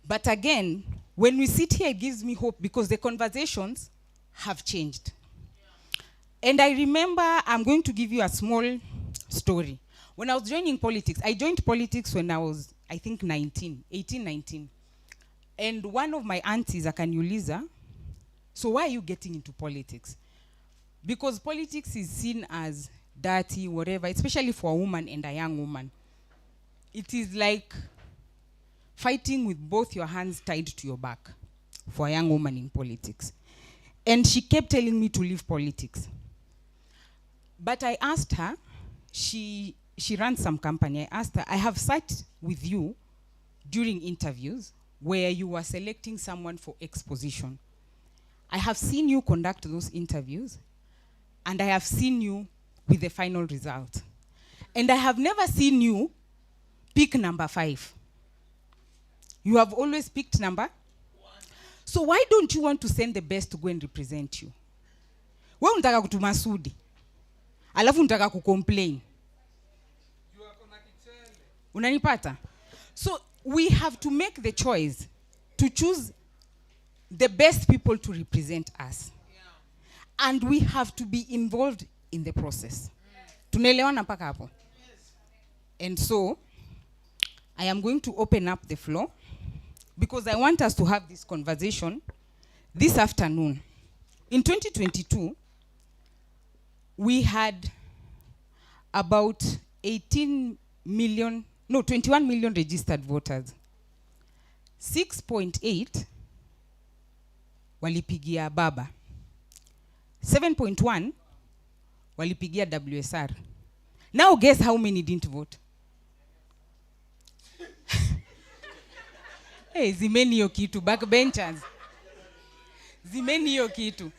But again, when we sit here, it gives me hope, because the conversations have changed. And I remember, I'm going to give you a small story. When I was joining politics, I joined politics when I was, I think, 18, 19. And one of my aunties, Akanyuliza, so why are you getting into politics? Because politics is seen as dirty, whatever, especially for a woman and a young woman. It is like fighting with both your hands tied to your back for a young woman in politics. And she kept telling me to leave politics. But I asked her, she runs some company, I asked her, I have sat with you during interviews where you were selecting someone for exposition. I have seen you conduct those interviews, and I have seen you with the final result. And I have never seen you pick number 5. You have always picked number 1. So why don't you want to send the best to go and represent you? Wewe unataka kutuma sudi, alafu unataka kucomplain. Unanipata? So we have to make the choice to choose the best people to represent us. And we have to be involved in the process. Tunaelewana mpaka hapo? And so, I am going to open up the floor, because I want us to have this conversation. this afternoon. In 2022, we had about 21 million registered voters. 6.8 walipigia baba. 7.1 walipigia WSR. Now guess how many didn't vote? Hey, zimeni hiyo kitu, backbenchers. Zimeni hiyo kitu.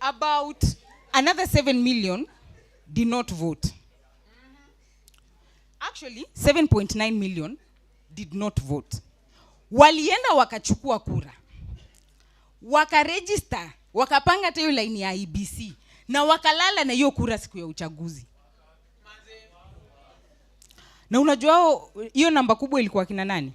About another 7 million did not vote. Actually, 7.9 million did not vote. Walienda wakachukua kura. Wakaregister, wakapanga hata hiyo line ya IBC na wakalala na hiyo kura siku ya uchaguzi. Na unajua hiyo namba kubwa ilikuwa kina nani?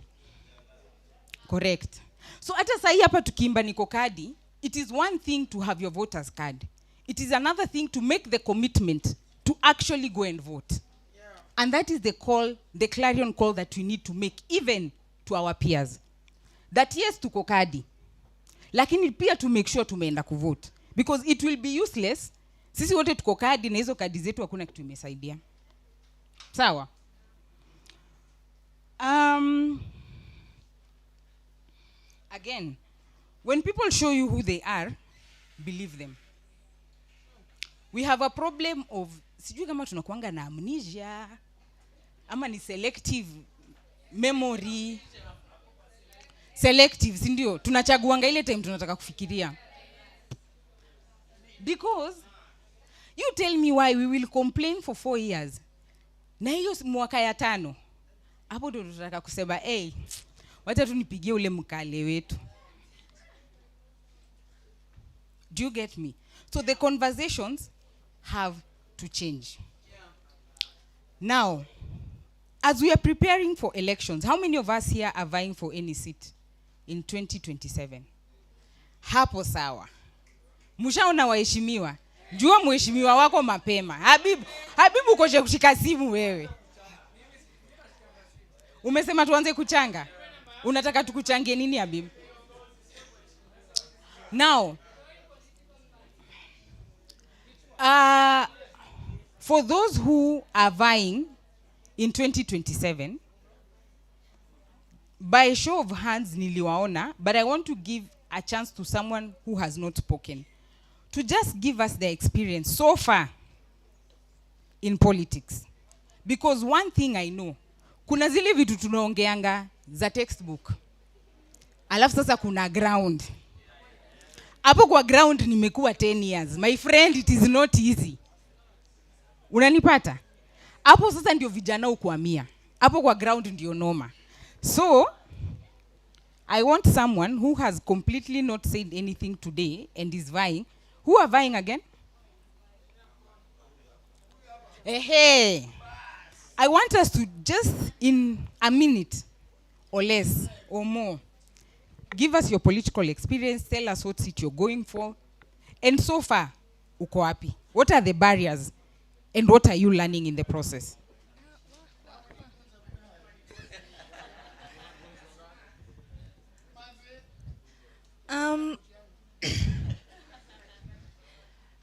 Correct. So hata sasa hapa tukiimba niko kadi, it is one thing to have your voters card. It is another thing to make the commitment to actually go and vote. Yeah. And that is the call, the clarion call that we need to make even to our peers. That yes, tuko kadi. Lakini pia to make sure tumeenda kuvote. Because it will be useless. Sisi wote tuko kadi na hizo kadi zetu hakuna kitu imesaidia. Sawa? Again, when people show you who they are, believe them. We have a problem of, sijui kama tunakuanga na amnesia, ama ni selective memory. Selective, si ndio? Tunachaguanga ile time tunataka kufikiria. Because, you tell me why we will complain for 4 years. Na hiyo mwaka ya 5. Hapo ndo tunataka kusema, hey, wacha tu nipigie ule mkale wetu. Do you get me? So the conversations have to change. Yeah. Now, as we are preparing for elections, how many of us here are vying for any seat in 2027? Hapo sawa. Mushaona waheshimiwa. Jua mheshimiwa wako mapema. Habibu koje kushika simu wewe. Umesema tuanze kuchanga. Unataka tukuchangie nini Habibu? Now, for those who are vying in 2027, by show of hands niliwaona, but I want to give a chance to someone who has not spoken to just give us their experience so far in politics. Because one thing I know, kuna zile vitu tunaongeanga za textbook. Alafu sasa kuna ground. Hapo kwa ground nimekuwa 10 years. My friend, it is not easy. Unanipata? Hapo sasa ndio vijana ukuamia. Hapo kwa ground ndio noma. So, I want someone who has completely not said anything today and is vying. Who are vying again? Hey. I want us to just in a minute or less or more, give us your political experience, tell us what seat you're going for, and so far, uko wapi? What are the barriers and what are you learning in the process?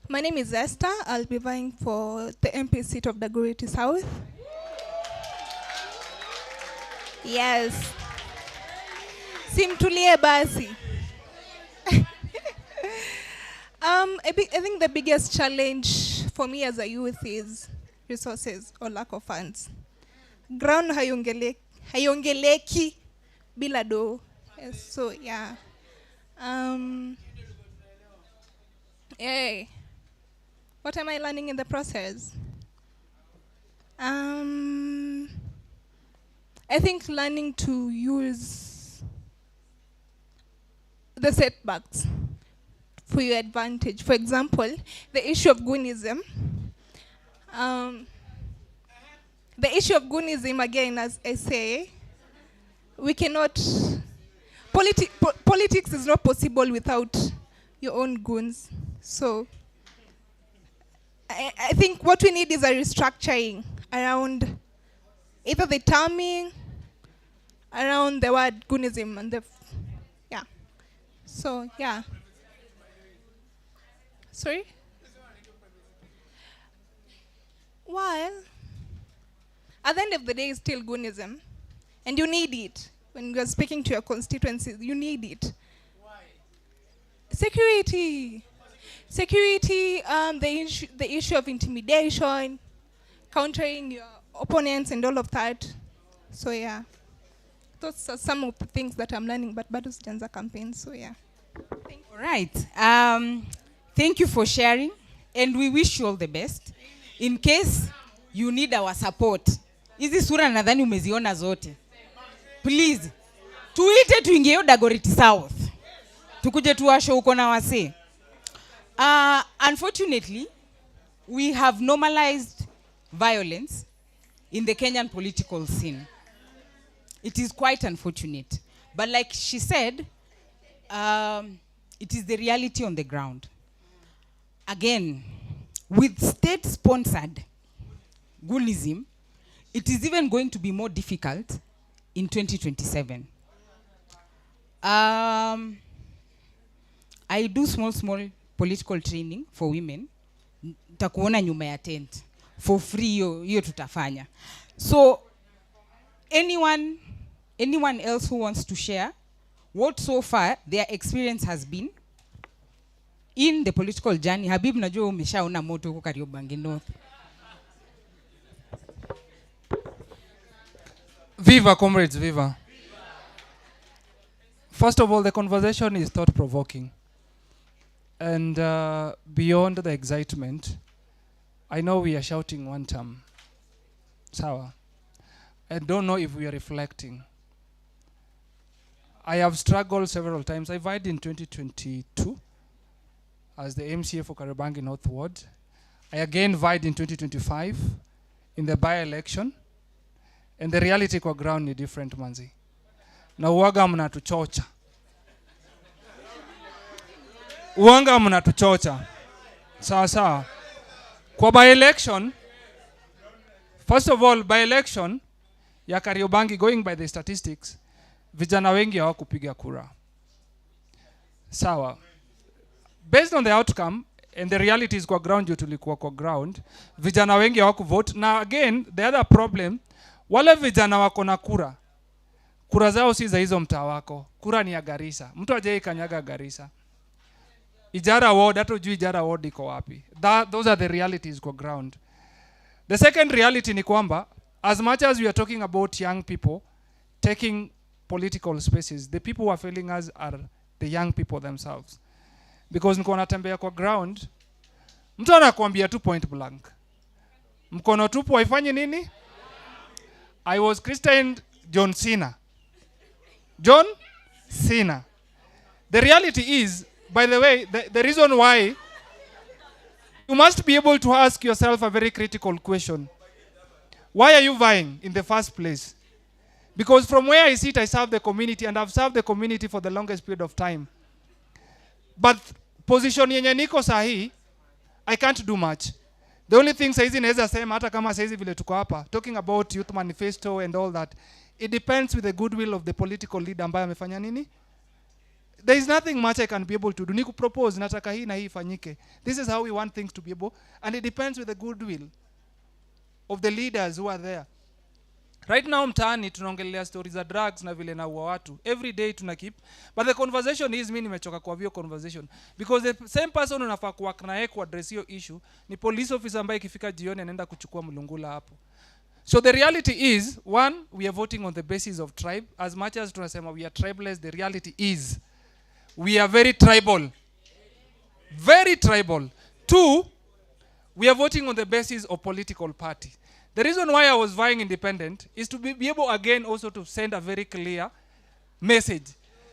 My name is Esther. I'll be vying for the MP seat of Dagoretti South. Yes. Simtulie basi. I think the biggest challenge for me as a youth is resources or lack of funds. Ground hayongeleki bila do. Yes, so yeah. Hey. What am I learning in the process? I think learning to use the setbacks for your advantage. For example, the issue of goonism. The issue of goonism, again, as I say, we cannot... Politics is not possible without your own goons. So I think what we need is a restructuring around either the terming, around the word goonism and the, yeah. So, yeah. Sorry? Well, at the end of the day, it's still Goonism. And you need it. When you're speaking to your constituencies, you need it. Why? Security. Security, the issue of intimidation, countering your opponents and all of that. So, yeah. Those are some of the things that I'm learning, but bado sijaanza campaign, so yeah. All right. Thank you for sharing, and we wish you all the best. In case you need our support, hizi sura nadhani umeziona zote. Please, tuite tuingie Dagoretti South. Tukuje tuwasho uko na wase. Unfortunately, we have normalized violence in the Kenyan political scene. It is quite unfortunate. But like she said, it is the reality on the ground. Again, with state-sponsored Goonism, it is even going to be more difficult in 2027. I do small political training for women. Takuona nyuma ya tent. For free, hiyo tutafanya. So, anyone else who wants to share what so far their experience has been in the political journey? Habib, najua umeshaona moto huko Kariobangi North. Viva, comrades, viva. First of all, the conversation is thought-provoking. And beyond the excitement, I know we are shouting one term. Sawa. I don't know if we are reflecting. I have struggled several times. I vied in 2022 as the MCA for Kariobangi North Ward. I again vied in 2025 in the by-election. And the reality kwa ground ni different, manzi. Na uwaga mnatuchocha. Uwanga mnatuchocha. Sawa sawa. Kwa by-election, first of all, by-election ya Kariobangi, going by the statistics, vijana wengi hawakupiga kura. Sawa. Based on the outcome and the realities kwa ground, juu tulikuwa kwa ground, vijana wengi hawakuvote. Na again, the other problem, wale vijana wako na kura, kura zao si za hizo mtaa wako. Kura ni ya Garissa. Mtu ajaye kanyaga Garissa. Ijara ward, hata ujui Ijara ward iko wapi. Those are the realities kwa ground. The second reality ni kwamba, as much as we are talking about young people taking political spaces, the people who are failing us are the young people themselves. Because niko natembea kwa ground, mtu anakuambia tu point blank. Mkono tupu haifanyi nini? I was christened John Cena. John Cena. The reality is, by the way, the reason why, you must be able to ask yourself a very critical question. Why are you vying in the first place? Because from where I sit, I serve the community, and I've served the community for the longest period of time. But position yenye niko sahi, I can't do much. The only thing saizi naweza sema, hata kama saizi vile tuko hapa, talking about youth manifesto and all that, it depends with the goodwill of the political leader ambaye amefanya nini. There is nothing much I can be able to do. Niku propose, nataka hii na hii fanyike. This is how we want things to be able, and it depends with the goodwill of the leaders who are there. Right now mtaani tunaongelea stories za drugs na vile na uwa watu. Every day tunakeep. But the conversation is, mimi nimechoka kwa hiyo conversation. Because the same person unafaa kuwork na yeye ku address hiyo issue ni police officer ambaye ikifika jioni anaenda kuchukua mlungula hapo. So the reality is, one, we are voting on the basis of tribe. As much as tunasema we are tribeless, the reality is we are very tribal. Very tribal. Two, we are voting on the basis of political party. The reason why I was vying independent is to be able again also to send a very clear message.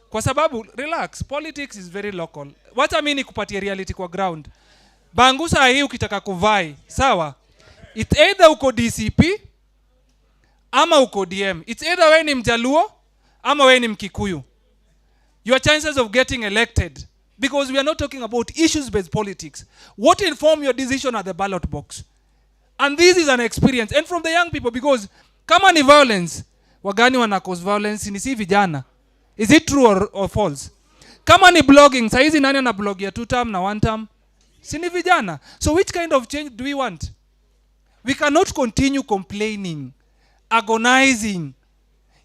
Kwa sababu, relax, politics is very local. What I mean kupatia reality kwa ground. Bangusa hii ukitaka kuvai, sawa? It's either uko DCP, ama uko DM. It's either we ni Mjaluo, ama we ni Mkikuyu. Your chances of getting elected, because we are not talking about issues-based politics. What inform your decision at the ballot box? And this is an experience. And from the young people, because kama ni violence, wagani wana cause violence, ni si vijana. Is it true or false? Kama ni blogging, saizi nani ana blog ya 2 term na 1 term? Si ni vijana. So which kind of change do we want? We cannot continue complaining, agonizing.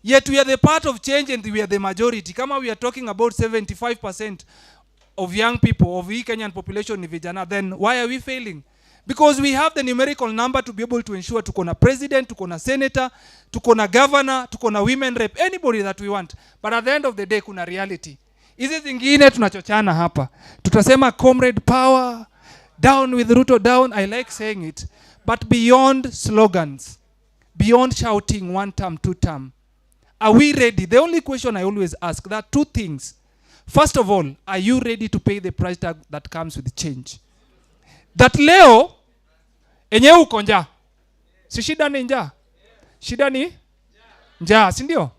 Yet we are the part of change and we are the majority. Kama we are talking about 75% of young people, of the Kenyan population ni vijana, then why are we failing? Because we have the numerical number to be able to ensure tuko na president, tuko na senator, tuko na governor, tuko na women rep, anybody that we want. But at the end of the day kuna reality. Hizi zingine tunachochana hapa. Tutasema comrade power, down with Ruto down, I like saying it. But beyond slogans, beyond shouting 1 term, 2 term, are we ready? The only question I always ask, there are 2 things. First of all, are you ready to pay the price tag that comes with change? That leo, enyewe uko njaa. Si shida ni njaa. Shida ni njaa, si ndio?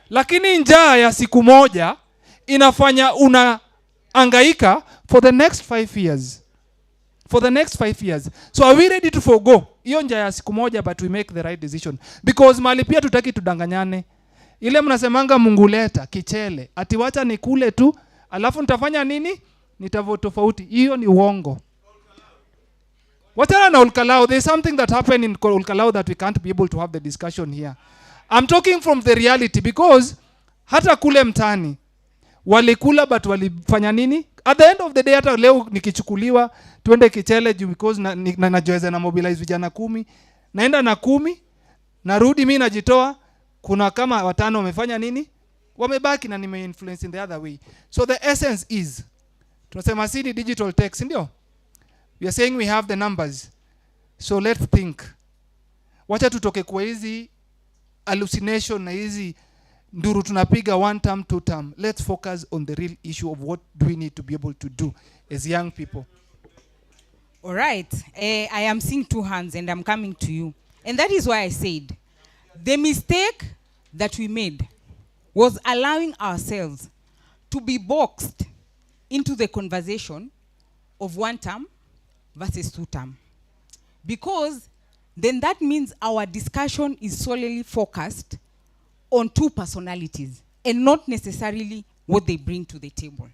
Lakini njaa ya siku moja inafanya unaangaika for the next 5 years. For the next 5 years. So are we ready to forgo hiyo njaa ya siku moja, but we make the right decision? Because mali pia tutaki tudanganyane. Ile mnasemanga Mungu leta kichele, ati wacha nikule tu, alafu nitafanya nini? Nitavote tofauti. Hiyo ni uongo. What's na Olkalau? There's something that happened in Olkalau that we can't be able to have the discussion here. I'm talking from the reality, because hata kule mtani walikula, but walifanya nini? At the end of the day, hata leo nikichukuliwa tuende kichele juu because najoeza na mobilize vijana 10, naenda na 10, narudi mimi najitoa, kuna kama 5 wamefanya nini? Wamebaki na nime influence in the other way. So the essence is, tunasema si digital tech, ndio? We are saying we have the numbers. So let's think. Wacha tutoke kwa hizi hallucination na hizi nduru tunapiga 1 term, 2 term. Let's focus on the real issue of what do we need to be able to do as young people. All right. I am seeing 2 hands and I'm coming to you. And that is why I said the mistake that we made was allowing ourselves to be boxed into the conversation of 1 term versus 2 term. Because then that means our discussion is solely focused on 2 personalities and not necessarily what they bring to the table.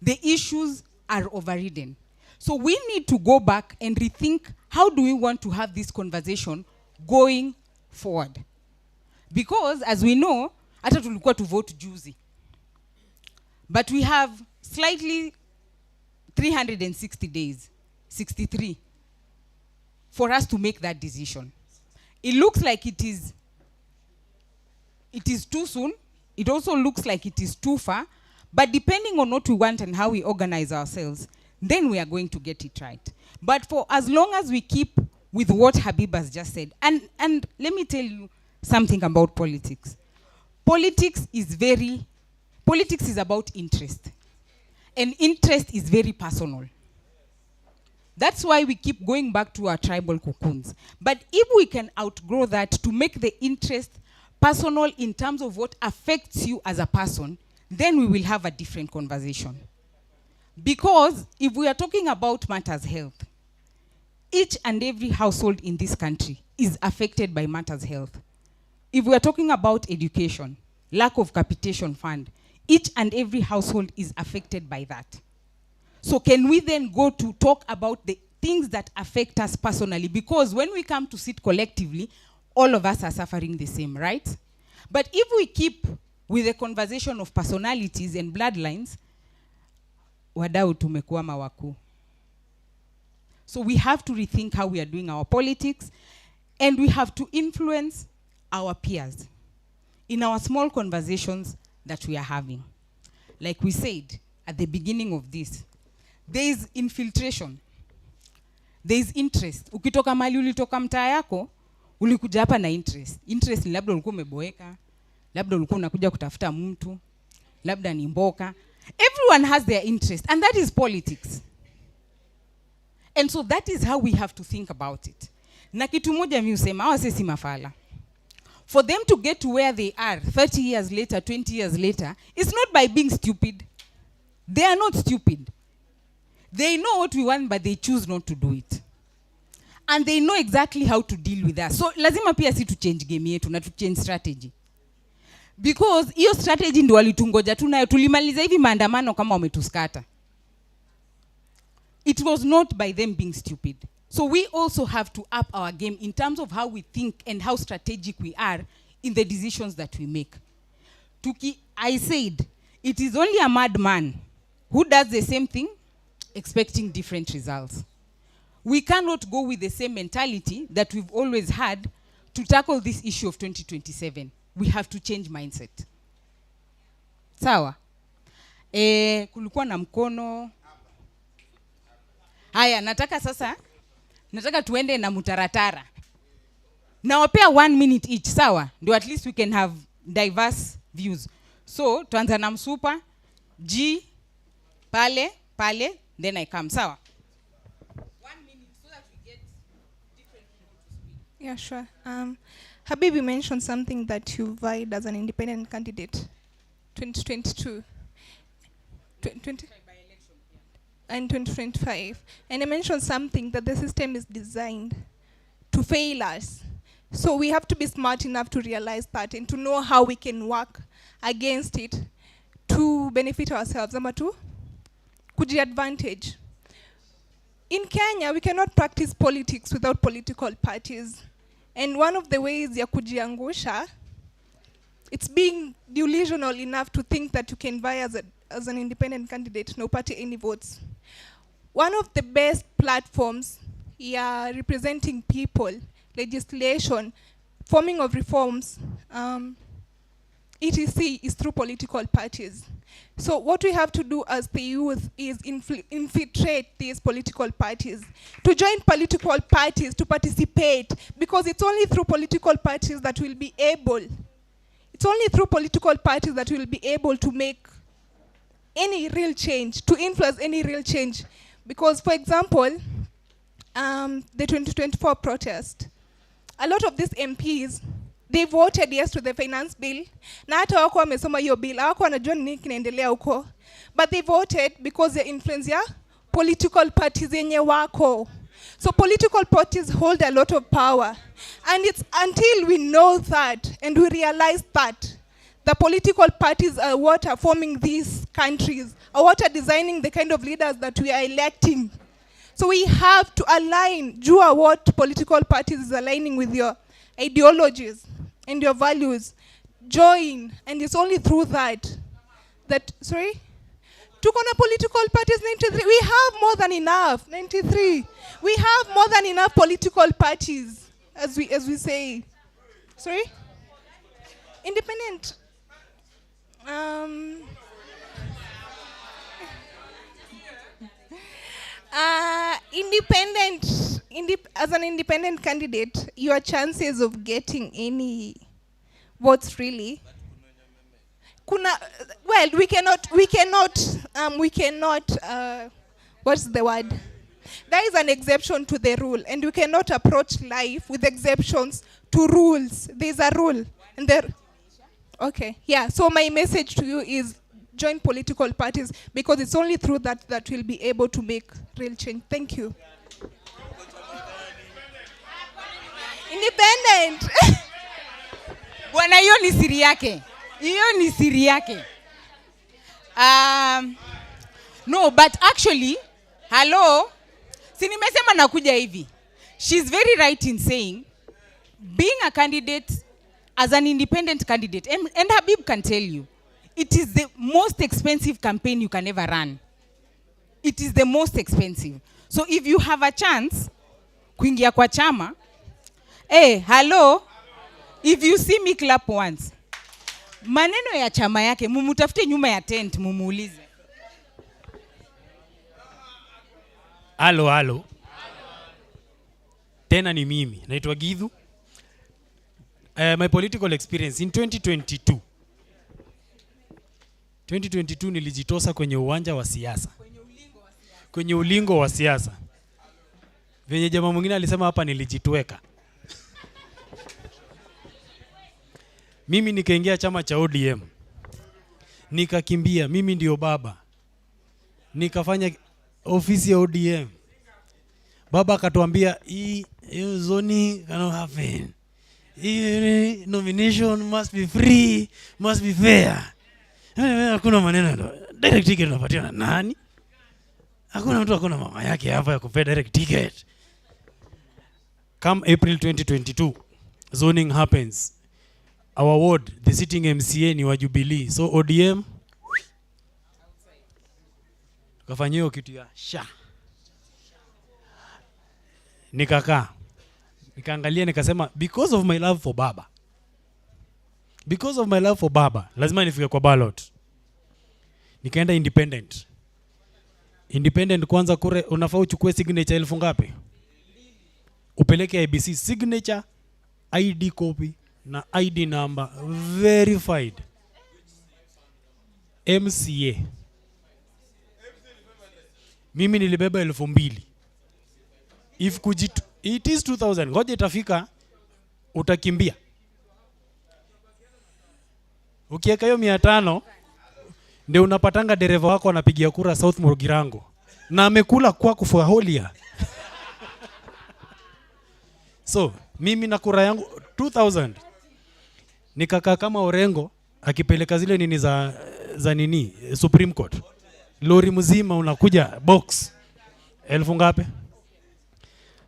The issues are overridden. So we need to go back and rethink, how do we want to have this conversation going forward? Because as we know, hata tulikuwa to vote juzi. But we have slightly 360 days, 63, for us to make that decision. It looks like it is too soon. It also looks like it is too far. But depending on what we want and how we organize ourselves, then we are going to get it right. But for as long as we keep with what Habib has just said, and let me tell you something about politics. Politics is about interest. And interest is very personal. That's why we keep going back to our tribal cocoons. But if we can outgrow that to make the interest personal in terms of what affects you as a person, then we will have a different conversation. Because if we are talking about matters health, each and every household in this country is affected by matters health. If we are talking about education, lack of capitation fund, each and every household is affected by that. So can we then go to talk about the things that affect us personally? Because when we come to sit collectively, all of us are suffering the same, right? But if we keep with the conversation of personalities and bloodlines, wadau tumekuwa mawaku. So we have to rethink how we are doing our politics, and we have to influence our peers in our small conversations that we are having. Like we said at the beginning of this, there is infiltration. There is interest. Ukitoka mali ulitoka mtaa yako, ulikuja hapa na interest. Interest ni labda ulikuwa umeboeka, labda ulikuwa unakuja kutafuta mtu, labda ni mboka. Everyone has their interest, and that is politics. And so that is how we have to think about it. Na kitu moja mimi usema, hawa sisi mafala. For them to get to where they are 30 years later, 20 years later, it's not by being stupid. They are not stupid. They know what we want, but they choose not to do it. And they know exactly how to deal with us. So lazima pia si to change game yetu na to change strategy. because hiyo strategy ndio walitungoja tu nayo. Tulimaliza hivi maandamano kama wametuskata. It was not by them being stupid. So we also have to up our game in terms of how we think and how strategic we are in the decisions that we make. I said, it is only a madman who does the same thing expecting different results. We cannot go with the same mentality that we've always had to tackle this issue of 2027. We have to change mindset. Sawa? Kulikuwa na mkono. Haya, nataka tuende na mutaratara. Nawapea 1 minute each, sawa? Ndio at least we can have diverse views. So, tuanza na Msupa, G, pale, then I come, sawa? 1 minute so that we get different people to speak. Yeah, sure. Habibi mentioned something that you vied as an independent candidate, 2022. 20 and 2025. And I mentioned something that the system is designed to fail us. So we have to be smart enough to realize that and to know how we can work against it to benefit ourselves. Number 2, kuji advantage. In Kenya, we cannot practice politics without political parties. And one of the ways ya kujiangusha, it's being delusional enough to think that you can vie as an independent candidate, no party any votes. One of the best platforms representing people, legislation, forming of reforms, etc. is through political parties. So what we have to do as the youth is infiltrate these political parties, to join political parties, to participate, because it's only through political parties that we'll be able, to make any real change, to influence any real change. Because, for example, the 2024 protest, a lot of these MPs, they voted yes to the finance bill. Na hata wako wamesoma hiyo bill, hawako wanajua nini kinaendelea huko. But they voted because they influence ya political parties yenye wako. So political parties hold a lot of power. And it's until we know that and we realize that the political parties are what are forming these countries, are what are designing the kind of leaders that we are electing. So we have to align, jua what political parties is aligning with your ideologies and your values. Join, and it's only through that, sorry? Tuko na political parties 93. We have more than enough, 93. We have more than enough political parties, as we say. Sorry? Independent. As an independent candidate, your chances of getting any votes really, we cannot, what's the word? There is an exception to the rule, and we cannot approach life with exceptions to rules. There's a rule, and okay, yeah, so my message to you is join political parties, because it's only through that we'll be able to make real change. Thank you. Independent. Bwana, hiyo ni siri yake. Hiyo ni siri yake. No, but actually, hello, si nimesema nakuja hivi. She's very right in saying, being a candidate, as an independent candidate, and Habib can tell you, it is the most expensive campaign you can ever run. It is the most expensive. So if you have a chance, kuingia kwa chama, hello, if you see me clap once, maneno ya chama yake, mumutafute nyuma ya tent, mumuulize. Halo. Tena ni mimi. Naitwa Githu. My political experience in 2022 nilijitosa kwenye uwanja wa siasa. Kwenye ulingo wa siasa. Venye jamaa mwingine alisema hapa nilijitweka. Mimi nikaingia chama cha ODM. Nikakimbia, mimi ndio baba. Nikafanya ofisi ya ODM. Baba akatuambia hiyo zoni cannot happen. Nomination must be free, must be fair. Hakuna maneno. Direct ticket unapatia na nani? Hakuna mtu akona mama yake hapa ya kupea direct ticket. Come April 2022, zoning happens. Our ward, the sitting MCA ni wa Jubilee. So ODM tukafanyia kitu ya sha. Nikakaa. Nikaangalia nikasema because of my love for baba. Because of my love for baba, lazima nifike kwa ballot. Nikaenda independent. Independent kwanza kure unafaa uchukue signature 1000 ngapi? Upeleke IBC signature, ID copy na ID number verified. MCA. Mimi nilibeba 2000. If kujitu, it is 2000. Ngoja itafika utakimbia. Ukiweka hiyo 500 ndio unapatanga dereva wako anapigia kura South Mugirango. Na amekula kwako for whole year. So, mimi na kura yangu 2000. Nikakaa kama Orengo akipeleka zile nini za nini Supreme Court. Lori mzima unakuja box 1000 ngapi?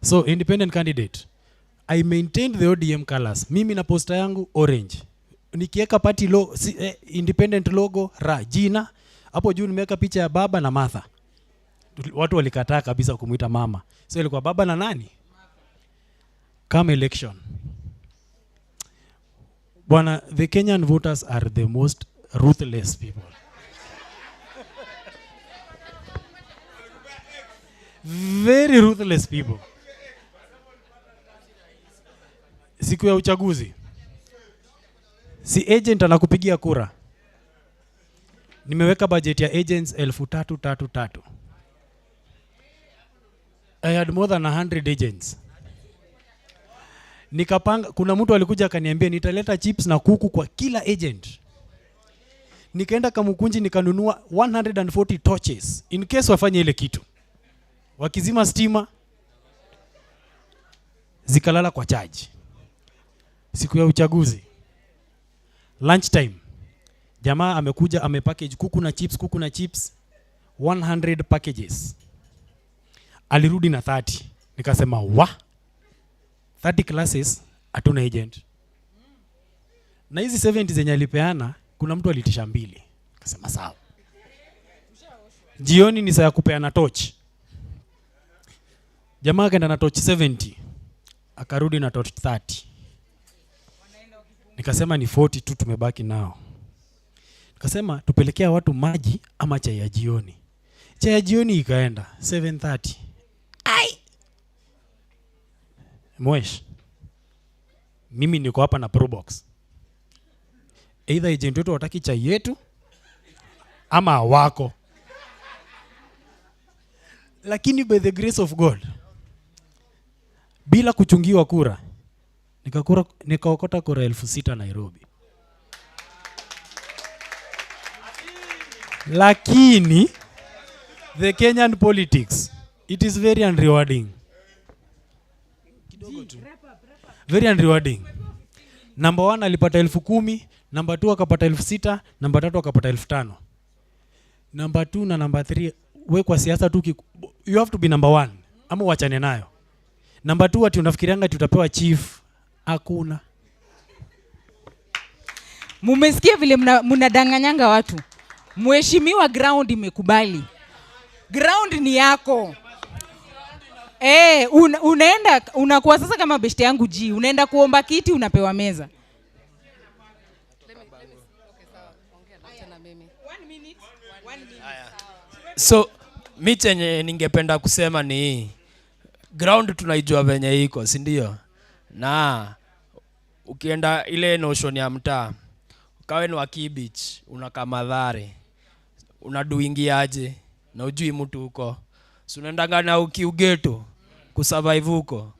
So independent candidate. I maintained the ODM colors. Mimi na poster yangu orange. Nikiweka party independent logo ra jina. Hapo juu nimeweka picha ya baba na Martha. Watu walikataa kabisa kumuita mama. So ilikuwa baba na nani? Come election. Bwana, the Kenyan voters are the most ruthless people. Very ruthless people. Siku ya uchaguzi, si agent anakupigia kura. Nimeweka budget ya agents 333. I had more than 100 agents. Nikapanga, kuna mtu alikuja akaniambia nitaleta chips na kuku kwa kila agent. Nikaenda Kamukunji nikanunua 140 torches in case wafanye ile kitu. Wakizima stima zikalala kwa charge. Siku ya uchaguzi, lunchtime, jamaa amekuja amepackage kuku na chips 100 packages. Alirudi na 30. Nikasema 30 classes hatuna agent. Na hizi 70 zenye alipeana kuna mtu alitisha 2. Nikasema sawa. Jioni ni saa ya kupeana torch. Jamaa akaenda na torch 70. Akarudi na torch 30. Nikasema ni 40 tu tumebaki nao. Nikasema tupelekea watu maji ama chai ya jioni. Chai ya jioni ikaenda 7:30. Ai! Mwesh. Mimi niko hapa na Pro Box. Either agent wetu wataki chai yetu ama wako. Lakini by the grace of God, bila kuchungiwa kura, nikaokota kura 6000 Nairobi. Lakini the Kenyan politics, it is very unrewarding. Kidogo tu. Very unrewarding. Number 1 alipata 10,000, number 2 akapata 6,000, number 3 akapata 5,000. Number 2 na number 3 we kwa siasa tu you have to be number 1 ama uachane nayo. Number 2 ati unafikirianga tutapewa chief, hakuna. Mumesikia vile mnadanganyanga watu. Mheshimiwa, ground imekubali. Ground ni yako. Unaenda unakuwa sasa kama beshte yangu G, unaenda kuomba kiti unapewa meza. So mi chenye ningependa kusema ni ground tunaijua venye iko, si ndio? Na ukienda ile notion ya mtaa, ukawe ni wa Kibich, unakaa Mathare, unaduingiaje na ujui mtu huko, si unaendanga na ukiugeto kusurvive huko.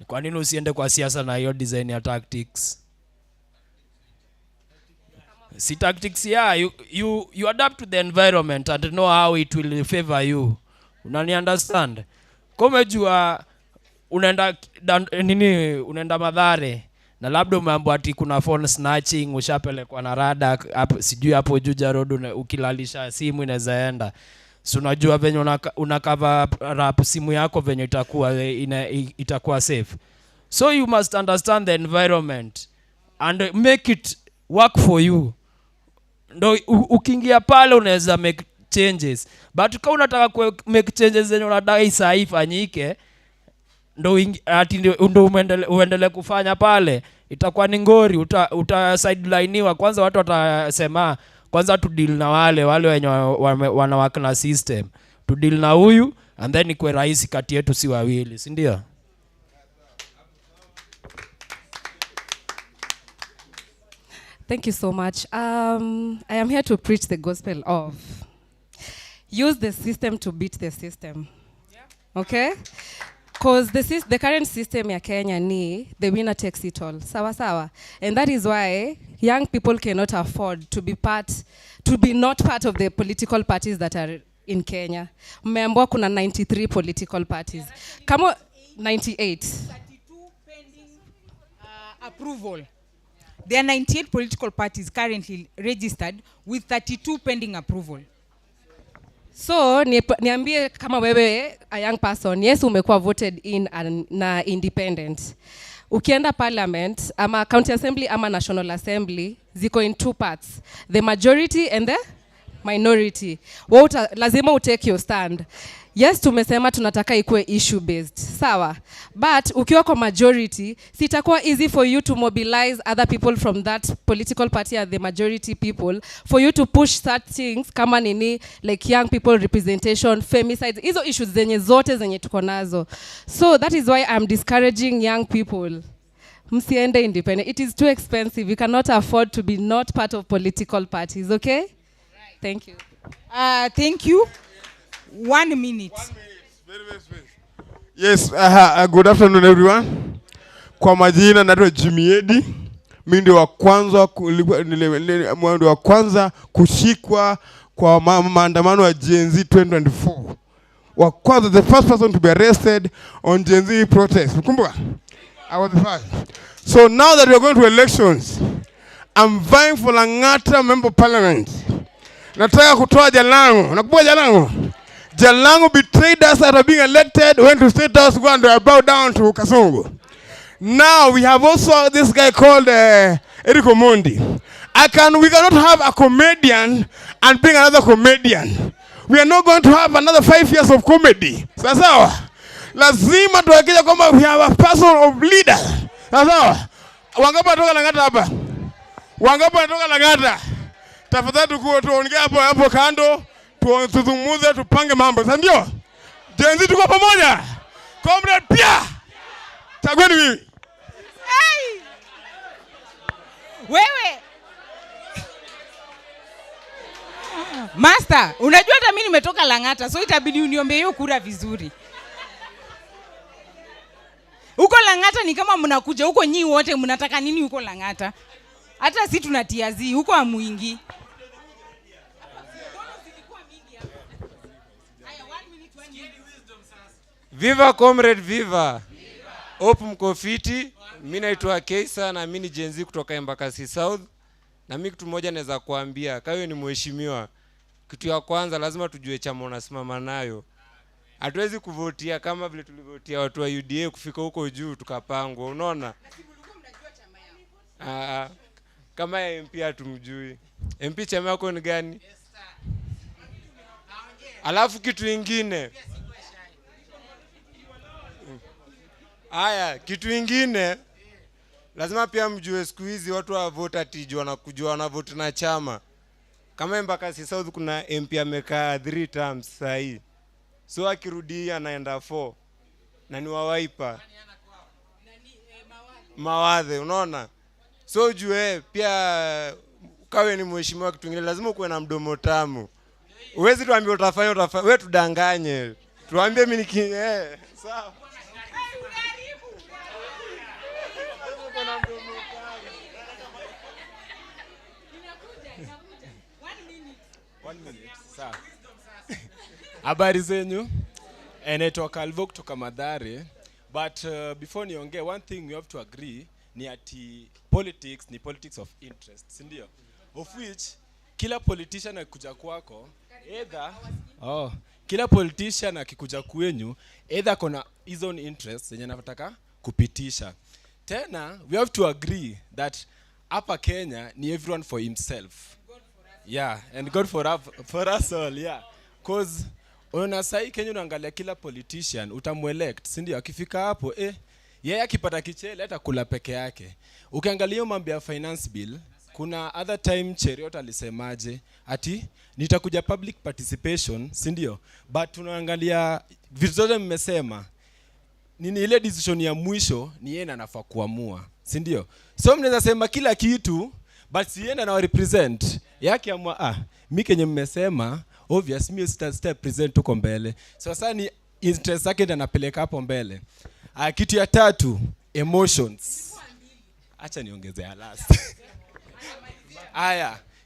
Kwa nini usiende kwa siasa na hiyo design ya tactics? Si tactics, yeah, you adapt to the environment and know how it will favor you. Unani understand? Kama jua unaenda Mathare na labda umeambiwa ati kuna phone snatching, ushapelekwa na rada hapo, sijui hapo Juja Road, ukilalisha simu inawezaenda. So unajua venye unakava rap simu yako venye itakuwa safe. So you must understand the environment and make it work for you. Ndo ukiingia pale unaweza make changes, but kama unataka make changes zenye unadai saa ifanyike, ndo uendelee kufanya pale, itakuwa ni ngori. Uta sidelineiwa. Kwanza watu watasema kwanza tu deal na wale wenye wanawaka na system, to deal na huyu and then ikwe rahisi kati yetu si wawili, si ndio? Thank you so much. I am here to preach the gospel of use the system to beat the system. Okay? Because the current system ya Kenya ni the winner takes it all. Sawa sawa. And that is why young people cannot afford to be not part of the political parties that are in Kenya. Mmeambiwa kuna 93 political parties. Kama 98. 32 pending approval. There are 98 political parties currently registered with 32 pending approval. So niambie kama wewe a young person, yes umekuwa voted in na independent. Ukienda parliament ama county assembly ama national assembly ziko in two parts, the majority and the minority. Lazima utake your stand. Yes, tumesema tunataka ikuwe issue based. Sawa. But ukiwa kwa majority, sitakuwa easy for you to mobilize other people from that political party and the majority people for you to push such things kama nini, like young people representation, femicides, hizo issues zenye zote zenye tuko nazo. So that is why I'm discouraging young people. Msiende independent. It is too expensive. You cannot afford to be not part of political parties, okay? Right. Thank you. Thank you. 1 minute. Yes, good afternoon everyone. Kwa majina naitwa Jimmy Edi. Mimi ndio wa kwanza kushikwa kwa maandamano ya Gen Z 2024. Wa kwanza, the first person to be arrested on Gen Z protest. Kumbuka? I was the first. So now that we are going to elections, I'm vying for Lang'ata member of parliament. Nataka kutoa Jalango. Nakumbuka Jalango? Jalango betrayed us after being elected, went to State House, go and bow down to Kasongo. Now we have also this guy called Eric Omondi. We cannot have a comedian and bring another comedian. We are not going to have another 5 years of comedy. Sawa. Lazima tuhakikishe kwamba we have a person of leader. Sawa. Wangapi wanatoka Lang'ata hapa? Wangapi wanatoka Lang'ata? Tafadhali tuongee hapo kando. Tuzungumze, tupange mambo. Sasa ndio? Gen Z tuko pamoja. Comrade pia. Chagueni mimi. Hey! Wewe. Master, unajua hata mimi nimetoka Lang'ata, so itabidi uniombe hiyo kura vizuri. Huko Lang'ata ni kama mnakuja huko nyinyi wote mnataka nini huko Lang'ata? Hata sisi tunatia zi huko amuingi. Viva comrade, viva. Hope mko fiti. Mimi naitwa Keisa na mimi ni Gen Z kutoka Embakasi South. Na mimi kitu moja naweza kuambia, kayo ni mheshimiwa. Kitu ya kwanza lazima tujue chama unasimama nayo. Hatuwezi kuvotia kama vile tulivotia watu wa UDA kufika huko juu tukapangwa. Unaona? Kama MP hatumjui. MP chama yako ni gani? Alafu kitu ingine. Kitu ingine lazima pia mjue siku hizi watu wa vote tiji wanakujua na vote na chama. Kama Embakasi South kuna MP amekaa 3 terms sahi. So akirudi anaenda 4. Na ni wa Wiper. Mawadhe, unaona? So jue pia kawe ni mheshimiwa, kitu kingine lazima uwe na mdomo tamu. Uwezi tuambie utafanya, wewe tudanganye. Tuambie mimi ni sawa. Habari zenyu? Naitwa Calvo kutoka Madhare. But before niongee, one thing you have to agree ni ati politics ni politics of interest, si ndio? Of which kila politician akikuja kwako kila politician akikuja kwenyu either kona his own interest zenye anataka kupitisha. Tena we have to agree that hapa Kenya ni everyone for himself. Yeah, and God for us all, yeah. Cause unaona sahi Kenya unaangalia kila politician utamuelect, si ndio? Akifika hapo yeye akipata kichele hata kula peke yake. Ukiangalia mambo ya finance bill, kuna other time Cheriot alisemaje ati nitakuja public participation, si ndio? But tunaangalia vitu zote mmesema nini, ile decision ya mwisho ni yeye anafaa kuamua, si ndio? So mnaweza sema kila kitu but si yeye ana represent yake amua mimi kenye mmesema obvious mimi sita present huko mbele. So sasa ni interest yake ndio anapeleka hapo mbele. Kitu ya tatu, emotions. Acha niongezea last.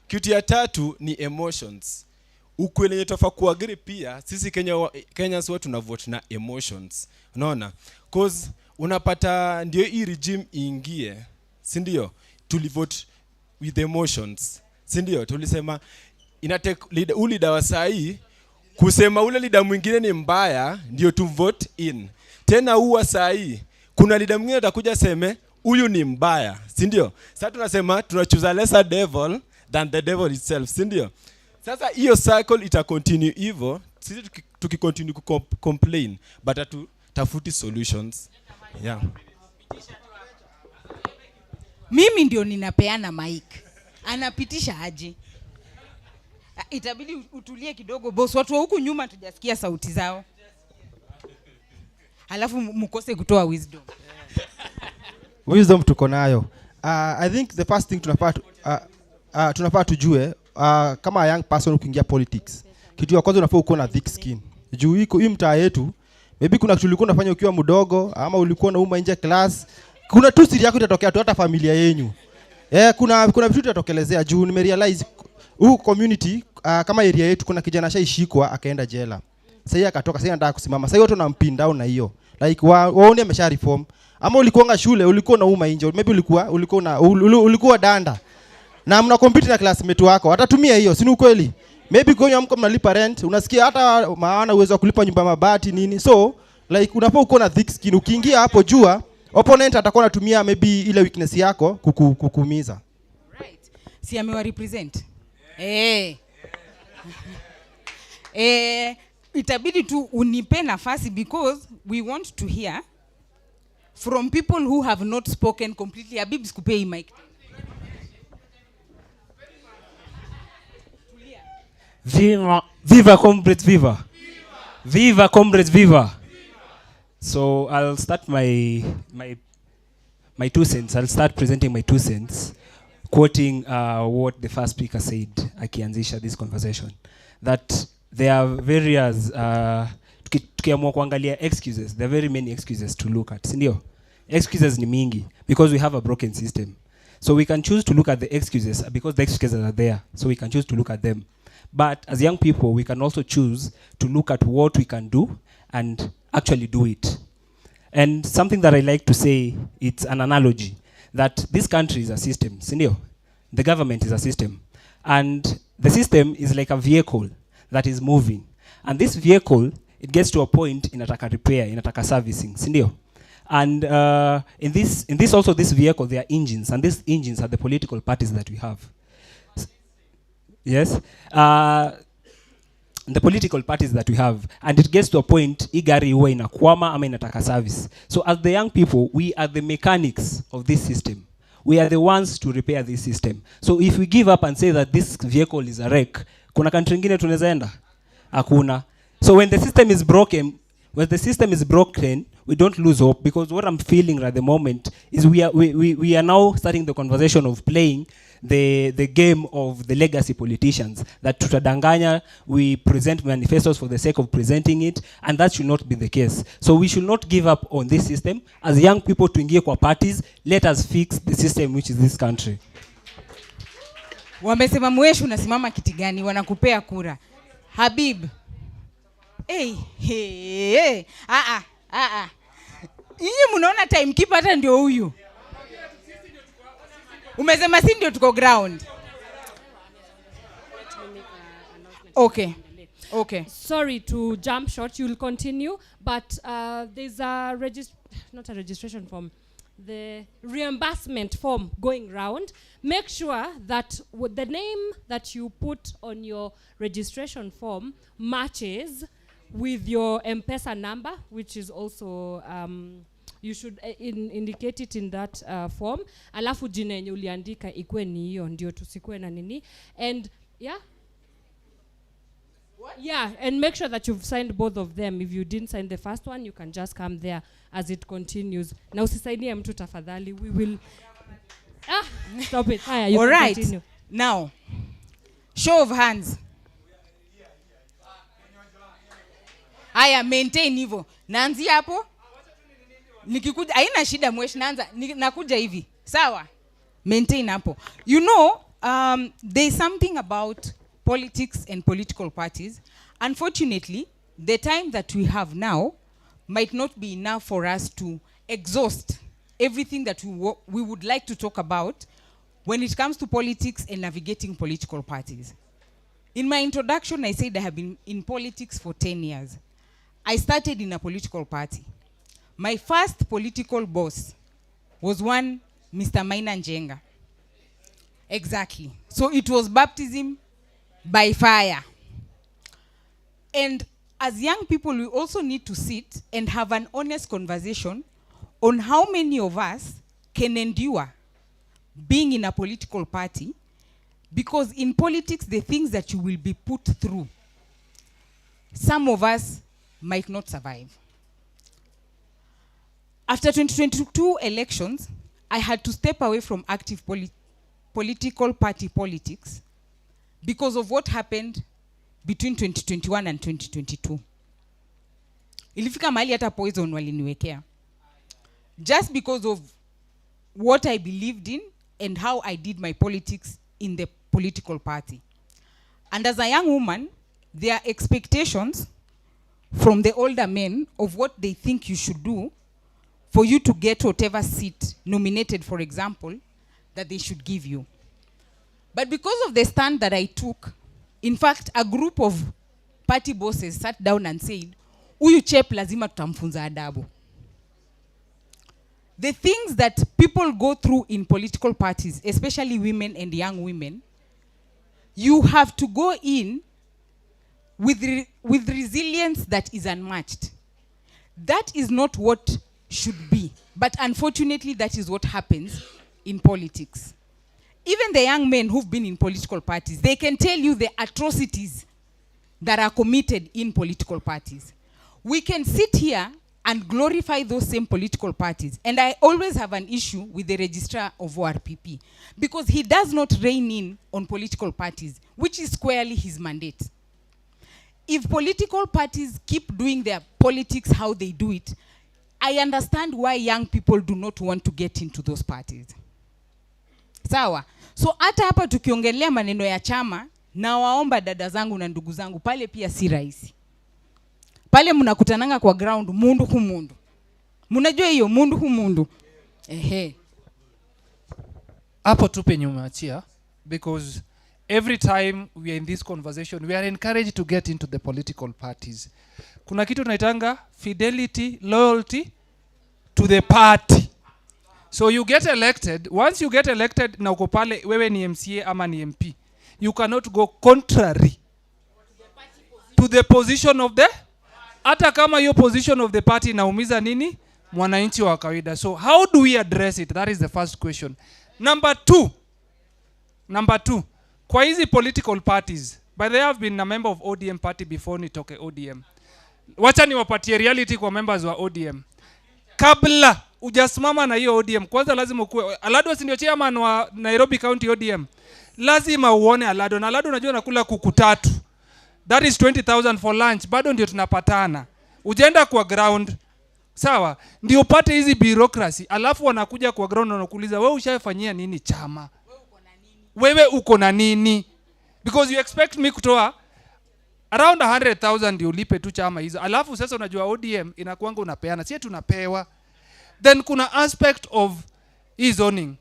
Kitu ya tatu ni emotions. Ukweli yenye tofauti kuagree pia sisi Kenyans wote tuna vote na emotions. Unaona? Cause unapata ndio hii regime iingie, si ndio? Tulivote with emotions. Si ndio? Tulisema inatake leader wa sahi kusema ule leader mwingine ni mbaya ndio tu vote in. Tena huwa sahi kuna leader mwingine atakuja seme huyu ni mbaya, si ndio? Sasa tunasema tunachoose a lesser devil than the devil itself, si ndio? Sasa hiyo cycle ita continue hivyo, sisi tukicontinue complain but tafuti solutions. Yeah. Mimi ndio ninapeana mic. Anapitisha aje? Itabidi utulie kidogo boss, watu wa huku nyuma tujasikia sauti zao. Alafu mkose kutoa wisdom. Wisdom tuko nayo. I think the first thing tunafaa tujue kama a young person ukiingia politics. Kitu ya kwanza unafaa uko na thick skin. Juu hii mtaa yetu maybe kuna kitu ulikuwa unafanya ukiwa mdogo ama ulikuwa unauma nje class. Kuna tu siri yako itatokea tu hata familia yenu. Kuna vitu vitatokelezea juu nimerealize huu community kama area yetu kuna kijana shaishikwa akaenda jela. Sasa akatoka, sasa anataka kusimama. Sasa watu wanampinda au na hiyo. Like waone amesha reform. Ama ulikuwa shule, ulikuwa unauma nje. Maybe ulikuwa danda. Na mna compete na classmate wako. Atatumia hiyo, si ni ukweli? Maybe kwa mko mnalipa rent, unasikia hata maana uwezo wa kulipa nyumba mabati nini. So like unafaa uko na thick skin. Ukiingia hapo jua opponent atakuwa anatumia maybe ile weakness yako kukuumiza. Right. Si amewa represent. Itabidi tu unipe nafasi because we want to hear from people who have not spoken completely. Habib sikupei mic. Viva comrades, viva. Viva comrades, viva. So I'll start my 2 cents. I'll start presenting my 2 cents, quoting what the first speaker said akianzisha this conversation, that there are various tukiamua kuangalia excuses, there are very many excuses to look at, sindio? Excuses ni mingi because we have a broken system. So we can choose to look at the excuses because the excuses are there. So we can choose to look at them. But as young people, we can also choose to look at what we can do and actually do it. And something that I like to say, it's an analogy, that this country is a system, sindio? The government is a system. And the system is like a vehicle that is moving. And this vehicle, it gets to a point inataka repair, inataka servicing, sindio? And in this also, this vehicle, there are engines, and these engines are the political parties that we have. Yes? The political parties that we have, and it gets to a point, igari huwa inakwama ama inataka service. So as the young people, we are the mechanics of this system. We are the ones to repair this system. So if we give up and say that this vehicle is a wreck, kuna country ingine tunaweza enda? Hakuna. So when the system is broken, we don't lose hope, because what I'm feeling at the moment is we are now starting the conversation of playing the game of the legacy politicians, that tutadanganya, we present manifestos for the sake of presenting it, and that should not be the case. So we should not give up on this system. As young people tuingie kwa parties, let us fix the system which is this country. Wamesema Mweshu unasimama kiti gani, wanakupea kura. Habib. Inyi mnaona timekeeper hata ndio huyu. Umesema si ndio tuko ground. Okay. Okay. Sorry to jump short. You'll continue, but there's a not a registration form, the reimbursement form going round. Make sure that the name that you put on your registration form matches with your M-Pesa number, which is also you should indicate it in that form. Alafu jina yenye uliandika ikue ni hiyo, ndio tusikue na nini. And yeah. What? Yeah, and make sure that you've signed both of them. If you didn't sign the first one, you can just come there as it continues. Na usisainie mtu tafadhali. We will stop it. Haya, you can continue. Now, show of hands. Haya, maintain hivyo. Naanzia hapo. Nikikuja haina shida mweshi, nakuja hivi. Sawa? Maintain hapo. You know, there's something about politics and political parties. Unfortunately, the time that we have now might not be enough for us to exhaust everything that we would like to talk about when it comes to politics and navigating political parties. In my introduction, I said I have been in politics for 10 years. I started in a political party. My first political boss was one Mr. Maina Njenga. Exactly. So it was baptism by fire. And as young people, we also need to sit and have an honest conversation on how many of us can endure being in a political party, because in politics, the things that you will be put through, some of us might not survive. After 2022 elections, I had to step away from active political party politics because of what happened between 2021 and 2022. Ilifika mahali hata poison waliniwekea. Just because of what I believed in and how I did my politics in the political party. And as a young woman, there are expectations from the older men of what they think you should do for you to get whatever seat nominated, for example, that they should give you. But because of the stand that I took, in fact, a group of party bosses sat down and said, "Uyu chep lazima tutamfunza adabu." The things that people go through in political parties, especially women and young women, you have to go in with resilience that is unmatched. That is not what should be. But unfortunately, that is what happens in politics. Even the young men who've been in political parties, they can tell you the atrocities that are committed in political parties. We can sit here and glorify those same political parties. And I always have an issue with the registrar of ORPP, because he does not rein in on political parties, which is squarely his mandate. If political parties keep doing their politics how they do it, I understand why young people do not want to get into those parties. Sawa. So hata hapa tukiongelea maneno ya chama, na waomba dada zangu na ndugu zangu, pale pia si rahisi. Pale mnakutananga kwa ground mundu humundu. Mnajua hiyo mundu humundu. Ehe. Hapo tupe nyumaachia, because every time we are in this conversation, we are encouraged to get into the political parties. Kuna kitu tunaitanga fidelity, loyalty to the party. So you get elected. Once you get elected, na uko pale wewe ni MCA ama ni MP, you cannot go contrary to the position of the, hata kama hiyo position of the party inaumiza nini mwananchi wa kawaida. So how do we address it? That is the first question. Number two, kwa hizi political parties, by the way, I've been a member of ODM party before nitoke ODM. Wacha niwapatie reality kwa members wa ODM. Kabla ujasimama na hiyo ODM, kwanza lazima ukue Alado, si ndio chairman wa Nairobi County ODM. Lazima uone Alado, na Alado unajua nakula kuku tatu. That is 20,000 for lunch. Bado ndio tunapatana. Ujenda kwa ground, sawa, ndio upate hizi bureaucracy. Alafu wanakuja kwa ground wanakuuliza, wewe ushafanyia nini chama? Wewe uko na nini? Because you expect me kutoa around 100,000 ndio ulipe tu chama hizo. Alafu sasa unajua ODM inakuanga unapeana, si tunapewa. Then kuna aspect of e-zoning.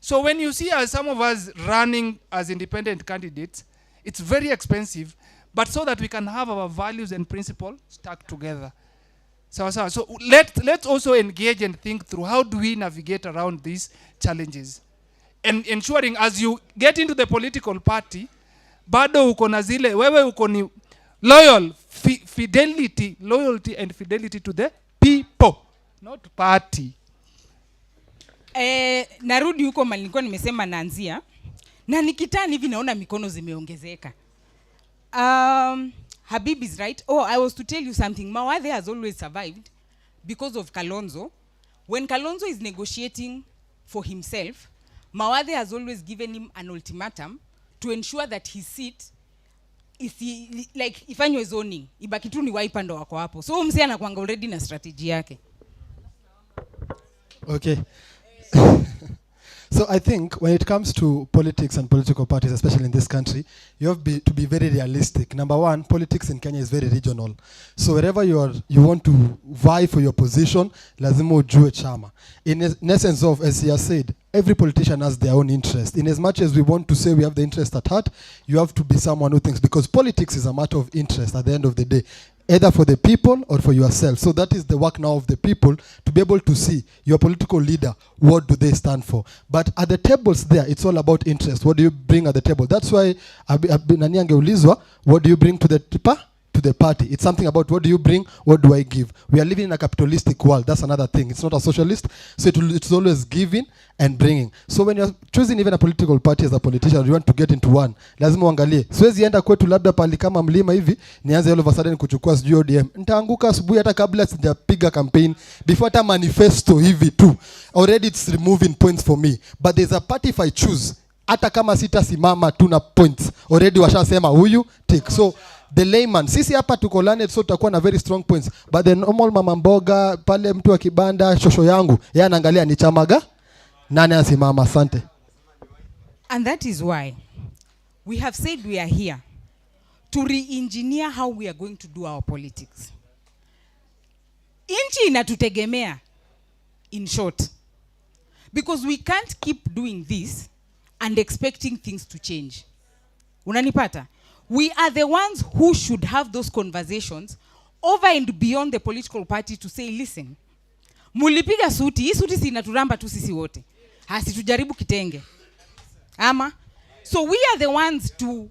So when you see some of us running as independent candidates, it's very expensive, but so that we can have our values and principles stuck together. So let's also engage and think through how do we navigate around these challenges. And ensuring as you get into the political party, bado uko na zile, wewe uko ni loyalty and fidelity to the people, not party. Narudi huko mali nilikuwa nimesema naanzia. Na nikitani hivi naona mikono zimeongezeka. Habib is right. Oh, I was to tell you something. Mawathe has always survived because of Kalonzo. When Kalonzo is negotiating for himself, Mawathe has always given him an ultimatum to ensure that his seat is like ifanywe zoning. Ibaki tu ni Wiper ndo wako hapo. So msee anakuanga already na strategy yake. Okay. So I think when it comes to politics and political parties, especially in this country, you have to be very realistic. Number one, politics in Kenya is very regional. So wherever you want to vie for your position, lazima ujue chama. In essence of, as he has said, every politician has their own interest. In as much as we want to say we have the interest at heart, you have to be someone who thinks, because politics is a matter of interest at the end of the day, either for the people or for yourself. So that is the work now of the people, to be able to see your political leader, what do they stand for. But at the tables there, it's all about interest. What do you bring at the table? That's why nani angeulizwa, what do you bring to the party? It's something about what do you bring, what do I give? We are living in a capitalistic world. That's another thing. It's not a socialist. So it's always giving and bringing. So when you're choosing even a political party as a politician, you want to get into one, lazima uangalie. Siwezi enda kwetu labda pali kama mlima hivi, nianze all of a sudden kuchukua sijui ODM. Nitaanguka asubuhi hata kabla sijapiga campaign, before hata manifesto hivi tu. Already it's removing points for me. But there's a party if I choose, hata kama sitasimama tu na points, already washasema huyu tick. So the layman, sisi hapa tuko learned, so tutakuwa na very strong points. But the normal mama mboga, pale mtu wa kibanda, shosho yangu, yeye anaangalia ni chamaga nani asimama. Asante. And that is why we have said we are here to re-engineer how we are going to do our politics. Inchi inatutegemea, in short. Because we can't keep doing this and expecting things to change. Unanipata? We are the ones who should have those conversations over and beyond the political party to say, listen, mulipiga suti, hii suti si inaturamba tu sisi wote. Hasitujaribu kitenge. Ama? So we are the ones to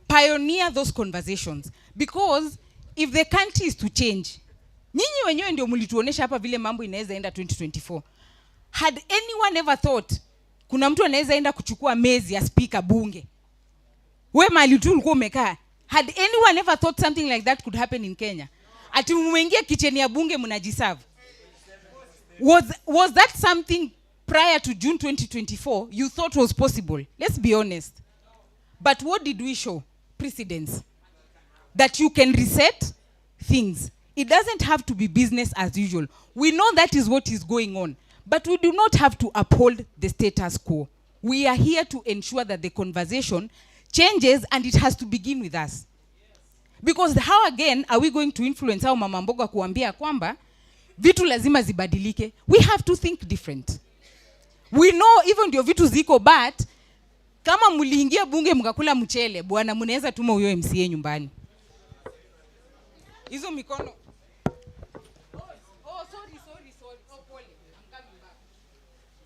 pioneer those conversations. Because if the country is to change, nyinyi wenyewe ndio mulituonesha hapa vile mambo inaweza enda 2024. Had anyone ever thought kuna mtu anaweza enda kuchukua mezi ya speaker bunge? We mali tu ulikuwa umekaa. Had anyone ever thought something like that could happen in Kenya? Ati mmeingia kitchen ya bunge mnajiserve. Was that something prior to June 2024 you thought was possible? Let's be honest. But what did we show? Precedence. That you can reset things. It doesn't have to be business as usual. We know that is what is going on. But we do not have to uphold the status quo. We are here to ensure that the conversation changes, and it has to begin with us. Because how again are we going to influence how mama mboga kuambia kwamba vitu lazima zibadilike? We have to think different. We know even ndio vitu ziko, but kama muliingia bunge mkakula mchele, bwana mnaweza tuma huyo MCA nyumbani. Hizo mikono.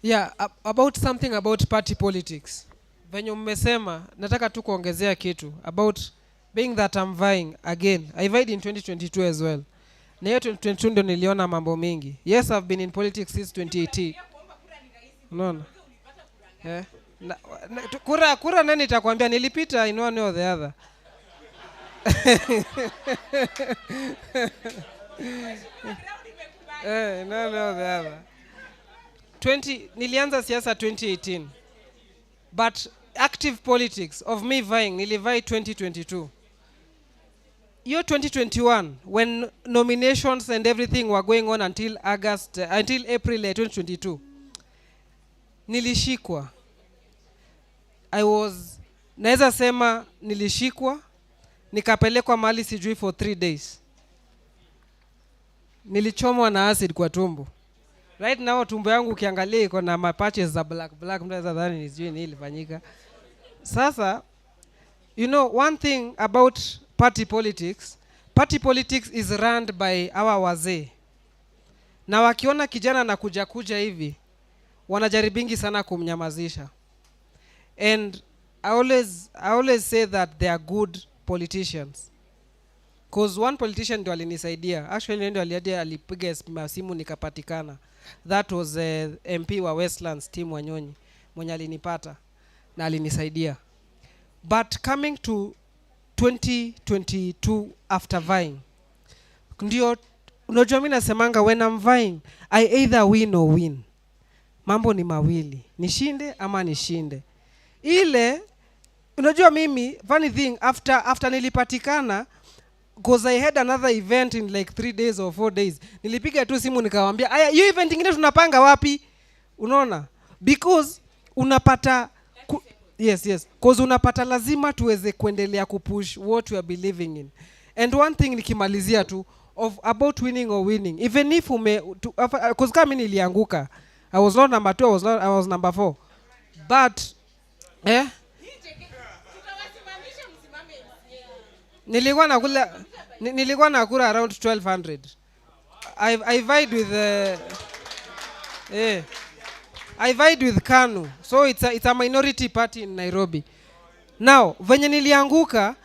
Yeah, about something about party politics. Venye mmesema, nataka tu kuongezea kitu about being that I'm vying again. I vied in 2022 as well. Na hiyo 2022 ndio niliona mambo mingi. Yes, I've been in politics since 2018. Unaona? Yeah. Kura nani itakwambia nilipita in one or the other. No, the other. Nilianza siasa 2018. But active politics of me vying, nilivai 2022. Year 2021, when nominations and everything were going on until April 2022, nilishikwa. Naweza sema nilishikwa, nikapelekwa mahali sijui for 3 days. Nilichomwa na acid kwa tumbo. Right now tumbo yangu ukiangalia iko na patches za black mtu anaweza dhani ni sijui nini ilifanyika. Sasa you know one thing about party politics is run by our wazee. Na wakiona kijana na kuja hivi wanajaribingi sana kumnyamazisha. And I always say that they are good politicians. Cause one politician ndio alinisaidia. Actually ndio alipiga simu nikapatikana. That was MP wa Westlands Tim Wanyonyi mwenye alinipata na alinisaidia. But coming to 2022 after vying, ndio unajua mimi nasemanga when I'm vying I either win or win. Mambo ni mawili, nishinde ama nishinde. Ile unajua mimi funny thing after nilipatikana, because I had another event in like 3 days or 4 days, nilipiga tu simu nikawaambia aya hiyo event nyingine tunapanga wapi, unaona, because unapata yes because unapata lazima tuweze kuendelea kupush what we are believing in. And one thing nikimalizia tu of about winning or winning, even if because kama mimi nilianguka, I was not number 2, I was number 4, but nilikuwa nakula around 1200. I vied with KANU, so it's a minority party in Nairobi. Now venye nilianguka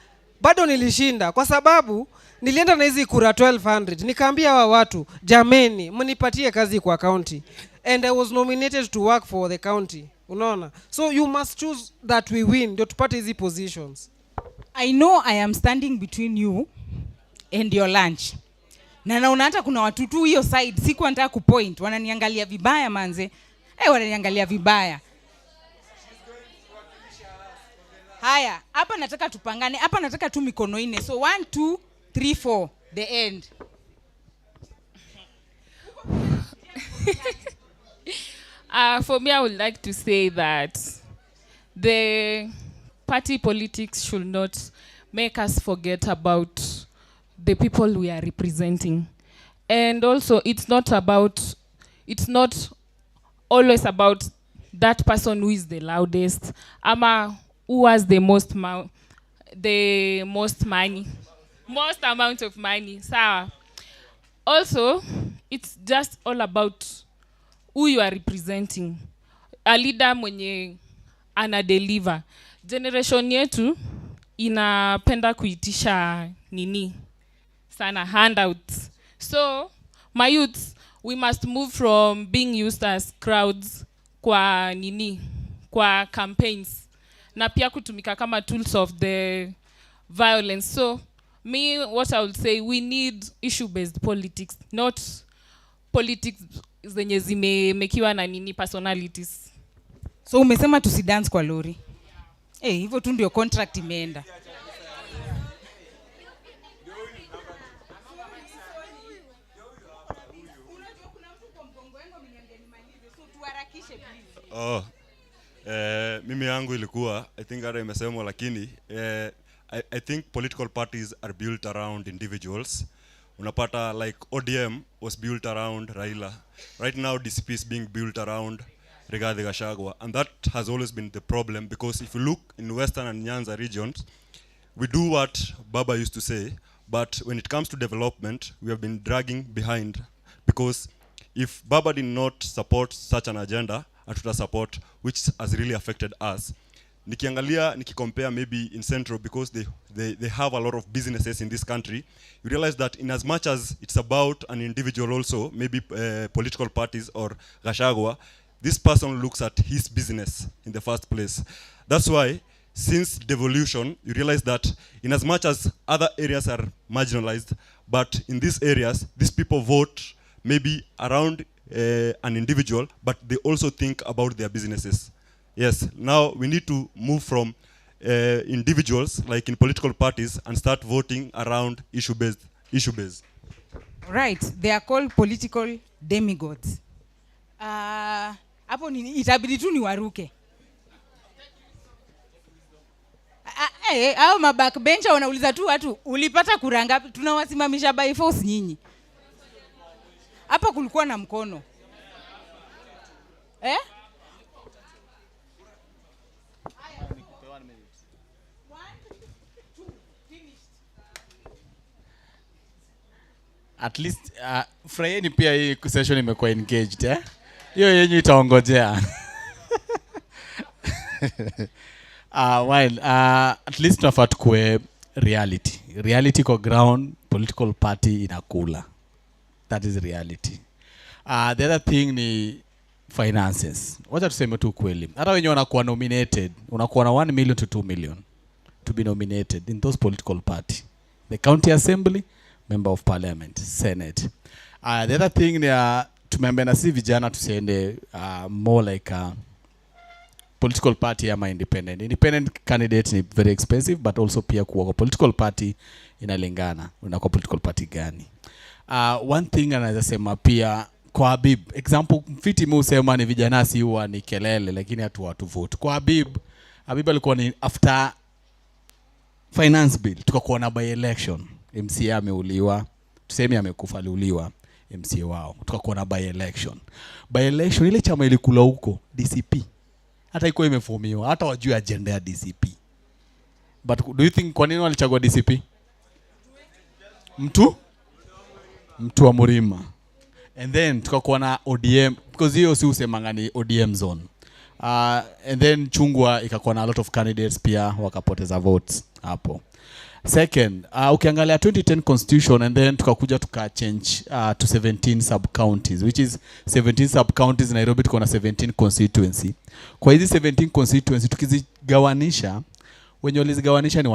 bado nilishinda kwa sababu nilienda na hizi kura 1200, nikaambia hawa watu jameni mnipatie kazi kwa county, and I was nominated to work for the county, unaona. So you must choose that we win ndio tupate hizi positions. I know I am standing between you and your lunch. Na naona hata kuna watu tu hiyo side siku nataka kupoint wananiangalia vibaya manze. Wananiangalia vibaya. Haya, hapa nataka tupangane. Hapa nataka tu mikono ine. So 1 2 3 4 the end. For me, I would like to say that the party politics should not make us forget about the people we are representing. And also, it's not always about that person who is the loudest, ama who has the most amount of money. So, also, it's just all about who you are representing. A leader mwenye ana deliver. Generation yetu inapenda kuitisha nini sana handouts. So my youths, we must move from being used as crowds kwa nini kwa campaigns na pia kutumika kama tools of the violence. So me, what I would say, we need issue based politics, not politics zenye zimemekiwa na nini personalities. So umesema tusidance kwa lori. Hivyo tu ndio contract imeenda. Mimi yangu ilikuwa, I think hata imesemwa lakini I think political parties are built around individuals. Unapata like ODM was built around Raila. Right now DCP is being built around Rigathi Gachagua, and that has always been the problem, because if you look in Western and Nyanza regions, we do what Baba used to say, but when it comes to development, we have been dragging behind, because if Baba did not support such an agenda, atuta support, which has really affected us. Nikicompare maybe in Central, because they have a lot of businesses in this country, you realize that in as much as it's about an individual also, maybe political parties or Gachagua, this person looks at his business in the first place. That's why, since devolution, you realize that in as much as other areas are marginalized, but in these areas, these people vote maybe around an individual, but they also think about their businesses. Yes, now we need to move from individuals, like in political parties, and start voting around issue-based. Right, they are called political demigods. Hapo itabidi tu ni waruke. Hao mabackbencher wanauliza tu watu ulipata kura ngapi, tunawasimamisha by force nyinyi. Hapa kulikuwa na mkono. Eh? At least furahini pia hii session imekuwa engaged eh? Hiyo yenyu itaongojea. At least tunafaa tukue reality kwa ground, political party inakula. That is reality. The other thing ni finances. Wacha tuseme tu kweli, hata wenye wanakuwa nominated unakuwa na 1 million to 2 million to be nominated in those political party, the county assembly, member of parliament, senate. The other thing ni tumembe na si vijana tusiende more like a political party ama independent candidate ni very expensive, but also pia kuwa kwa political party inalingana unakuwa political party gani. One thing anaweza sema pia kwa Habib, example mfiti mu sema ni vijana si huwa ni kelele lakini watu vote. Kwa Habib alikuwa ni after finance bill tukakuwa na by election, MCA ameuliwa, tuseme amekufa aliuliwa MCA wao, tukakuwa na by election. By election ile chama ilikula huko DCP, hata iko imeformiwa, hata wajue agenda ya DCP. But do you think kwa nini walichagua DCP? Mtu wa Murima. And then tukakuwa na ODM because hiyo si usemanga ni ODM zone. And then Chungwa ikakuwa na a lot of candidates pia wakapoteza votes hapo. Second, ukiangalia 2010 constitution and then tukakuja change to 17 sub counties, which is 17 sub counties. Nairobi tuko na 17 constituency. Kwa hizi 17 constituency tukizigawanisha, wenye walizigawanisha ni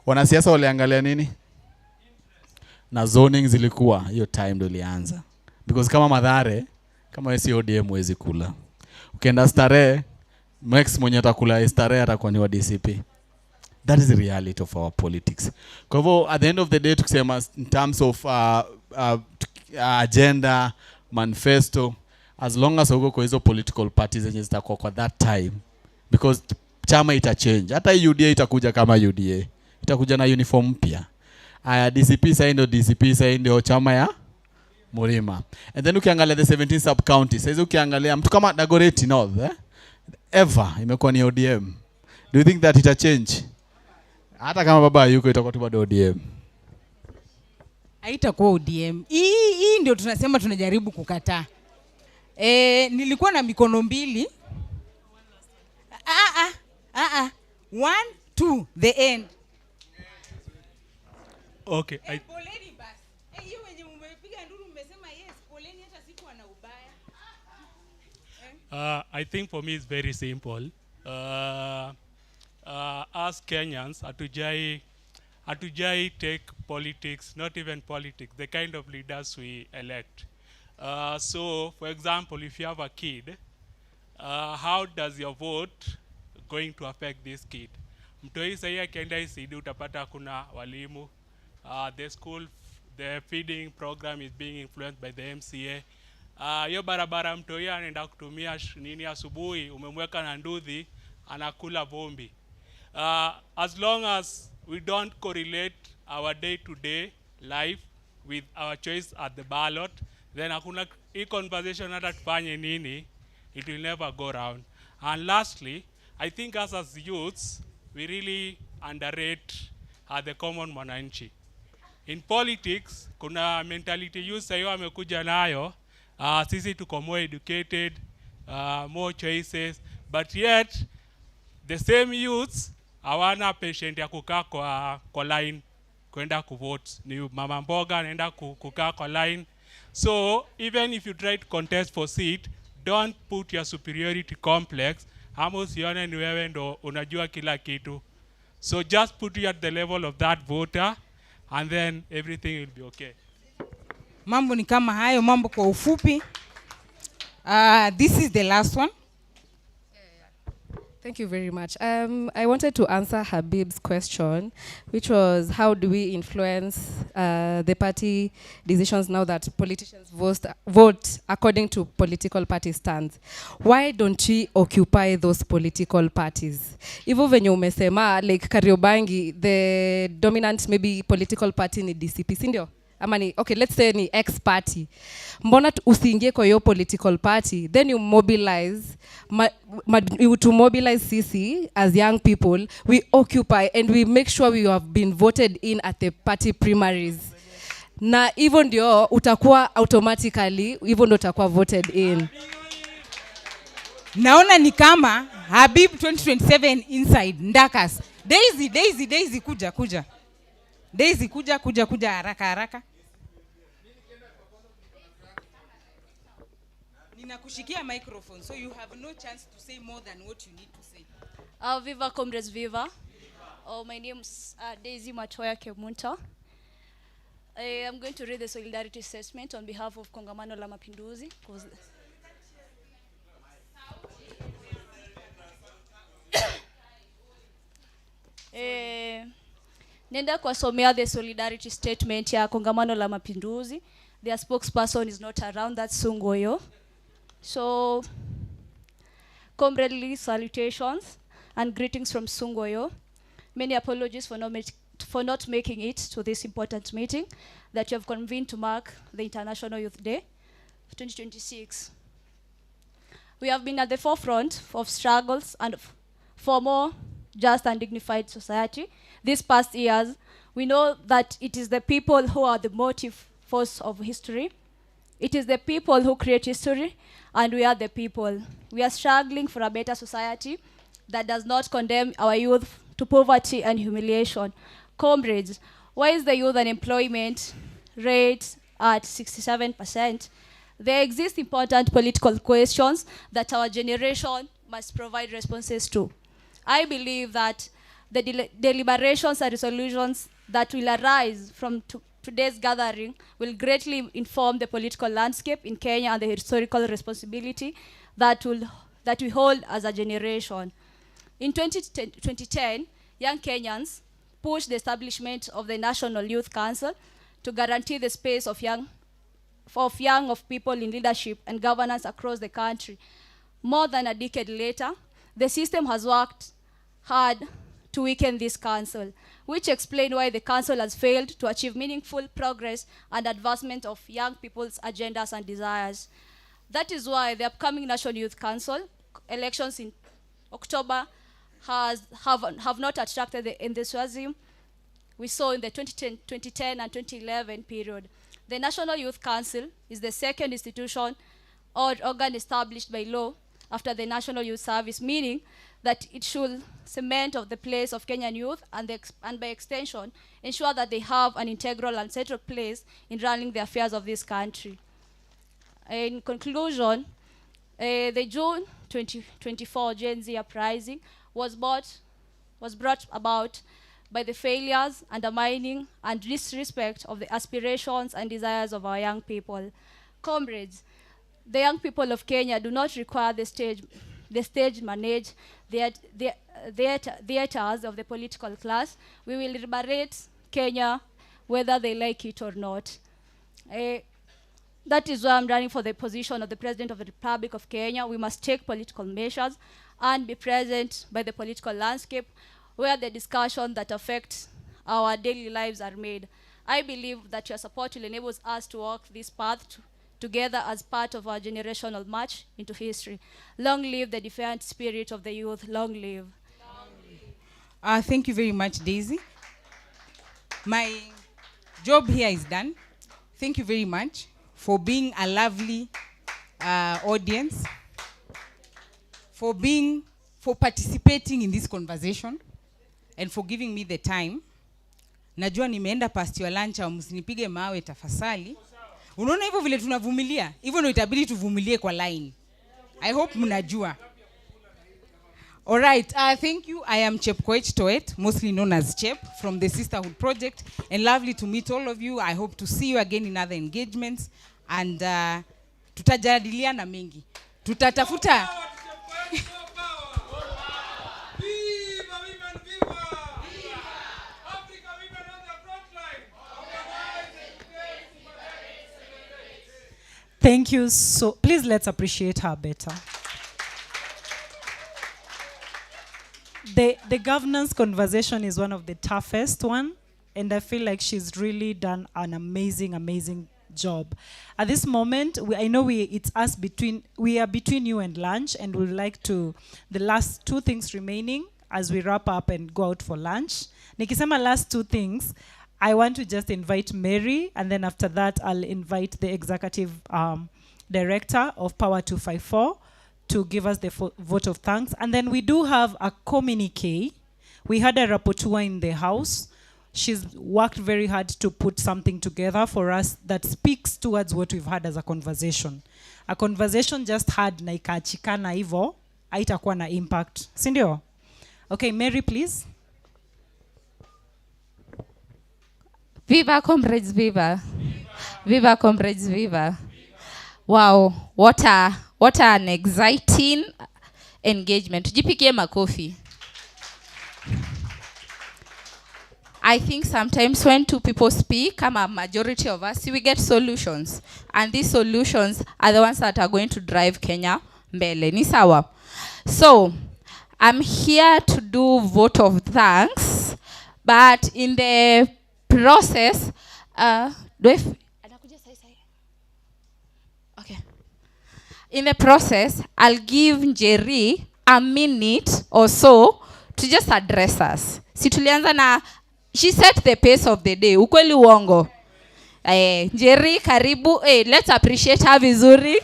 wanasiasa waliangalia nini? Na zoning zilikuwa hiyo time ndio ilianza. Because kama Mathare, kama si ODM huwezi kula. Ukienda Starehe, Max mwenye atakula Starehe atakuwa ni wa DCP. That is the reality of our politics. Kwa hivyo at the end of the day tukisema in terms of agenda, manifesto, as long as uko kwa hizo political parties zenye zitakuwa kwa that time, because chama itachange. Hata UDA itakuja kama UDA, itakuja na uniform mpya. DCP sasa ndio DCP sasa ndio chama ya Murima. And then ukiangalia the 17 sub counties, sasa ukiangalia mtu kama Dagoretti North ever imekuwa ni ODM. Do you think that ita change? Hata kama baba yuko itakuwa tu bado ODM. Haitakuwa ODM. Hii ndio tunasema tunajaribu kukataa. Nilikuwa na mikono mbili. 1 2 the end. Okay. Poleni basi. Hiyo wenye mmepiga nduru mmesema yes, poleni hata sikuwa na ubaya. I think for me it's very simple. As Kenyans, hatujai take politics, not even politics, the kind of leaders we elect. So, for example, if you have a kid, how does your vote going to affect this kid? Mtoi sahi akienda ICD utapata kuna walimu. The feeding program is being influenced by the MCA. Yo barabara mtoi anaenda kutumia nini asubuhi, umemweka na nduthi, anakula vumbi. As long as we don't correlate our day-to-day life with our choice at the ballot, then hakuna hii conversation hata tufanye nini, it will never go round. And lastly, I think as youths, we really underrate the common mwananchi. In politics, kuna mentality youth sayo amekuja nayo, sisi tuko more educated, more choices, but yet the same youths hawana patient ya kukaa kwa line kwenda kuvote. Ni mama mboga anaenda kukaa kwa line. So even if you try to contest for seat, don't put your superiority complex. Ama usione ni wewe ndo unajua kila kitu. So just put you at the level of that voter and then everything will be okay. Mambo ni kama hayo, mambo kwa ufupi. This is the last one. Thank you very much. I wanted to answer Habib's question, which was how do we influence the party decisions now that politicians vote according to political party stands? Why don't we occupy those political parties? Hivyo venye umesema, like Kariobangi, the dominant maybe political party ni DCP, si ndio? ama ni okay, let's say ni X party, mbona usiingie kwa hiyo political party, then you mobilize you to mobilize sisi as young people, we occupy and we make sure we have been voted in at the party primaries, na hivyo ndio utakuwa automatically, hivyo ndio utakuwa voted in. Naona ni kama Habib 2027 inside Ndakas. Daisy kuja. Daisy kuja haraka. Ninakushikia microphone, so you have no chance to say more than what you need to say. Viva comrades, viva. My name is Daisy Matoya Kemunta. I am going to read the solidarity statement on behalf of Kongamano la Mapinduzi. Nenda kuwasomea the solidarity statement ya Kongamano la Mapinduzi. Their spokesperson is not around, that's Sungoyo. So, comradely salutations and greetings from Sungoyo. Many apologies for not making it to this important meeting that you have convened to mark the International Youth Day 2026. We have been at the forefront of struggles and for more just and dignified society. These past years, we know that it is the people who are the motive force of history. It is the people who create history, and we are the people. We are struggling for a better society that does not condemn our youth to poverty and humiliation. Comrades, why is the youth unemployment rate at 67%? There exist important political questions that our generation must provide responses to. I believe that the deliberations and resolutions that will arise from today's gathering will greatly inform the political landscape in Kenya and the historical responsibility that we hold as a generation. In 2010, young Kenyans pushed the establishment of the National Youth Council to guarantee the space of young people in leadership and governance across the country. More than a decade later, the system has worked hard to weaken this council, which explain why the council has failed to achieve meaningful progress and advancement of young people's agendas and desires. That is why the upcoming National Youth Council elections in October have not attracted the enthusiasm we saw in the 2010 and 2011 period. The National Youth Council is the second institution or organ established by law after the National Youth Service, meaning that it should cement of the place of Kenyan youth and by extension, ensure that they have an integral and central place in running the affairs of this country. In conclusion, the June 2024 Gen Z uprising was brought about by the failures, undermining, and disrespect of the aspirations and desires of our young people. Comrades, the young people of Kenya do not require the stage manage theaters of the political class. We will liberate Kenya whether they like it or not. That is why I'm running for the position of the President of the Republic of Kenya. We must take political measures and be present by the political landscape where the discussions that affect our daily lives are made. I believe that your support will enable us to walk this path together as part of our generational march into history. Long live the defiant spirit of the youth. Long live. Thank you very much, Daisy. My job here is done. Thank you very much for being a lovely audience, for participating in this conversation, and for giving me the time. Najua nimeenda past your lunch, msinipige mawe tafasali. Unaona hivyo vile tunavumilia? Hivyo ndio itabidi tuvumilie kwa line. I hope mnajua. All right, thank you. I am Chepkoech Toet, mostly known as Chep, from the Sisterhood Project, and lovely to meet all of you. I hope to see you again in other engagements, and tutajadiliana mengi. Tutatafuta Thank you. So please let's appreciate her better. The governance conversation is one of the toughest one and I feel like she's really done an amazing job. At this moment, I know we are between you and lunch, and we'd like to, the last 2 things remaining as we wrap up and go out for lunch. Nikisema last 2 things, I want to just invite Mary, and then after that, I'll invite the executive director of Power 254 to give us the vote of thanks. And then we do have a communique. We had a rapporteur in the house. She's worked very hard to put something together for us that speaks towards what we've had as a conversation. A conversation just had na ikaachikana hivyo, haitakuwa na impact. Sindio? Okay, Mary, please. Viva comrades, viva. Viva comrades, viva. Wow, what an exciting engagement. Tujipigie makofi. I think sometimes when 2 people speak, a majority of us, we get solutions. And these solutions are the ones that are going to drive Kenya mbele. Ni sawa? So, I'm here to do vote of thanks, but in the process, in the process, I'll give Njeri a minute or so to just address us. Si tulianza na, she set the pace of the day. Ukweli uongo. Njeri, karibu. Let's appreciate her vizuri.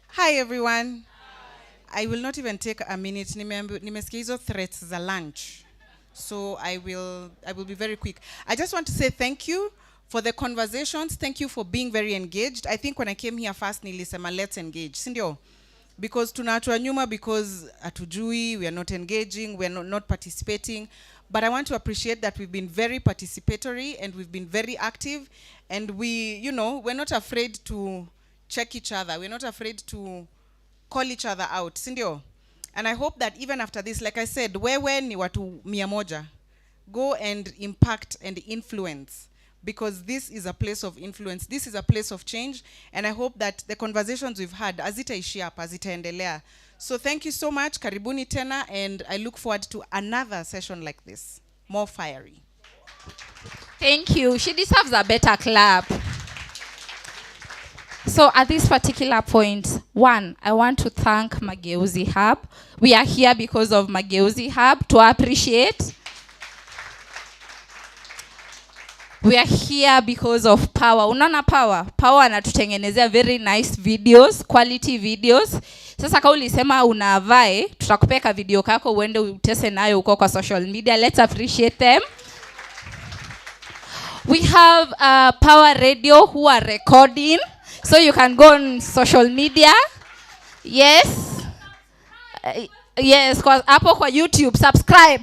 Hi everyone. I will not even take a minute. Nimesikia hizo threats za lunch. So I will be very quick. I just want to say thank you for the conversations. Thank you for being very engaged. I think when I came here first, nilisema let's engage. Sindio? Because tunaachwa nyuma because atujui, we are not engaging, we are not participating. But I want to appreciate that we've been very participatory and we've been very active. And we're not afraid to check each other. We're not afraid to call each other out. Sindio? And I hope that even after this, like I said, wewe ni watu 100. Go and impact and influence. Because this is a place of influence. This is a place of change. And I hope that the conversations we've had, hazitaishia hapa, hazitaendelea. So thank you so much. Karibuni tena. And I look forward to another session like this. More fiery. Thank you. She deserves a better clap. So at this particular point, 1, I want to thank Mageuzi Hub. We are here because of Mageuzi Hub to appreciate. We are here because of Power. Unaona Power? Power anatutengenezea very nice videos, quality videos. Sasa kama ulisema unavae, tutakupeka video kako uende utese nayo uko kwa social media. Let's appreciate them. We have Power Radio who are recording. So you can go on social media. Yes. Yes, hapo kwa YouTube, subscribe.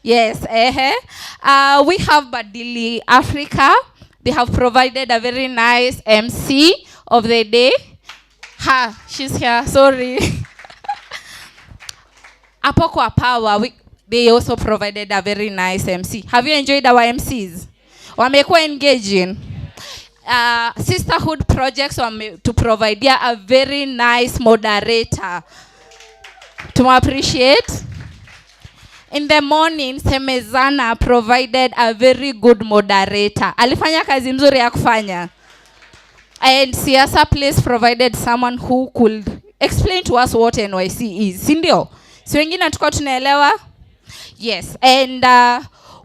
Yes. We have Badili Africa. They have provided a very nice MC of the day. She's here, sorry. Hapo kwa Power, they also provided a very nice MC. Have you enjoyed our MCs? Wamekuwa engaging. Sisterhood projects to provide a very nice moderator to appreciate. In the morning, Semezana provided a very good moderator. Alifanya kazi mzuri ya kufanya. And Siasa Place provided someone who could explain to us what NYC is. Sindio? Si wengine tuko tunaelewa? Yes. And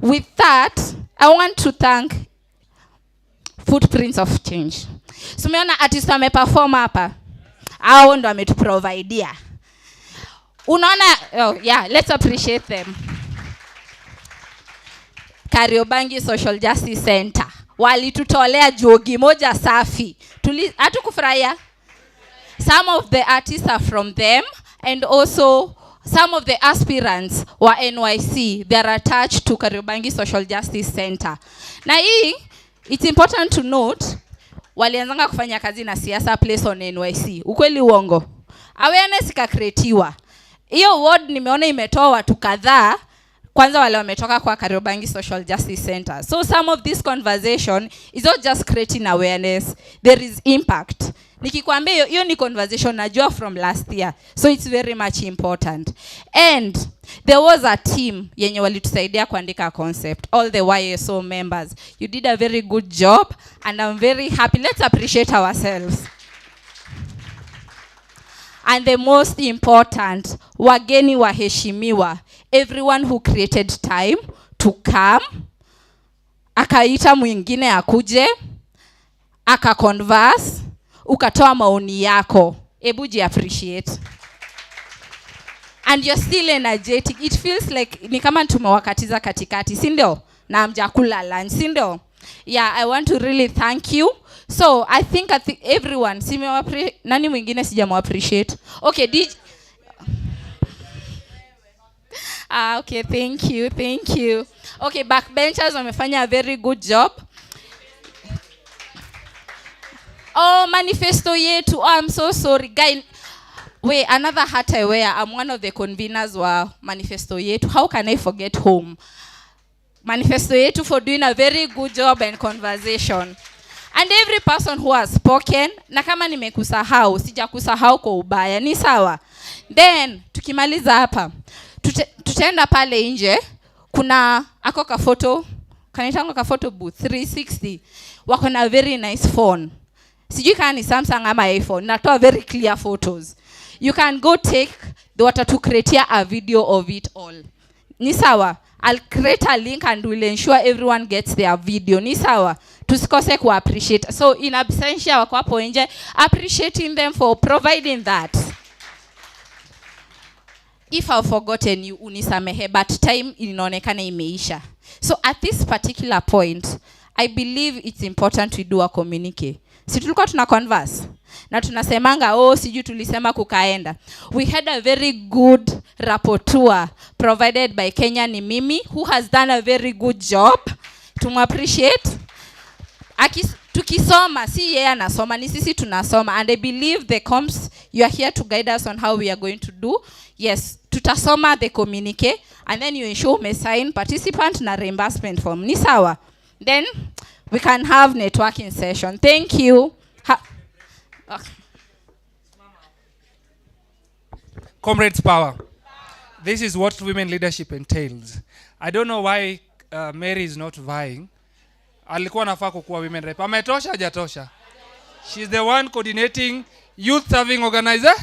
with that, I want to thank Footprints of Change. So umeona artist wameperform hapa. Hao ndo wametuprovidea. Unaona, let's appreciate them. Kariobangi Social Justice Center. Walitutolea jogi moja safi. Hatukufurahia. Some of the artists are from them, and also some of the aspirants were NYC. They are attached to Kariobangi Social Justice Center. Na hii, it's important to note, walianzanga kufanya kazi na Siasa Place on NYC. Ukweli uongo. Awareness ikakreatiwa. Hiyo ward nimeona imetoa watu kadhaa, kwanza wale wametoka kwa Kariobangi Social Justice Center. So some of this conversation is not just creating awareness, there is impact. Nikikwambia hiyo ni conversation najua from last year. So it's very much important. And there was a team yenye walitusaidia kuandika concept, all the YSO members. You did a very good job and I'm very happy. Let's appreciate ourselves. And the most important, wageni waheshimiwa, everyone who created time to come, akaita mwingine akuje, aka-converse, ukatoa maoni yako. Ebu ji appreciate. And you're still energetic. It feels like ni kama tumewakatiza katikati, si ndio? Na hamjakula lunch, si ndio? Yeah, I want to really thank you. So I think everyone, nani mwingine sijamu appreciate? Okay, okay, thank you. Okay, backbenchers wamefanya a very good job. Oh, manifesto yetu. Oh, I'm so sorry. Guy, wait, another hat I wear. I'm one of the conveners wa manifesto yetu. How can I forget home? Manifesto yetu for doing a very good job and conversation. And every person who has spoken, na kama nimekusahau, sijakusahau kwa ubaya, ni sawa. Then, tukimaliza hapa, tutaenda pale nje, kuna ako ka photo, kanitanga ka photo booth, 360, wako na very nice phone. Sijui kama ni Samsung ama iPhone, natoa very clear photos. You can go take, they watatu create a video of it all. Ni sawa. I'll create a link and we'll ensure everyone gets their video. Ni sawa. Tusikose ku appreciate. So in absentia wako hapo nje, appreciating them for providing that. If I've forgotten you, unisamehe, but time inaonekana imeisha. So at this particular point, I believe it's important to do a communique. Si tulikuwa tuna converse na tunasemanga siju tulisema kukaenda. We had a very good rapporteur provided by Kenya ni Mimi, who has done a very good job. Appreciate. Tukisoma, si yeye anasoma, ni sisi tunasoma. And I believe the comms, you are here to guide us on how we are going to do. Yes, tutasoma the communique and then you ensure me sign participant na reimbursement form. Ni sawa. Then we can have networking session. Thank you. Okay. Comrades power. This is what women leadership entails. I don't know why Mary is not vying. Alikuwa nafaa kukuwa women rep. Ametosha hajatosha? She's the one coordinating youth serving organizer.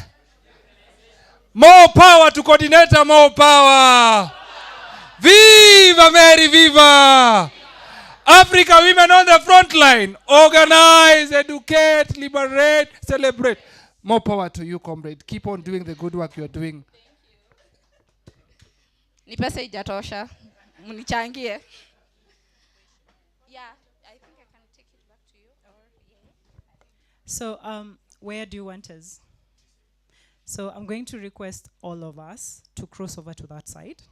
More power to coordinator, more power. Viva Mary, viva! Africa women on the front line. Organize, educate, liberate, celebrate. More power to you, comrade. Keep on doing the good work you are doing. Ni pesa ijatosha. Munichangie. Yeah, I think I can take it back to you. So, where do you want us? So I'm going to request all of us to cross over to that side.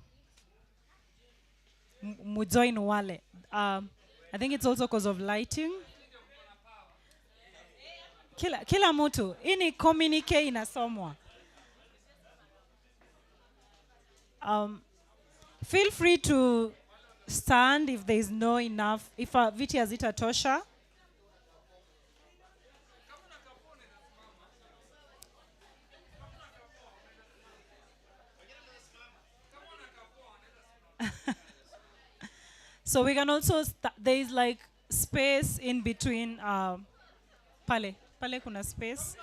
Mujoin wale. I think it's also because of lighting. Kila mtu. Ini communique inasomwa. Feel free to stand if there is no enough. If viti hazitatosha. So we can also, there is like space in between, pale kuna space.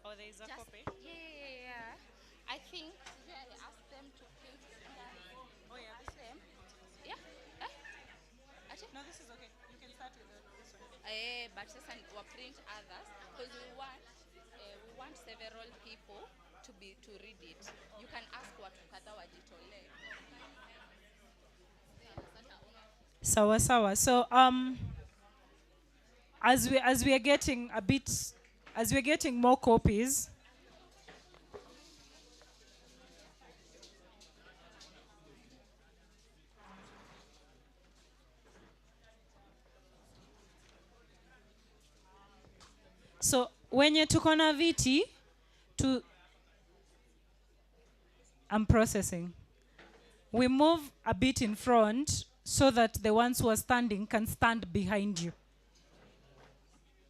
Oh, there is a copy? Yeah. I think I asked them to print. Oh yeah, ask them. Yeah. No, this is okay. You can start with this one. But sasa we print others because we want several people to read it. You can ask watu kadha wajitolee. Sawa. So as we are getting more copies, So wenye tuko na viti to I'm processing. We move a bit in front so that the ones who are standing can stand behind you.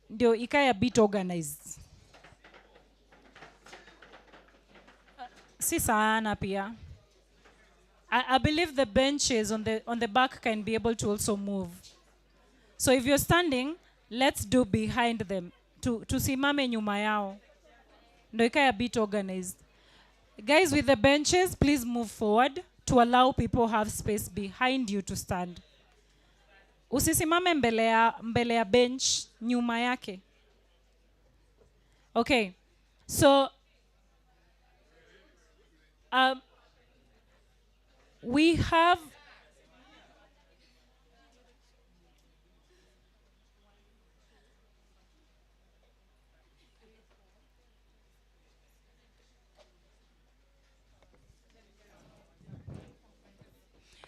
Ndio ikae a bit organized. Si sana pia. I believe the benches on the back can be able to also move. So if you're standing, let's do behind them. Tusimame nyuma yao. Ndio ikae a bit organized. Guys with the benches, please move forward to allow people have space behind you to stand. Usisimame mbele ya bench nyuma yake. Okay. So we have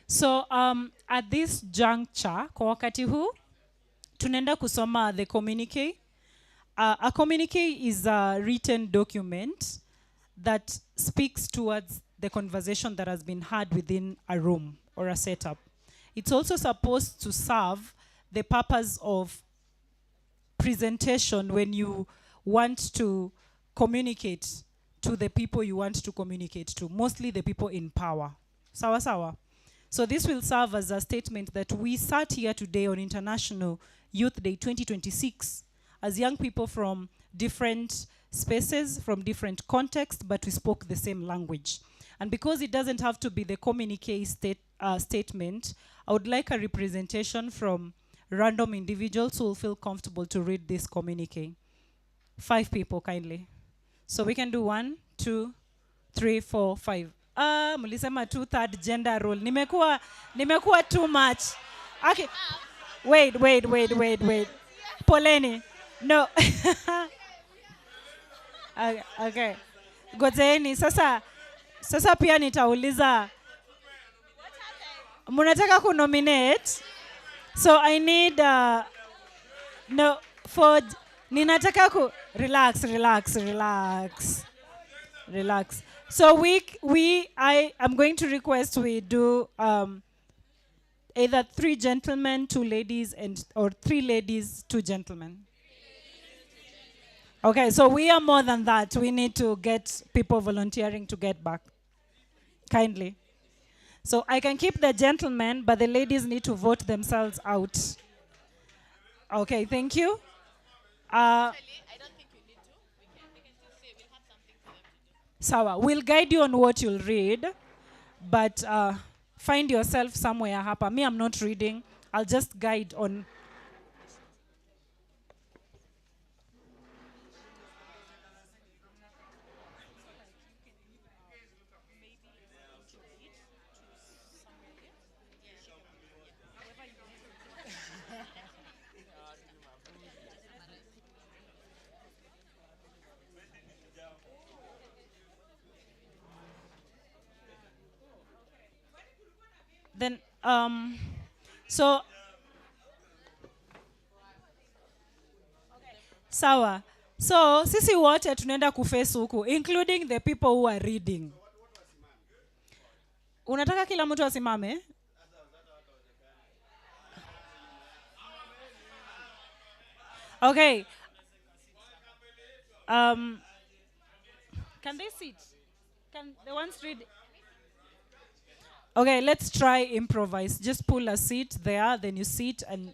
So at this juncture, kwa wakati huu, tunaenda kusoma the communique. A communique is a written document that speaks towards the conversation that has been had within a room or a setup. It's also supposed to serve the purpose of presentation when you want to communicate to the people you want to communicate to, mostly the people in power. Sawa sawa. So this will serve as a statement that we sat here today on International Youth Day 2026 as young people from different spaces, from different contexts, but we spoke the same language. And because it doesn't have to be the communique statement, I would like a representation from random individuals who will feel comfortable to read this communique. 5 people, kindly. So we can do 1, 2, 3, 4, 5. Mulisema 2/3 gender role. Nimekuwa too much. Okay. Wait. Poleni. No. Okay. Gozeni. Sasa pia nitauliza. Munataka kunominate? So I need no for ninataka ku relax. So I am going to request we do either 3 gentlemen, 2 ladies, or 3 ladies, 2 gentlemen. Okay, so we are more than that. We need to get people volunteering to get back. Kindly. So I can keep the gentlemen, but the ladies need to vote themselves out. Okay, thank you. Sawa, we'll guide you on what you'll read, but find yourself somewhere hapa. Me, I'm not reading. I'll just guide on. Then, so, sawa. So, sisi wote tunaenda kuface huku, including the people who are reading. Unataka kila mtu asimame? Okay. Can they sit? Can the ones read? Okay, let's try improvise. Just pull a seat there, then you sit and...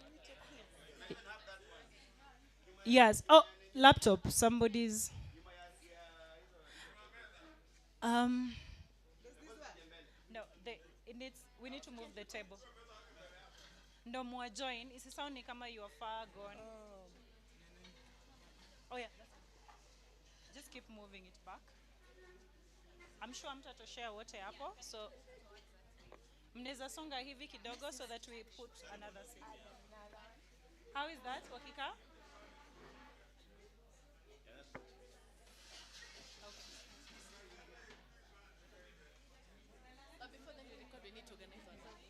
Yes. Oh, laptop. Somebody's... No, we need to move the table. No more join. Isi sound ni kama you are far gone. Oh yeah. Just keep moving it back. I'm sure mtatoshare wote hapo. So mnaweza songa hivi kidogo so that we put another seat. How is that, Wakika? Before then we record, we need to organize ourselves.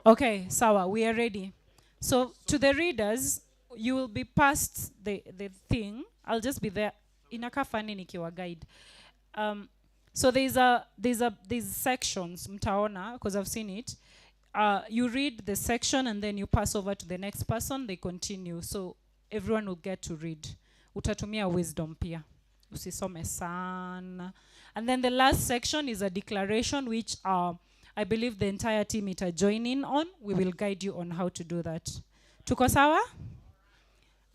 Okay, sawa, we are ready. So to the readers, you will be past the thing. I'll just be there. Inaka fani nikiwa guide. So there's sections, mtaona, because I've seen it. You read the section and then you pass over to the next person, they continue. So everyone will get to read. Utatumia wisdom pia. Usisome sana. And then the last section is a declaration which I believe the entire team ita join in on. We will guide you on how to do that. Tuko sawa?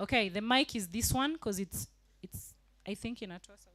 Okay, the mic is this one because it's I think inatoa sauti.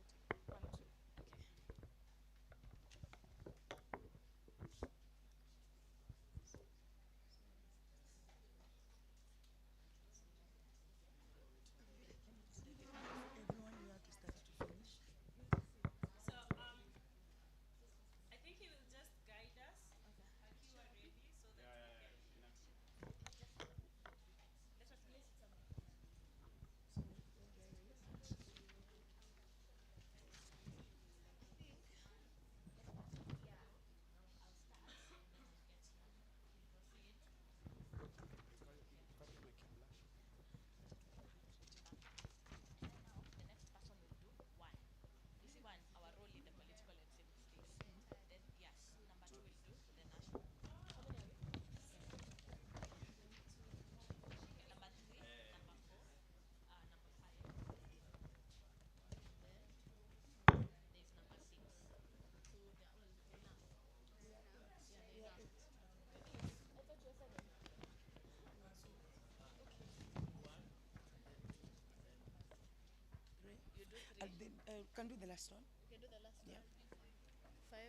Can do the last one. You can do the last one. 5.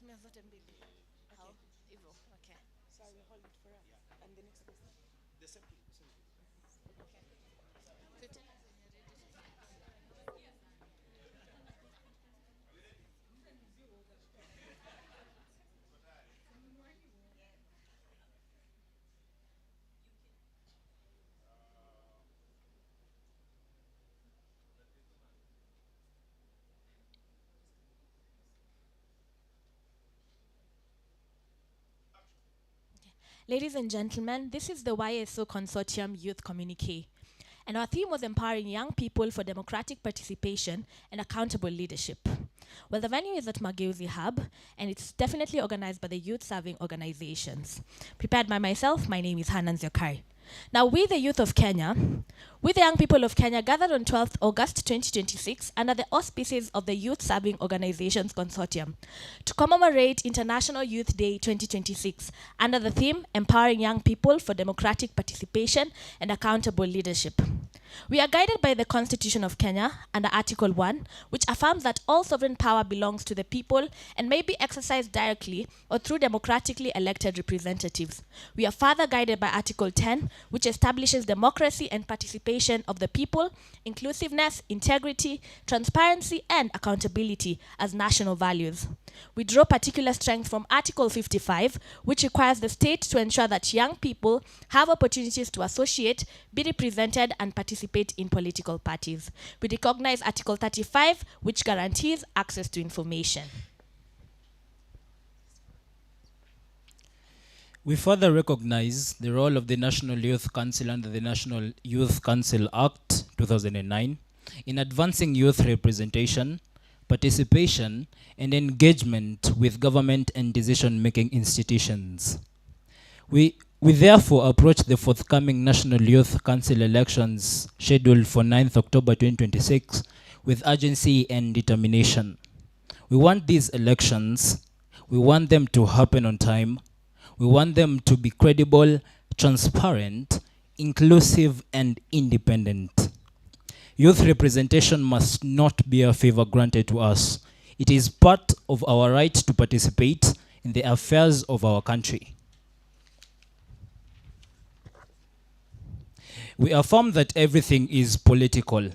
Tatumia zote mbili. How? Hivyo. Okay. So I will hold it for us. And the next person. The same thing. Okay. Ladies and gentlemen, this is the YSO Consortium Youth Communique, and our theme was empowering young people for democratic participation and accountable leadership. Well, the venue is at Mageuzi Hub, and it's definitely organized by the youth-serving organizations. Prepared by myself, my name is Hanan Ziokai. Now, we, the youth of Kenya, we, the young people of Kenya, gathered on 12th August 2026 under the auspices of the Youth Serving Organizations Consortium to commemorate International Youth Day 2026 under the theme Empowering Young People for Democratic Participation and Accountable Leadership. We are guided by the Constitution of Kenya under Article 1, which affirms that all sovereign power belongs to the people and may be exercised directly or through democratically elected representatives. We are further guided by Article 10, which establishes democracy and participation of the people, inclusiveness, integrity, transparency, and accountability as national values. We draw particular strength from Article 55, which requires the state to ensure that young people have opportunities to associate, be represented, and participate in political parties. We recognize Article 35, which guarantees access to information. We further recognize the role of the National Youth Council under the National Youth Council Act 2009 in advancing youth representation, participation, and engagement with government and decision-making institutions. We therefore approach the forthcoming National Youth Council elections scheduled for 9th October 2026 with urgency and determination. We want these elections, we want them to happen on time, we want them to be credible, transparent, inclusive, and independent. Youth representation must not be a favor granted to us. It is part of our right to participate in the affairs of our country. We affirm that everything is political,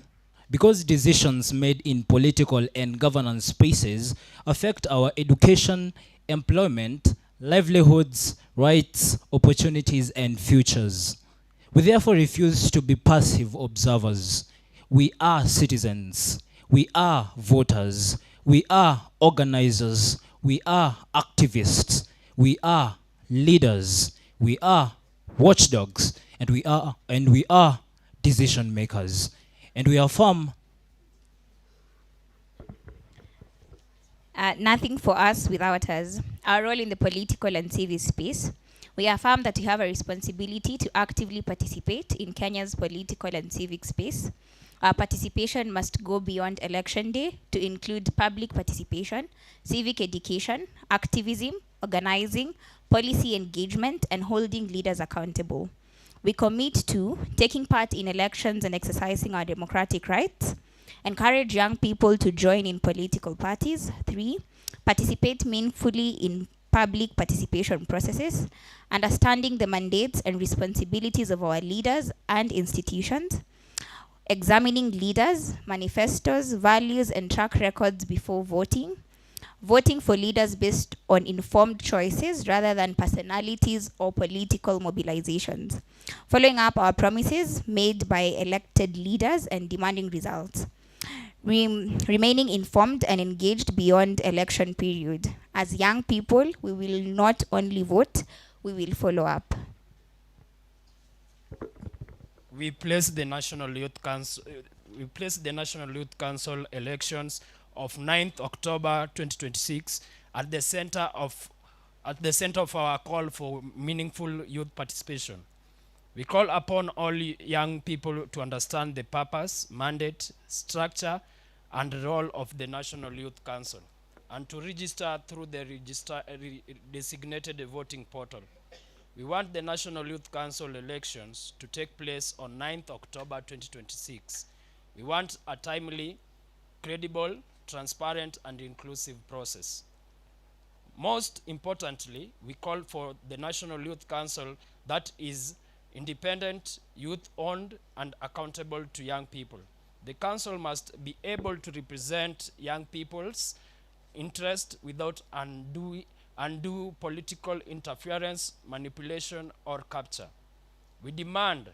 because decisions made in political and governance spaces affect our education, employment, livelihoods, rights, opportunities, and futures. We therefore refuse to be passive observers. We are citizens. We are voters. We are organizers. We are activists. We are leaders. We are watchdogs. And we are decision makers. And we affirm nothing for us without us. Our role in the political and civic space. We affirm that we have a responsibility to actively participate in Kenya's political and civic space. Our participation must go beyond election day to include public participation, civic education, activism, organizing, policy engagement, and holding leaders accountable. We commit to taking part in elections and exercising our democratic rights, encourage young people to join in political parties. 3, participate meaningfully in public participation processes, understanding the mandates and responsibilities of our leaders and institutions, examining leaders, manifestos, values, and track records before voting, voting for leaders based on informed choices rather than personalities or political mobilizations, following up our promises made by elected leaders and demanding results, remaining informed and engaged beyond election period. As young people, we will not only vote, we will follow up. We place the National Youth Council elections of 9th October 2026 at the center of our call for meaningful youth participation. We call upon all young people to understand the purpose, mandate, structure, and role of the National Youth Council, and to register through the designated voting portal. We want the National Youth Council elections to take place on 9th October 2026. We want a timely, credible, transparent, and inclusive process. Most importantly, we call for the National Youth Council that is independent, youth-owned, and accountable to young people. The council must be able to represent young people's interest without undue political interference, manipulation, or capture. We demand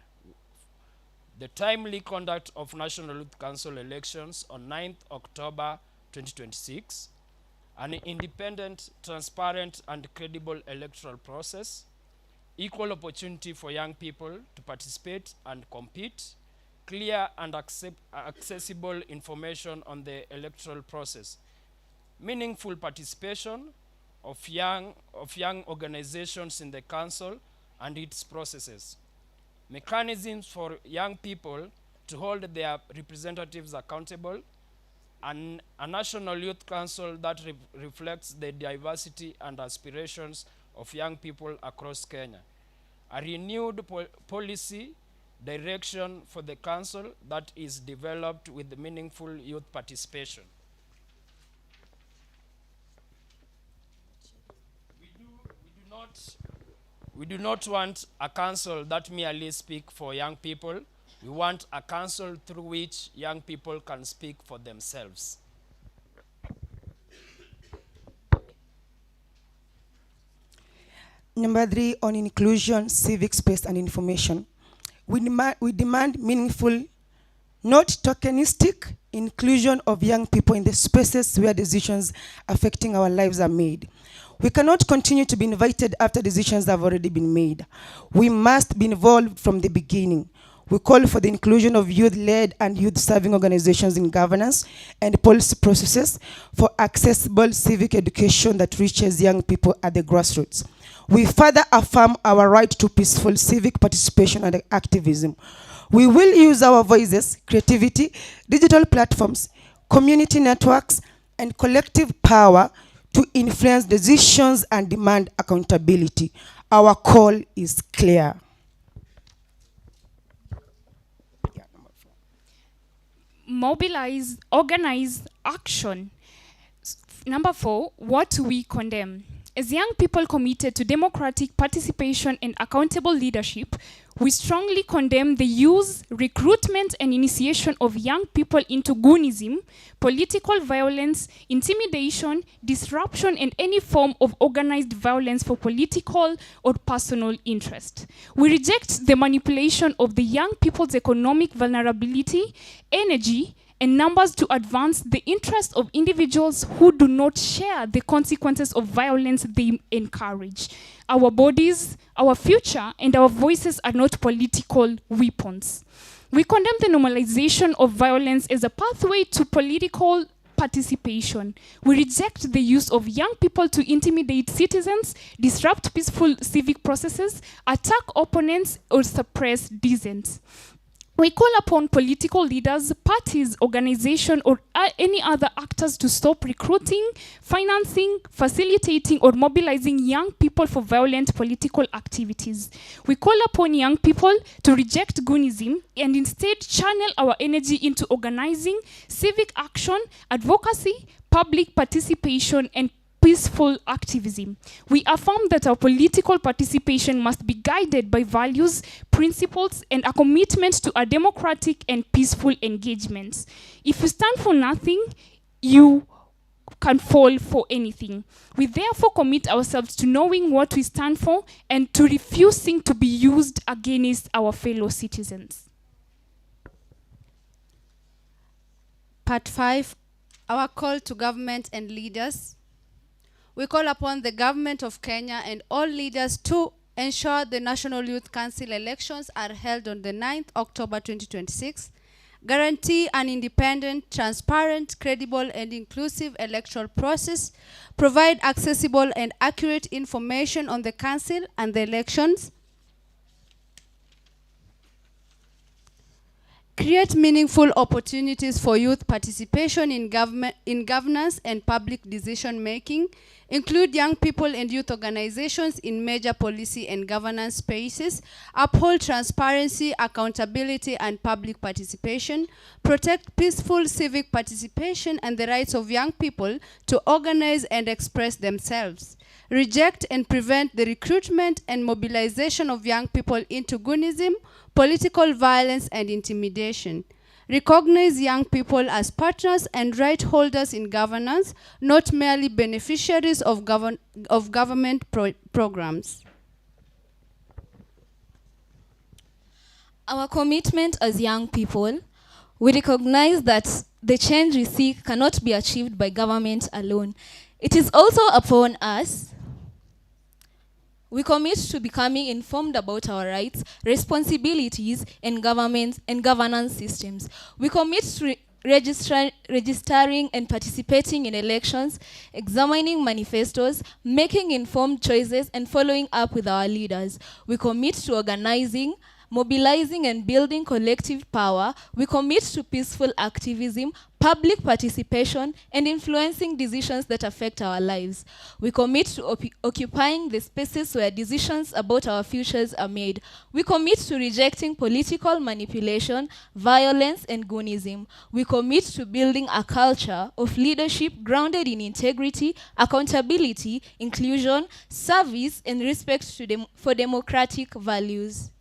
the timely conduct of National Youth Council elections on 9th October 2026, an independent, transparent, and credible electoral process, equal opportunity for young people to participate and compete, clear and accessible information on the electoral process, meaningful participation of young organizations in the council and its processes, mechanisms for young people to hold their representatives accountable, and a National Youth Council that reflects the diversity and aspirations of young people across Kenya. A renewed policy direction for the council that is developed with meaningful youth participation. We do not want a council that merely speak for young people. We want a council through which young people can speak for themselves. Number 3, on inclusion, civic space, and information. We demand meaningful, not tokenistic, inclusion of young people in the spaces where decisions affecting our lives are made. We cannot continue to be invited after decisions have already been made. We must be involved from the beginning. We call for the inclusion of youth-led and youth-serving organizations in governance and policy processes for accessible civic education that reaches young people at the grassroots. We further affirm our right to peaceful civic participation and activism. We will use our voices, creativity, digital platforms, community networks, and collective power to influence decisions and demand accountability. Our call is clear. Mobilize, organize, action. Number 4, what we condemn. As young people committed to democratic participation and accountable leadership, we strongly condemn the use, recruitment, and initiation of young people into goonism, political violence, intimidation, disruption, and any form of organized violence for political or personal interest. We reject the manipulation of the young people's economic vulnerability, energy, and numbers to advance the interests of individuals who do not share the consequences of violence they encourage. Our bodies, our future, and our voices are not political weapons. We condemn the normalization of violence as a pathway to political participation. We reject the use of young people to intimidate citizens, disrupt peaceful civic processes, attack opponents, or suppress dissent. We call upon political leaders, parties, organizations, or any other actors to stop recruiting, financing, facilitating, or mobilizing young people for violent political activities. We call upon young people to reject goonism and instead channel our energy into organizing, civic action, advocacy, public participation, and peaceful activism. We affirm that our political participation must be guided by values, principles, and a commitment to a democratic and peaceful engagement. If you stand for nothing, you can fall for anything. We therefore commit ourselves to knowing what we stand for and to refusing to be used against our fellow citizens. Part 5, our call to government and leaders. We call upon the government of Kenya and all leaders to ensure the National Youth Council elections are held on the 9th October 2026, guarantee an independent, transparent, credible, and inclusive electoral process, provide accessible and accurate information on the council and the elections, create meaningful opportunities for youth participation in governance and public decision making, include young people and youth organizations in major policy and governance spaces, uphold transparency, accountability, and public participation, protect peaceful civic participation and the rights of young people to organize and express themselves, reject and prevent the recruitment and mobilization of young people into goonism, political violence, and intimidation. Recognize young people as partners and right holders in governance, not merely beneficiaries of government programs. Our commitment as young people, we recognize that the change we seek cannot be achieved by government alone. It is also upon us. We commit to becoming informed about our rights, responsibilities, and governance systems. We commit to registering and participating in elections, examining manifestos, making informed choices, and following up with our leaders. We commit to organizing, mobilizing, and building collective power. We commit to peaceful activism, public participation, and influencing decisions that affect our lives. We commit to occupying the spaces where decisions about our futures are made. We commit to rejecting political manipulation, violence, and goonism. We commit to building a culture of leadership grounded in integrity, accountability, inclusion, service, and respect for democratic values.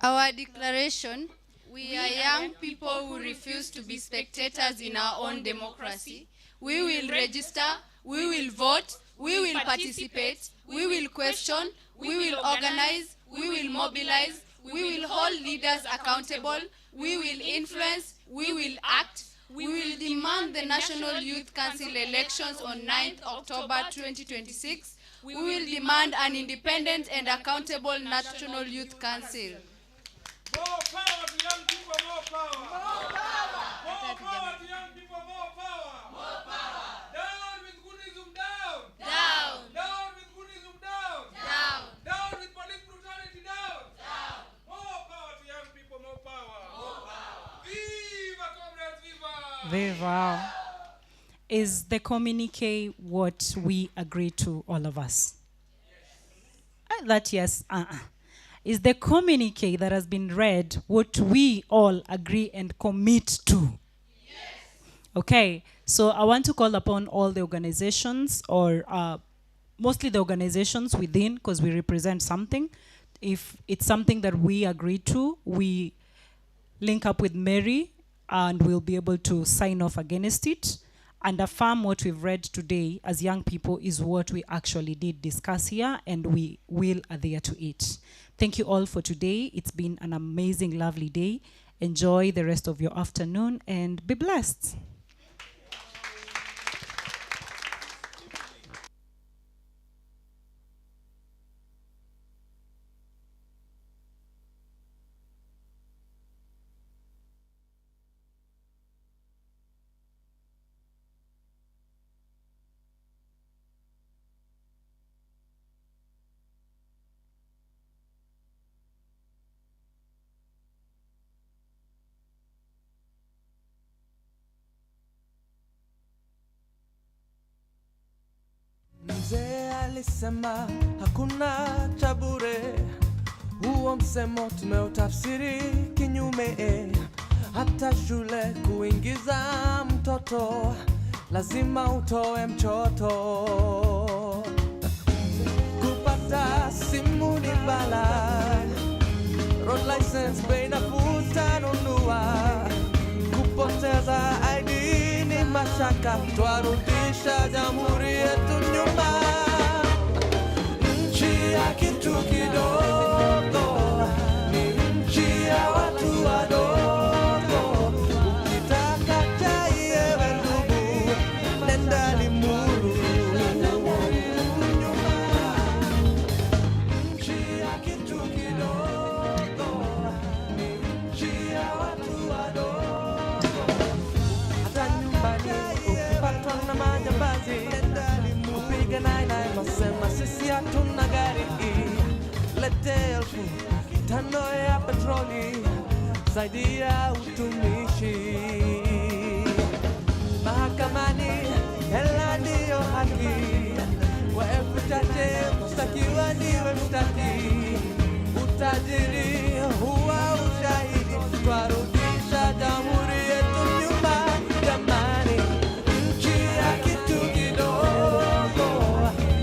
Our declaration, we are young people who refuse to be spectators in our own democracy. We will register, we will vote, we will participate, we will question, we will organize, we will mobilize, we will hold leaders accountable, we will influence, we will act, we will demand the National Youth Council elections on 9th October 2026. We will demand an independent and accountable National Youth Council. More power to young people, more power. More power. More power to young people, more power. More power. Down with goonism, down. Down. Down with goonism, down. Down. Down with police brutality, down. Down. More power to young people, more power. More power. Viva, comrades, viva. Viva. Is the communique what we agree to, all of us? That yes. is the communique that has been read what we all agree and commit to? Okay, so I want to call upon all the organizations, or mostly the organizations within, because we represent something. If it's something that we agree to, we link up with Mary and we'll be able to sign off against it and affirm what we've read today as young people is what we actually did discuss here, and we will adhere to it. Thank you all for today. It's been an amazing, lovely day. Enjoy the rest of your afternoon and be blessed. Mzee alisema hakuna cha bure, huo msemo tumeutafsiri kinyume. Hata shule kuingiza mtoto lazima utoe mchoto. Kupata simu ni bala, road license bei nafuu utanunua. Kupoteza ID ni mashaka, twarudisha jamhuri yetu nyuma. Nchi ya kitu kidogo ni nchi ya watu wadogo. Ukitaka chai ewe ndugu, nenda Limuru. Nchi ya kitu kidogo ni nchi ya watu wadogo. Hata nyumbani ukipatwa na majambazi, kupiga nainai masema sisi hatuna gari. Lete 5,000 ya petroli zaidi ya utumishi. Mahakamani hela ndiyo haki, kwa elfu chache mshtakiwa ndiwe mshtaki. Utajiri huwa ushahidi, twarudisha jamhuri yetu nyuma. Jamani, nchi ya kitu kidogo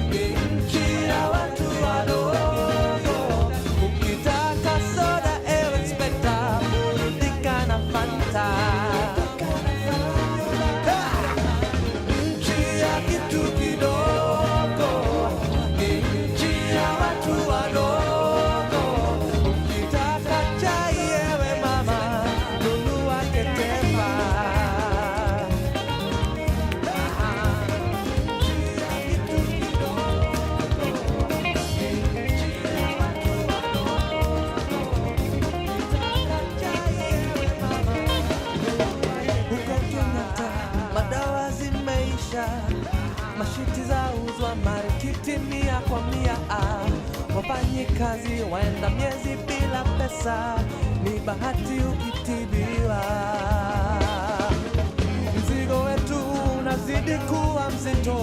ni nchi ya watu wadogo. Ukitaka soda ewe inspekta, burudika na Fanta. Nchi ya kitu kidogo ni nchi ya watu wadogo. Ukitaka chai ewe mama, nunua Ketepa. Huko Kenyatta madawa zimeisha, mashiti zauzwa marikiti 100 kwa 100. Wafanyikazi waenda miezi bila pesa, ni bahati ukitibiwa. Mzigo wetu unazidi kuwa mzito,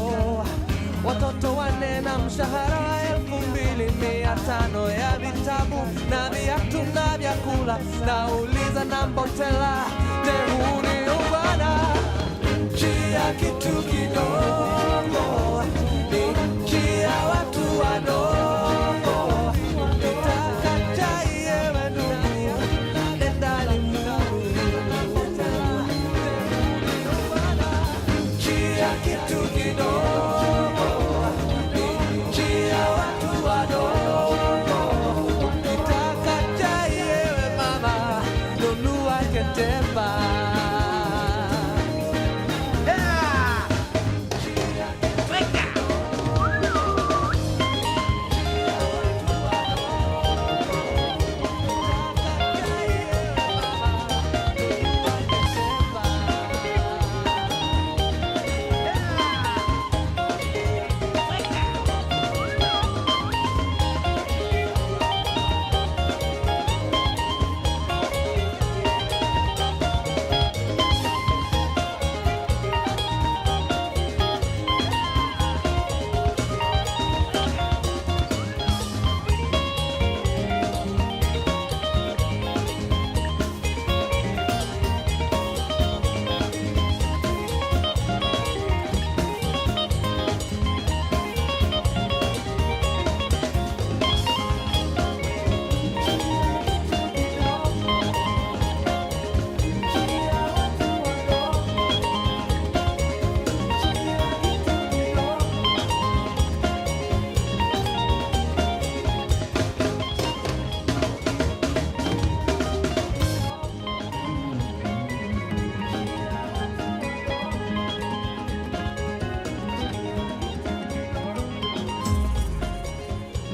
watoto 4 na mshahara wa 2,500 ya vitabu na viatu na vyakula. Nauliza na Mbotela, je, huu ni ungwana? Nchi ya kitu kidogo ni nchi ya watu wadogo. Ukitaka chai ewe ndugu, nenda Limuru. Nchi ya kitu kidogo ni nchi ya watu wadogo. Ukitaka chai ewe mama, nunua Ketepa. Yeah!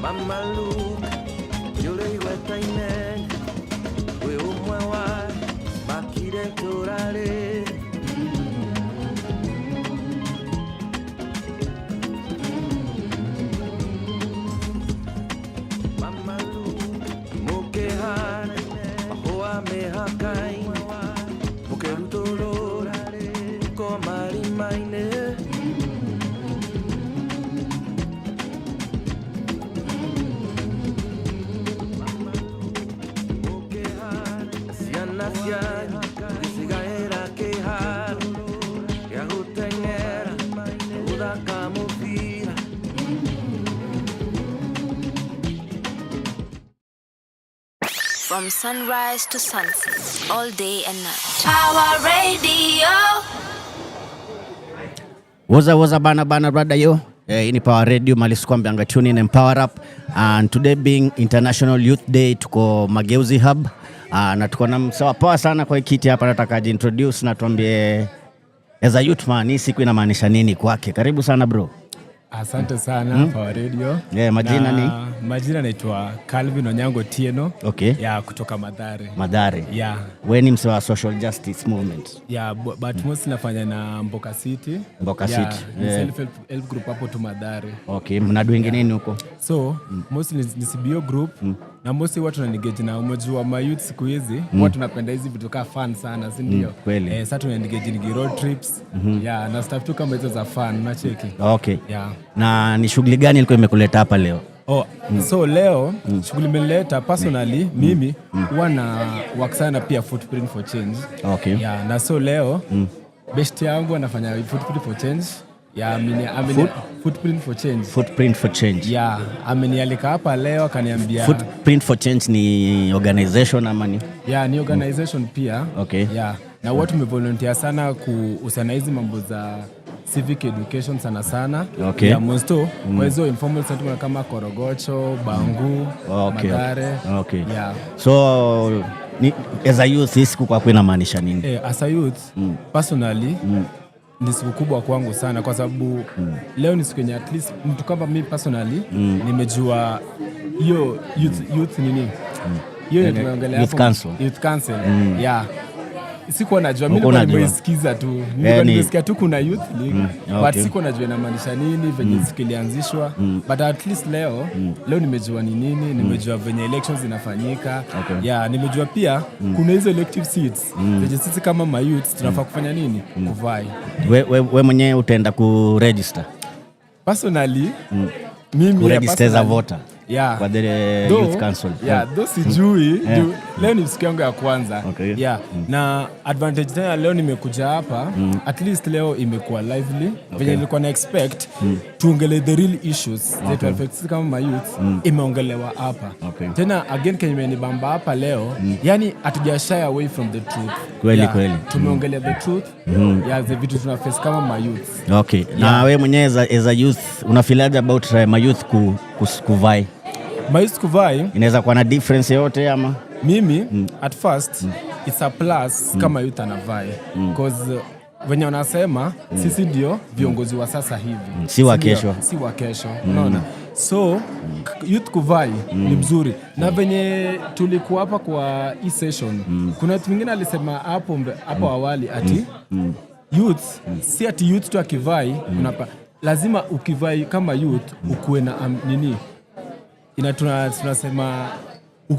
Mama Luke yule iwetaine we umwe wa makire turare Mama Luke mukehane ahoa mehakai mukerutolora ko marimaine From sunrise to sunset, all day and night. Power Radio. Waza bana brother yo. Hii ni Power Radio malisikuambia anga tune in and power up. And today being International Youth Day, tuko Mageuzi Hub. Na tuko na msawa poa sana kwa kiti hapa, nataka introduce na tuambie as a youth man hii siku inamaanisha nini kwake. Karibu sana bro. Asante sana Power Radio. Majina ni? Majina naitwa Calvin Onyango Tieno. Okay. Kutoka Madhare. Madhare. Wewe ni msewa social justice movement. But mostly nafanya na Mboka City. Mboka City. Self help group hapo tu Madhare. Okay, mnadu wengine nini huko? So, mostly ni CBO group. Na mostly watu wanengage na umejua ma youth siku hizi, watu napenda hizi vitu ka fun sana, si ndio? Sasa tunaengage ni road trips. Na stuff tu kama hizo za fun, na cheki. Okay. Na ni shughuli gani ilikuwa imekuleta hapa leo? So leo shughuli imeleta personally mimi huwa na work sana pia footprint for change. Okay. Na so leo best yangu anafanya footprint for change. Footprint for change. Footprint for change. Amenialika hapa leo akaniambia Footprint for change ni organization ama ni? Ni organization pia. Okay. Na watu tumevolunteer sana kuhusiana hizi mambo za civic education sana. Okay. Mwesto kwa hizo informal settlement kama Korogocho, Bangu, Madhare. Okay. So as a youth hii siku kwako inamaanisha nini? As a youth personally ni siku kubwa kwangu sana kwa sababu leo ni siku yenye at least mtu kama mimi personally nimejua hiyo youth nini? Hiyo tumeongelea hapo Youth Council. Sikuwa najua, mimi nilikuwa nimesikiza tu. Nimesikia tu kuna youth league, but sikuwa najua inamaanisha nini venye sikilianzishwa. But at least leo nimejua ni nini, nimejua venye elections zinafanyika. Nimejua pia kuna hizo elective seats. Venye sisi kama ma youth tunafaa kufanya nini? Kuvai. Wewe mwenyewe utaenda ku register? Personally, mimi register as a voter. Kwa the Youth Council. Sijui. Leo ni siku yangu ya kwanza. Na advantage tena leo nimekuja hapa, at least leo imekuwa lively. Venye nilikuwa na expect tuongele the real issues zetu affect kama ma youth imeongelewa hapa. Tena again kenye imenibamba hapa leo, yani hatuja shy away from the truth. Kweli. Tumeongelea the truth. The vitu tuna face kama ma youth. Okay. Na wewe mwenyewe as a youth unafeel about my youth kuvai? Youth kuvai inaweza kuwa na difference yote ama? Mimi at first it's a plus kama youth anavai because venye wanasema sisi ndio viongozi wa sasa hivi, si wa kesho. Unaona? So youth kuvai ni mzuri. Na venye tulikuwa hapa kwa hii session kuna watu wengine alisema hapo awali ati youth si ati youth tu akivai lazima ukivai kama youth ukuwe na nini tunasema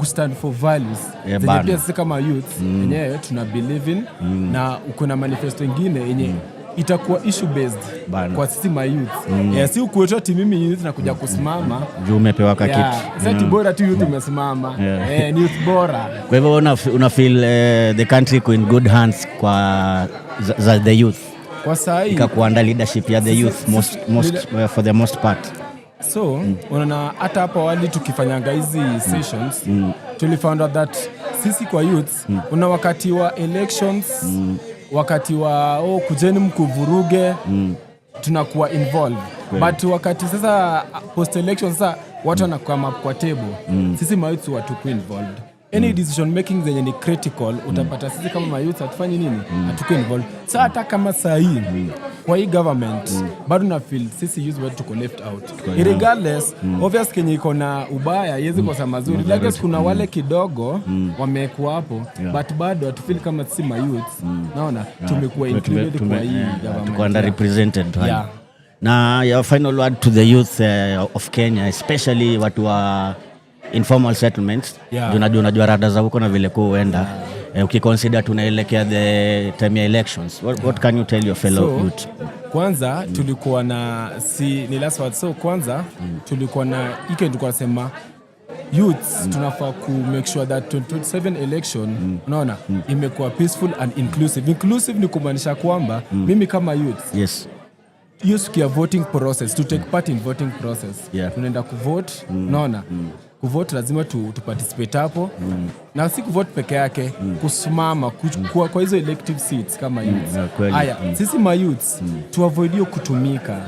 stand for values zenye pia sisi kama youth yenyewe tuna believe in na uko na manifesto ingine yenye itakuwa issue based kwa sisi ma youth. Si ukuetwa ati mimi youth na kuja kusimama juu umepewa kitu. Sasa bora tu youth umesimama. Ni youth bora. Kwa hivyo una feel the country in good hands kwa za the youth. Kwa sasa hii ikakuanda leadership ya the youth most for the most part. So unaona hata hapo awali tukifanyanga hizi sessions tulifound out that sisi kwa youth una wakati wa elections wakati wa kujeni mkuvuruge tunakuwa involved. But wakati sasa post election sasa watu wanakuwa kwa table sisi mayouth watu ku involved. Any decision making zenye ni critical utapata sisi kama mayouth hatufanyi nini? Hatuko involved. Sasa hata kama saa hii kwa hii government bado na feel sisi youth wetu tuko left out. Regardless obvious Kenya iko na ubaya yezi kosa mazuri. Like kuna wale kidogo wamekuwa hapo but bado atu feel kama sisi youth naona tumekuwa included kwa hii government. Tuko underrepresented. Na your final word to the youth of Kenya, especially watu wa informal settlements. Unajua rada za huko na vile kuenda. Ukiconsider tunaelekea the time ya elections. What can you tell your fellow youth? Kwanza tulikuwa na ni last word. So kwanza tulikuwa na tulikuwa nasema youths tunafaa ku make sure that 2027 election unaona imekuwa peaceful and inclusive. Inclusive ni kumaanisha kwamba mimi kama youth use kia voting process to take part in voting process. Tunaenda kuvote unaona kuvote lazima tu participate hapo na si kuvote peke yake kusimama kwa hizo elective seats kama youths. Haya sisi ma youths to avoid hiyo kutumika.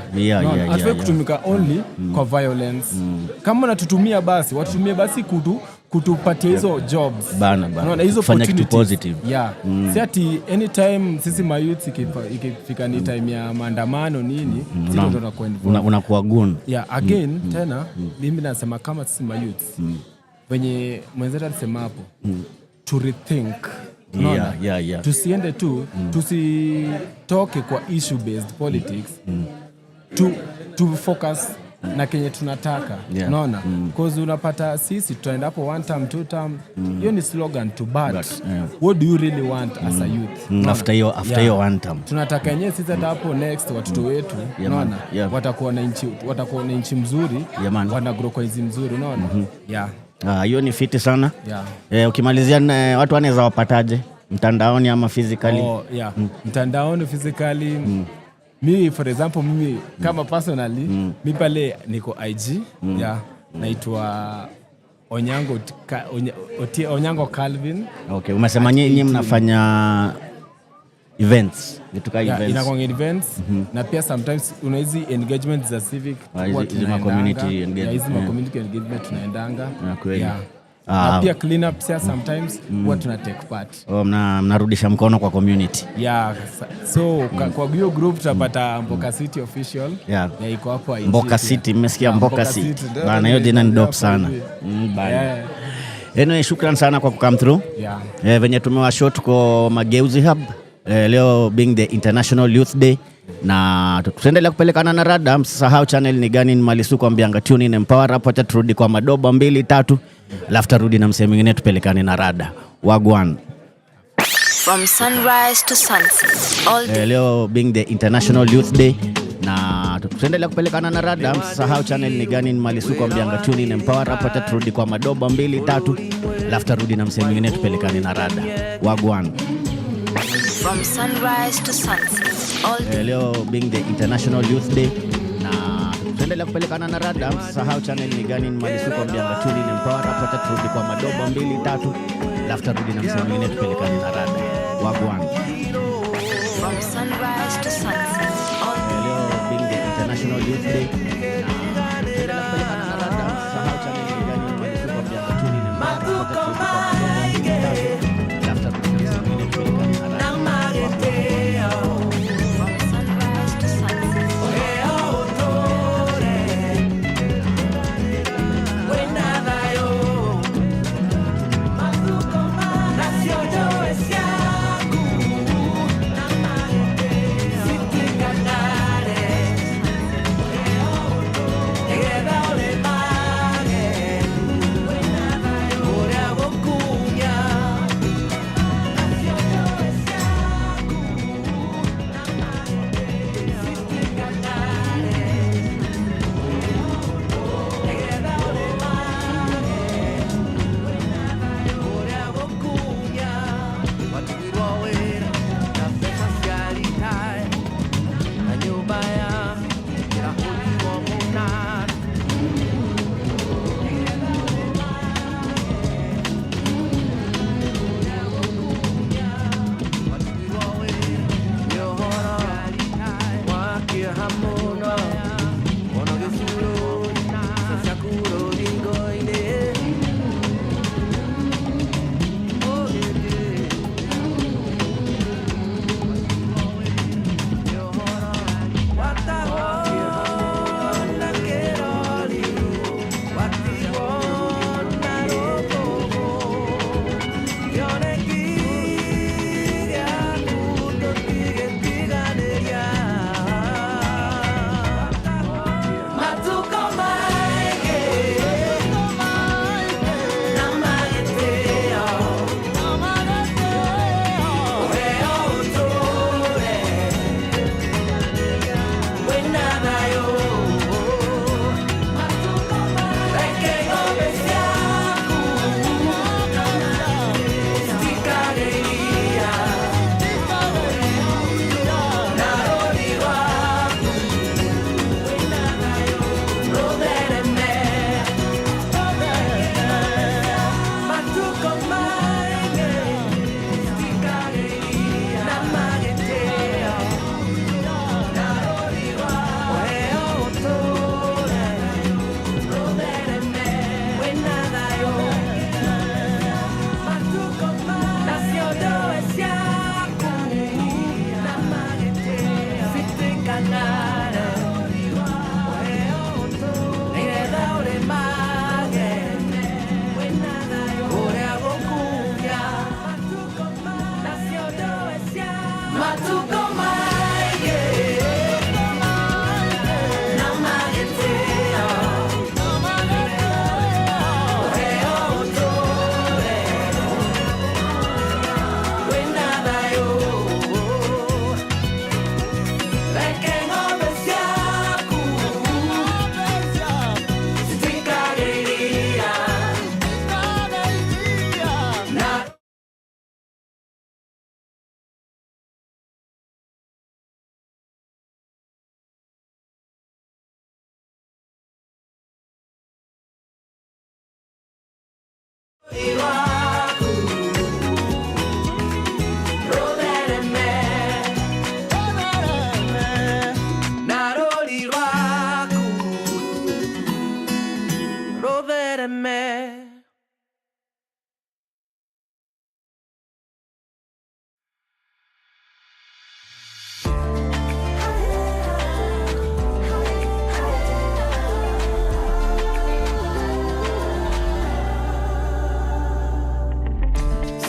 Kutumika only kwa violence. Kama natutumia basi watutumie basi kutupatia hizo jobs bana hizo fanya kitu positive. Si ati anytime sisi ma youths ikifika ni time ya maandamano nini unakuwa gun. Again tena mimi nasema kama sisi ma youths wenye mwenzetu alisema hapo to rethink. Tusiende tu tusitoke kwa issue based politics to focus na kenye tunataka. Unaona cause unapata sisi tutaenda hapo 1 term 2 term hiyo ni slogan to but what do you really want as a youth? After your 1 term tunataka yenyewe sisi hata hapo next watoto wetu unaona watakuwa na nchi mzuri wana grow kwa nchi mzuri unaona. Hiyo ni fiti sana. Ukimalizia watu wanaweza wapataje mtandaoni ama physically? Mtandaoni physically mi for example mimi kama personally mi pale niko IG naitwa Onyango Calvin. Okay, umesema nyinyi mnafanya events vituka events. Inakuwa events na pia sometimes unaizi engagement za civic kwa community engagement tunaendanga. Na pia clean up sometimes what tuna take part. Mnarudisha mkono kwa community. So kwa hiyo group tutapata Mboka City official. Iko hapo IG. Mboka City, mmesikia Mboka City. Bana hiyo jina ni dope sana. Anyway, shukran sana kwa come through. Venye tumewashow tuko Mageuzi Hub. Leo being the International Youth Day na tutaendelea kupelekana na rada. Msahau channel ni gani ni Malisuku ambianga tune in empower hapo. Acha turudi kwa madoba 2 3 alafu tarudi na msemo mwingine tupelekane na rada. Wagwan. From sunrise to sunset all day. Leo being the International Youth Day na tutaendelea kupelekana na rada. Msahau channel ni gani ni Malisuku ambianga tune in empower hapo. Acha turudi kwa madoba 2 3 alafu tarudi na msemo mwingine tupelekane na rada. Wagwan. From sunrise to sunset all day. Leo being the International Youth Day na tutaendelea kupelekana na rada. Sahau channel ni gani ni Malisuku ambianga tune in empower hapo. Turudi kwa madoba 2 3 alafu tarudi na msemo mwingine tupelekane na rada. Wagwan. From sunrise to sunset all day. Leo being the International Youth Day na tutaendelea kupelekana na rada. Sahau channel ni gani ni Malisuku ambianga tune in empower hapo. Turudi kwa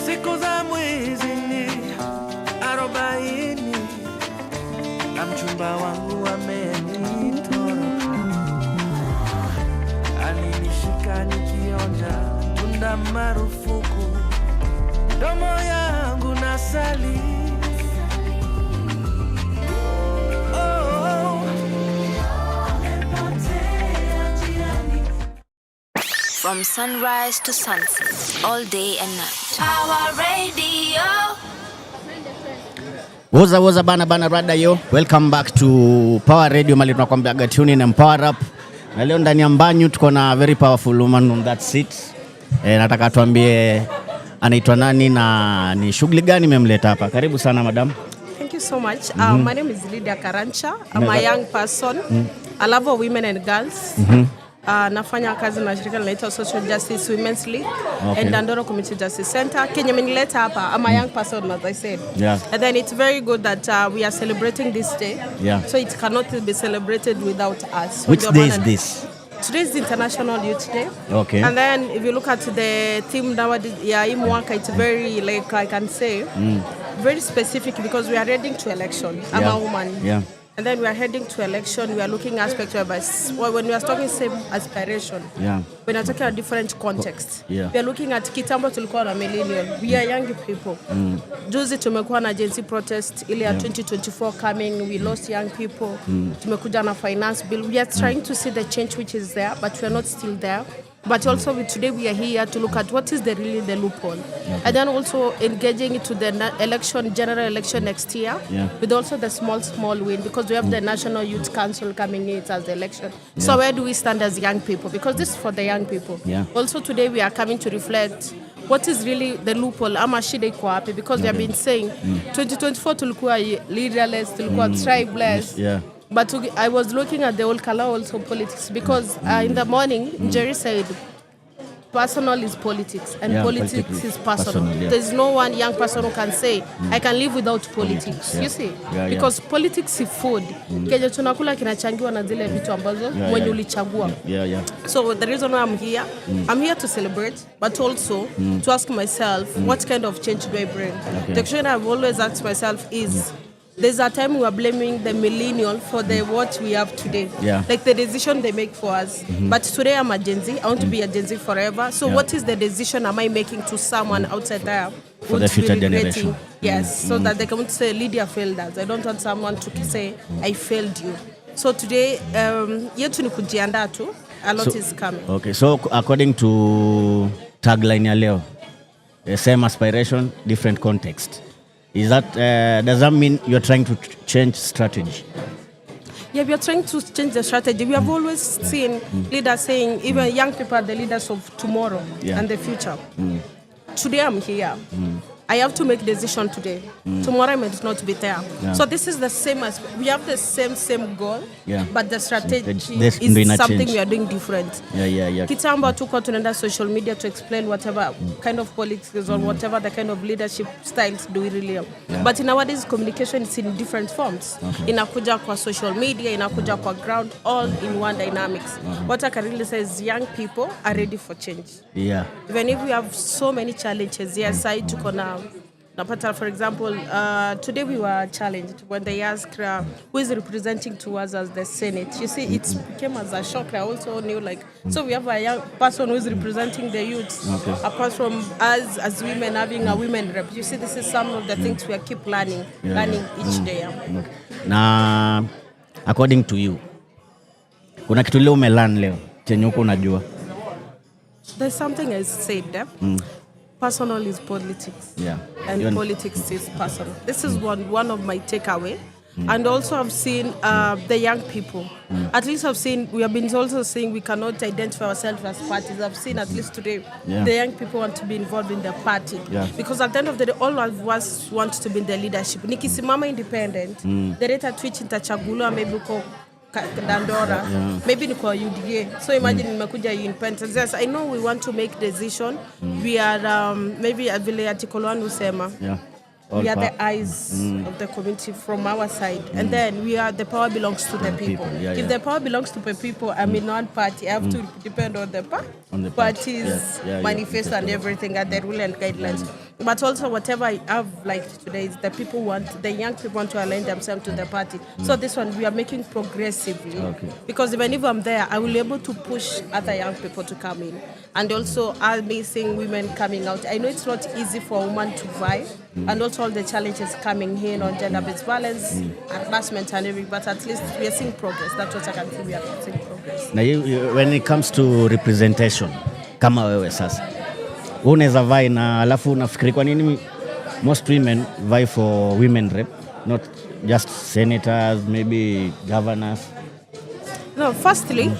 Siku za mwezi ni 40 na mchumba wangu amenitoroka, alinishika nikionja tunda marufuku, domo yangu na sali. From sunrise to sunset, all day and night. Our radio. Woza bana rada yo. Welcome back to Power Radio, mali tunakwambia tune in and power up. Na leo ndani ya mbanyu tuko na very powerful woman on that seat. Nataka tuambie anaitwa nani na ni shughuli gani memleta hapa. Karibu sana madam. Thank you so much. My name is Lydia Karancha. I'm a young person. I love women and girls. Nafanya kazi na shirika linaloitwa Social Justice Women's League and Dandoro Community Justice Center. Kenya menileta hapa. I'm a young person, as I said. Yeah. And then it's very good that we are celebrating this day. Yeah. So it cannot be celebrated without us. So Which day is this? Today is the International Youth Day. Okay. And then if you look at the theme nowadays, it's very, like I can say, very specific because we are heading to election. I'm a woman. Yeah. And then we are heading to election. We are looking aspects of us. Well, when we are talking same aspiration, when we are talking a different context, we are looking at kitambo tulikuwa na millennial. We are young people. Juzi tumekuwa na Gen Z protest ile ya 2024 coming. We lost young people. Tumekuja na finance bill. We are trying to see the change which is there, but we are not still there. But also today we are here to look at what is really the loophole. And then also engaging into the general election next year with also the small win because we have the National Youth Council coming in as the election. So where do we stand as young people? Because this is for the young people. Also today we are coming to reflect what is really the loophole ama shida iko wapi because we have been saying 2024 tulikuwa leaderless, tulikuwa tribeless. But I was looking at the old color also politics because in the morning, Jerry said, personal is politics and politics is personal. There's no one young person who can say, I can live without politics. You see? Because politics is food. Kenye tunakula kinachangiwa na zile vitu ambazo mwenye ulichagua. So the reason why I'm here to celebrate, but also to ask myself, what kind of change do I bring? The question I've always asked myself is, there's a time we are blaming the millennial for the what we have today. Like the decision they make for us. But today I'm a Gen Z. I want to be a Gen Z forever. So what is the decision am I making to someone outside there? For the future generation. Yes, so that they can say, Lydia failed us. I don't want someone to say, I failed you. So today, yetu ni kujiandaa tu. A lot is coming. Okay, so according to tagline ya leo, the same aspiration, different context. Is that does that mean you're trying to change strategy? Yeah, we are trying to change the strategy. We have always seen leaders saying even young people are the leaders of tomorrow and the future. Today I'm here. I have to make decision today. Tomorrow I might not be there. Yeah. So this is the same as we have the same goal, Yeah. but the strategy This ndio is ina something change. we are doing different. Yeah. Kitambo tuko tunaenda social media to explain whatever kind of politics or whatever the kind of leadership styles do we really have. Yeah. But nowadays communication is in different forms. Okay. Inakuja kwa social media, inakuja kwa ground, all in one dynamics. What I can really say is young people are ready for change. Yeah. Even if we have so many challenges, yes, I took on Napata, for example, today we were challenged when they asked who is representing to us as the Senate. You see, it became as a shock. I also knew, like, so we have a young person who is representing the youth, apart from us as women having a women rep. You see, this is some of the things we keep learning each day. Na according to you, kuna kitu leo umelearn leo chenye uko unajua? There's something I said. Personal is politics. Yeah. And politics is personal. This is one of my takeaway. And also I've seen the young people. At least I've seen, we have been also saying we cannot identify ourselves as parties. I've seen at least today, the young people want to be involved in the party. Yeah. Because at the end of the day, all of us want to be in the leadership. Nikisimama independent, the rate at which nitachagulwa maybe uko Dandora, maybe ni kwa UDA. So imagine nimekuja independent. Yes, I know we want to make decision. We are maybe vile article 1 usema. We are the eyes of the community from our side. And then we are, the power belongs to the people. If the power belongs to the people, I'm in one party, I have to depend on the party's manifesto and everything and the rule and guidelines. But also whatever I have liked today is the people want, the young people want to align themselves to the party. So this one we are making progressively. Because even if I'm there, I will be able to push other young people to come in. And also amazing women coming out. I know it's not easy for a woman to vie. And also all the challenges coming in on gender-based violence, harassment and everything. But at least we are seeing progress. That's what I can see, we are seeing progress. Na when it comes to representation, kama wewe sasa, unaweza vai na alafu unafikiri kwa nini most women vie for women rep, not just senators, maybe governors? No, firstly,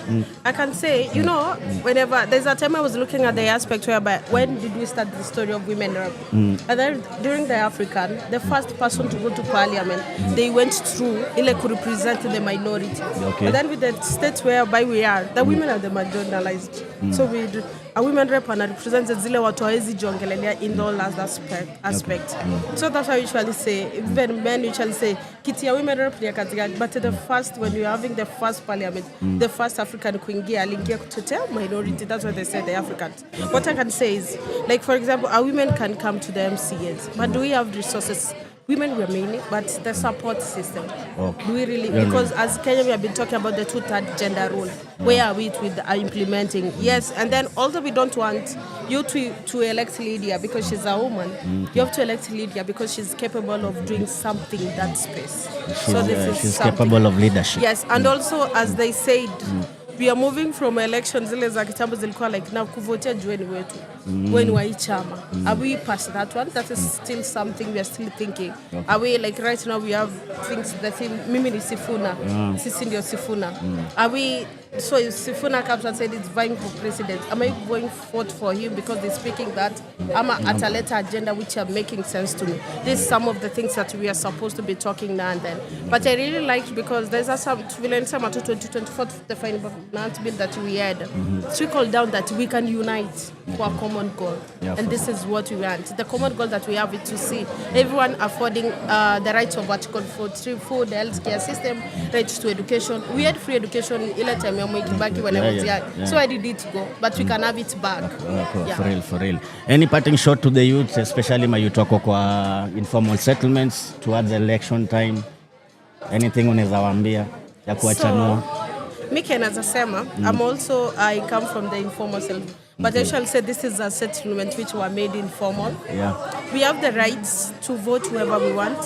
I can say, you know, whenever, there's a time I was looking at the aspect whereby, when did we start the story of women rep? And then during the African, the first person to go to parliament, they went through, ile could represent the minority. But then with the states whereby we are, the women are the marginalized. So we do, a women rep and represents zile watu hawezi jiongelelea in all aspect. So that's why I usually say, even men usually say, kiti ya women rep ni ya katika, but the first, when you're having the first parliament, the first African kuingia, aliingia kutetea minority. That's what they say, the Africans. What I can say is, like for example, our women can come to the MCAs, but do we have resources? Women were mainly, but the support system. Do we really? Because as Kenya, we have been talking about the 2/3 gender rule. Where are we with implementing? Yes, and then also we don't want you to elect Lydia because she's a woman. You have to elect Lydia because she's capable of doing something in that space. So this is she's something. capable of leadership. Yes, and also as they said, we are moving from elections zile za kitambo zilikuwa like now kuvotea jueni wetu when wa chama. Are we past that one? That is still something we are still thinking. Are we like right now we have things the thing mimi ni Sifuna, sisi ndio Sifuna. Are we, so if Sifuna comes and said it's vying for president, am I going forth for him because they're speaking that? Ama at a later agenda which are making sense to me. This is some of the things that we are supposed to be talking now and then. But I really liked because there's some 2024 the final announcement that we had. Trickle down that we can unite for a common goal. And this is what we want. The common goal that we have is to see everyone affording the rights of what called food, healthcare system, rights to education. We had free education ile time ya Mwikibaki when I was young. So I did it go, but we can have it back. For real. Any parting shot to the youth, especially my youth wako kwa informal settlements towards the election time? Anything unaweza waambia ya kuachanua? Miki anasema, I come from the informal settlement. But I shall say this is a settlement which were made informal. We have the rights to vote whoever we want.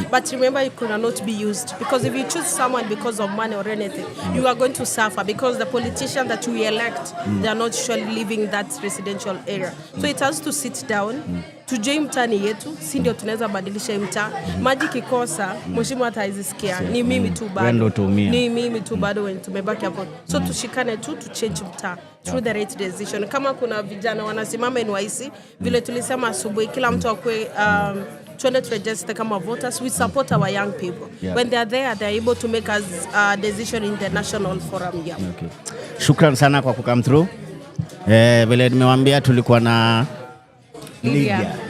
But remember, it cannot be used. Because if you choose someone because of money or anything, you are going to suffer. Because the politicians that we elect, they are not usually living in that residential area. So it has to sit down. Tujue mtani yetu, si ndio tunaweza badilisha mtaa. Maji kikosa, mheshimiwa ataizisikia. Ni mimi tu bado. Ni mimi tu bado when tumebaki hapo. So tushikane tu to change mtaa through the right decision. Kama kuna vijana wanasimama NYC, vile tulisema asubuhi, kila mtu twende to register kama voters. We support our young people. Yeah. When they are there, they are able to make us decision in the national forum. Yeah. Okay. Shukran sana kwa kukam through. Vile nimewambia tulikuwa na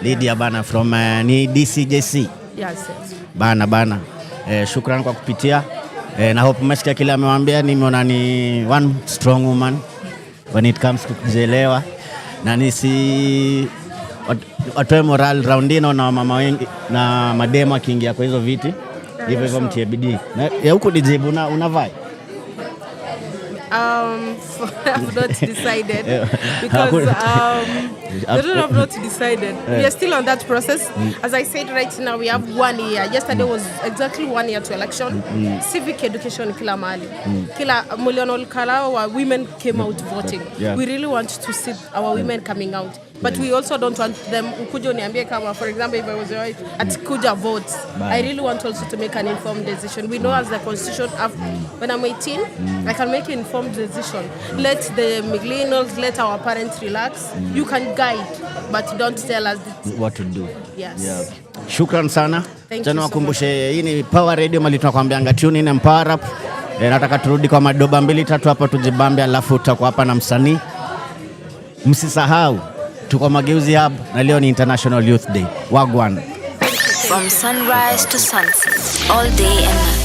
Lydia bana from ni DCJC. Yes, yes. Bana. Shukran kwa kupitia. Na hope mmesikia kile amewambia. Nimeona ni one strong woman when it comes to kujielewa. Na nisi watoe moral roundino na mama wengi na mademo akiingia kwa hizo viti. Hivyo mtie bidii. Na huko DJ unavai? I've not decided because I've not decided. We are still on that process. As I said, right now we have 1 year. Yesterday was exactly 1 year to election. Civic education kila mahali. Kila million kala women came out voting. Yeah. We really want to see our women coming out. But we also don't want them ukuja uniambie kama, for example, if I was right at kuja votes. I really want also to make an informed decision. We know as the constitution, when I'm 18, I can make an informed decision. Let the millennials, let our parents relax. You can guide, but don't tell us what to do. Yes. Yeah. Shukran sana. Tena wakumbushe hii ni Power Radio mali tunakwambianga tune in and power up. Nataka turudi kwa madoba 2-3 hapa tujibambe, alafu tutakuwa hapa na msanii. Msisahau tuko Mageuzi Hub na leo ni International Youth Day. Wagwan. From sunrise to sunset, all day and night.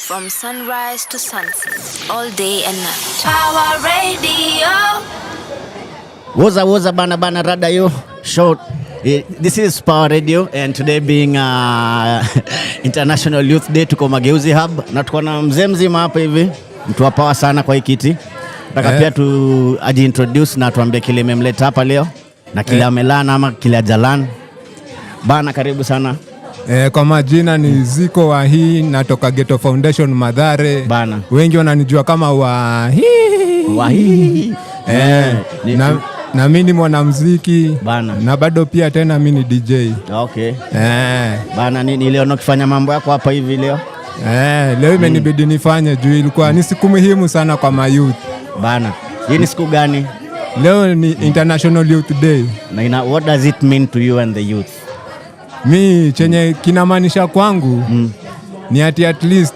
From sunrise to sunset, all day and night. Power Radio. Woza bana rada yo short. This is Power Radio, and today being International Youth Day, tuko Mageuzi Hub na tuko na mzee mzima hapa hivi, mtu wa power sana kwa hii kiti. Nataka pia tu introduce na tuambie kile memleta hapa leo na kile amelana ama kile ajalan. Bana, karibu sana. Kwa majina ni Ziko wa hii, natoka Ghetto Foundation Madhare. Bana. Wengi wananijua kama wa hii. Na mimi ni mwanamuziki bana, na bado pia tena mimi ni DJ. Okay. Bana, nini leo unakifanya mambo yako hapa hivi leo? Leo imenibidi nifanye juu ilikuwa ni siku muhimu sana kwa mayouth. Bana. Hii ni siku gani? Leo ni International Youth Day. Na what does it mean to you and the youth? Mi chenye kinamaanisha kwangu ni at least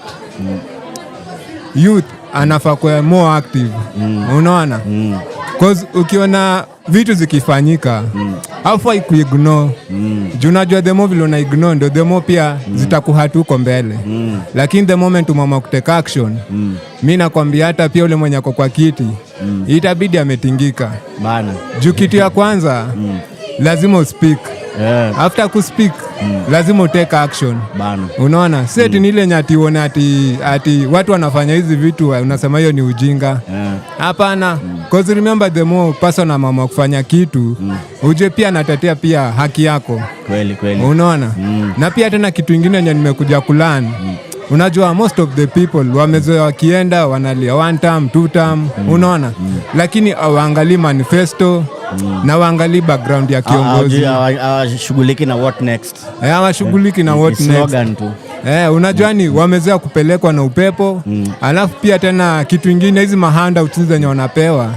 youth anafaa kuwa more active. Unaona? Cause ukiona vitu zikifanyika haufai kuignore. Juu unajua the more vile una ignore ndio the more pia zitakuhatuko mbele. Lakini the moment umama kuteka action, mimi nakwambia hata pia ule mwenye ako kwa kiti itabidi ametingika bana. Juu kitu ya kwanza lazima uspeak. After kuspeak lazima utake action bana. Unaona? Seti ni ile nyati uone ati watu wanafanya hizi vitu unasema hiyo ni ujinga. Hapana. Cause remember the more person mama kufanya kitu uje pia anatetea pia haki yako. Kweli. Unaona? Na pia tena kitu kingine yenye nimekuja kulan. Unajua most of the people wamezoea wakienda wanalia 1 term 2 term. Unaona? Lakini hawaangalii manifesto na waangalii background ya kiongozi. Hawashughuliki na what next. Hawashughuliki na what next. Slogan tu. Unajua ni wamezoea kupelekwa na upepo. Alafu pia tena kitu kingine hizi mahanda zenye wanapewa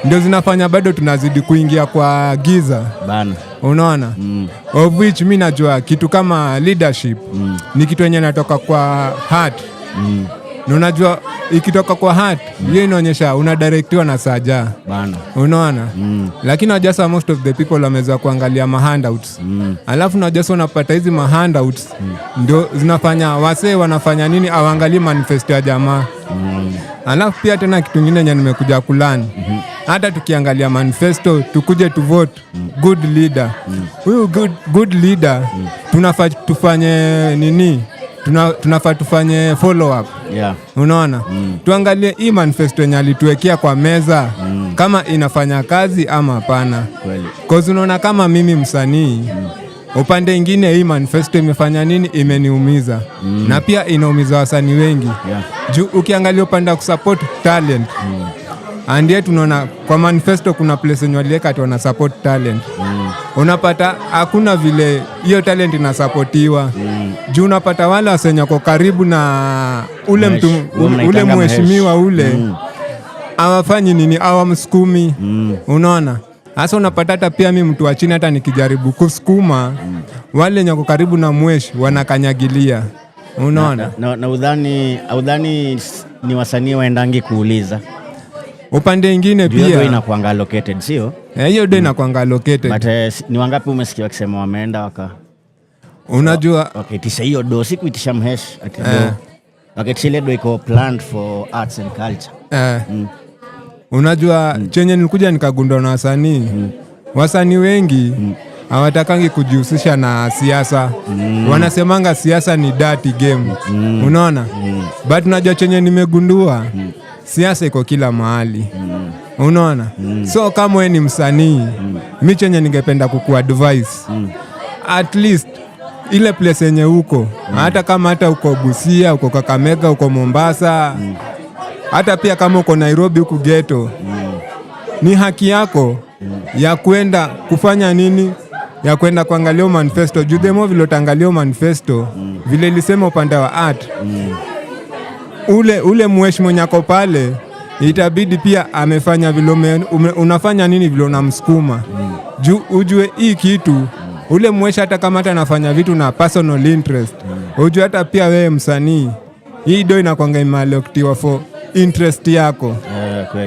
ndio zinafanya bado tunazidi kuingia kwa giza bana. Unaona? Of which mimi najua kitu kama leadership ni kitu yenye natoka kwa heart. Na unajua ikitoka kwa heart, hiyo inaonyesha unadirectiwa na saja. Bana. Unaona? Lakini wajasa most of the people wameweza kuangalia handouts. Alafu wajasa unapata hizi handouts ndio zinafanya wasee wanafanya nini awaangalie manifesto ya jamaa. Alafu pia tena kitu kingine yenye nimekuja kulani. Hata tukiangalia manifesto tukuje to vote good leader. Huyu good leader tunafaa tufanye nini? Tunafaa tufanye follow up. Yeah. Unaona? Tuangalie hii manifesto yenye alituwekea kwa meza kama inafanya kazi ama hapana. Kweli. Cause unaona kama mimi msanii upande ingine hii manifesto imefanya nini? Imeniumiza. Na pia inaumiza wasanii wengi. Yeah. Juu ukiangalia upande wa kusupport talent. And yet tunaona kwa manifesto kuna place yenye waliweka ati wana support talent. Unapata hakuna vile hiyo talent inasupportiwa. Juu unapata wale wasenya kwa karibu na ule mtu ule mheshimiwa ule hawafanyi nini, hawamsukumi. Unaona? Hasa unapata hata pia mimi mtu wa chini hata nikijaribu kusukuma wale nyako karibu na mweshi wanakanyagilia. Unaona? Na udhani ni wasanii waendangi kuuliza. Upande ingine pia hiyo inakuanga allocated, sio? Hiyo ndio inakuanga allocated. But ni wangapi umesikia wakisema wameenda unajua wakitisha hiyo do, si kuitisha mhesh ati do. Wakitisha do iko planned for arts and culture. Unajua chenye nilikuja nikagundua na wasanii wengi hawatakangi kujihusisha na siasa. Wanasemanga siasa ni dirty game. Unaona? But unajua chenye nimegundua siasa iko kila mahali. Unaona? So kama wewe ni msanii, mimi chenye ningependa kukuadvise at least ile place yenye huko, hata kama hata uko Busia, uko Kakamega, uko Mombasa, hata pia kama uko Nairobi huku ghetto, ni haki yako ya kwenda kufanya nini? Ya kwenda kuangalia manifesto. Juu demo vile utaangalia manifesto, vile ilisema upande wa art, ule mheshimiwa nyako pale itabidi pia amefanya vile unafanya nini vile unamsukuma. Juu ujue hii kitu ule mhesha hata kama hata anafanya vitu na personal interest. Ujue hata pia wewe msanii hii do inakuanga imeallocated for interest yako.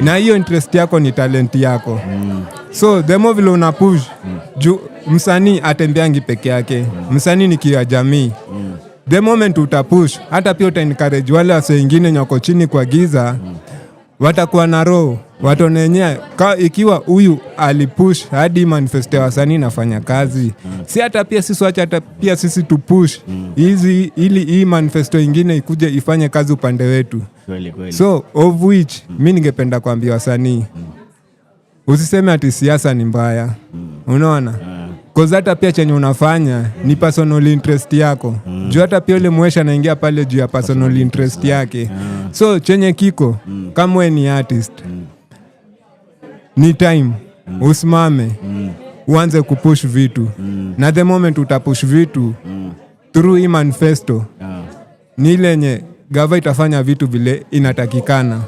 Na hiyo interest yako ni talent yako. So the more vile una push juu msanii atembeangi peke yake. Msanii ni kia jamii. The moment utapush hata pia uta-encourage wale wase wengine nyoko chini kwa giza watakuwa na roho, watonenya ikiwa huyu alipush hadi manifesto ya wasanii nafanya kazi. Si hata pia sisi wacha hata pia sisi tupush hizi ili hii manifesto ingine ikuje ifanye kazi upande wetu. Kweli. So of which mimi ningependa kuambia wasanii usiseme ati siasa ni mbaya. Unaona? Cause hata pia chenye unafanya ni personal interest yako. Juu hata pia ule mwesha anaingia pale juu ya personal interest yake. So chenye kiko kama wewe ni artist ni time usimame uanze kupush vitu. Na the moment utapush vitu through hii manifesto ni ile yenye gava itafanya vitu vile inatakikana.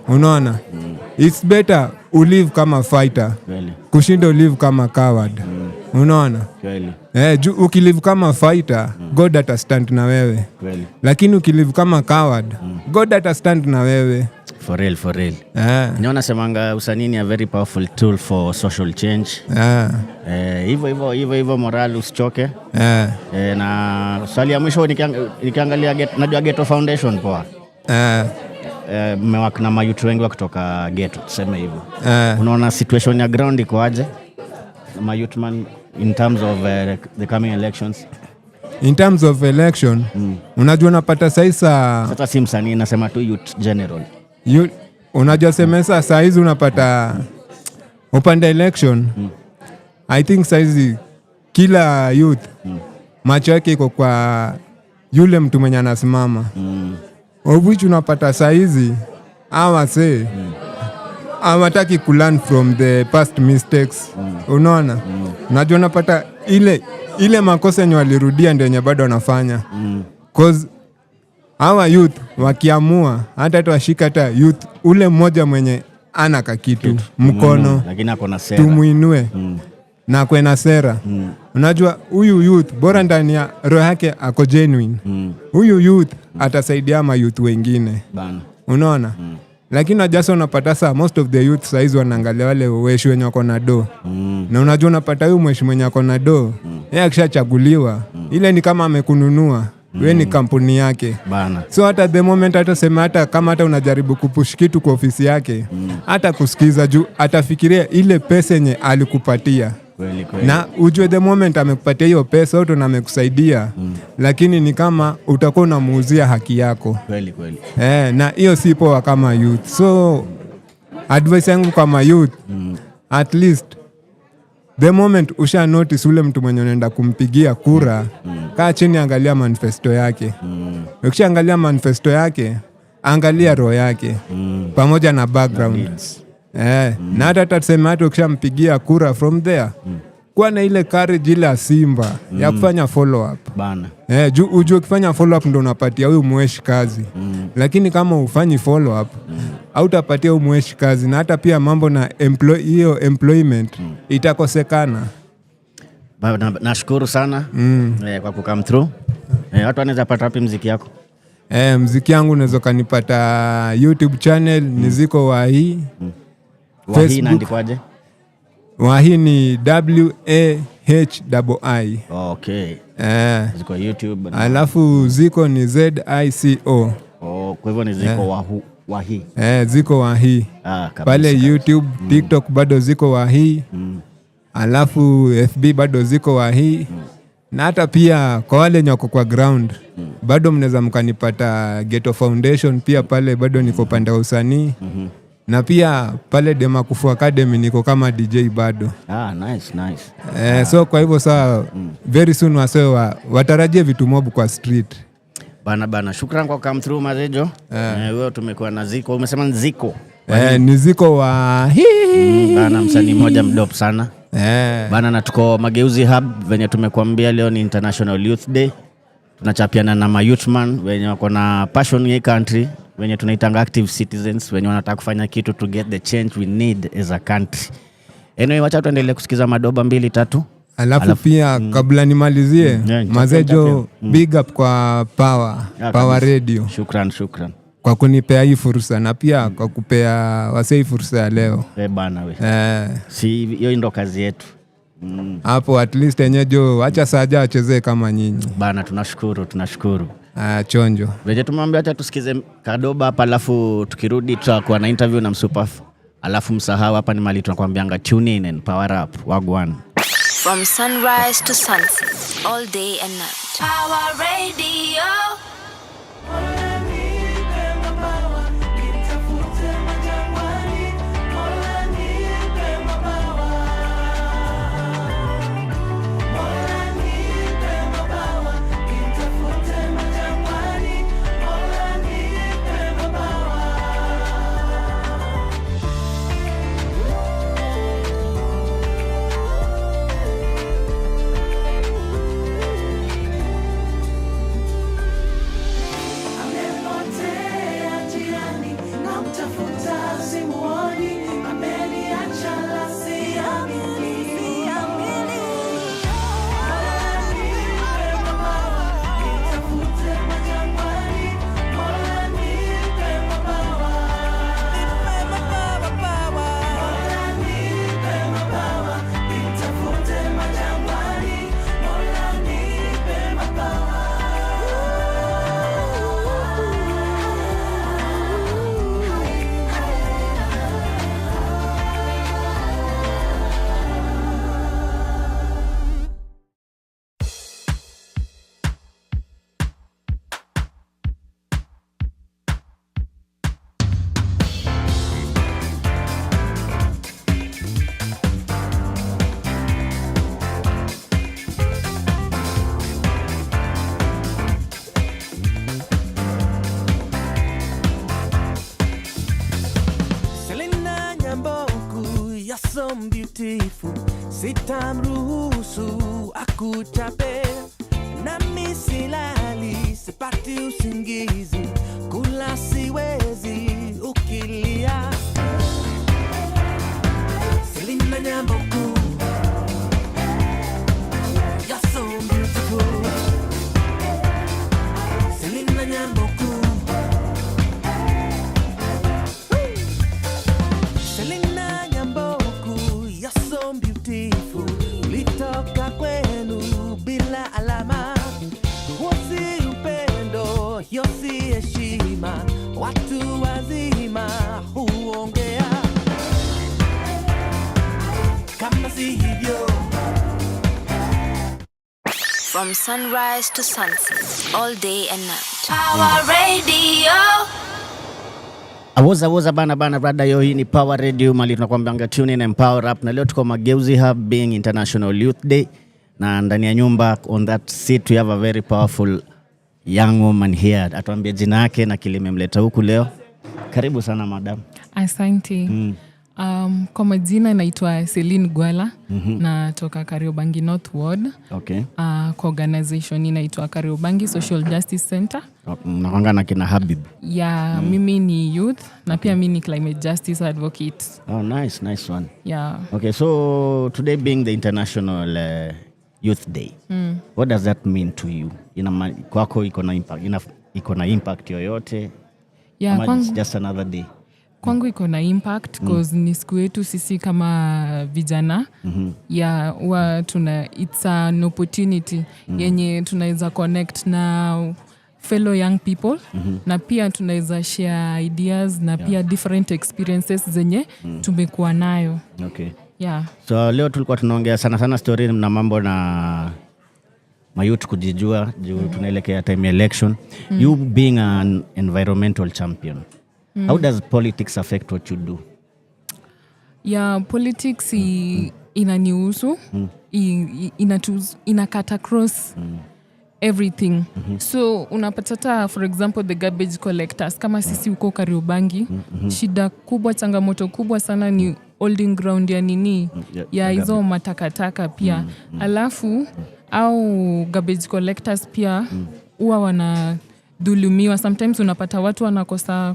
Unaona? It's better ulive kama fighter kushinda ulive kama coward. Unaona? Juu ukilive kama fighter God atastand na wewe. Lakini ukilive kama coward God atastand na wewe. For real. Niona semanga usanii ni a very powerful tool for social change. Hivyo moral usichoke. Na swali ya mwisho nikiangalia najua Ghetto Foundation poa. Mmewaka na mayouth wengi kutoka ghetto tuseme hivyo. Unaona situation ya ground iko aje? Mayouth man in terms of the coming elections. In terms of election, unajua napata sasa si msanii nasema tu youth general. Unajua semesa saa hizi unapata upande election. I think saa hizi kila youth macho yake iko kwa yule mtu mwenye anasimama. Of which unapata saa hizi hawataki kulearn from the past mistakes. Unaona? Unajua unapata ile makosa yenye walirudia ndio yenye bado wanafanya. Cause hawa youth wakiamua hata tuwashika hata youth ule mmoja mwenye ana kakitu mkono lakini ako na sera tumuinue na kwena sera Unajua huyu youth bora ndani ya roho yake ako genuine. Huyu youth atasaidia ma youth wengine. Bana. Unaona? Lakini najasa unapata saa most of the youth size wanaangalia wale weshi wenye wako na do. Na unajua unapata huyu mweshi mwenye wako na do, yeye akishachaguliwa, ile ni kama amekununua. Wewe ni kampuni yake. Bana. So hata the moment hata sema hata kama hata unajaribu kupush kitu kwa ofisi yake, hata kusikiza juu atafikiria ile pesa yenye alikupatia. Kweli kweli. Na ujue the moment amekupatia hiyo pesa au na amekusaidia, lakini ni kama utakuwa unamuuzia haki yako. Kweli kweli. Na hiyo si poa kama youth. So advice yangu kama youth, at least the moment usha notice ule mtu mwenye unaenda kumpigia kura, kaa chini angalia manifesto yake. Ukishaangalia manifesto yake, angalia roho yake pamoja na background. Na hata tuseme hata ukishampigia kura from there, kuwa na ile courage ile Simba ya kufanya follow up. Bana. Ujue ukifanya follow up ndo unapatia huyu mweshi kazi. Lakini kama ufanyi follow up, hautapatia huyu mweshi kazi, na hata pia mambo na hiyo employment itakosekana. Nashukuru sana kwa kukam through. Watu wanaweza pata wapi muziki yako? Muziki yangu unaweza kanipata YouTube channel, Niziko Wahi. Wahi inaandikwaje? Wahi ni WAHII. Okay. Ziko YouTube. Alafu Ziko ni ZICO. Kwa hivyo ni Ziko Wahi. Ziko Wahi. Pale YouTube, TikTok bado Ziko Wahi. Alafu FB bado Ziko Wahi. Na hata pia kwa wale nyoko kwa ground, bado mnaweza mkanipata Ghetto Foundation, pia pale bado niko pande wa usanii. Na pia pale Demakufu Academy niko kama DJ bado. Nice. So kwa hivyo saa very soon watarajie vitu mob kwa street. Bana, shukrani kwa come through Mazejo. Wewe tumekuwa na Ziko, umesema ni Ziko. Ni Ziko Wahi. Bana, msanii mmoja mdope sana. Bana, na tuko Mageuzi Hub, venye tumekuambia leo ni International Youth Day. Tunachapiana na youthman wenye wako na passion ya country, wenye tunaitanga active citizens, wenye wanataka kufanya kitu to get the change we need as a country. Anyway, wacha tuendelee kusikiza madoba 2-3. Alafu pia kabla nimalizie, Mazejo big up kwa Power Radio. Shukran. Kwa kunipea hii fursa na pia kwa kupea wasei fursa ya leo. Bana we. Si hiyo ndo kazi yetu. Hapo at least enyejo acha saja achezee kama nyinyi. Bana, tunashukuru. Chonjo. Veje tumwambia acha tusikize kadoba hapa, alafu tukirudi tutakuwa na interview na Msupafu. Alafu msahau hapa ni mali tunakwambianga tune in and power up. Wagwan. From sunrise to sunset, all day and night. Power Radio. so beautiful, sitamruhusu akuchape, nami silali, sipati usingizi, kula siwezi ukilia. Selina Nyamboku, From sunrise to sunset, all day and night. Power Radio. Awoza bana brada yo, hii ni Power Radio mali tunakwambia tune in and power up, na leo tuko Mageuzi Hub being International Youth Day, na ndani ya nyumba on that seat we have a very powerful young woman here. Atuambie jina yake na kile imemleta huku leo. Karibu sana madam. Asante. Kwa majina naitwa Celine Gwala, natoka Kariobangi North Ward. Okay. Kwa organization inaitwa Kariobangi Social Justice Center. Nakwanga na kina Habib. Yeah, mimi ni youth na pia mimi ni climate justice advocate. Oh, nice one. Yeah. Okay, so today being the International Youth Day, what does that mean to you? Kwako iko na impact yoyote? Yeah, it's just another day. Kwangu iko na impact because ni siku yetu sisi kama vijana. Yeah, it's an opportunity yenye tunaweza connect na fellow young people na pia tunaweza share ideas na pia different experiences zenye tumekuwa nayo. Okay. Yeah. So leo tulikuwa tunaongea sana story na mambo na mayouth kujijua juu tunaelekea time election. You being an environmental champion, how does politics affect what you do? Yeah, politics inanihusu, inakata across everything. So unapata for example the garbage collectors kama sisi huko Kariobangi, shida kubwa, changamoto kubwa sana ni holding ground ya nini ya hizo matakataka pia. Alafu au garbage collectors pia huwa wanadhulumiwa. Sometimes unapata watu wanakosa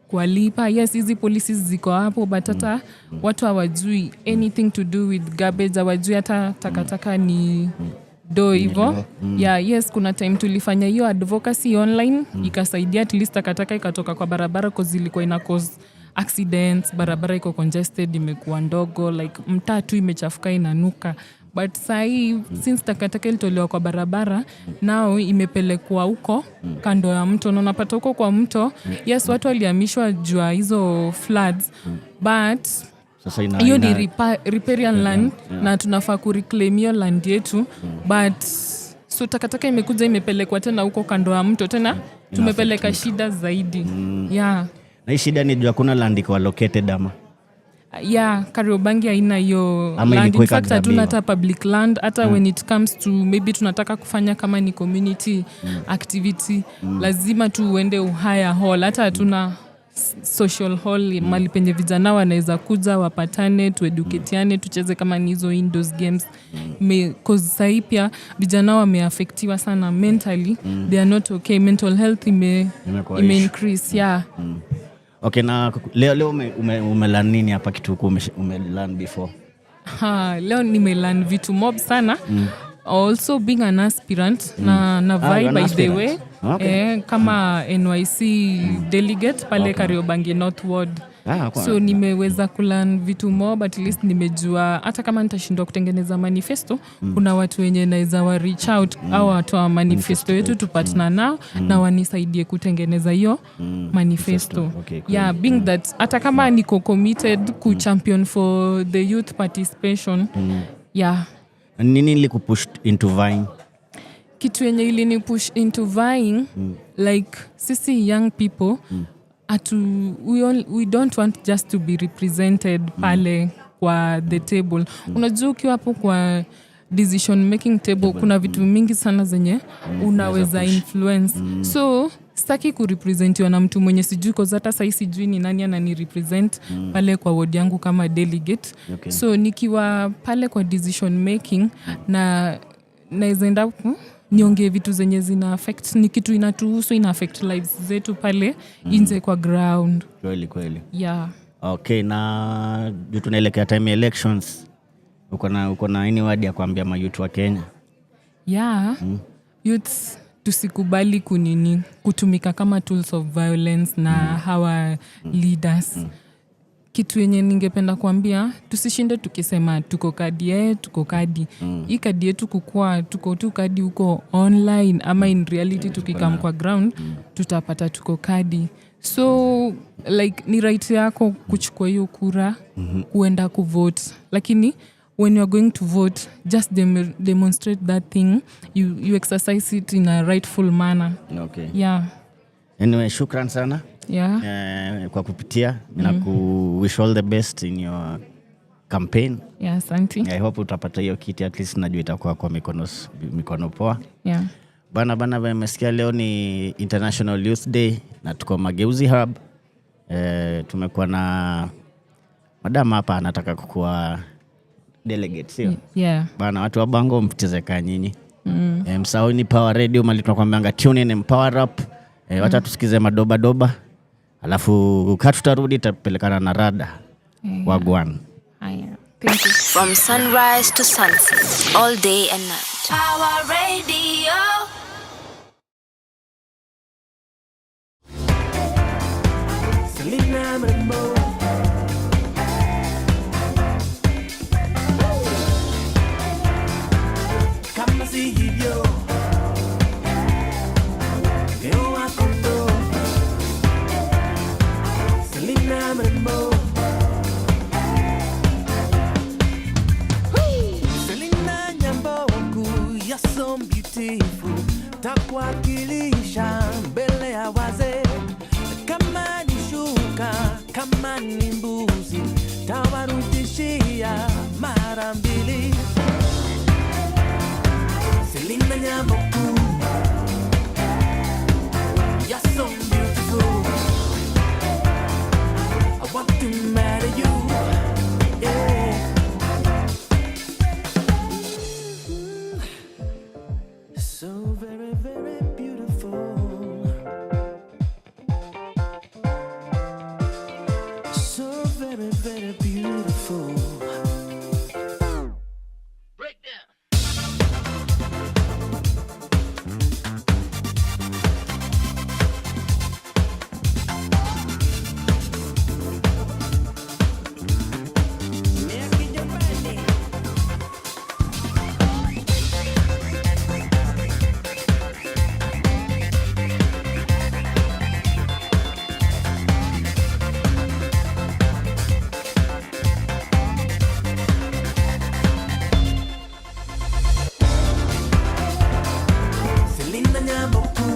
kwa lipa. Yes, hizi policies ziko hapo but hata watu hawajui anything to do with garbage, hawajui hata takataka ni do hivyo. Yeah, yes, kuna time tulifanya hiyo advocacy online, ikasaidia at least takataka ikatoka kwa barabara cause ilikuwa ina cause accidents, barabara iko congested, imekuwa ndogo, like mtaa tu imechafuka inanuka. But sahi since takataka ilitolewa kwa barabara, now imepelekwa huko kando ya mto, na unapata huko kwa mto. Yes, watu walihamishwa jua hizo floods, but hiyo ni riparian land na tunafaa kureclaim hiyo land yetu. But so takataka imekuja imepelekwa tena huko kando ya mto, tena tumepeleka shida zaidi. Yeah. Na hii shida ni jua kuna land iko allocated ama? Yeah, Kariobangi haina hiyo land. In fact, hatuna hata public land. Hata when it comes to maybe tunataka kufanya kama ni community activity, lazima tu uende uhaya hall. Hata hatuna social hall mali penye vijana wanaweza kuja wapatane, tueduketiane, tucheze kama ni hizo indoors games. Cause sahi pia vijana wameaffectiwa sana mentally. They are not okay. Mental health ime increase. Yeah. Okay, na leo umelearn nini hapa kitu umelearn before? Leo nimelearn vitu mob sana. Also being an aspirant na vibe by the way. Okay. Kama NYC delegate pale Kariobangi North Ward. So nimeweza kulearn vitu mob, at least nimejua hata kama nitashindwa kutengeneza manifesto, kuna watu wenye naweza wa reach out au watu wa manifesto yetu tupatana nao na wanisaidie kutengeneza hiyo manifesto. Okay, yeah, being that hata kama niko committed ku champion for the youth participation. Yeah. Nini ilikupush into vying? Kitu yenye ilini push into vying, like sisi young people, we don't want just to be represented pale kwa the table. Unajua ukiwa hapo kwa decision making table, kuna vitu mingi sana zenye unaweza influence. So sitaki kurepresentiwa na mtu mwenye sijui, kwa hata sasa sijui ni nani anani represent pale kwa ward yangu kama delegate. Okay. So nikiwa pale kwa decision making na naenda niongee vitu zenye zina affect, ni kitu inatuhusu, ina affect lives zetu pale nje kwa ground. Kweli. Yeah. Okay, na juu tunaelekea time elections, uko na any word ya kuambia mayouth wa Kenya? Yeah. Youth tusikubali kutumika kama tools of violence na our leaders. Kitu yenye ningependa kuambia, tusishinde tukisema tuko kadi. Hii kadi yetu kukua tuko tu kadi huko online, ama in reality tukikam kwa ground tutapata tuko kadi. So like ni right yako kuchukua hiyo kura, kuenda kuvote, lakini when you're going to vote, just demonstrate that thing. You exercise it in a rightful manner. Okay. Yeah. Anyway, shukran sana. Yeah. Kwa kupitia. Mina wish all the best in your campaign. Yeah, asante. I hope utapata hiyo kiti, at least najua itakuwa kwa mikono poa. Yeah. Bana vemesikia leo ni International Youth Day na tuko Mageuzi Hub. Tumekuwa na madam hapa anataka kukuwa delegate, sio? Yeah. Bana watu wa Bango mtezeka nyinyi. Msao ni Power Radio mali tunakwambianga tune in empower up. Wacha tusikize madoba. Alafu tutarudi tapelekana na rada. Wagwan. Thank you. From sunrise to sunset, all day and night. Power Radio. Selena Mambo. Kama si hivyo, leo wako ndo. Selena Mambo. Selena Nyamboku, you're so beautiful. Takuwakilisha mbele ya wazee. Kama ni shuka, kama ni mbuzi, tawarudishia mara mbili. Selena Nyamboku, you're so beautiful. I want to marry you, yeah. So very, very beautiful. So very, very beautiful. Selena Nyamboku,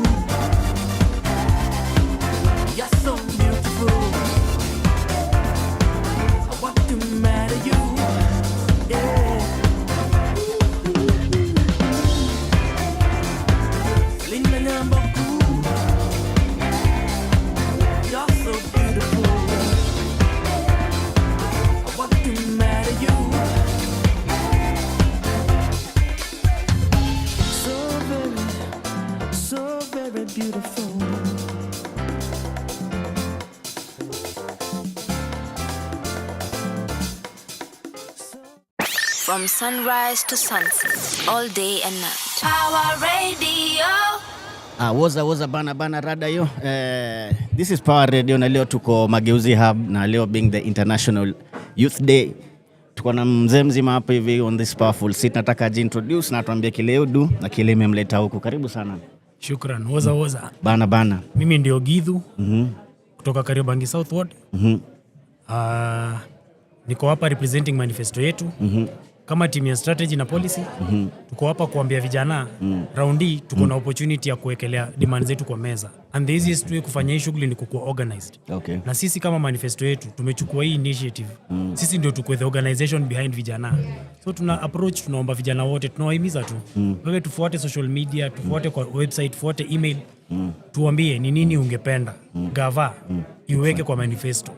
you're so beautiful. I want to marry you, yeah. Selena Nyamboku, you're so beautiful. I want to marry you. So very beautiful. From sunrise to sunset, all day and night. Power Radio. Woza bana rada yo. This is Power Radio na leo tuko Mageuzi Hub na leo being the International Youth Day. Tuko na mzee mzima hapa hivi on this powerful seat. Nataka introduce na tuambie kile udu na kile imemleta huku. Karibu sana. Shukran. Woza. Bana. Mimi ndio Githu. Kutoka Kariobangi South Ward. Niko hapa representing manifesto yetu. Kama team ya strategy na policy. Tuko hapa kuambia vijana raundi tuko na opportunity ya kuwekelea demand zetu kwa meza. And the easiest way kufanya hii shughuli ni kukuwa organized. Okay. Na sisi kama manifesto yetu tumechukua hii initiative. Sisi ndio tuko the organization behind vijana. So tuna approach, tunaomba vijana wote, tunawahimiza tu. Wewe tufuate social media, tufuate kwa website, tufuate email. Tuambie ni nini ungependa gava iweke kwa manifesto.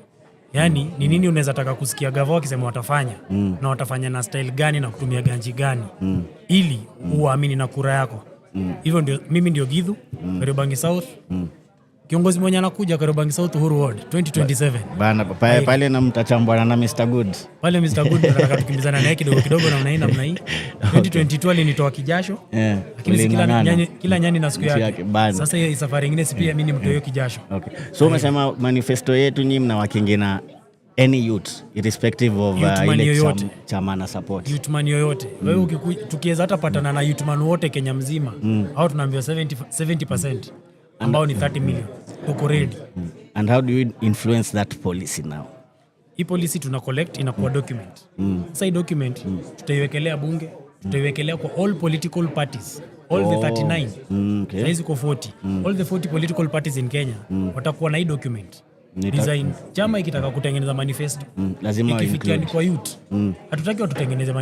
Yani ni nini unaweza taka kusikia gava wakisema watafanya na watafanya na style gani na kutumia ganji gani ili uamini na kura yako. Hivyo ndio mimi ndio Githu Kariobangi South. Kiongozi mwenye anakuja Kariobangi South Uhuru Ward 2027. Bana pale na mtachambwana na Mr Good. Pale Mr Good nataka tukimbizana naye kidogo na mnaina mna hii. 2022 alinitoa kijasho. Lakini kila nyani na siku yake. Sasa hiyo safari nyingine si pia mimi ni mtu hiyo kijasho. Okay. So umesema manifesto yetu nyinyi mnawakingina any youth irrespective of ile chama na support. Youthman yoyote. Wewe tukiweza hata patana na youthman wote Kenya mzima au tunaambiwa 70% ambao ni 30 million. Tuko ready. And how do you influence that policy now? hii policy tuna collect inakuwa document. Sasa hii document tutaiwekelea bunge, tutaiwekelea kwa all political parties, all the 39. Okay. Saizi kwa 40. All the 40 political parties in Kenya watakuwa na hii document. Design. Chama ikitaka kutengeneza manifesto, lazima ikifikia ni kwa youth. Hatutaki watutengeneze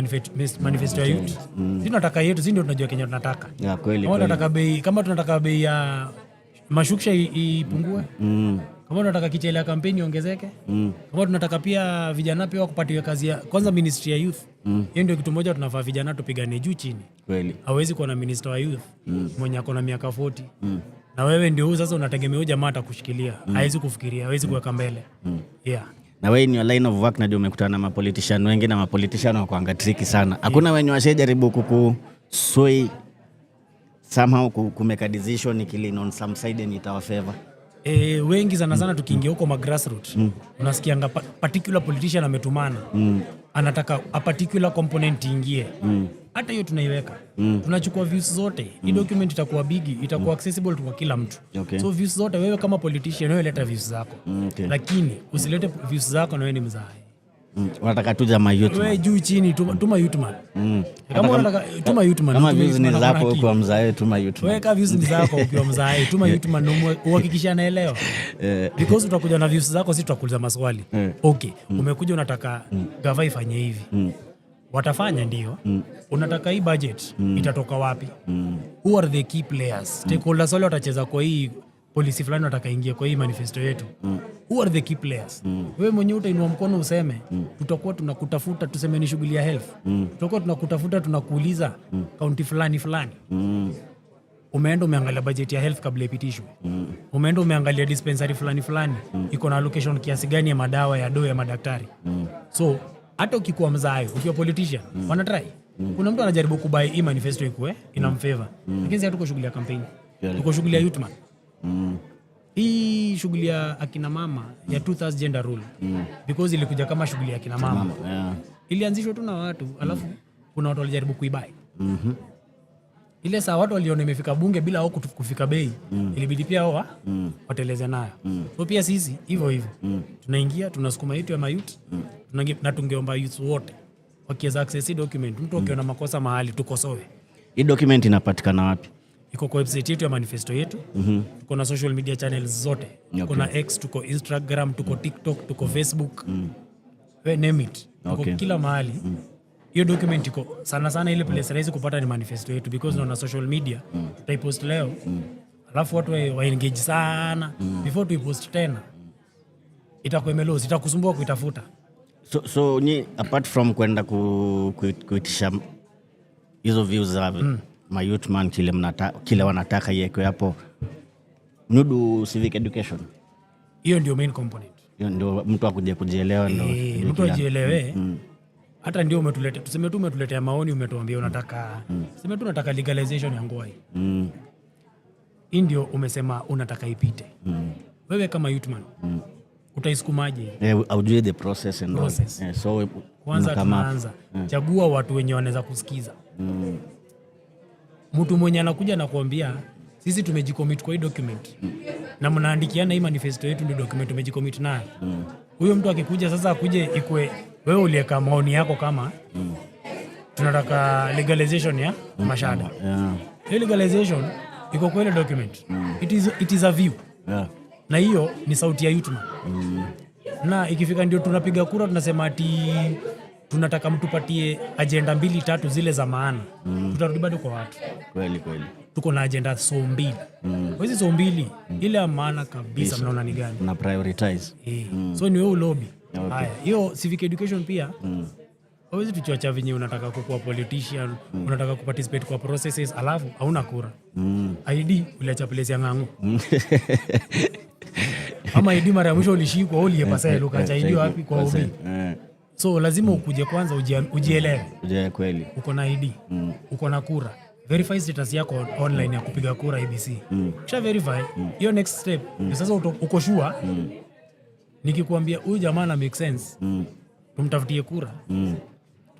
manifesto ya youth. Sisi tunataka yetu, sisi ndio tunajua Kenya tunataka. Ya kweli. Kama tunataka bei ya mashuksha ipungue. Kama tunataka kichele ya kampeni ongezeke. Kama tunataka pia vijana pia wakupatiwe kazi ya kwanza ministry ya youth. Hiyo ndio kitu moja tunafaa vijana tupigane juu chini. Kweli. Hawezi kuwa na minister wa youth mwenye ako na miaka 40. Na wewe ndio sasa unategemea huyo jamaa atakushikilia. Hawezi kufikiria, hawezi kuweka mbele. Yeah. Na wewe in your line of work najua umekutana na mapolitician wengi na mapolitician wako tricky sana. Hakuna wenye washajaribu kukusway somehow kumeka decision ikilin on some side and it our favor. Wengi sana tukiingia huko ma grassroots. Unasikianga particular politician ametumana. Anataka a particular component ingie. Hata hiyo tunaiweka. Tunachukua views zote. Hii document itakuwa big, itakuwa accessible kwa kila mtu. Okay. So views zote wewe kama politician wewe leta views zako. Okay. Lakini usilete views zako na wewe ni mzae. Unataka tu jamaa youth. Wewe juu chini tuma youth man. Kama unataka tuma youth man. Kama views ni zako ukiwa mzae tuma youth man. Wewe kama views ni zako ukiwa mzae tuma youth man uhakikisha anaelewa. Because utakuja na views zako, sisi tutakuuliza maswali. Okay, umekuja unataka gava ifanye hivi. Watafanya ndio. Unataka hii budget itatoka wapi? Who are the key players? Stakeholders wale watacheza kwa hii policy fulani wataka ingia kwa hii manifesto yetu. Who are the key players? Wewe mwenyewe utainua mkono useme tutakuwa tunakutafuta, tuseme ni shughuli ya health. Tutakuwa tunakutafuta tunakuuliza county fulani. Umeenda umeangalia budget ya health kabla ipitishwe. Umeenda umeangalia dispensary fulani iko na allocation kiasi gani ya madawa ya dawa ya madaktari. So hata ukikuwa mzae, ukiwa politician, wanatry. Kuna mtu anajaribu kubai hii manifesto ikue inamfavor. Lakini sisi hatuko shughuli ya campaign. Tuko shughuli ya youth man. Hii shughuli ya akina mama ya 2/3 gender rule. Because ilikuja kama shughuli ya akina mama. Ilianzishwa tu na watu, alafu kuna watu walijaribu kuibai. Ile saa watu waliona imefika bunge bila wao kufika bei, ilibidi pia wao wateleze nayo. So pia sisi hivyo tunaingia tunasukuma yetu ya mayouth, na tungeomba youth wote wakiweza access document, mtu akiona makosa mahali tukosoe. Hii document inapatikana wapi? Iko kwa website yetu ya manifesto yetu. Tuko na social media channels zote. Tuko na X, tuko Instagram, tuko TikTok, tuko Facebook. We name it. Tuko kila mahali. Hiyo document iko sana ile place rahisi kupata ni manifesto yetu because na social media tutaipost leo. Alafu watu wa engage sana before tuipost tena. Itakuwa imelozi, itakusumbua kuitafuta. So ni apart from kwenda kuitisha hizo views za my youth man kile wanataka yeke hapo, nudu civic education. Hiyo ndio main component. Hiyo ndio mtu akuje kujielewa ndio. Mtu ajielewe. Hata ndio umetuleta, tuseme tu umetuletea maoni, umetuambia unataka tuseme tu unataka legalization ya ngoi. Hii ndio umesema unataka ipite. Wewe kama youth man utaisukumaje? Aujue the process and process. So kwanza tunaanza chagua watu wenye wanaweza kusikiza. Mtu mwenye anakuja na kuambia sisi tumejicommit kwa hii document na mnaandikiana hii manifesto yetu ndio document tumejicommit nayo. Huyo mtu akikuja sasa akuje ikue wewe ulieka maoni yako kama tunataka legalization ya mashada. Hiyo legalization iko kwa ile document. It is a view. Na hiyo ni sauti ya youth man. Na ikifika ndio tunapiga kura tunasema ati tunataka mtupatie agenda 2-3 zile za maana. Tutarudi bado kwa watu. Kweli. Tuko na agenda so 2. Kwa hizo so 2 ile ya maana kabisa mnaona ni gani? Na prioritize. So ni wewe lobby. Haya, hiyo civic education pia. Hawezi tuchocha venye unataka kuwa politician, unataka kuparticipate kwa processes alafu hauna kura. ID uliacha place ya ng'angu. Ama ID mara ya mwisho ulishikwa uliyepasa ile ukacha ID wapi kwa ubi. So lazima ukuje kwanza ujielewe. Kweli. Uko na ID, uko na kura. Verify status yako online ya kupiga kura IBC. Kisha verify, hiyo next step. Sasa uko sure. Nikikwambia huyu jamaa na make sense. Tumtafutie kura.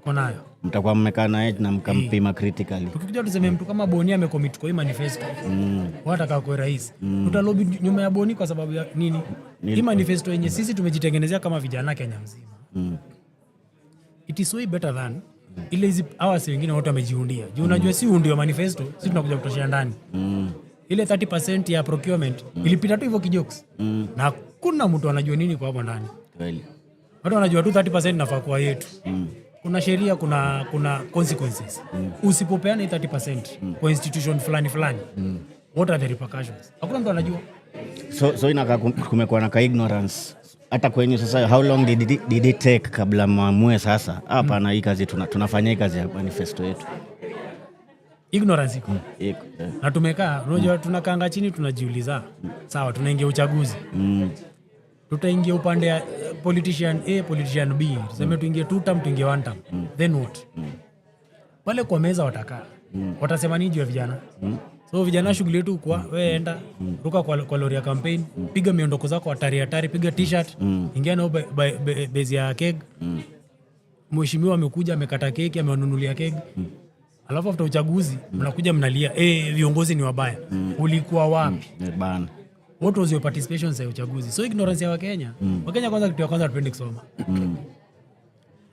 Konayo. Mtakuwa mmekaa naye na mkampima critically. Tukikuja tuseme mtu kama Boni amecommit kwa hii manifesto. Wataka kwa rais. Tutalobi nyuma ya Boni kwa sababu ya nini? Hii manifesto yenye sisi tumejitengenezea kama vijana Kenya mzima. It is way better than ile hizi hawa si wengine wote wamejiundia. Juu unajua si undio manifesto, sisi tunakuja kutoshia ndani. Ile 30% ya procurement ilipita tu hivyo kijokes. Na kuna mtu anajua nini kwa hapo ndani. Kweli. Watu wanajua tu 30% nafaa kwa yetu. Kuna sheria, kuna consequences. Usipopeana 30% kwa institution fulani, what are the repercussions? Hakuna mtu anajua. So inakaa kumekuwa na ignorance. Hata kwenye sasa, how long did it take kabla muamue sasa hapa na hii kazi tunafanya hii kazi ya manifesto yetu? Ignorance iko. Na tumekaa, unajua tunakaanga chini tunajiuliza. Sawa, tunaingia uchaguzi. Tutaingia upande ya politician A, politician B. Tuseme tuingie 2 term, tuingie 1 term. Then what? Wale kwa meza watakaa. Watasema nini juu ya vijana? So vijana shughuli yetu kwa wewe enda ruka kwa lori ya campaign, piga miondoko zako hatari, piga t-shirt, ingia nao bezi ya keg. Mheshimiwa amekuja amekata keki, amewanunulia keki. Alafu after uchaguzi mnakuja mnalia, viongozi ni wabaya. Ulikuwa wapi? Bana. What was your participation sa uchaguzi? So ignorance ya Wakenya. Wakenya kwanza, kitu ya kwanza tupende kusoma.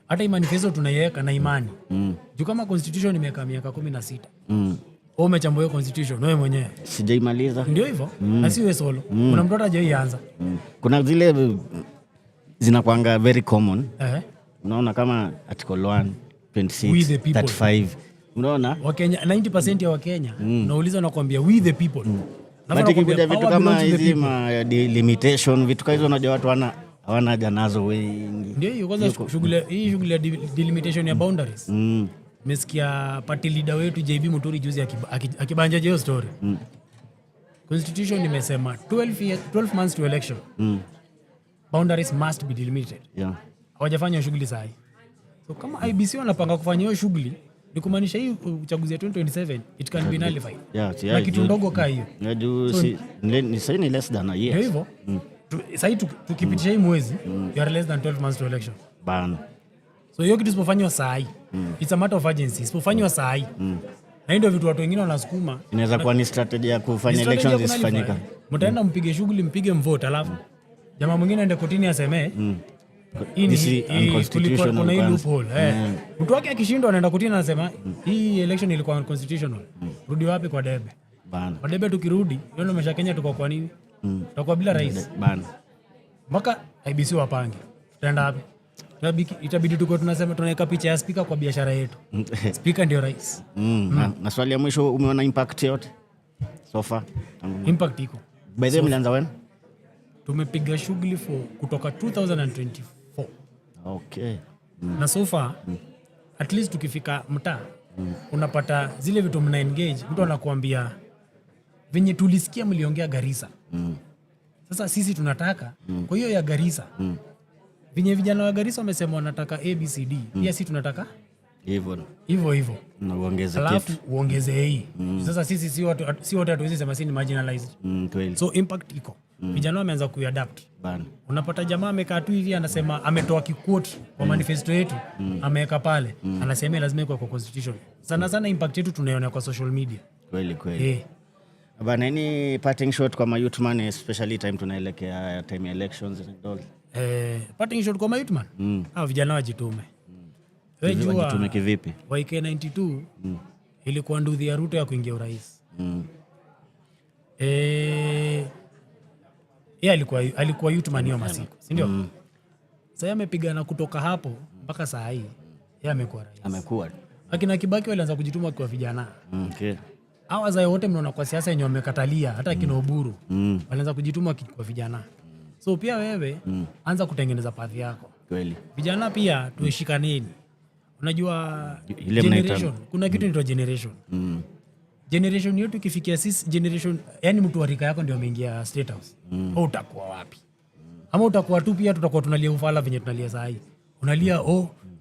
Hata manifesto tunaiweka na imani. Juu kama constitution imeweka miaka 16. Umechambua constitution wewe mwenyewe. Sijaimaliza. Ndio hivyo. Na si wewe solo. Kuna mtoto hajaianza. Kuna zile zinakuanga very common. Unaona kama article 1, 26, 35. Unaona? Wakenya 90% ya Wakenya unauliza na kuambia we the people. Kuja vitu kama hizi limitation, vitu kama hizo unajua watu hawana haja nazo wengi. Ndio hiyo kwanza shughuli ya delimitation ya boundaries. Nimesikia party leader wetu JB Muturi juzi akibanja hiyo story. Constitution imesema 12 months to election. Boundaries must be delimited. Hawajafanya shughuli sahi. So kama IBC wanapanga kufanya hiyo shughuli, ni kumaanisha hii uchaguzi ya 2027 it can be nullified. Na kitu ndogo kaa hiyo. Ni sahi ni less than a year. Ndio hivyo. Sahi tukipitisha hii mwezi, you are less than 12 months to election. Bana. So hiyo kitu isipofanywa sahi, it's a matter of urgency. Isipofanywa sahi. Na ndio vitu watu wengine wanasukuma. Inaweza kuwa ni strategy ya kufanya elections zisifanyika. Mtaenda mpige shughuli, mpige mvote, alafu jamaa mwingine aende kotini aseme hii unconstitutional. Kuna hii loophole. Mtu wake akishindwa anaenda kotini anasema hii election ilikuwa unconstitutional. Rudi wapi kwa debe? Bana. Kwa debe tukirudi, hiyo ndio mesha Kenya tuko kwa nini? Tutakuwa bila rais. Bana. Mpaka IBC wapange. Tutaenda wapi? Itabidi tuko tunasema tunaweka picha ya speaker kwa biashara yetu. Speaker ndio rais. Na swali ya mwisho, umeona impact yote so far? Impact iko. By the way, mlianza when? Tumepiga shughuli kutoka 2024. Okay. Na so far at least tukifika mtaa unapata zile vitu mna engage, mtu anakuambia venye tulisikia mliongea Garissa. Sasa sisi tunataka kwa hiyo ya Garissa. Venye vijana wa Garissa wamesema wanataka ABCD, pia sisi tunataka hivyo. Na uongeze kitu. Alafu uongeze hii. Sasa sisi si wote hatuwezi sema si ni marginalized. So impact iko. Vijana wameanza kuadapt. Unapata jamaa amekaa tu hivi anasema ametoa quote kwa manifesto yetu, ameweka pale, anasema lazima iko kwa constitution. Sana impact yetu tunaiona kwa social media. Kweli. Bana, any parting shot kwa youth man, especially time tunaelekea time elections and all? Parting shot kwa youth man? Vijana wajitume. Wajitume kivipi? YK92 ilikuwa nduthi ya Ruto ya kuingia urais. Alikuwa youth man hiyo masiku, si ndio? Sasa amepigana kutoka hapo mpaka saa hii. Amekuwa rais. Amekuwa. Akina Kibaki walianza kujituma kwa vijana. Hawa wazee wote mnaona kwa siasa yenyewe wamekatalia, hata kina Oburu walianza kujituma kwa vijana. So pia wewe anza kutengeneza path yako. Kweli. Vijana pia tuishikaneni. Unajua generation, kuna kitu inaitwa generation. Generation yetu ikifikia sisi generation, yani mtu wa rika yako ndio ameingia state house. Utakuwa wapi? Ama utakuwa tu pia tutakuwa tunalia ufala venye tunalia saa hii. Unalia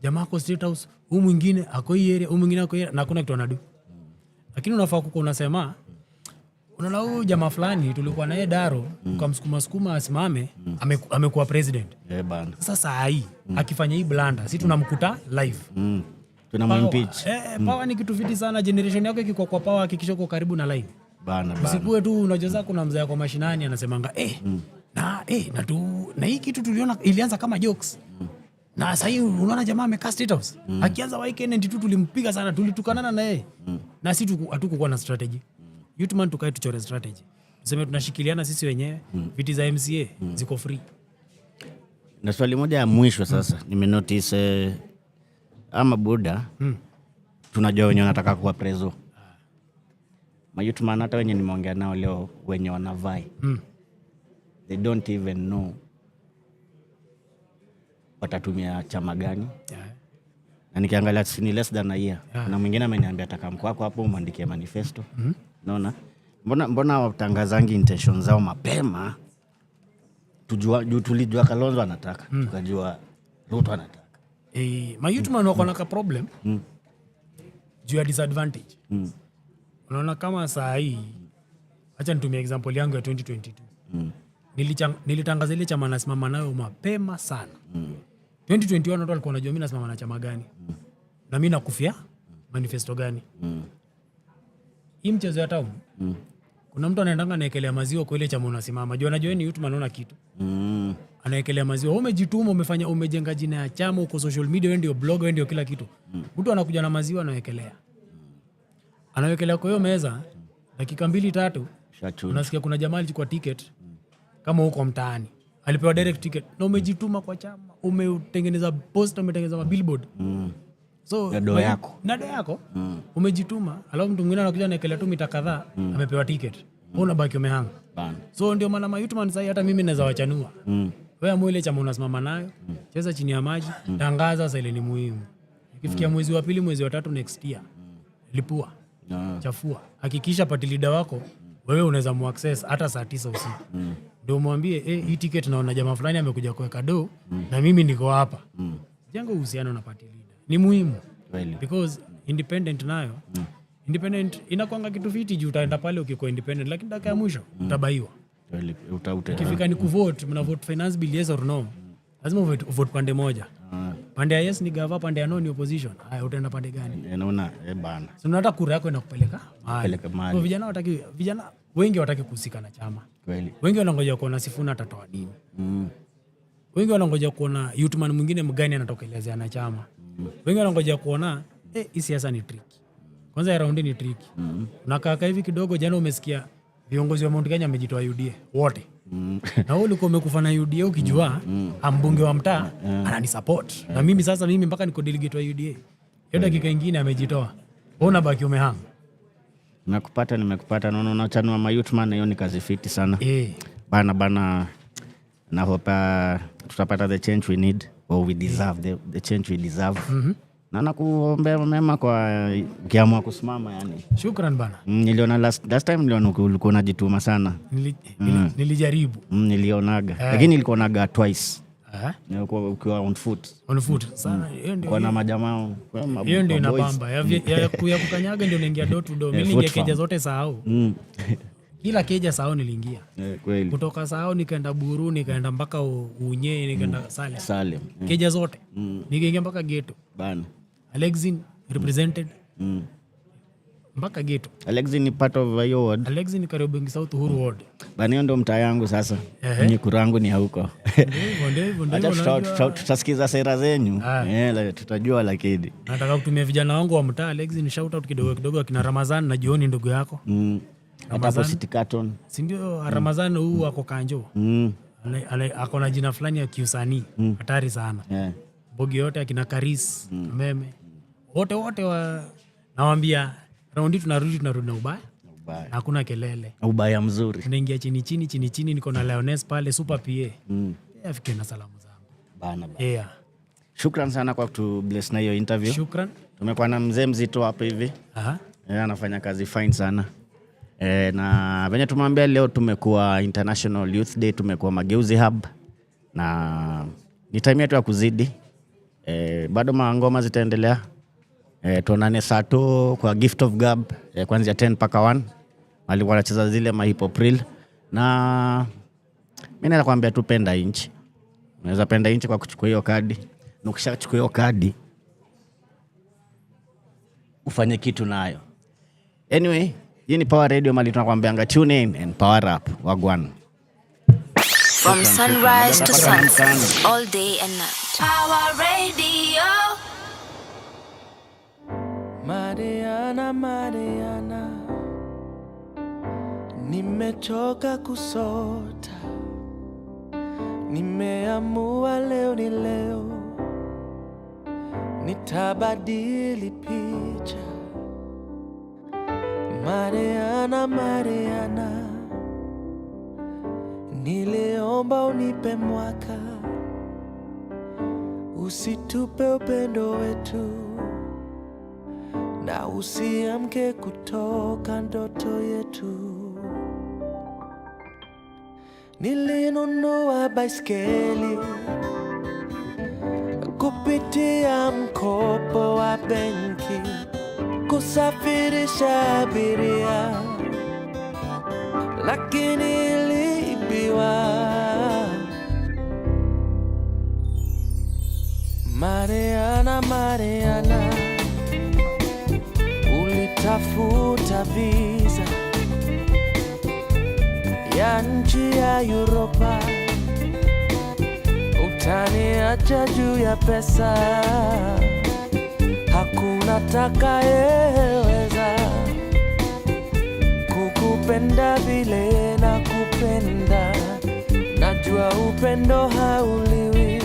jamaa kwa state house, huyu mwingine ako hii area, huyu mwingine ako hii, na hakuna kitu anadu. Lakini unafaa kuko unasema unaona huyu jamaa fulani tulikuwa naye Daro, ukamsukuma asimame, amekuwa president. Bana. Sasa saa hii akifanya hii blanda, sisi tunamkuta live. Tunamwimpeach. Power ni kitu fiti sana. Generation yako ikiko kwa power hakikisha uko karibu na line. Bana. Usikue tu unajoza kuna mzee kwa mashinani anasemanga na hii kitu tuliona ilianza kama jokes. Na sasa hivi unaona jamaa amekaa State House. Akianza weekend tu tulimpiga sana, tulitukanana na yeye. Na sisi hatukuwa na strategy. Youthman tukae tuchore strategy. Tuseme tunashikiliana sisi wenyewe, viti za MCA ziko free. Na swali moja ya mwisho sasa, nimenotice ama Buddha tunajua wenye wanataka kuwa preso. Youthman hata wenye nimeongea nao leo wenye wanavai. They don't even know watatumia chama gani. Na nikiangalia ni less than a year. Na mwingine ameniambia atakamkwako hapo umandikie manifesto. Unaona? Mbona watangazangi intention zao mapema? Tulijua Kalonzo anataka, tukajua Ruto anataka. Youthman wako na problem. Juu ya disadvantage. Unaona kama saa hii, acha nitumie example yangu ya 2022. Nilitangaza ile chama nasimama nayo mapema sana. 2021 watu walikuwa wanajua mimi nasimama na chama gani. Na mimi nakufia manifesto gani. Hii mchezo ya town. Kuna mtu anaendanga anaekelea maziwa kwa ile chama unasimama. Jua anajua ni Youthman anaona kitu. Anaekelea maziwa. Umejituma, umefanya, umejenga jina ya chama, uko social media, wewe ndio blogger, wewe ndio kila kitu. Mtu anakuja na maziwa anawekelea. Anawekelea kwa hiyo meza dakika 2-3 unasikia kuna jamaa alichukua ticket kama huko mtaani. Alipewa direct ticket na umejituma kwa chama, umetengeneza poster, umetengeneza billboard. So nado yako umejituma, alafu mtu mwingine anakuja anaekelea tu mita kadhaa amepewa ticket. Unabaki umehanga. So ndio maana Youthman sasa hata mimi naweza wachanua. Wewe amwele chama unasimama nayo, cheza chini ya maji, tangaza sasa ile ni muhimu. Ikifikia mwezi wa pili, mwezi wa tatu next year, lipua. Chafua. Hakikisha party leader wako wewe unaweza muaccess hata saa 9 usiku. Ndio mwambie hii ticket naona jamaa fulani amekuja kuweka do na mimi niko hapa. Jenga uhusiano na party leader. Ni muhimu. Because independent nayo. Independent inakuanga kitu fiti juu utaenda pale ukiko independent lakini dakika ya mwisho utabaiwa. Ukifika ni kuvote, mna vote finance bill yes or no. Lazima vote pande moja. Pande ya yes ni gava, pande ya no ni opposition. Haya utaenda pande gani? Unaona bana. So unataka kura yako inakupeleka mahali. Kwa vijana wengi wataki kuhusika na chama. Kweli. Wengi wanangoja kuona Sifuna atatoa nini. Wengi wanangoja kuona Youthman mwingine mgani anatokelezea na chama. Wengi wanangoja kuona hii siasa ni tricky. Kwanza ya raundi ni tricky. Unakaa hivi kidogo, jana umesikia viongozi wa Mount Kenya wamejitoa UDA wote. Na wewe ulikuwa umekufa na UDA ukijua ambunge wa mtaa anani support. Na mimi sasa mpaka niko delegate wa UDA. Hiyo dakika nyingine amejitoa. Wewe unabaki umehanga. Nimekupata naona unachanua Youthman, hiyo ni kazi fiti sana. Bana na hope tutapata the change we need or we deserve, the change we deserve. Na nakuombea mema kwa kiamua kusimama yani. Shukran bana. Niliona last time niliona ulikuwa unajituma sana. Nilijaribu. Nilionaga. Lakini nilikuonaga twice. Ukiwa on foot sana. Kwa na majamaa. Hiyo ndio inabamba. Ya kukanyaga ndio unaingia door to door. Mimi ningia keja zote sahau. Kila keja sahau niliingia. Kweli. Kutoka sahau nikaenda Buru, nikaenda mpaka Unye, nikaenda Salem. Keja zote. Nikaingia mpaka Geto. Bana. Alexin represented. Mpaka Geto. Alexin ni part of your ward. Alexin Kariobangi South Uhuru ward. Bana hiyo ndo mtaa yangu sasa. Ni kurangu ni huko. Ndio. Tutasikiza sera zenyu. Tutajua lakini. Nataka kutumia vijana wangu wa mtaa. Alexin shout out kidogo akina Ramazan na Jioni ndugu yako. Hapo City Carton. Si ndio Ramazan huu ako Kanjo. Ako na jina fulani ya kiusanii. Hatari sana. Bogi yote akina Karis, Meme. Wote nawaambia raundi tunarudi na ubaya. Hakuna kelele. Ubaya mzuri. Tunaingia chini niko na Lioness pale Super PA. Afike na salamu zangu. Bana. Shukran sana kwa kutu bless na hiyo interview. Shukran. Tumekuwa na mzee mzito hapa hivi. Anafanya kazi fine sana. Na venye tumwambia leo tumekuwa International Youth Day, tumekuwa Mageuzi Hub. Na ni time yetu ya kuzidi. Bado mangoma zitaendelea. Tuonane saa 2 kwa Gift of Gab kuanzia 10 mpaka 1. Walikuwa wanacheza zile ma hip hop reel. Na mimi nakwambia tupenda inchi. Unaweza penda inchi kwa kuchukua hiyo kadi. Na ukishachukua hiyo kadi ufanye kitu nayo. Anyway, hii ni Power Radio mali tunakwambianga tune in and power up wagwan. From sunrise to sunset, all day and night. Power Radio. Mariana, Mariana, nimechoka kusota, nimeamua leo ni leo, nitabadili picha. Mariana, Mariana, niliomba unipe mwaka, usitupe upendo wetu, na usiamke kutoka ndoto yetu. Nilinunua baiskeli kupitia mkopo wa benki, kusafirisha abiria, lakini iliibiwa. Mariana, Mariana, ulitafuta visa ya nchi ya Europa, utaniacha juu ya pesa, hakuna takayeweza kukupenda vile na kupenda. Najua upendo hauliwi,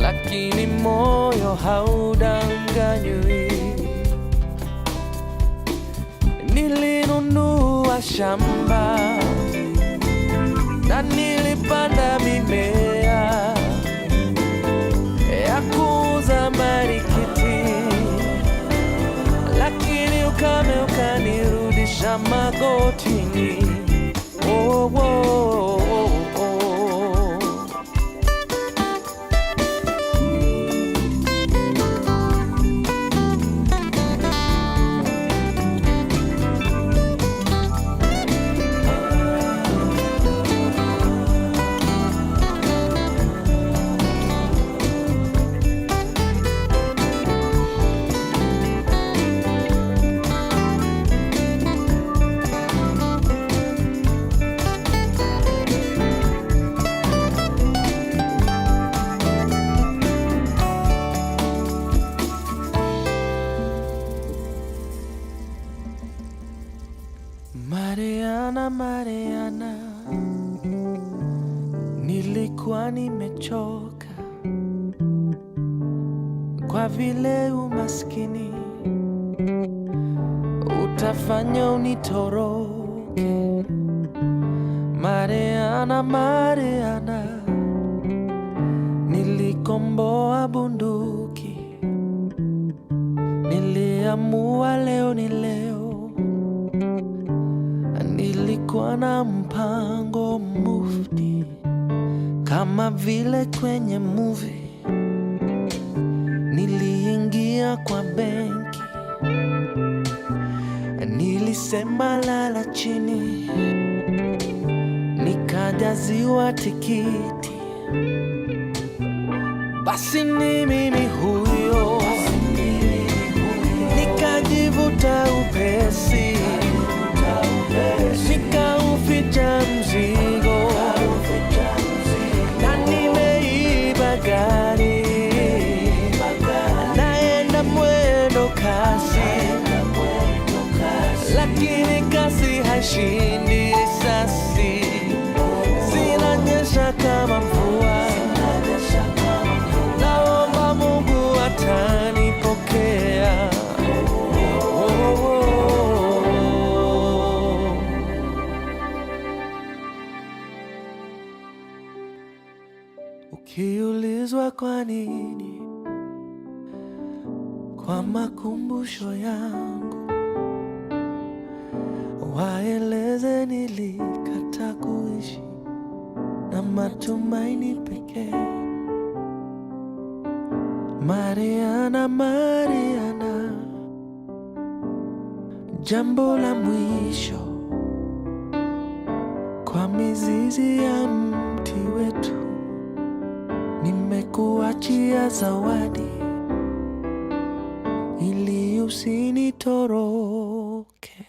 lakini moyo haudanganywi. Nilinunua shamba na nilipanda mimea ya kuuza marikiti, lakini ukame ukanirudisha magotini. Oh, oh, oh, oh. Mariana, Mariana, nilikuwa nimechoka kwa vile umaskini utafanya unitoroke. Mariana, Mariana, nilikomboa bunduki, niliamua leo ni leo. Nilikuwa na mpango mufti, kama vile kwenye movie. Niliingia kwa benki, nilisema lala chini, nikajaziwa tikiti. Basi ni mimi huyo, nikajivuta upesi, nikauficha mzigo, na nimeiba gari, naenda mwendo kasi, lakini kasi haishindi risasi. Zinanyesha kama mvua, naomba Mungu atanipokea. Ukiulizwa kwa nini, kwa makumbusho yangu, waeleze nilikata kuishi na matumaini pekee. Mariana, Mariana, jambo la mwisho kwa mizizi ya mti wetu, nimekuachia zawadi ili usinitoroke.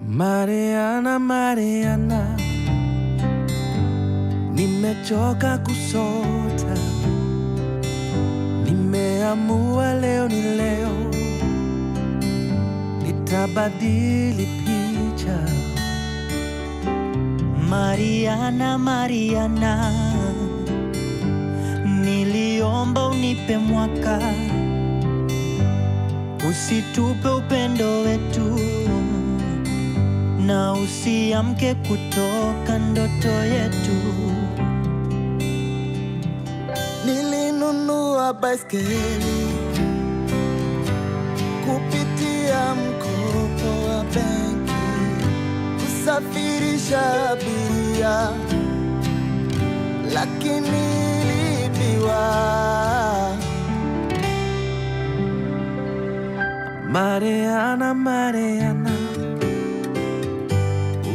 Mariana, Mariana, nimechoka kusota, nimeamua leo ni leo, nitabadili picha. Mariana, Mariana, niliomba unipe mwaka, usitupe upendo wetu, na usiamke kutoka ndoto yetu. Nilinunua baiskeli kupitia mkopo wa benki, kusafirisha abiria, lakini niliibiwa. Mariana, Mariana,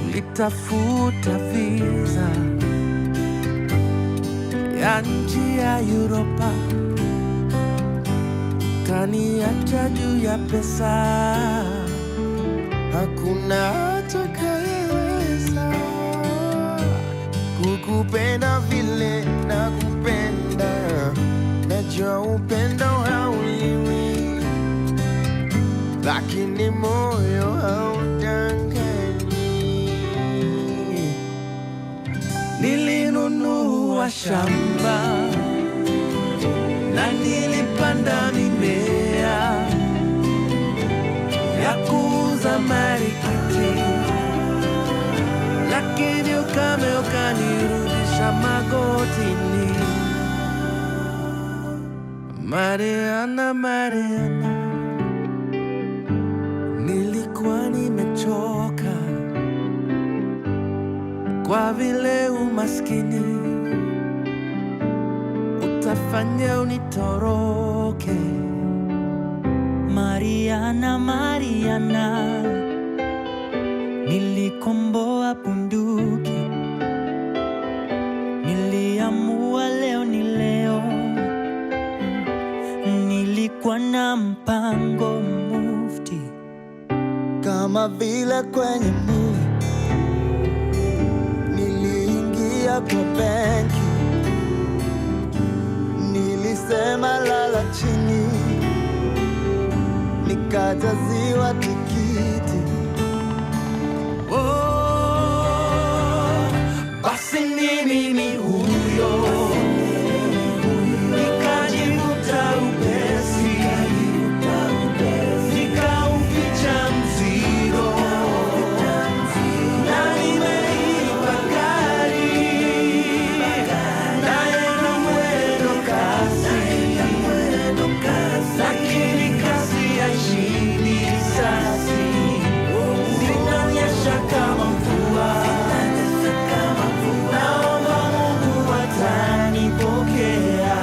ulitafuta visa ya nchi ya Europa, kaniacha juu ya pesa. Hakuna atakayeweza kukupenda vile nakupenda. Najua upendo hauliwi, lakini moyo haudanganyi. Nilinunua shamba na nilipanda mimea ya kuuza marikiti, lakini ukame ukanirudisha magotini. Mariana, Mariana, nilikuwa nimechoka kwa vile umaskini utafanya unitoroke. Mariana, Mariana, nilikomboa bunduki, niliamua leo ni leo, nilikuwa na mpango mufti. Kama vile kwenye movie, niliingia kwa benki, nilisema lala chini, nikajaziwa tikiti. Oh, basi mimi ni huyo, nikajivuta upesi, nikauficha mzigo, na nimeiba gari, naenda mwendo kasi, lakini kasi ya chini risasi zinanyesha kama mvua. Naomba Mungu atanipokea.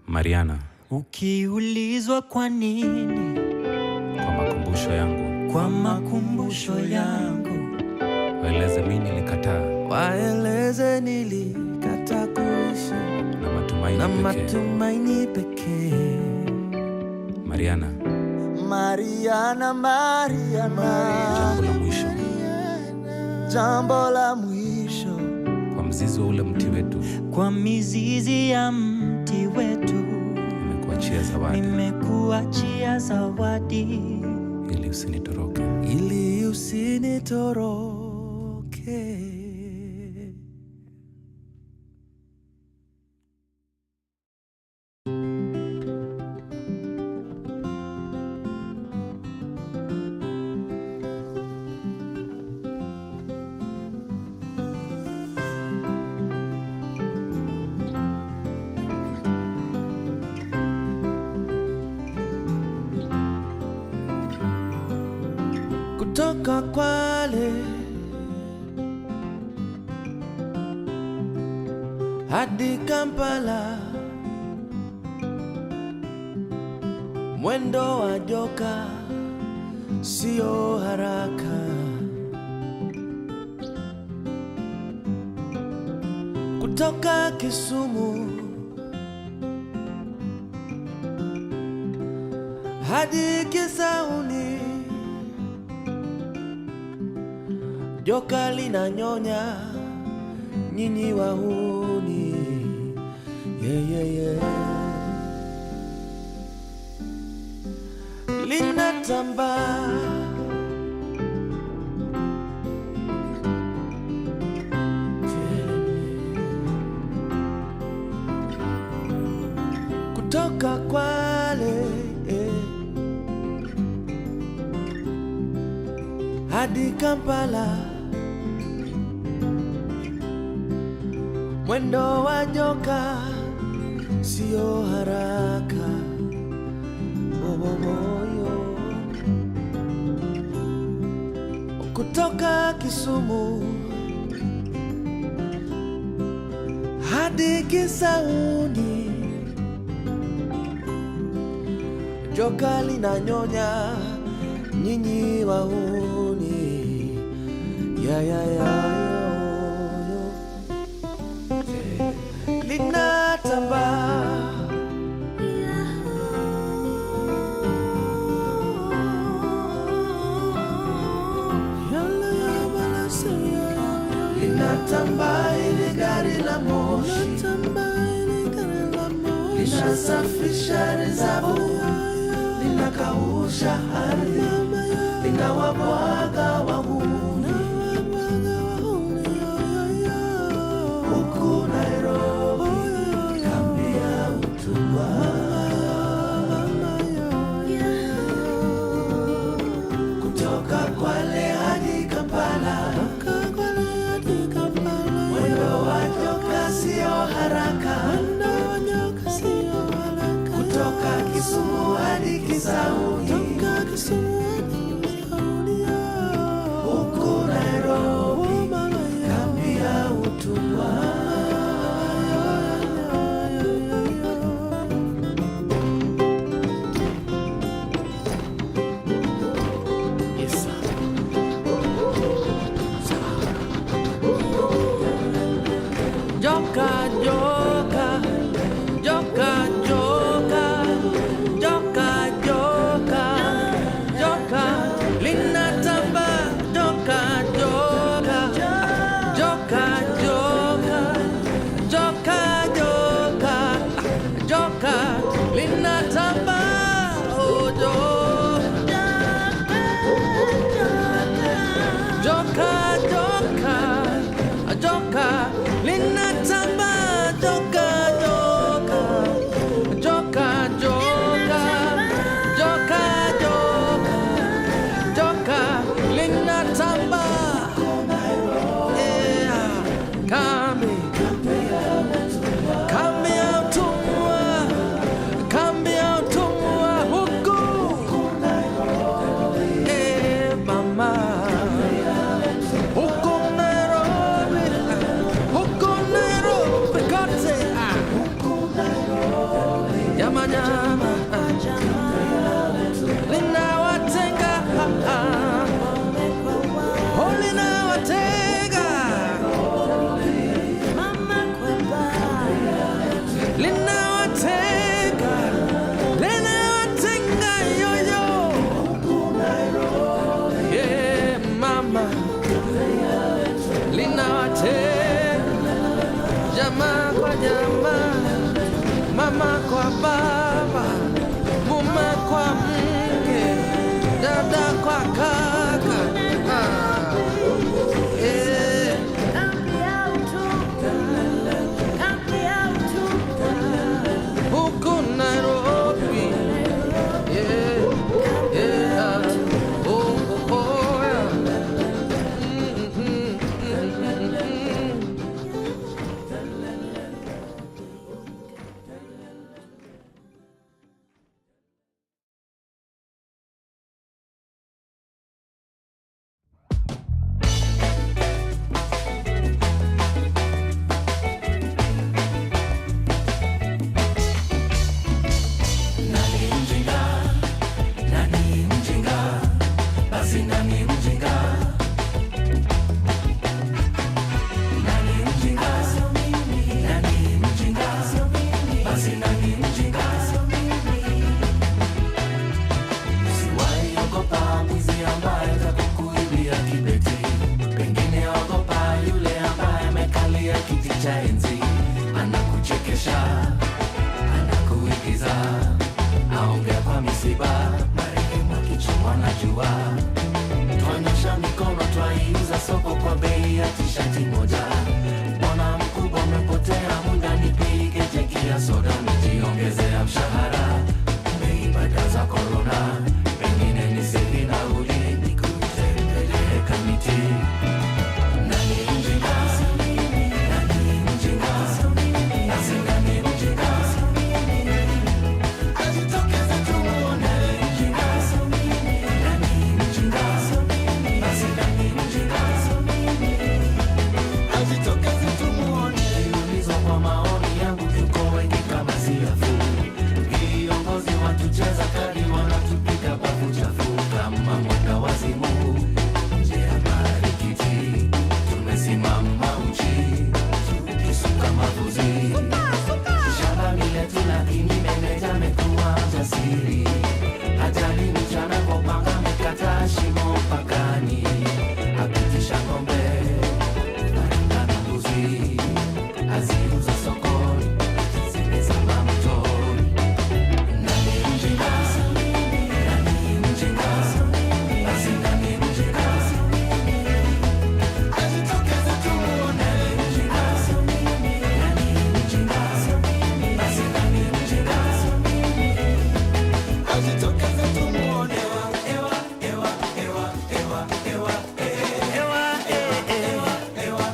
Mariana, Ukiulizwa kwa nini, kwa makumbusho yangu, kwa makumbusho yangu, waeleze mimi nilikataa, Waeleze nilikata kuishi na matumaini pekee. Mariana, Mariana, Mariana, jambo la mwisho, jambo la mwisho, kwa mzizi wa ule mti wetu, kwa mizizi ya mti wetu, nimekuachia zawadi, nimekuachia zawadi, ili usinitoroke, ili usinitoroke. Kutoka Kwale hadi Kampala, mwendo wa joka sio haraka. Kutoka Kisumu hadi Kisauni, joka linanyonya nyinyi wahuni. Yeah, yeah, yeah. Linatambaa kutoka Kwale hadi Kampala, mwendo wa joka sio haraka. Moyo kutoka Kisumu hadi Kisauni, joka linanyonya nyinyi wahuni. Ya ya ya yo linatambaa linatambaa ile gari la moshi, linasafisha rezabu, linakausha ardhi, linawabwaga wahuni. Huku Nairobi kambi ya utumwa, kutoka Kwale hadi Kampala, mwendo wa joka sio haraka. Kutoka Kisumu hadi Kisauni, huku Nairobi kambi ya utumwa. Joka, joka, joka, joka, joka, joka, joka, linatamba, joka, joka, joka, joka, joka, joka, joka, linatamba, oh joka, joka, joka, joka, linatamba, joka, joka, joka, joka, joka, joka, joka, linatamba. Yeah, kambi, kambi ya utumwa, kambi ya utumwa huku. Mama, huku Nairobi, huku Nairobi kote, nyama nyama linawatenga, nani mjinga? Nani mjinga? Nani mjinga? Basi nani mjinga? Usiwahi ogopa mwizi ambaye atakuibia kibeti. Pengine ogopa yule ambaye amekalia kiti cha enzi. Anakuchekesha, anakuigiza, aongea kwa misiba, marehemu akichomwa na jua. Tuonyesha mikono twaiuza soko kwa bei ya tishati moja. Mbona mkubwa umepotea muda, nipige jeki ya soda nijiongezea mshahara. Umeiba za corona, pengine ni sevi nauli, nikutembelee kamiti. Nani mjinga? Nani mjinga? Basi nani mjinga? Ajitokeze tumuone. Nani mjinga? Basi nani mjinga? Ajitokeze tumuone. Niulizwa kwa maoni yangu, tuko wengi kama siafu. Viongozi watucheza kadi, wanatupiga bafu chafu kama mwenda wazimu. Nje ya marikiti tumesimama uchi, tukisuka mavuzi. Shamba ni letu lakini meneja amekuwa jasiri. Ajali mchana kwa panga, amekata shimo mpakani, akitisha ng'ombe na mbuzi, aziuza sokoni, zimezama mtoni. Nani mjinga? Nani mjinga? Basi nani mjinga? Ajitokeze tumuone. Nani mjinga? Basi nani mjinga? Ajitokeze tumuone. Ewa, ewa, ewa, ewa, ewa, ewa, ewa, ewa, ewa,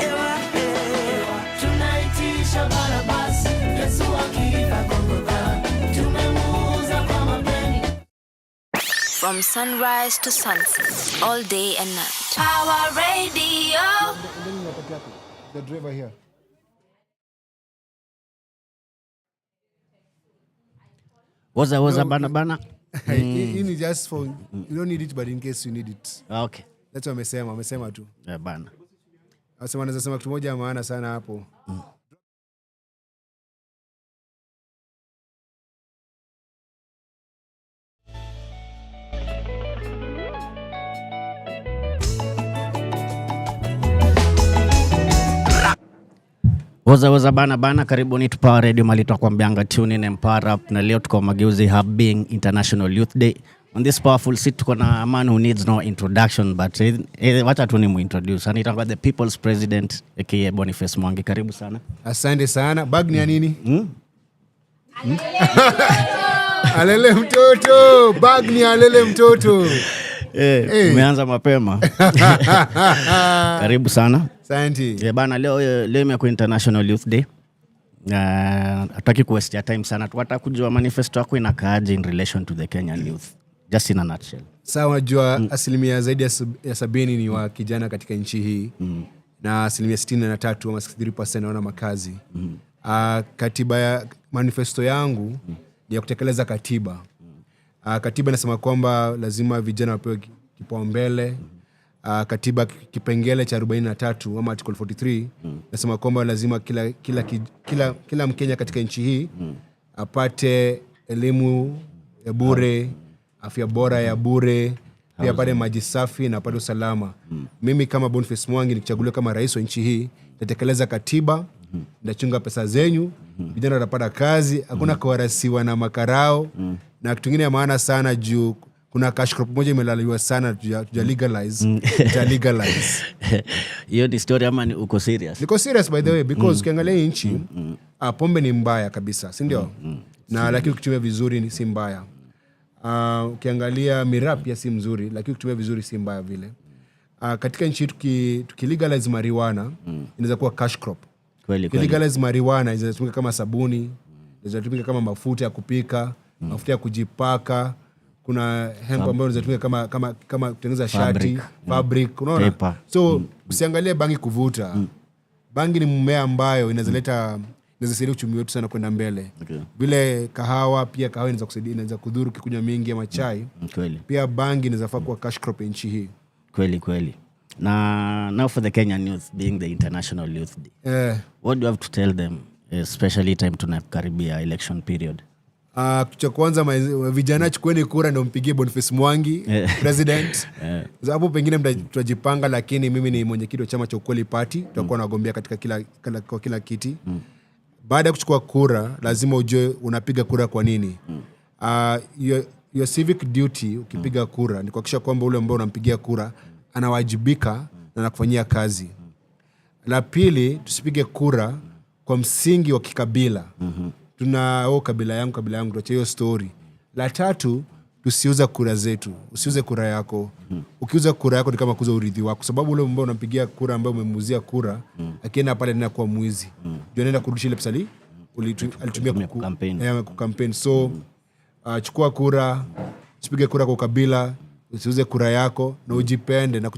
ewa, tunaitisha barabasi, Yesu akifa Golgotha, tumemuuza kwa mapeni. From sunrise to sunset, all day and night. Power Radio. The driver here. Waza bana. Hii ni just for, you don't need it but in case you need it. Okay. That's what wamesema tu. Bana. Wasema wanaweza sema kitu moja maana sana hapo. Waza bana, karibuni tu Power Radio mali tunakwambianga tune in and power up, na leo tuko Mageuzi Hub being International Youth Day. On this powerful seat tuko na a man who needs no introduction, but wacha tu nimuintroduce. Anaitwa the People's President aka Boniface Mwangi. Karibu sana. Asante sana. Bag ni ya nini? Alele mtoto. Bag ni alele mtoto. Umeanza mapema. Karibu sana. Asante. Bana, leo imekuwa International Youth Day. Hataki kuwaste time sana. Tunataka kujua manifesto yako inakaaje in relation to the Kenyan youth. Just in a nutshell. Sawa, unajua asilimia zaidi ya 70 ni wa kijana katika nchi hii. Na asilimia 63 ama 63% wana makazi. Katiba ya manifesto yangu ni ya kutekeleza katiba. Katiba inasema kwamba lazima vijana wapewe kipaumbele. Katiba kipengele cha 43 ama article 43 nasema kwamba lazima kila Mkenya katika nchi hii apate elimu ya bure, afya bora ya bure, pia apate maji safi na apate usalama. Mimi kama Boniface Mwangi nikichaguliwa kama rais wa nchi hii, nitatekeleza katiba, ndachunga pesa zenyu, vijana watapata kazi, hakuna kuwarasiwa na makarao. Na kitu kingine ya maana sana juu kuna cash crop moja imelaliwa sana, tuja legalize. Hiyo ni story ama uko serious? Niko serious by the way, because ukiangalia nchi pombe ni mbaya kabisa, si ndio? Na lakini ukitumia vizuri ni si mbaya. Ukiangalia miraa pia si mzuri, lakini ukitumia vizuri si mbaya vile. Katika nchi tukilegalize marijuana inaweza kuwa cash crop. Kweli. Legalize marijuana inaweza tumika kama sabuni, inaweza tumika kama mafuta ya kupika, mafuta ya kujipaka. Kuna hemp ambayo unatumia kama kutengeneza shati, fabric, unaona? So usiangalie bangi kuvuta. bangi ni mmea ambayo inaweza saidia uchumi wetu sana kwenda mbele. Vile kahawa inaweza kusaidia, inaweza kudhuru kikunywa mingi ama chai. Kweli. Pia bangi inaweza faa kuwa cash crop nchi hii. Kweli. Now for the Kenyan youth being the International Youth Day. What do you have to tell them, especially time tunakaribia election period? Cha kwanza vijana chukueni kura ndio mpigie Boniface Mwangi president. Hapo pengine tutajipanga, lakini mimi ni mwenyekiti wa chama cha Ukweli Party, tutakuwa nagombea katika kila kiti. Baada ya kuchukua kura lazima ujue unapiga kura kwa nini. Your civic duty ukipiga kura ni kuhakikisha kwamba ule ambao unampigia kura anawajibika na anakufanyia kazi. La pili, tusipige kura kwa msingi wa kikabila. Tuna kabila yangu tuache hiyo story. La tatu, tusiuza kura zetu. Usiuze kura yako. Ukiuza kura yako ni kama kuuza urithi wako, sababu ule ambao unampigia kura ambao umemuzia kura akienda pale tena kuwa mwizi. Ndio anaenda kurudisha ile pesa alitumia kukampeni. So chukua kura, usipige kura kwa kabila, usiuze kura yako na ujipende, na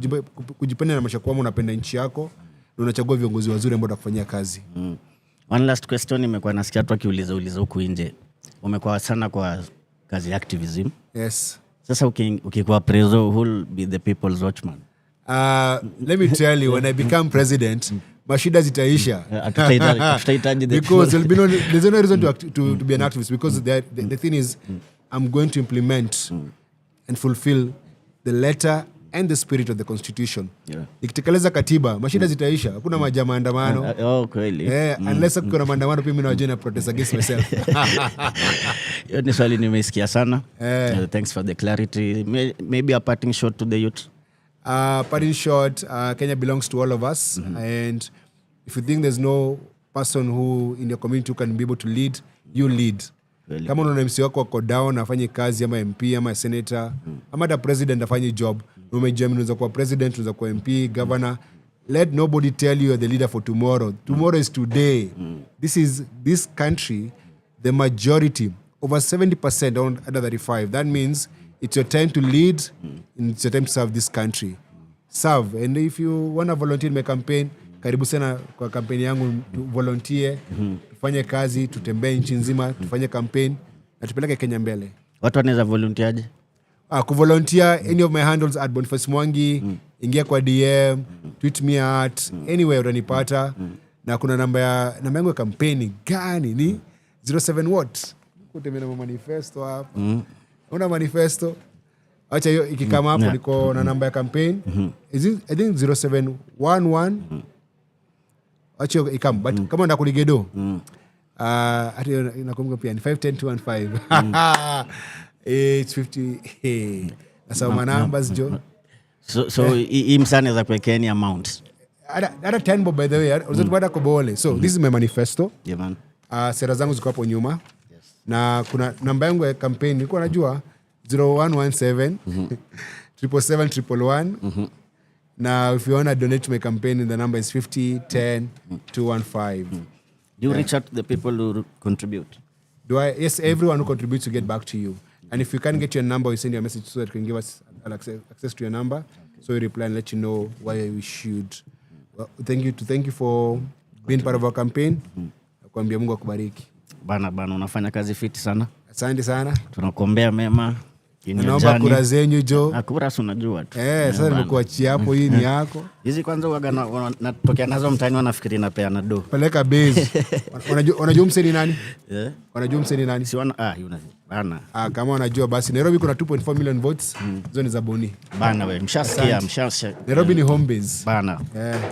kujipenda na maisha kwamba unapenda nchi yako na unachagua viongozi wazuri ambao watakufanyia kazi. One last question, nimekuwa nasikia watu wakiuliza huku nje. Umekuwa sana kwa kazi activism. Yes. Sasa ukikuwa preso, who will be the people's watchman? Let me tell you, when I become president, mashida zitaisha. Because there's no reason to be an activist, because the thing is, I'm going to implement and fulfill the letter and the spirit of the constitution. Nikitekeleza katiba, mashida zitaisha. Hakuna maandamano. Kweli. Unless kuna maandamano pia mimi na wajina protest against myself. Hiyo ni swali nimesikia sana. Thanks for the clarity. Maybe a parting shot to the youth. Parting shot, Kenya belongs to all of us. And if you think there's no person who in your community who can be able to lead, you lead. Kama unaona MC wako wako down afanye kazi ama MP ama senator ama hata president afanye job, unaweza kuwa president, unaweza kuwa MP, governor. Let nobody tell you you're the leader for tomorrow. Tomorrow is today. This country, the majority, over 70% under 35. That means it's your time to lead and it's your time to serve this country. Serve. And if you want to volunteer in my campaign, karibu sana kwa kampeni yangu, volunteer, tufanye kazi, tutembee nchi nzima, tufanye campaign na tupeleke Kenya mbele. Watu wanaweza volunteeraje? Kuvolunteer, any of my handles at Boniface Mwangi, ingia kwa DM, tweet me at anywhere utanipata. Na kuna namba yangu ya kampeni gani ni 07 what? Kutemena manifesto hapa. Una manifesto? Acha hiyo ikikama hapo niko na namba ya campaign. I think 0711. Acha ikam, but kama unataka kuligedo. Hata inakumbuka pia ni 510215. It's 50. That's my numbers, Joe. So hii msana za kuwekea any amount. Ada 10 bob by the way. Uzatupata kubole. So this is my manifesto. Yeah man. Sera zangu ziko hapo nyuma. Na kuna namba yangu ya campaign nilikuwa najua 0117 777 Now if you want to donate to my campaign, the number is 50 10 215. Do you reach out to the people who contribute? Yes, everyone who contributes to get back to you. And if you can't get your number, you send your message so that you can give us access to your number. So we reply and let you know why we should. Well, thank you for being part of our campaign. Kuambia Mungu akubariki. Bana unafanya kazi fiti sana. Asante sana. Tunakuombea mema. Naomba kura zenyu Jo. Kura unajua tu. Sasa nimekuachia hapo, hii ni yako. Hizi kwanza huaga natokea nazo mtaani wanafikiri napeana do. Peleka base. Unajua mseni nani? Unajua mseni nani? Si bana. Kama unajua basi Nairobi kuna 2.4 million votes. Hizo ni za Boni. Bana wewe, mshasikia. Nairobi ni home base. Bana.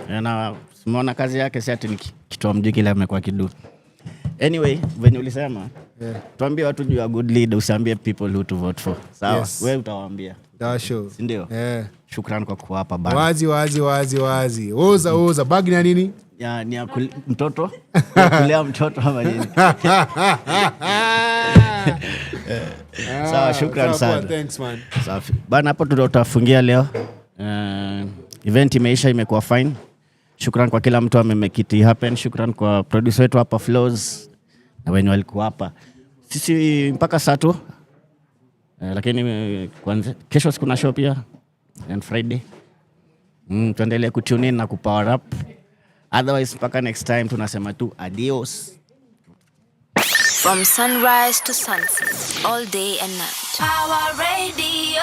Na umeona kazi yake si ati ni kitoa mji kile amekuwa kidu. Anyway, venye ulisema, tuambie watu juu ya good leader, usiambie people who to vote for. Sawa, yes. Wewe utawaambia. Dasho. Ndio? Shukrani kwa kuwa hapa bana. Wazi. Oza, bag ni nini? Ni ya mtoto. Kulea mtoto ama nini? Sawa, shukrani sana. Thanks man. Safi. Bana hapo tutafungia leo. Event imeisha, imekuwa fine. Shukrani kwa kila mtu amemekiti happen. Shukrani kwa producer wetu hapa Flozz na wenye walikuwa hapa. Sisi mpaka saa 2. Lakini kwanza kesho kuna show pia and Friday. Tuendelee kutune in na kupower up. Otherwise mpaka next time tunasema tu adios. From sunrise to sunset, all day and night. Power Radio.